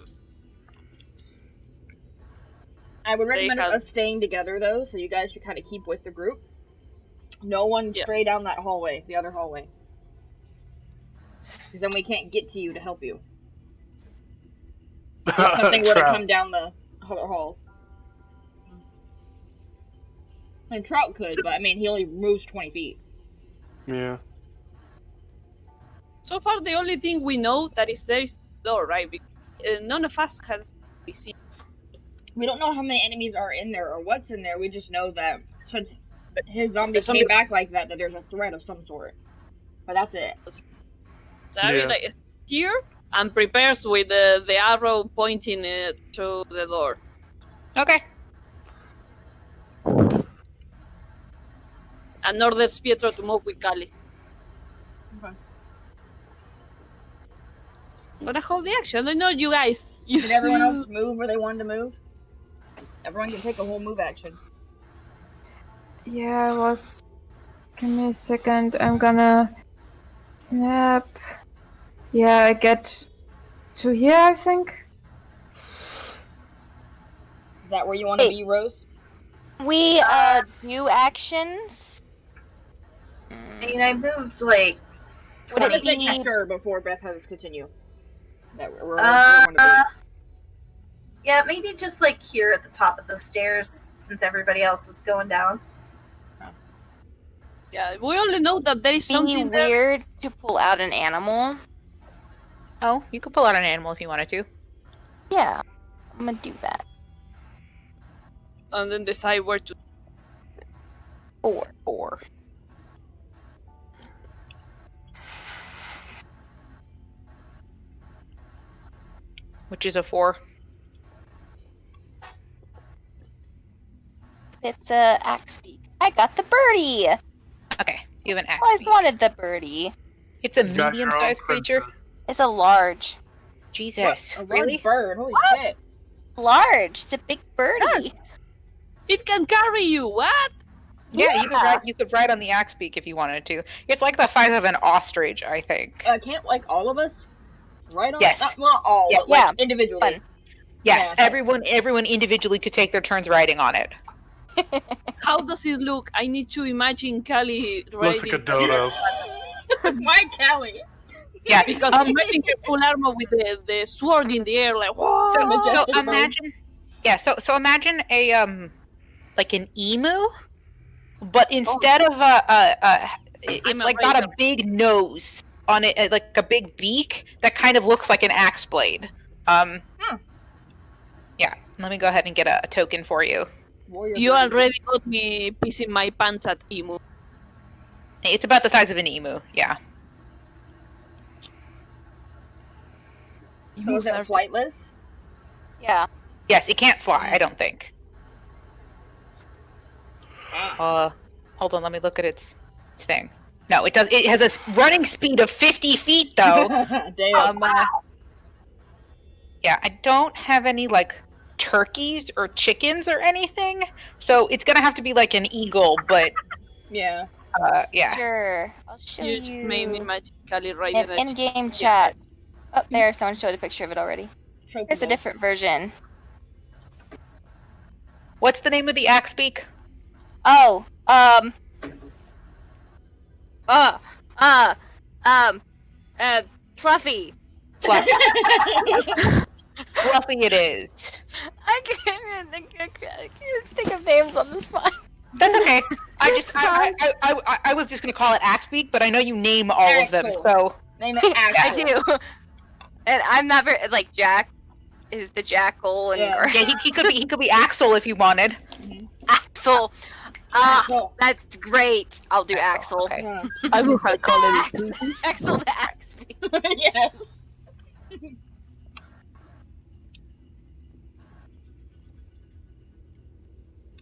F: I would recommend
C: have-
F: us staying together, though, so you guys should kind of keep with the group. No one
C: Yeah.
F: stray down that hallway, the other hallway. Because then we can't get to you to help you. If something were to
D: Trap.
F: come down the other halls. And Trout could, but I mean, he only moves 20 feet.
D: Yeah.
C: So far, the only thing we know that is there is the door, right? None of us has seen.
F: We don't know how many enemies are in there or what's in there. We just know that since his zombie
C: The zombie-
F: came back like that, that there's a threat of some sort. But that's it.
C: Sarabi
D: Yeah.
C: like is here and prepares with the arrow pointing to the door.
A: Okay.
C: And orders Pietro to move with Kali.
F: Okay.
C: I'm gonna hold the action. I know you guys.
F: Did everyone else move where they wanted to move? Everyone can take a whole move action.
E: Yeah, I was. Give me a second. I'm gonna snap. Yeah, I get to here, I think.
F: Is that where you want to
G: Hey.
F: be, Rose?
G: We do actions.
B: I mean, I moved like.
G: Would
F: I'm
G: it
F: just making
G: be
F: sure before Beth has us continue. That we're where we want to
B: Yeah, maybe just like here at the top of the stairs, since everybody else is going down.
C: Yeah, we only know that there is
G: be
C: something there.
G: weird to pull out an animal?
A: Oh, you could pull out an animal if you wanted to.
G: Yeah, I'm gonna do that.
C: And then decide where to.
G: 4.
A: Which is a 4.
G: It's a axe beak. I got the birdie.
A: Okay, you have an axe.
G: Always
A: beak.
G: wanted the birdie.
A: It's a
D: You got your own
A: medium-sized creature.
D: princess.
G: It's a large.
A: Jesus,
F: A large
A: really?
F: bird. Holy shit.
G: Large. It's a big birdie.
C: It can carry you. What?
A: Yeah, you could ride on the axe beak if you wanted to. It's like the size of an ostrich, I think.
F: Can't like all of us ride on?
A: Yes.
F: Not all,
A: Yeah.
F: but like
G: Yeah.
F: individually.
G: Fun.
A: Yes,
F: yeah.
A: everyone individually could take their turns riding on it.
C: How does it look? I need to imagine Kali
D: Looks like a
C: riding.
D: dodo.
F: My Callie.
A: Yeah,
C: Because imagine her full armor with the sword in the air, like whoa.
A: So
F: Majestic bird.
A: imagine, so imagine a like an emu, but instead of it's
C: I'm
A: like
C: afraid
A: got a
C: of-
A: big nose on it, like a big beak that kind of looks like an axe blade. Yeah. Let me go ahead and get a token for you.
F: Warrior
C: You
F: bird.
C: already got me pissing my pants at Emu.
A: It's about the size of an emu. Yeah.
F: So is it flightless?
G: Yeah.
A: Yes, it can't fly. I don't think. Hold on. Let me look at its thing. No, it does. It has a running speed of 50 feet, though.
F: Damn.
A: Yeah, I don't have any like turkeys or chickens or anything, so it's gonna have to be like an eagle. But
F: Yeah.
A: yeah,
G: Sure. I'll show
C: You
G: you.
C: just made me imagine Kali riding
G: in
C: a
G: in-game chat. Oh, there. Someone showed a picture of it already.
F: Trophy
G: Here's a
F: bowl.
G: different version.
A: what's the name of the axe beak?
G: Oh. Fluffy.
A: Fluffy. Fluffy it is.
G: I can't think of names on the spot.
A: That's okay. I was just gonna call it axe beak, but I know you name all of them,
F: Axel.
A: so
F: Name it
G: I
F: Axel.
G: do. And I'm not very like Jack is the jackal and
F: Yeah.
A: Yeah, he could be Axel if you wanted.
G: Axel.
F: Axel.
G: That's great. I'll do Axel.
A: Okay.
F: Yeah.
C: I will call it.
G: Axel the axe.
F: Yes.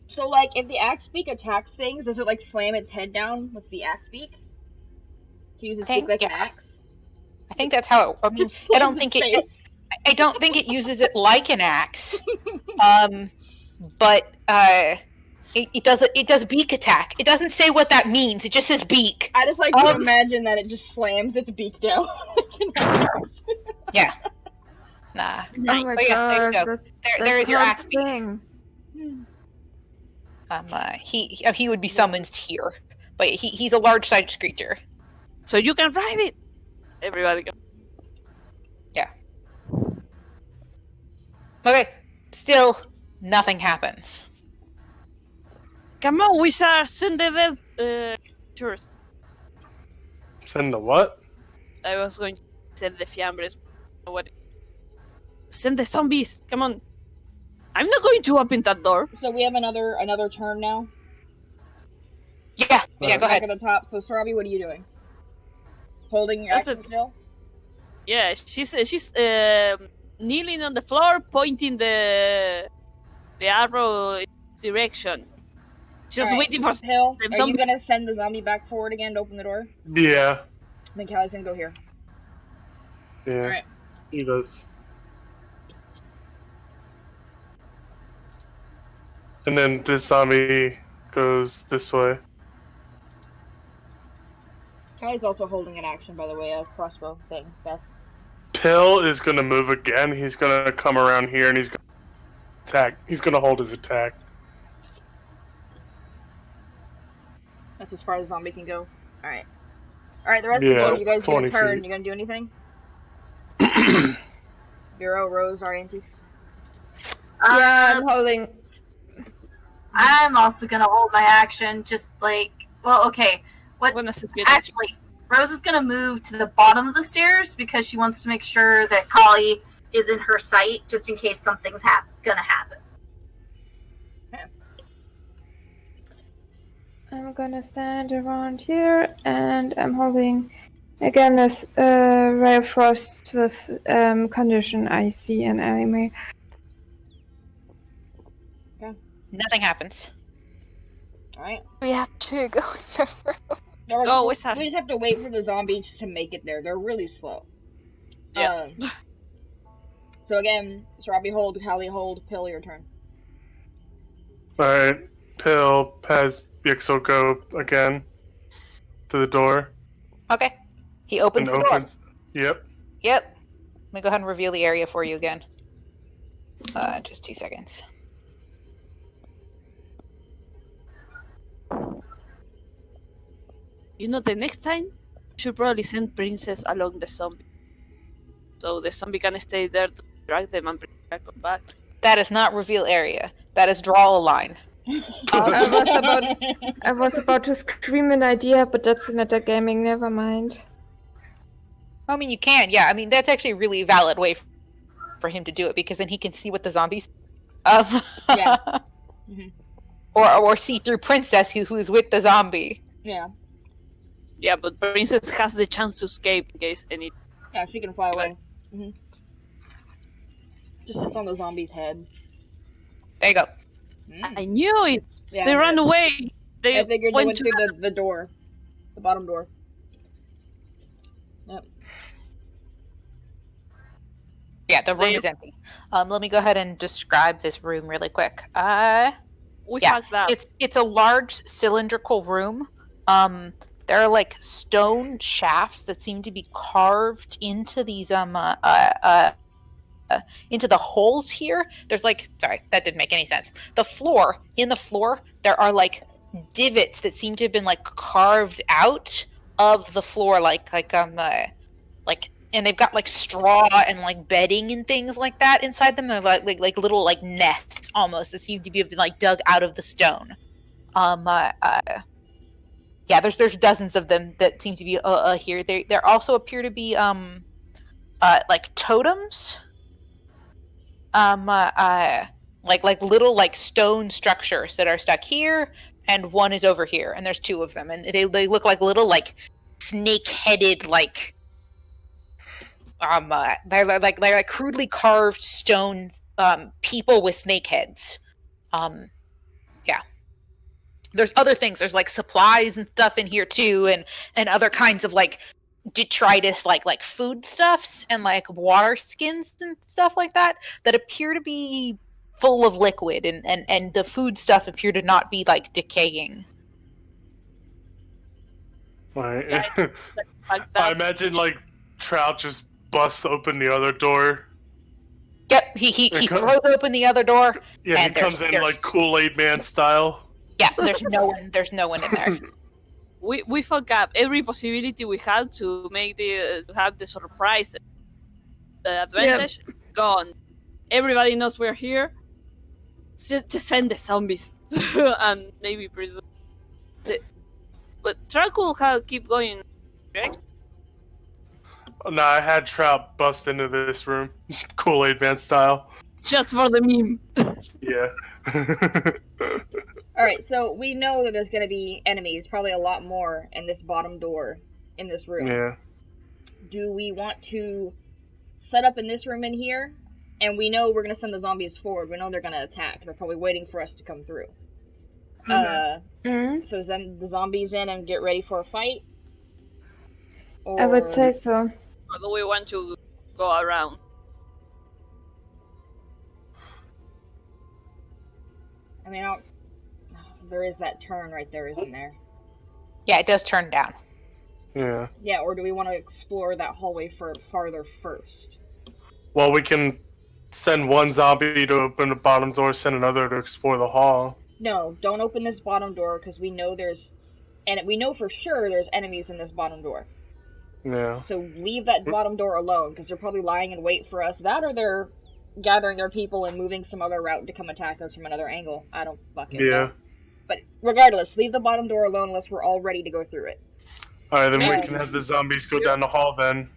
F: So, like, if the axe beak attacks things, does it like slam its head down with the axe beak to use its beak like an axe?
A: I think that's how it. I mean, I don't think it. I don't think it uses it like an axe. But it does. It does beak attack. It doesn't say what that means. It just says beak.
F: I just like to imagine that it just slams its beak down.
A: Yeah. Nah.
E: Oh my
A: But yeah, there you
E: god.
A: go.
E: That's
A: There is your
E: one
A: axe beak.
E: thing.
A: He would be summoned here, but he's a large-sized creature.
C: So you can ride it. Everybody can.
A: Okay. Still, nothing happens.
C: Come on, wizard, send the dead creatures.
D: Send the what?
C: I was going to send the fiambres. What? Send the zombies. Come on. I'm not going to open that door.
F: So we have another turn now.
A: Yeah. Yeah. Go
F: Back
A: ahead.
F: at the top. So Sarabi, what are you doing? Holding your
C: That's
F: action
C: it.
F: still?
C: Yeah, she's kneeling on the floor, pointing the arrow in its direction. Just
F: Alright,
C: waiting for
F: Hill,
C: the
F: are
C: zombie.
F: you gonna send the zombie back forward again to open the door?
D: Yeah.
F: Then Callie's gonna go here.
D: Yeah.
F: Alright.
D: He does. And then this zombie goes this way.
F: Callie's also holding an action, by the way, a crossbow thing. Beth.
D: Pill is gonna move again. He's gonna come around here and he's gonna attack. He's gonna hold his attack.
F: That's as far as zombie can go. Alright. Alright, the rest
D: Yeah,
F: of you guys get
D: 20
F: a turn.
D: feet.
F: You gonna do anything? Bureau, Rose, Arianti.
E: Yeah, I'm holding.
B: I'm also gonna hold my action. Just like, well, okay.
C: I'm gonna send you
B: Actually, Rose is gonna move to the bottom of the stairs because she wants to make sure that Kali is in her sight, just in case something's gonna happen.
E: I'm gonna stand around here, and I'm holding again this ray of frost with condition I see an enemy.
A: Nothing happens.
F: Alright.
G: We have to go in the room.
F: No, we're-
C: Go,
F: we
C: wizard.
F: just have to wait for the zombies to make it there. They're really slow.
C: Yes.
F: So again, Sarabi hold, Callie hold, Pill, your turn.
D: Alright. Pill has Yixel go again to the door.
A: Okay. He opens
D: And
A: the door.
D: opens. Yep.
A: Yep. Let me go ahead and reveal the area for you again. Just 2 seconds.
C: You know, the next time, you should probably send Princess along the zombie. So the zombie can stay there to drag them and bring them back.
A: That is not reveal area. That is draw a line.
E: I was about to scream an idea, but that's metagaming. Never mind.
A: I mean, you can. Yeah. I mean, that's actually a really valid way for him to do it because then he can see what the zombies.
F: Yeah. Mhm.
A: Or see through Princess who is with the zombie.
F: Yeah.
C: Yeah, but Princess has the chance to escape in case any.
F: Yeah, she can fly away. Just sits on the zombie's head.
A: There you go.
C: I knew it!
F: Yeah,
C: They ran away! They
F: I figured they
C: went
F: went
C: to
F: through the door. The bottom door. Yep.
A: Yeah, the room
C: They-
A: is empty. Let me go ahead and describe this room really quick.
C: We
A: Yeah,
C: fucked up.
A: It's a large cylindrical room. There are like stone shafts that seem to be carved into these into the holes here. There's like, sorry, that didn't make any sense. In the floor, there are like divots that seem to have been like carved out of the floor, and they've got like straw and like bedding and things like that inside them, and like little like nests almost that seem to be like dug out of the stone. Yeah, there's dozens of them that seem to be here. There also appear to be like totems. Like little like stone structures that are stuck here, and one is over here, and there's two of them, and they look like little like snake-headed like they're like crudely carved stone people with snake heads. Yeah. There's other things. There's like supplies and stuff in here too, and other kinds of like detritus like foodstuffs and like water skins and stuff like that appear to be full of liquid, and the food stuff appear to not be like decaying.
D: Right.
C: Yeah, like
D: I
C: that.
D: imagine like Trout just busts open the other door.
A: Yep, he
D: There comes-
A: throws open the other door.
D: Yeah, he
A: And there's-
D: comes in
A: there's-
D: like Kool-Aid Man style.
A: Yeah, there's no one in there.
C: We fuck up every possibility we had to make to have the surprise. The advantage gone. Everybody knows we're here. Just send the zombies and maybe prison. But Trout will keep going, correct?
D: No, I had Trout bust into this room, Kool-Aid Man style.
C: Just for the meme.
D: Yeah.
F: Alright, so we know that there's gonna be enemies, probably a lot more, in this bottom door in this room.
D: Yeah.
F: Do we want to set up in this room in here? And we know we're gonna send the zombies forward. We know they're gonna attack. They're probably waiting for us to come through.
E: Mm,
F: So send the zombies in and get ready for a fight?
E: I would
F: Or-
E: say so.
C: Or do we want to go around?
F: I mean, there is that turn right there, isn't there?
A: Yeah, it does turn down.
D: Yeah.
F: Yeah, or do we want to explore that hallway farther first?
D: Well, we can send one zombie to open the bottom door, send another to explore the hall.
F: No, don't open this bottom door because we know we know for sure there's enemies in this bottom door.
D: Yeah.
F: So leave that bottom door alone because they're probably lying in wait for us. That or they're gathering their people and moving some other route to come attack us from another angle. I don't fucking
D: Yeah.
F: know. But regardless, leave the bottom door alone unless we're all ready to go through it.
D: Alright, then
F: Yeah.
D: we can have the zombies go down the hall then.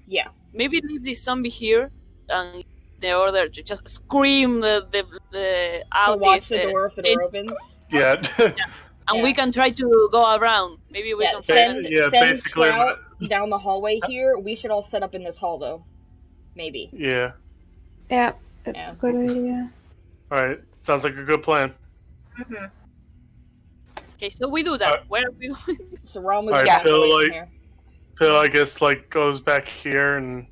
F: Yeah.
C: Maybe leave this zombie here and the order to just scream the out
F: So watch
C: if,
F: the door if the door opens.
D: Yeah.
C: and
F: Yeah.
C: we can try to go around. Maybe we
F: Yeah,
C: can
F: send,
D: Yeah,
F: send
D: basically-
F: Trout down the hallway here. We should all set up in this hall though. Maybe.
D: Yeah.
E: Yeah, that's
F: Yeah.
E: a good idea.
D: Alright, sounds like a good plan.
B: Mhm.
C: Okay, so we do that. Where are we going?
F: So we're all moving
D: Alright,
F: back
D: Phil,
F: away from
D: like-
F: here.
D: Phil, I guess, like, goes back here and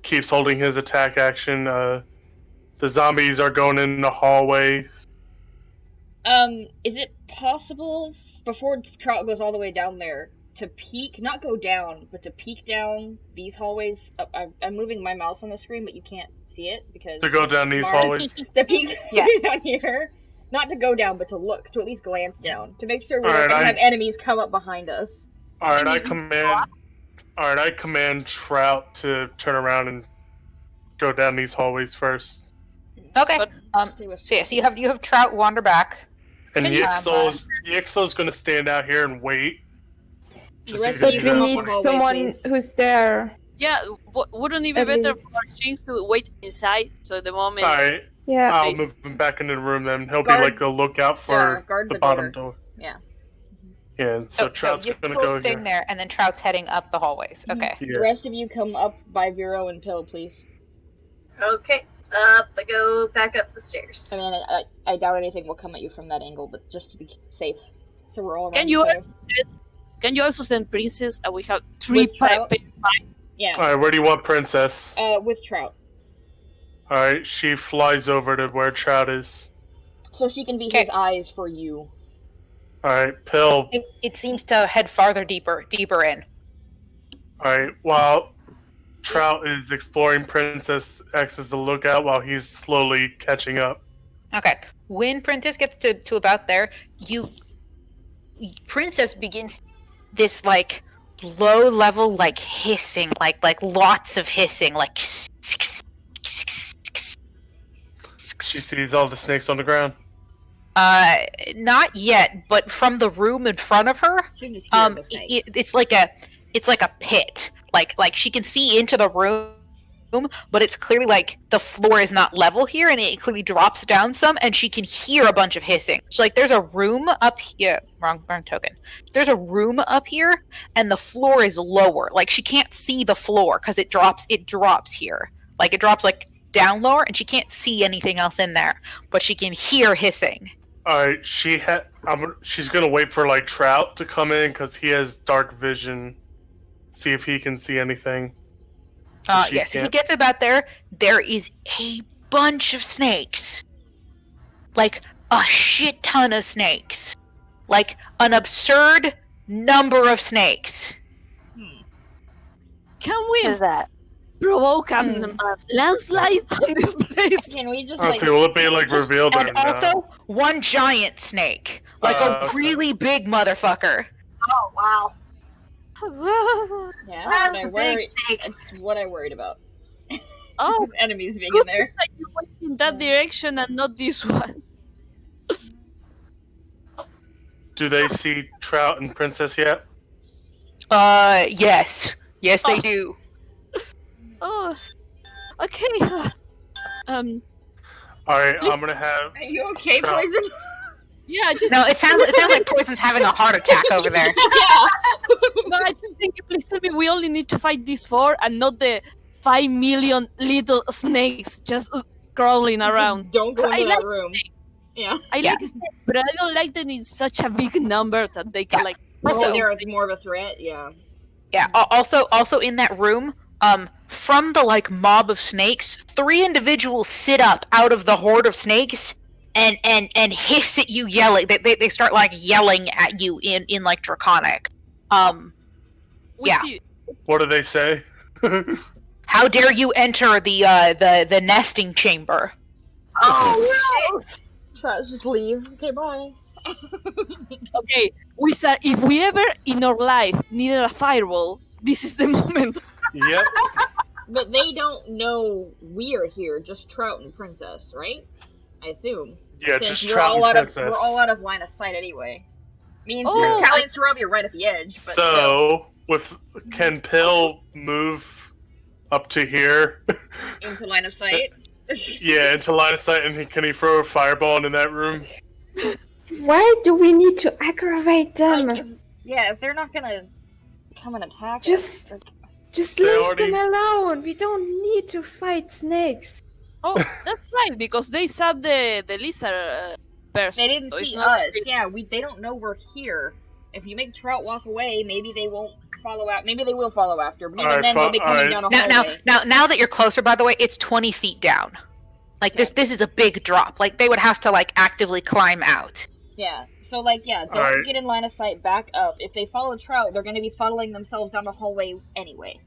D: keeps holding his attack action. The zombies are going in the hallway.
F: Is it possible before Trout goes all the way down there to peek, not go down, but to peek down these hallways? I'm moving my mouse on the screen, but you can't see it because
D: To go down these
F: Mark-
D: hallways.
F: to peek
A: Yeah.
F: down here, not to go down, but to look, to at least glance down, to make sure we
D: Alright,
F: don't
D: I-
F: have enemies come up behind us.
D: Alright, I command Trout to turn around and go down these hallways first.
A: Okay.
C: But-
A: So yeah, so you have Trout wander back.
D: And
C: Can you-
D: Yixel's gonna stand out here and wait. Just
F: rest
D: because
E: But
F: of
D: you
E: we
F: you
D: know-
F: come
E: need
F: up the hallway,
E: someone
F: please.
E: who's there.
C: Yeah, wouldn't it be
E: At
C: better
E: least.
C: for James to wait inside so the moment
D: Alright,
E: Yeah.
D: I'll
C: Please.
D: move him back into the room then. He'll
F: Guard-
D: be like the lookout for
F: guard
D: the
F: the
D: bottom
F: door.
D: door.
F: Yeah.
D: Yeah, and so Trout's gonna go
A: staying
D: here.
A: there, and then Trout's heading up the hallways. Okay.
F: The
D: Yeah.
F: rest of you come up by Vero and Pill, please.
B: Okay, up I go back up the stairs.
F: I mean, I doubt anything will come at you from that angle, but just to be safe. So we're all around
C: can
F: each
C: you
F: other.
C: also send Princess and we have three
F: With Trout?
C: pies?
F: Yeah.
D: Alright, where do you want Princess?
F: With Trout.
D: Alright, she flies over to where Trout is.
F: So she can be
A: Okay.
F: his eyes for you.
D: Alright, Pill.
A: It seems to head farther deeper in.
D: Alright, while Trout is exploring, Princess acts as the lookout while he's slowly catching up.
A: Okay. When Princess gets to about there, Princess begins this like low level like hissing, like lots of hissing, like
D: She sees all the snakes on the ground.
A: not yet, but from the room in front of her,
F: She can just hear the snakes.
A: it's like a pit Like she can see into the room, but it's clearly like the floor is not level here, and it clearly drops down some, and she can hear a bunch of hissing. So like there's a room up here. Wrong token. There's a room up here, and the floor is lower. Like she can't see the floor because it drops here. Like it drops like down lower, and she can't see anything else in there, but she can hear hissing.
D: All right, she's gonna wait for like Trout to come in because he has dark vision. See if he can see anything.
A: Yes, if he gets about there is a bunch of snakes. Like a shit ton of snakes. Like an absurd number of snakes.
C: Can we
G: What is that?
C: provoke a landslide on this place?
F: Can we just
D: Honestly, will it be like revealed or
A: And also one giant snake. Like a
D: okay.
A: really big motherfucker.
B: Oh wow.
F: Yeah,
B: That's a big snake.
F: That's what I worried about.
C: Oh,
F: There's enemies being
C: good
F: in there.
C: that you went in that direction and not this one.
D: Do they see Trout and Princess yet?
A: Yes. Yes, they do.
C: Oh, okay.
D: All right, I'm gonna have.
F: Are you okay,
D: Trout.
F: Poison?
C: Yeah, just
A: No, it sounds like Poison's having a heart attack over there.
F: Yeah.
C: no, I just think please tell me we only need to fight these 4 and not the 5 million little snakes just crawling around.
F: Don't go
C: I
F: into
C: like
F: that room. Yeah.
C: I
A: Yeah.
C: like snakes, but I don't like them in such a big number that they can
A: Yeah.
C: like.
A: Also-
F: Oh, they're more of a threat. Yeah.
A: Yeah. Also in that room, from the like mob of snakes, 3 individuals sit up out of the horde of snakes and hiss at you, yelling. They start like yelling at you in like Draconic.
C: We
A: Yeah.
C: see.
D: What do they say?
A: How dare you enter the nesting chamber?
B: Oh shit.
F: Try to just leave. Okay, bye.
C: Okay, Wizard, if we ever in our life needed a firewall, this is the moment.
D: Yep.
F: But they don't know we're here, just Trout and Princess, right? I assume.
D: Yeah,
F: Since
D: just
F: we're
D: Trout
F: all
D: and
F: out
D: Princess.
F: we're all out of line of sight anyway. Me and
C: Oh,
F: Callie and Sarabi are right at the edge, but
D: So, can Pill move up to here?
F: into line of sight.
D: Yeah, into line of sight, and can he throw a fireball into that room?
E: Why do we need to aggravate them?
F: Like, if they're not gonna come and attack
E: Just-
F: us, like,
E: Just
D: They
E: leave
D: already-
E: them alone. We don't need to fight snakes.
C: Oh, that's right, because they saw the lizard person.
F: they didn't
C: so it's
F: see
C: not
F: us.
C: like-
F: Yeah, they don't know we're here. If you make Trout walk away, maybe they won't follow out. Maybe they will follow after. But even
D: Alright,
F: then, they'll be coming
D: alright.
F: down a
A: Now
F: hallway.
A: now that you're closer, by the way, it's 20 feet down. Like this is a big drop. Like they would have to like actively climb out.
F: Yeah. So don't
D: Alright.
F: get in line of sight. Back up. If they follow Trout, they're going to be funneling themselves down the hallway anyway.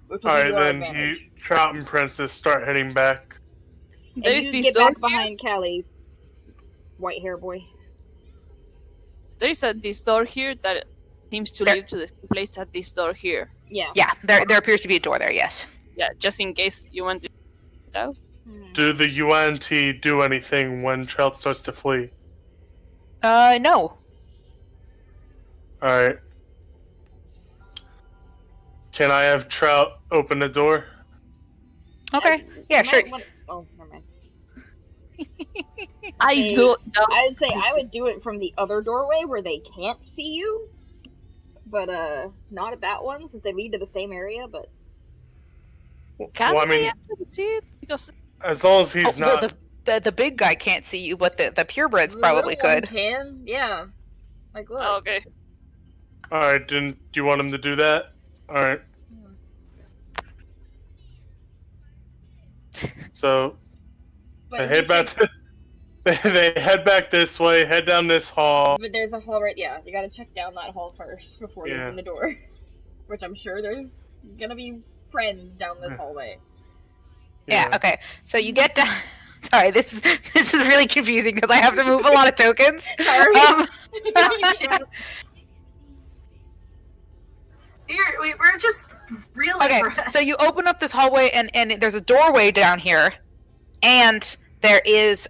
F: Which will
D: Alright,
F: be to our
D: then
F: advantage.
D: Trout and Princess start heading back.
C: There
F: And
C: is
F: you
C: this
F: get
C: door
F: back behind Callie, white hair boy.
C: There is this door here that seems to
A: There-
C: lead to the same place at this door here.
F: Yeah.
A: Yeah, there appears to be a door there. Yes.
C: Yeah, just in case you want to out.
F: Mhm.
D: Do the UNT do anything when Trout starts to flee?
A: No.
D: Alright. Can I have Trout open the door?
A: Okay. Yeah,
F: You
A: sure.
F: might want- Oh, never mind.
C: I
F: Hey,
C: do.
F: I would say I
C: Listen.
F: would do it from the other doorway where they can't see you. But not at that one since they lead to the same area, but
C: Can
D: Well, I
C: they
D: mean,
C: actually see it? Because
D: as long as he's
A: well,
D: not.
A: the big guy can't see you, but the purebreds
F: the
A: probably
F: little one
A: could.
F: can, yeah. Like look.
C: oh, okay.
D: Alright, then do you want him to do that? Alright. So
F: But
D: they
F: you
D: head back.
F: can-
D: They head back this way. Head down this hall.
F: But there's a hall right. Yeah, you gotta check down that hall first before you
D: Yeah.
F: open the door. Which I'm sure there's gonna be friends down this hallway.
A: Yeah. Okay. So you get down. Sorry, this is really confusing because I have to move a lot of tokens.
F: Sorry.
B: Oh, shit. We're just really
A: Okay, so you open up this hallway and there's a doorway down here, and there is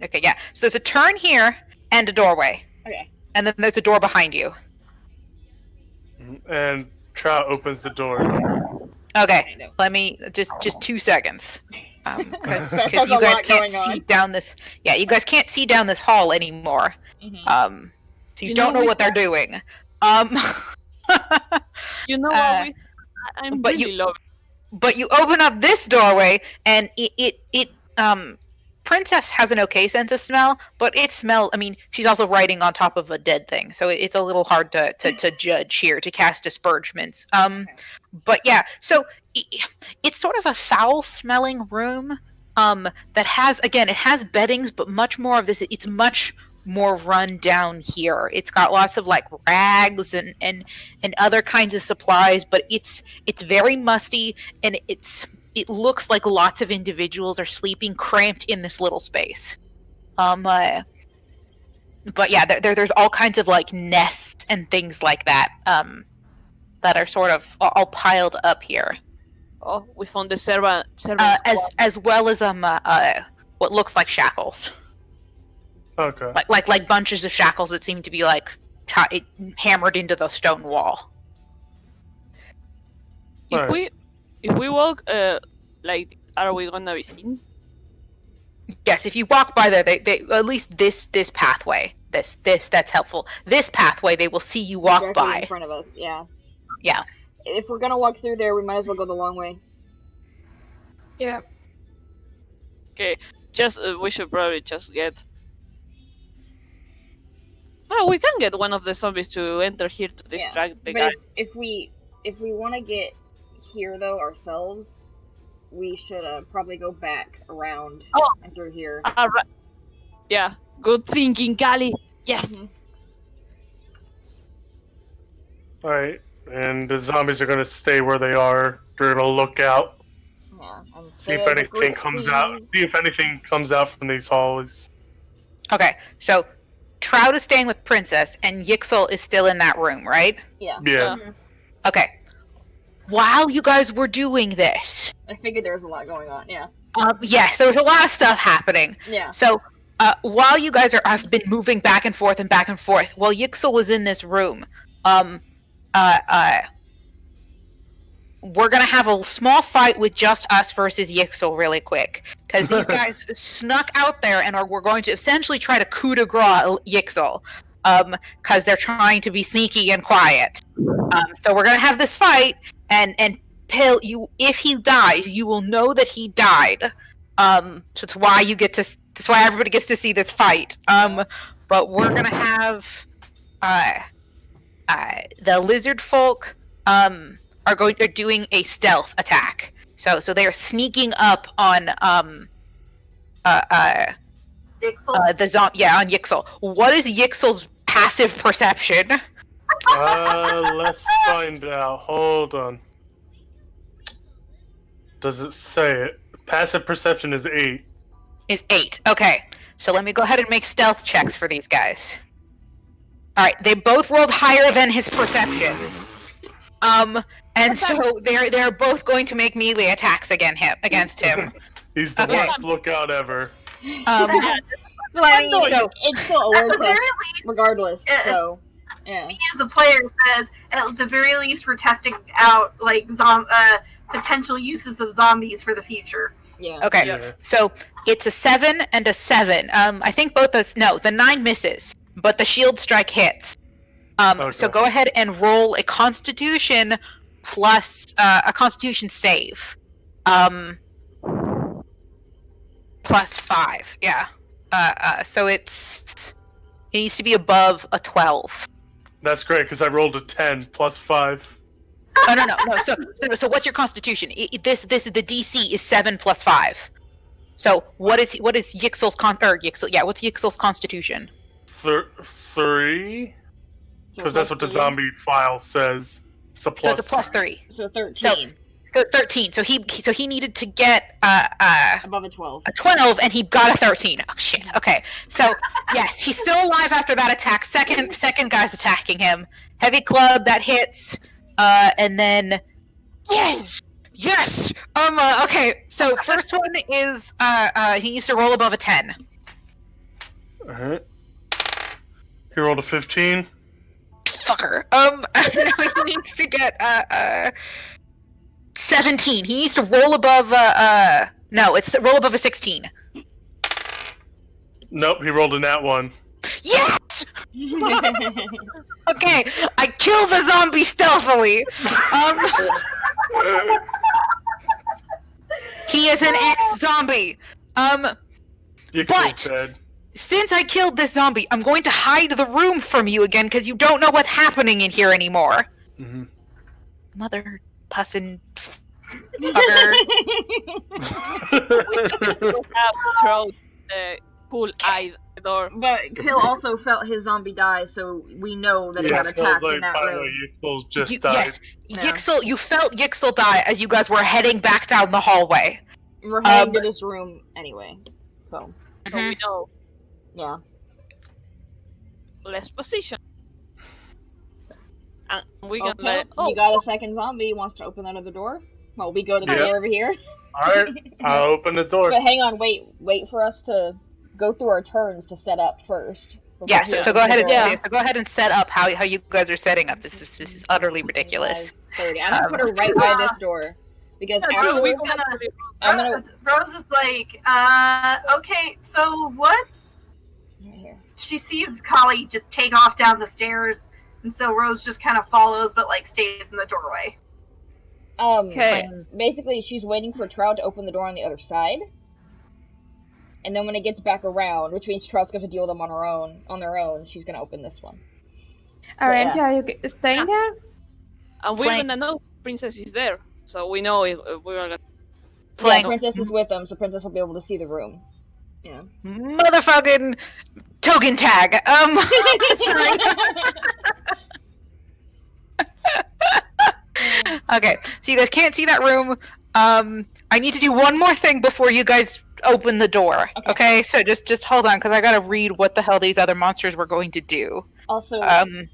A: okay, yeah. So there's a turn here and a doorway,
F: Okay.
A: and then there's a door behind you.
D: And Trout opens the door.
A: Okay,
F: know.
A: let me just 2 seconds, because
F: There's
A: you
F: a
A: guys
F: lot
A: can't
F: going on.
A: see down this. Yeah, you guys can't see down this hall anymore.
F: Mhm.
A: So you
C: You
A: don't
C: know
A: know what they're doing.
C: You know
A: Uh,
C: what? I'm
A: but
C: really loving.
A: But you open up this doorway, and it Princess has an okay sense of smell, but it smells. I mean, she's also writing on top of a dead thing, so it's a little hard to judge here, to cast disparagement. But yeah, so it's sort of a foul-smelling room. That has, again, it has beddings, but much more of this. It's much more run down here. It's got lots of like rags and other kinds of supplies, but it's very musty, and it looks like lots of individuals are sleeping cramped in this little space. But yeah, there's all kinds of like nests and things like that that are sort of all piled up here.
C: Oh, we found the servant.
A: As well as what looks like shackles.
D: Okay.
A: Like bunches of shackles that seem to be like hammered into the stone wall.
C: If we walk, like, are we gonna be seen?
A: Yes, if you walk by there, they at least this pathway, this that's helpful. This pathway, they will see you walk
F: Directly
A: by.
F: in front of us. Yeah.
A: Yeah.
F: If we're gonna walk through there, we might as well go the long way.
E: Yeah.
C: Okay, just we should probably just get. Oh, we can get one of the zombies to enter here to distract the
F: but
C: guy.
F: if we want to get here though ourselves, we should probably go back around and through here.
C: Alright. Yeah, good thinking, Gali. Yes.
F: Mhm.
D: Alright. And the zombies are gonna stay where they are. They're gonna look out.
F: Yeah. And
D: See if
F: stay as a
D: anything
F: group,
D: comes
F: please.
D: out. See if anything comes out from these halls.
A: Okay, so Trout is staying with Princess, and Yixel is still in that room, right?
F: Yeah.
D: Yeah.
A: Okay. While you guys were doing this,
F: I figured there was a lot going on. Yeah.
A: yes, there was a lot of stuff happening.
F: Yeah.
A: So, while you guys have been moving back and forth, while Yixel was in this room, we're gonna have a small fight with just us versus Yixel really quick, because these guys snuck out there, and we're going to essentially try to coup de grace Yixel, because they're trying to be sneaky and quiet. So we're gonna have this fight, and Pill, if he dies, you will know that he died. So it's why that's why everybody gets to see this fight. But we're gonna have the lizard folk are doing a stealth attack. So they are sneaking up on
B: Ixel?
A: on Yixel. What is Yixel's passive perception?
D: Let's find out. Hold on. Does it say it? Passive perception is 8.
A: Is 8. Okay. So let me go ahead and make stealth checks for these guys. Alright, they both rolled higher than his perception. And so they're both going to make melee attacks against him.
D: He's the
A: Okay.
D: worst lookout ever.
F: Well, I mean,
A: So-
F: it's still a
B: At
F: word
B: the very
F: test,
B: least,
F: regardless. So, yeah.
B: me as a player says, at the very least, we're testing out like potential uses of zombies for the future.
F: Yeah.
A: Okay.
D: Yeah.
A: So it's a 7 and a 7. I think both those. No, the 9 misses, but the shield strike hits. So
D: Okay.
A: go ahead and roll a Constitution plus a Constitution save. Plus 5. Yeah. So it needs to be above a 12.
D: That's great because I rolled a 10 plus 5.
A: Oh, no. So what's your Constitution? This the DC is 7 plus 5. So what is Yixel's what's Yixel's Constitution?
D: 3? Because that's what the zombie file says. It's a
A: So
D: plus.
A: it's a plus 3.
F: So 13.
A: So 13. So he needed to get
F: Above a 12.
A: a 12, and he got a 13. Oh shit. Okay. So yes, he's still alive after that attack. Second guy's attacking him. Heavy club that hits, and then yes. Okay. So first one is he needs to roll above a 10.
D: Alright. He rolled a 15.
A: fucker. Now he needs to get 17. He needs to roll above no, it's roll above a 16.
D: Nope, he rolled a nat 1.
A: Yes! Okay, I kill the zombie stealthily. He is an ex-zombie.
D: Yixel's
A: But-
D: dead.
A: Since I killed this zombie, I'm going to hide the room from you again because you don't know what's happening in here anymore.
D: Mm-hmm.
A: Mother pussin' fucker.
C: We still have throat pull eye the door.
F: But Kill also felt his zombie die, so we know that he got attacked in that room.
D: Yixel's just
A: You-
D: died.
A: yes, Yixel, you felt Yixel die as you guys were heading back down the hallway.
F: We're heading to this room anyway, so
C: So we know
F: yeah.
C: less position. And we can
F: Okay, you got a second zombie. Wants to open that other door. Well, we go to the
D: Yeah.
F: door over here.
D: Alright, I'll open the door.
F: But hang on, wait for us to go through our turns to set up first. before
A: Yes,
F: he
A: so
F: opens
A: go ahead
F: the
A: and
F: door.
A: so go ahead and set up how you guys are setting up. This is utterly ridiculous.
F: 30. I'm gonna put her right by this door because
C: Yeah,
F: after
C: true, we
B: Rose is
C: don't have
B: gonna-
C: to be-
F: I'm gonna
B: Rose is like, okay, so what's...
F: right here.
B: She sees Kali just take off down the stairs, and so Rose just kind of follows, but like stays in the doorway.
E: Okay.
F: Basically, she's waiting for Trout to open the door on the other side, and then when it gets back around, which means Trout's going to deal with them on their own, she's going to open this one.
E: Aren't are you staying there?
C: And we're
A: Playing-
C: gonna know Princess is there. So we know if we're gonna
A: Playing
F: Yeah, Princess is with them, so Princess will be able to see the room. Yeah.
A: motherfucking token tag. Sorry. Okay, so you guys can't see that room. I need to do one more thing before you guys open the door. Okay, so just hold on, because I gotta read what the hell these other monsters were going to do.
F: Also,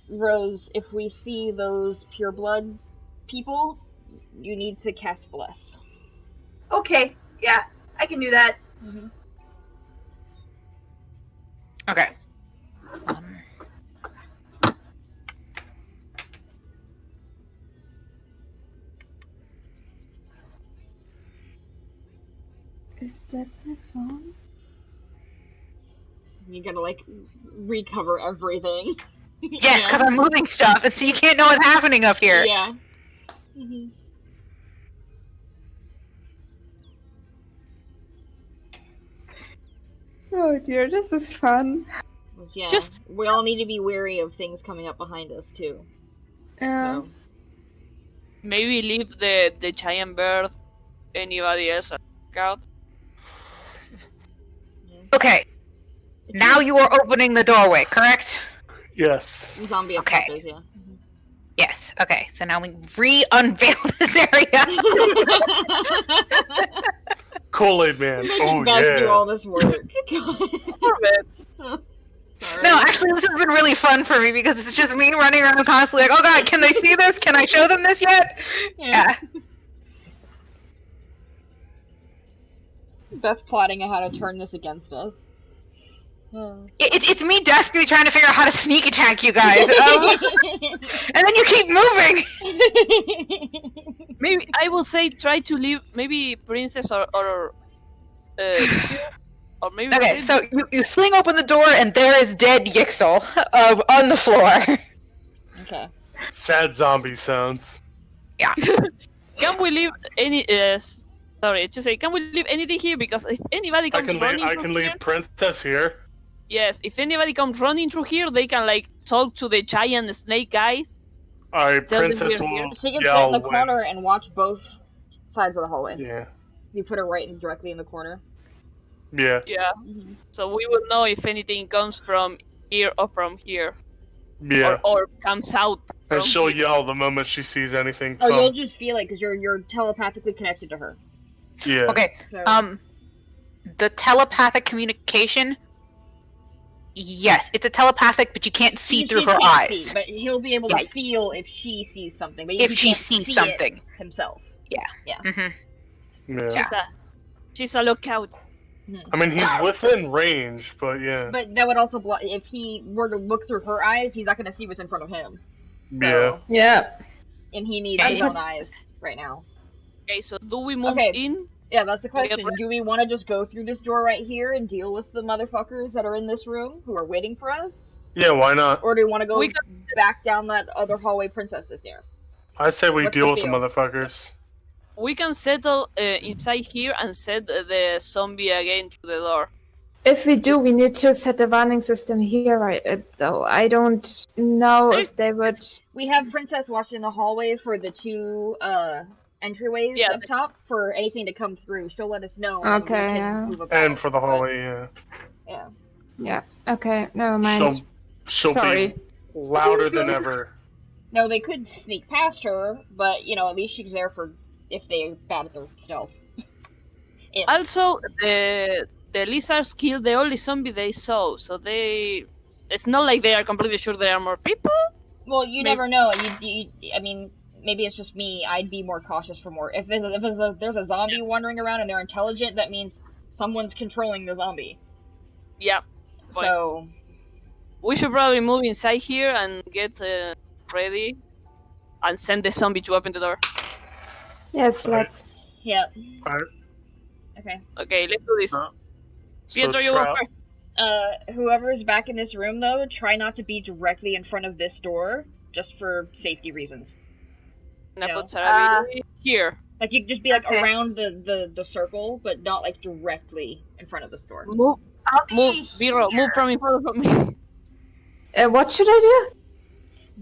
F: Rose, if we see those pureblood people, you need to cast Bless.
B: Okay, yeah, I can do that.
A: Okay.
E: Is that my phone?
F: You gotta, like, recover everything.
A: Yes, because I'm moving stuff, and so you can't know what's happening up here.
F: Yeah.
E: Oh dear, this is fun.
F: Yeah.
C: Just-
F: we all need to be wary of things coming up behind us too. So.
C: maybe leave the giant bird, anybody else out.
A: Okay, now you are opening the doorway, correct?
D: Yes.
F: Zombie
A: Okay.
F: apocalypse, yeah.
A: Yes. Okay, so now we re-unveil this area.
D: Kool-Aid Man. Oh,
F: Guys do all
D: yeah.
F: this work.
A: No, actually, this has been really fun for me because it's just me running around constantly like, oh god, can they see this? Can I show them this yet? Yeah.
F: Beth plotting on how to turn this against us.
A: It's me desperately trying to figure out how to sneak attack you guys. And then you keep moving!
C: Maybe I will say try to leave maybe Princess or maybe
A: Okay,
C: Princess.
A: so you sling open the door and there is dead Yixel on the floor.
F: Okay.
D: Sad zombie sounds.
C: Can we leave any sorry, just say can we leave anything here because if anybody
D: I
C: comes
D: can
C: running
D: leave. I
C: through
D: can
C: here,
D: leave Princess here.
C: yes, if anybody comes running through here, they can like talk to the giant snake guys.
D: Alright,
C: Tell them
D: Princess
C: we're here.
D: will
F: She can sit
D: yell
F: in the
D: when-
F: corner and watch both sides of the hallway.
D: Yeah.
F: You put her directly in the corner.
D: Yeah.
C: Yeah. So we will know if anything comes from here or from here.
D: Yeah.
C: Or comes out from
D: And she'll
C: here.
D: yell the moment she sees anything
F: Oh,
D: come.
F: you'll just feel it because you're telepathically connected to her.
D: Yeah.
A: Okay,
F: So,
A: the telepathic communication. Yes, it's a telepathic, but you can't see
F: He-
A: through
F: he
A: her
F: can't
A: eyes.
F: see, but he'll be able
A: Yeah.
F: to feel if she sees something. But
A: If
F: he
A: she
F: can't
A: sees
F: see it
A: something.
F: himself.
A: Hmm.
D: Yeah.
C: She's a lookout.
D: I mean, he's within range, but yeah.
F: But that would also block. If he were to look through her eyes, he's not going to see what's in front of him.
D: Yeah.
E: Yeah.
F: And he needs his own eyes right now.
C: Okay, so do we move
F: Okay.
C: in?
F: Yeah, that's the question.
C: ready?
F: Do we want to just go through this door right here and deal with the motherfuckers that are in this room who are waiting for us?
D: Yeah, why not?
F: Or do we want to go
C: We
F: back down that other hallway Princess is there?
D: I say we
F: What's
D: deal
F: the
D: with the
F: deal?
D: motherfuckers.
C: We can settle inside here and set the zombie again to the door.
E: If we do, we need to set a warning system here, right? Though I don't know if they would.
F: We have Princess watching the hallway for the two entryways
C: Yeah,
F: up top for anything to come through. She'll let us know. and we
E: Okay,
F: can
E: yeah.
F: move about.
D: And for the hallway, yeah.
F: Yeah.
E: Yeah. Okay. Never mind.
D: She'll
E: Sorry.
D: be louder than ever.
F: No, they could sneak past her, but you know, at least she's there for if they're bad at their stealth. If.
C: Also, the lizards killed the only zombie they saw, so it's not like they are completely sure there are more people.
F: Well, you
C: Maybe-
F: never know. I mean, maybe it's just me. I'd be more cautious for more. If there's a zombie wandering around and they're intelligent, that means someone's controlling the zombie.
C: Yeah, Right.
F: So
C: we should probably move inside here and get ready and send the zombie to open the door.
E: Yes,
D: Alright.
E: let's.
F: yeah.
D: Alright.
F: Okay.
C: Okay, let's do this.
D: So
C: Pietro, you go
D: Shroud-
C: first.
F: Whoever's back in this room though, try not to be directly in front of this door, just for safety reasons.
C: And I
F: No.
C: put Sarabi here.
F: Like you could just be like
B: Okay.
F: around the circle, but not like directly in front of this door.
C: Move,
B: I'll be
C: move, Vero,
B: here.
C: move from in front of me.
E: What should I do?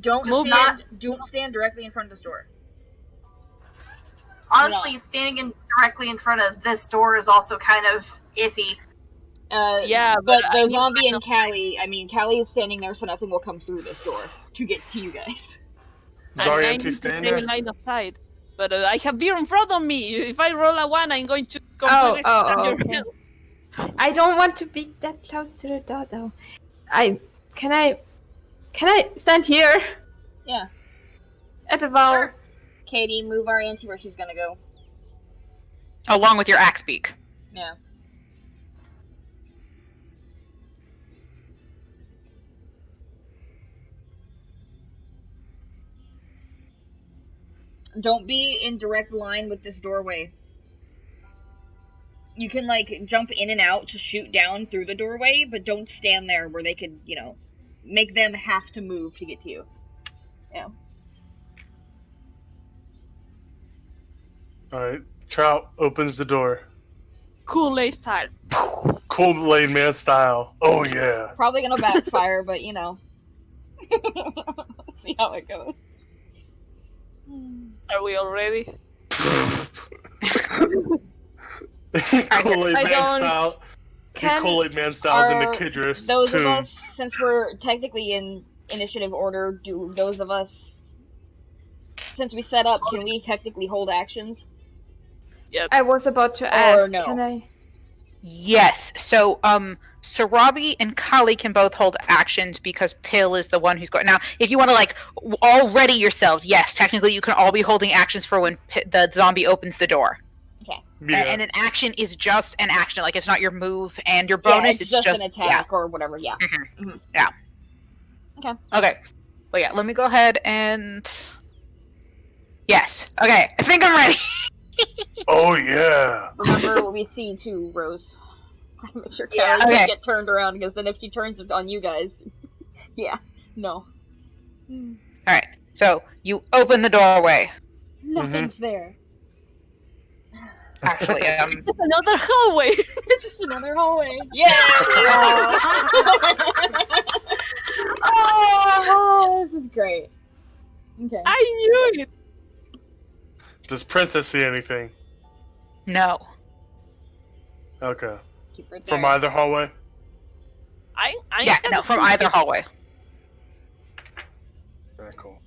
F: Don't
B: Just
F: don't stand directly in front of this door.
B: Honestly, standing directly in front of this door is also kind of iffy.
C: Yeah,
F: but
C: but I
F: the
C: need
F: zombie
C: line
F: and
C: of
F: Callie, I mean, Callie is standing there, so nothing will come through this door to get to you guys.
C: And I
D: Zorian
C: need
D: to
C: to
D: stand
C: stay in
D: there.
C: line of sight. But I have Vero in front of me. If I roll a 1, I'm going to
E: Oh,
C: completely
E: oh,
C: stab
E: oh,
C: your
E: okay.
C: head.
E: I don't want to be that close to the door, though. Can I stand here
F: Yeah.
E: at the wall?
B: Sure.
F: Katie, move our auntie where she's gonna go.
A: Along with your axe beak.
F: Yeah. Don't be in direct line with this doorway. You can, like, jump in and out to shoot down through the doorway, but don't stand there where they could, you know, make them have to move to get to you. Yeah.
D: Alright. Trout opens the door.
C: Kool-Aid style.
D: Kool-Aid Man style. Oh yeah.
F: Probably gonna backfire, but, you know. See how it goes.
C: Are we all ready?
D: Kool-Aid
E: I
D: Man
E: don't-
D: style.
E: Can
D: Kool-Aid Man styles into
F: Are
D: Kidris
F: those of
D: too.
F: us, since we're technically in initiative order, do those of us, since we set up, can we technically hold actions?
E: I was about to ask.
F: no?
E: Can I?
A: Yes. So, Sarabi and Kali can both hold actions because Pill is the one who's going. Now, if you want to, like, all ready yourselves, yes, technically you can all be holding actions for when the zombie opens the door.
D: Yeah.
A: And an action is just an action. Like, it's not your move and your
F: Yeah,
A: bonus.
F: it's just an attack
A: Yeah.
F: or whatever, yeah.
A: Okay. Well, yeah, let me go ahead and. Yes. Okay. I think I'm ready.
D: Oh yeah.
F: Remember what we see too, Rose. Make sure
B: Yeah.
F: Callie doesn't
A: Okay.
F: get turned around, because then if she turns it on you guys, yeah, no.
A: Alright. So, you open the doorway.
F: Nothing's there.
A: Actually,
C: It's just another hallway.
F: It's just another hallway. Yeah! Oh, this is great. Okay.
C: I knew it.
D: Does Princess see anything?
A: no.
D: Okay.
F: Keep it
D: From
F: there.
D: either hallway?
C: I
A: Yeah,
C: kinda
A: no, from
C: see
A: either
C: it.
A: hallway.
D: Very cool.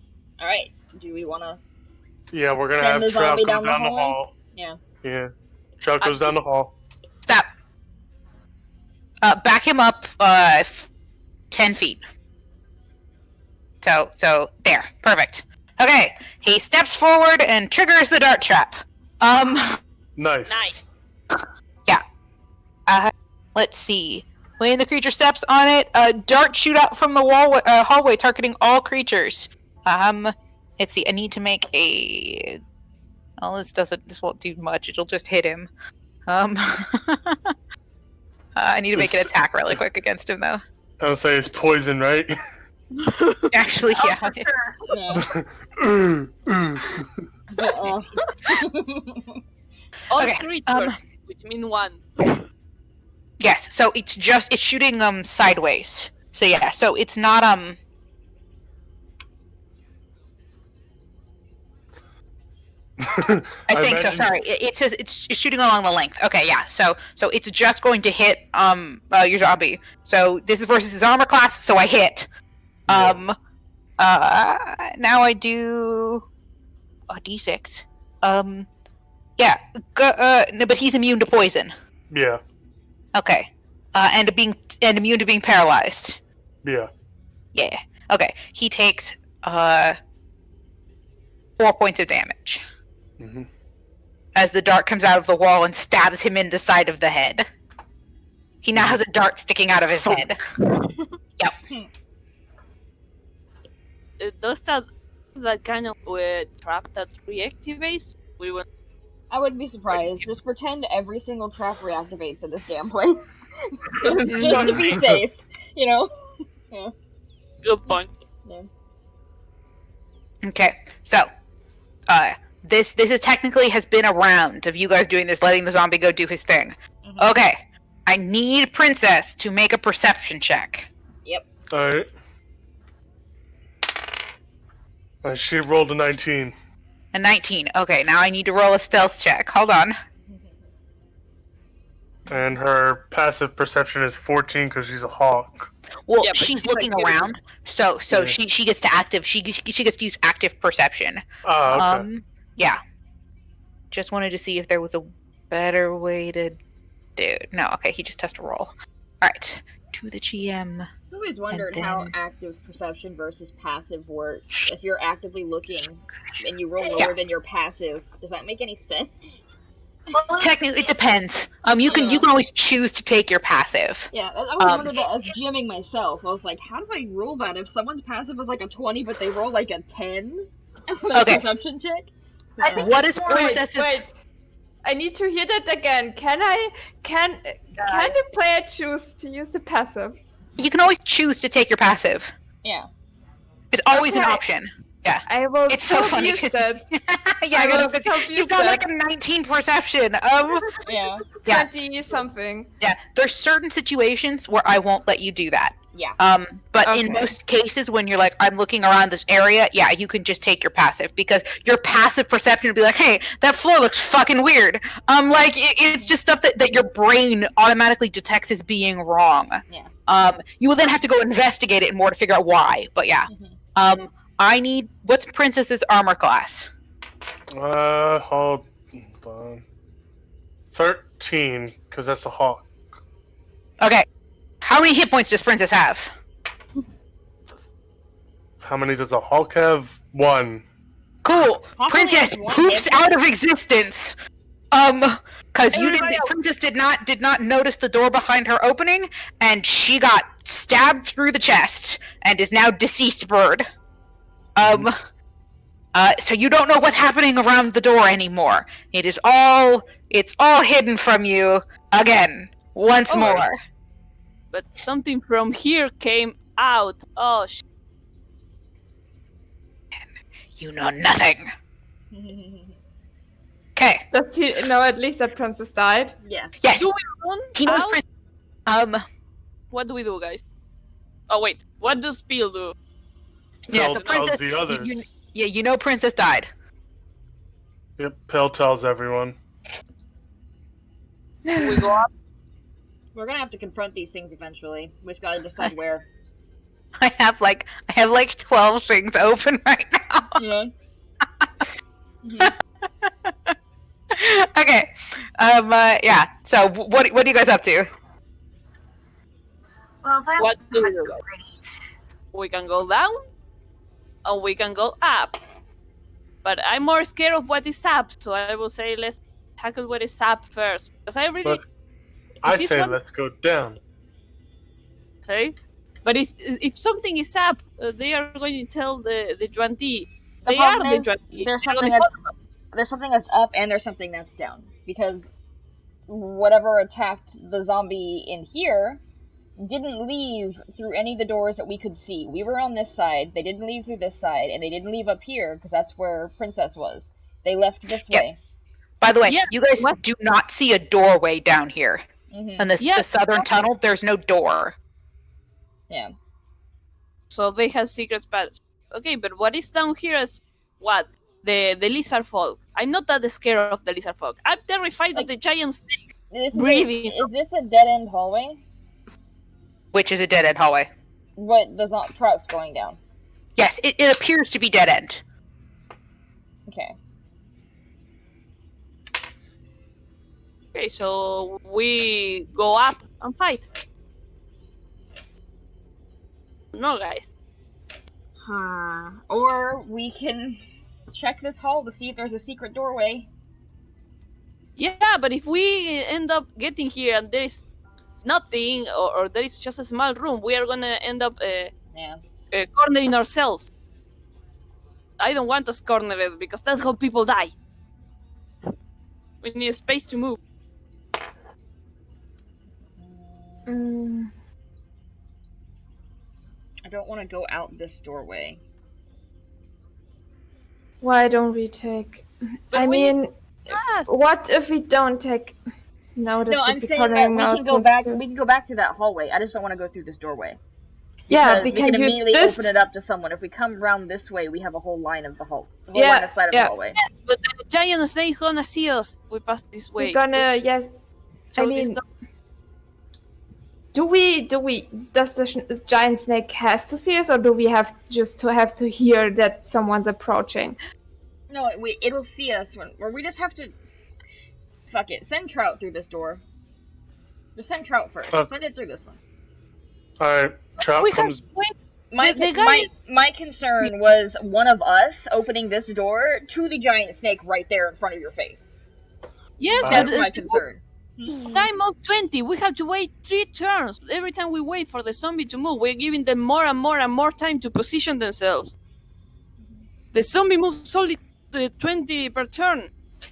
F: Alright, do we wanna...
D: Yeah, we're gonna
F: Send
D: have
F: the
D: Trout
F: zombie
D: go
F: down the
D: down the
F: hallway?
D: hall.
F: Yeah.
D: Yeah. Trout goes down the hall.
A: Stop. Back him up 10 feet. So there. Perfect. Okay. He steps forward and triggers the dart trap.
D: Nice.
C: Nice.
A: Let's see. When the creature steps on it, darts shoot out from the hallway, targeting all creatures. Let's see. I need to make a. Oh, this won't do much. It'll just hit him. I need to make an attack really quick against him, though.
D: I would say it's poison, right?
A: Actually,
B: Oh,
A: yeah.
B: for sure.
F: Yeah.
C: All
A: Okay,
C: creatures, which mean 1.
A: Yes. So it's shooting sideways. So yeah. So it's not I think so.
D: imagine-
A: Sorry, it says it's shooting along the length. Okay, yeah. So it's just going to hit your zombie. So this is versus his armor class. So I hit. Now I do a d6. Yeah. No, but he's immune to poison.
D: Yeah.
A: Okay. And immune to being paralyzed.
D: Yeah.
A: Yeah. Okay. He takes 4 points of damage.
D: Mm-hmm.
A: As the dart comes out of the wall and stabs him in the side of the head. He now has a dart sticking out of his head. Yep.
C: Does that kind of trap that reactivates? We will.
F: I wouldn't be surprised. Just pretend every single trap reactivates in this damn place. Just to be safe, you know? Yeah.
C: Good point.
F: Yeah.
A: Okay. So, this is technically has been a round of you guys doing this, letting the zombie go do his thing.
F: Mhm.
A: Okay. I need Princess to make a perception check.
D: Alright. She rolled a 19.
A: A 19. Okay, now I need to roll a stealth check. Hold on.
D: And her passive perception is 14 because she's a hawk.
A: Well,
C: Yeah, but
A: she's
C: she's
A: looking
C: like-
A: around, so
D: Yeah.
A: she gets to active. She gets to use active perception.
D: Oh, okay.
A: Yeah. Just wanted to see if there was a better way to do. No, okay. He just has to roll. All right, to the GM.
F: I've always wondered
A: And
F: how
A: then-
F: active perception versus passive works. If you're actively looking and you roll lower
A: Yes.
F: than your passive, does that make any sense?
B: Well,
A: Technically, it depends. You can always choose to take your passive.
F: Yeah, I always
A: Um,
F: wondered that as GMing myself. I was like, how do I roll that if someone's passive is like a 20 but they roll like a 10?
A: Okay.
F: Perception check?
B: I think
A: What
B: it's
A: is
B: more like-
A: Princess's?
E: Wait. I need to hear that again. Can
B: Guys.
E: the player choose to use the passive?
A: You can always choose to take your passive.
F: Yeah.
A: It's always an
E: Okay.
A: option.
E: I will
A: It's so funny
E: use
A: 'cause-
E: that.
A: Yeah,
E: I
A: I know,
E: was
A: but
E: confused
A: you've got
E: there.
A: like a 19 perception.
F: Yeah.
A: Yeah.
E: 20 something.
A: Yeah, there's certain situations where I won't let you do that.
F: Yeah.
A: But in
E: Okay.
A: most cases, when you're like, I'm looking around this area, yeah, you can just take your passive because your passive perception would be like, hey, that floor looks fucking weird. It's just stuff that your brain automatically detects as being wrong.
F: Yeah.
A: You will then have to go investigate it more to figure out why. But yeah,
F: Mhm.
A: what's Princess's armor class?
D: Hold on. 13, because that's a hawk.
A: Okay, how many hit points does Princess have?
D: How many does a hawk have? 1.
A: Cool.
F: Hawk
A: Princess
F: only has one
A: poops
F: hit
A: out of existence. Because
C: Everybody else-
A: Princess did not notice the door behind her opening, and she got stabbed through the chest and is now deceased bird. So you don't know what's happening around the door anymore. It's all hidden from you again, once
C: Oh.
A: more.
C: But something from here came out. Oh,
A: You know nothing. Okay.
E: Does he know at least that Princess died?
F: Yeah.
A: Yes.
C: do we run
A: He knows
C: out? What do we do, guys? Oh wait, what does Spiel do?
A: Yeah,
D: Pell
A: so
D: tells
A: Princess-
D: the others.
A: you know Princess died.
D: Yep, Pell tells everyone.
C: We go up.
F: We're gonna have to confront these things eventually. We just gotta decide where.
A: I have like 12 things open right now.
F: Yeah.
A: Okay. Yeah. So what are you guys up to?
B: Well, that's
C: What do
B: not
C: we do, guys?
B: great.
C: We can go down, or we can go up. But I'm more scared of what is up, so I will say let's tackle what is up first. Because I really
D: I
C: this
D: say
C: one-
D: let's go down.
C: say But if something is up, they are going to tell the Yuan-Ti.
F: The
C: They are
F: problem
C: the
F: is
C: Yuan-Ti.
F: there's
C: They're
F: something
C: gonna
F: that's
C: follow us.
F: there's something that's up and there's something that's down, because whatever attacked the zombie in here didn't leave through any of the doors that we could see. We were on this side, they didn't leave through this side, and they didn't leave up here because that's where Princess was. They left this
A: Yep.
F: way.
A: By the way,
C: Yeah,
A: you guys
C: what-
A: do not see a doorway down here.
F: Hmm.
A: In the
C: Yes.
A: southern tunnel, there's no door.
F: Yeah.
C: So they have secret paths. Okay, but what is down here is what? The lizard folk. I'm not that scared of the lizard folk. I'm terrified of the giant snakes. Breathing.
F: Is this a dead end hallway?
A: Which is a dead end hallway.
F: What the trout's going down?
A: Yes, it appears to be dead end.
F: Okay.
C: Okay, so we go up and fight. No, guys.
F: Or we can check this hall to see if there's a secret doorway.
C: Yeah, but if we end up getting here and there is nothing, or there is just a small room, we are gonna end up
F: Yeah.
C: cornering ourselves. I don't want us cornered because that's how people die. We need a space to move.
E: Mm,
F: I don't want to go out this doorway.
E: why don't we take?
C: But
E: I
C: we need
E: mean,
C: Yes.
E: what if we don't take? No, that
F: No,
E: would
F: I'm
E: be
F: saying that
E: cornering
F: we can go
E: ourselves
F: back.
E: too.
F: We can go back to that hallway. I just don't want to go through this doorway.
E: Yeah,
F: Because
E: we
F: we can
E: can use
F: immediately
E: this.
F: open it up to someone. If we come around this way, we have a whole line of the whole
E: Yeah,
F: line of sight of
E: yeah.
F: the hallway.
C: But the giant snake gonna see us if we pass this way.
E: We're gonna yes.
C: So
E: I
C: this
E: mean,
C: stuff-
E: does the giant snake has to see us, or do we have to hear that someone's approaching?
F: No, it'll see us or we just have to. Fuck it. Send Trout through this door. Just send Trout first. Send it through this one.
D: Alright, Trout
C: we have
D: comes.
C: wait.
F: My
C: The guy-
F: my concern was one of us opening this door to the giant snake right there in front of your face.
C: Yes,
F: That's
C: but
F: my concern.
C: time of 20. We have to wait 3 turns. Every time we wait for the zombie to move, we're giving them more and more and more time to position themselves. The zombie moves only 20 per turn.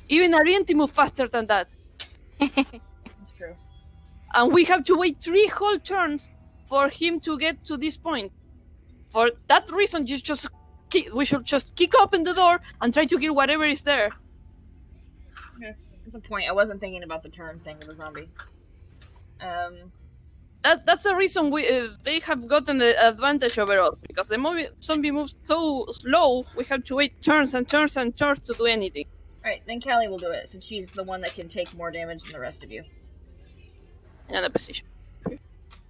C: Even Arienti moves faster than that.
F: That's true.
C: And we have to wait 3 whole turns for him to get to this point. For that reason, we should just kick open the door and try to kill whatever is there.
F: That's a point. I wasn't thinking about the turn thing of the zombie.
C: That's the reason they have gotten the advantage over us, because the zombie moves so slow. We have to wait turns and turns and turns to do anything.
F: Alright, then Callie will do it, since she's the one that can take more damage than the rest of you.
C: In the position.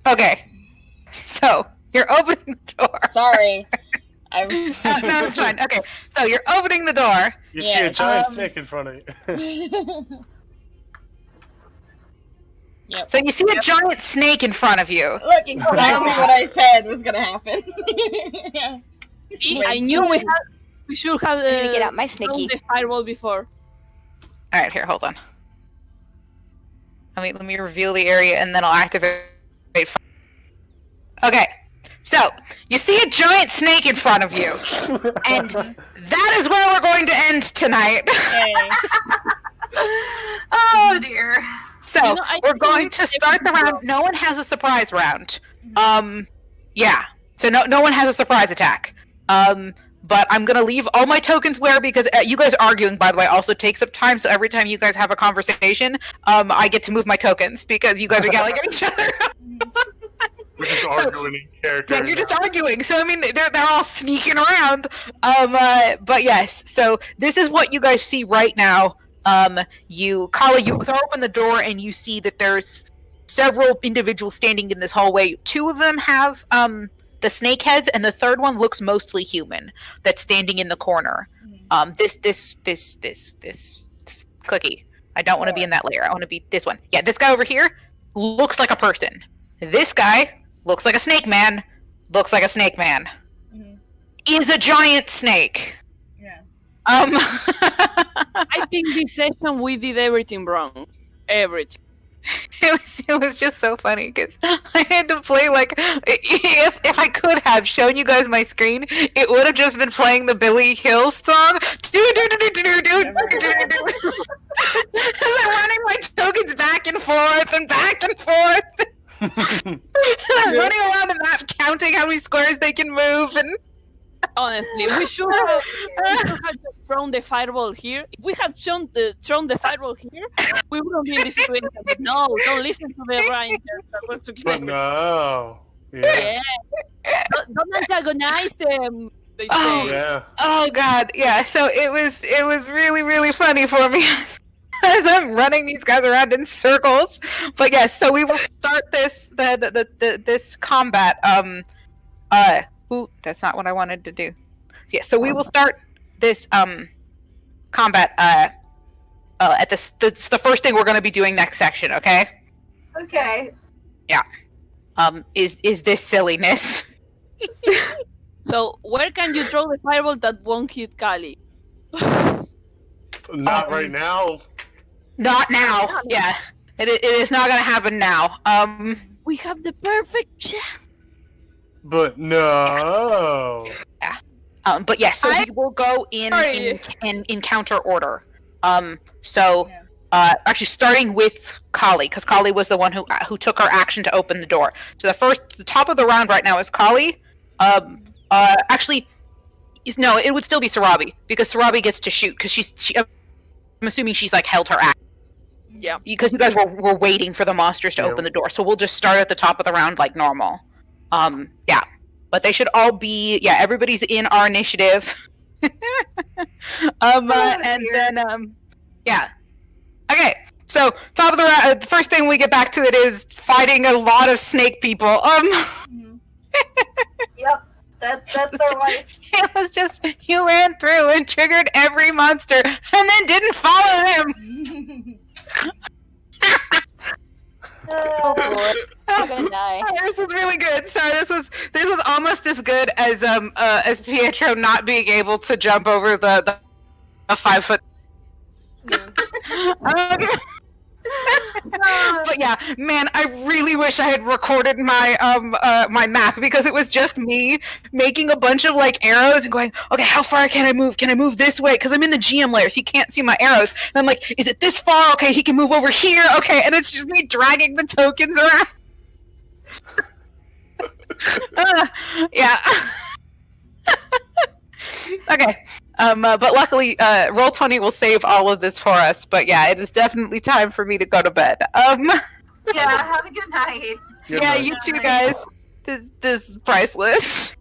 A: Okay. So, you're opening the door.
F: Sorry.
A: No, it's fine. Okay. So, you're opening the door.
D: You see a
F: Yeah,
D: giant snake in front of you.
F: Yep.
A: So, you see a giant snake in front of you.
F: Look, exactly what I said was gonna happen. Yeah.
C: See,
F: Wait,
C: I knew we should have
G: I need to get out my
C: thrown
G: sneaky.
C: the fireball before.
A: All right, here, hold on. Let me reveal the area, and then I'll activate. Okay, so you see a giant snake in front of you, and that is where we're going to end tonight.
B: Oh dear.
A: So
C: You know, I
A: we're
C: think
A: going
C: we
A: to
C: should
A: start the
C: do
A: round. No one has a surprise round. Yeah. So no one has a surprise attack. But I'm gonna leave all my tokens where, because you guys arguing, by the way, also takes up time. So every time you guys have a conversation, I get to move my tokens because you guys are yelling at each other.
D: We're just arguing in character.
A: Yeah, you're just arguing. So I mean, they're all sneaking around. But yes. So this is what you guys see right now. Kali, you throw open the door and you see that there's several individuals standing in this hallway. 2 of them have the snake heads, and the third one looks mostly human. That's standing in the corner. This Cookie. I don't want to be in that layer. I want to be this one. Yeah, this guy over here looks like a person. This guy looks like a snake man. Looks like a snake man. Is a giant snake.
F: Yeah.
C: I think this session we did everything wrong. Everything.
A: It was just so funny because I had to play like if I could have shown you guys my screen, it would have just been playing the Billy Hill song. I'm running my tokens back and forth and back and forth. I'm running around the map counting how many squares they can move and
C: Honestly, we should have just thrown the fireball here. If we had thrown the fireball here, we wouldn't be in this situation. But no, don't listen to the Rangers. That was too
D: But no. Yeah.
C: Don't antagonize them. They
A: Oh.
C: say.
D: Yeah.
A: oh god, yeah. So it was really really funny for me as I'm running these guys around in circles. But yes, so we will start this this combat. Ooh, that's not what I wanted to do. So, yeah, so we will start this combat at this. That's the first thing we're going to be doing next section. Okay.
B: Okay.
A: Is this silliness?
C: So where can you throw the fireball that won't hit Kali?
D: Not right now.
A: Not now. Yeah, it is not going to happen now.
C: We have the perfect chance.
D: But no.
A: But yes, so we will go in counter order. Actually starting with Kali, because Kali was the one who took her action to open the door. So the top of the round right now is Kali. Actually, no, it would still be Sarabi, because Sarabi gets to shoot, because I'm assuming she's like held her action.
C: Yeah.
A: Because you guys were waiting for the monsters to open the door, so we'll just start at the top of the round like normal. Yeah. But they should all be, everybody's in our initiative. Yeah. Okay, so top of the round, the first thing we get back to it is fighting a lot of snake people.
B: Yep. That's our life.
A: It was just, you ran through and triggered every monster, and then didn't follow them!
G: Oh boy, I'm gonna die.
A: This was really good. Sorry, this was almost as good as Pietro not being able to jump over the 5 foot. But yeah, man, I really wish I had recorded my my map, because it was just me making a bunch of like arrows and going, okay, how far can I move? Can I move this way? Because I'm in the GM layer, so you can't see my arrows. And I'm like, is it this far? Okay, he can move over here. Okay, and it's just me dragging the tokens around. Yeah. Okay. But luckily, Roll20 will save all of this for us. But yeah, it is definitely time for me to go to bed.
B: Yeah, have a good night.
D: Good
A: Yeah,
D: night.
A: you too, guys. This is priceless.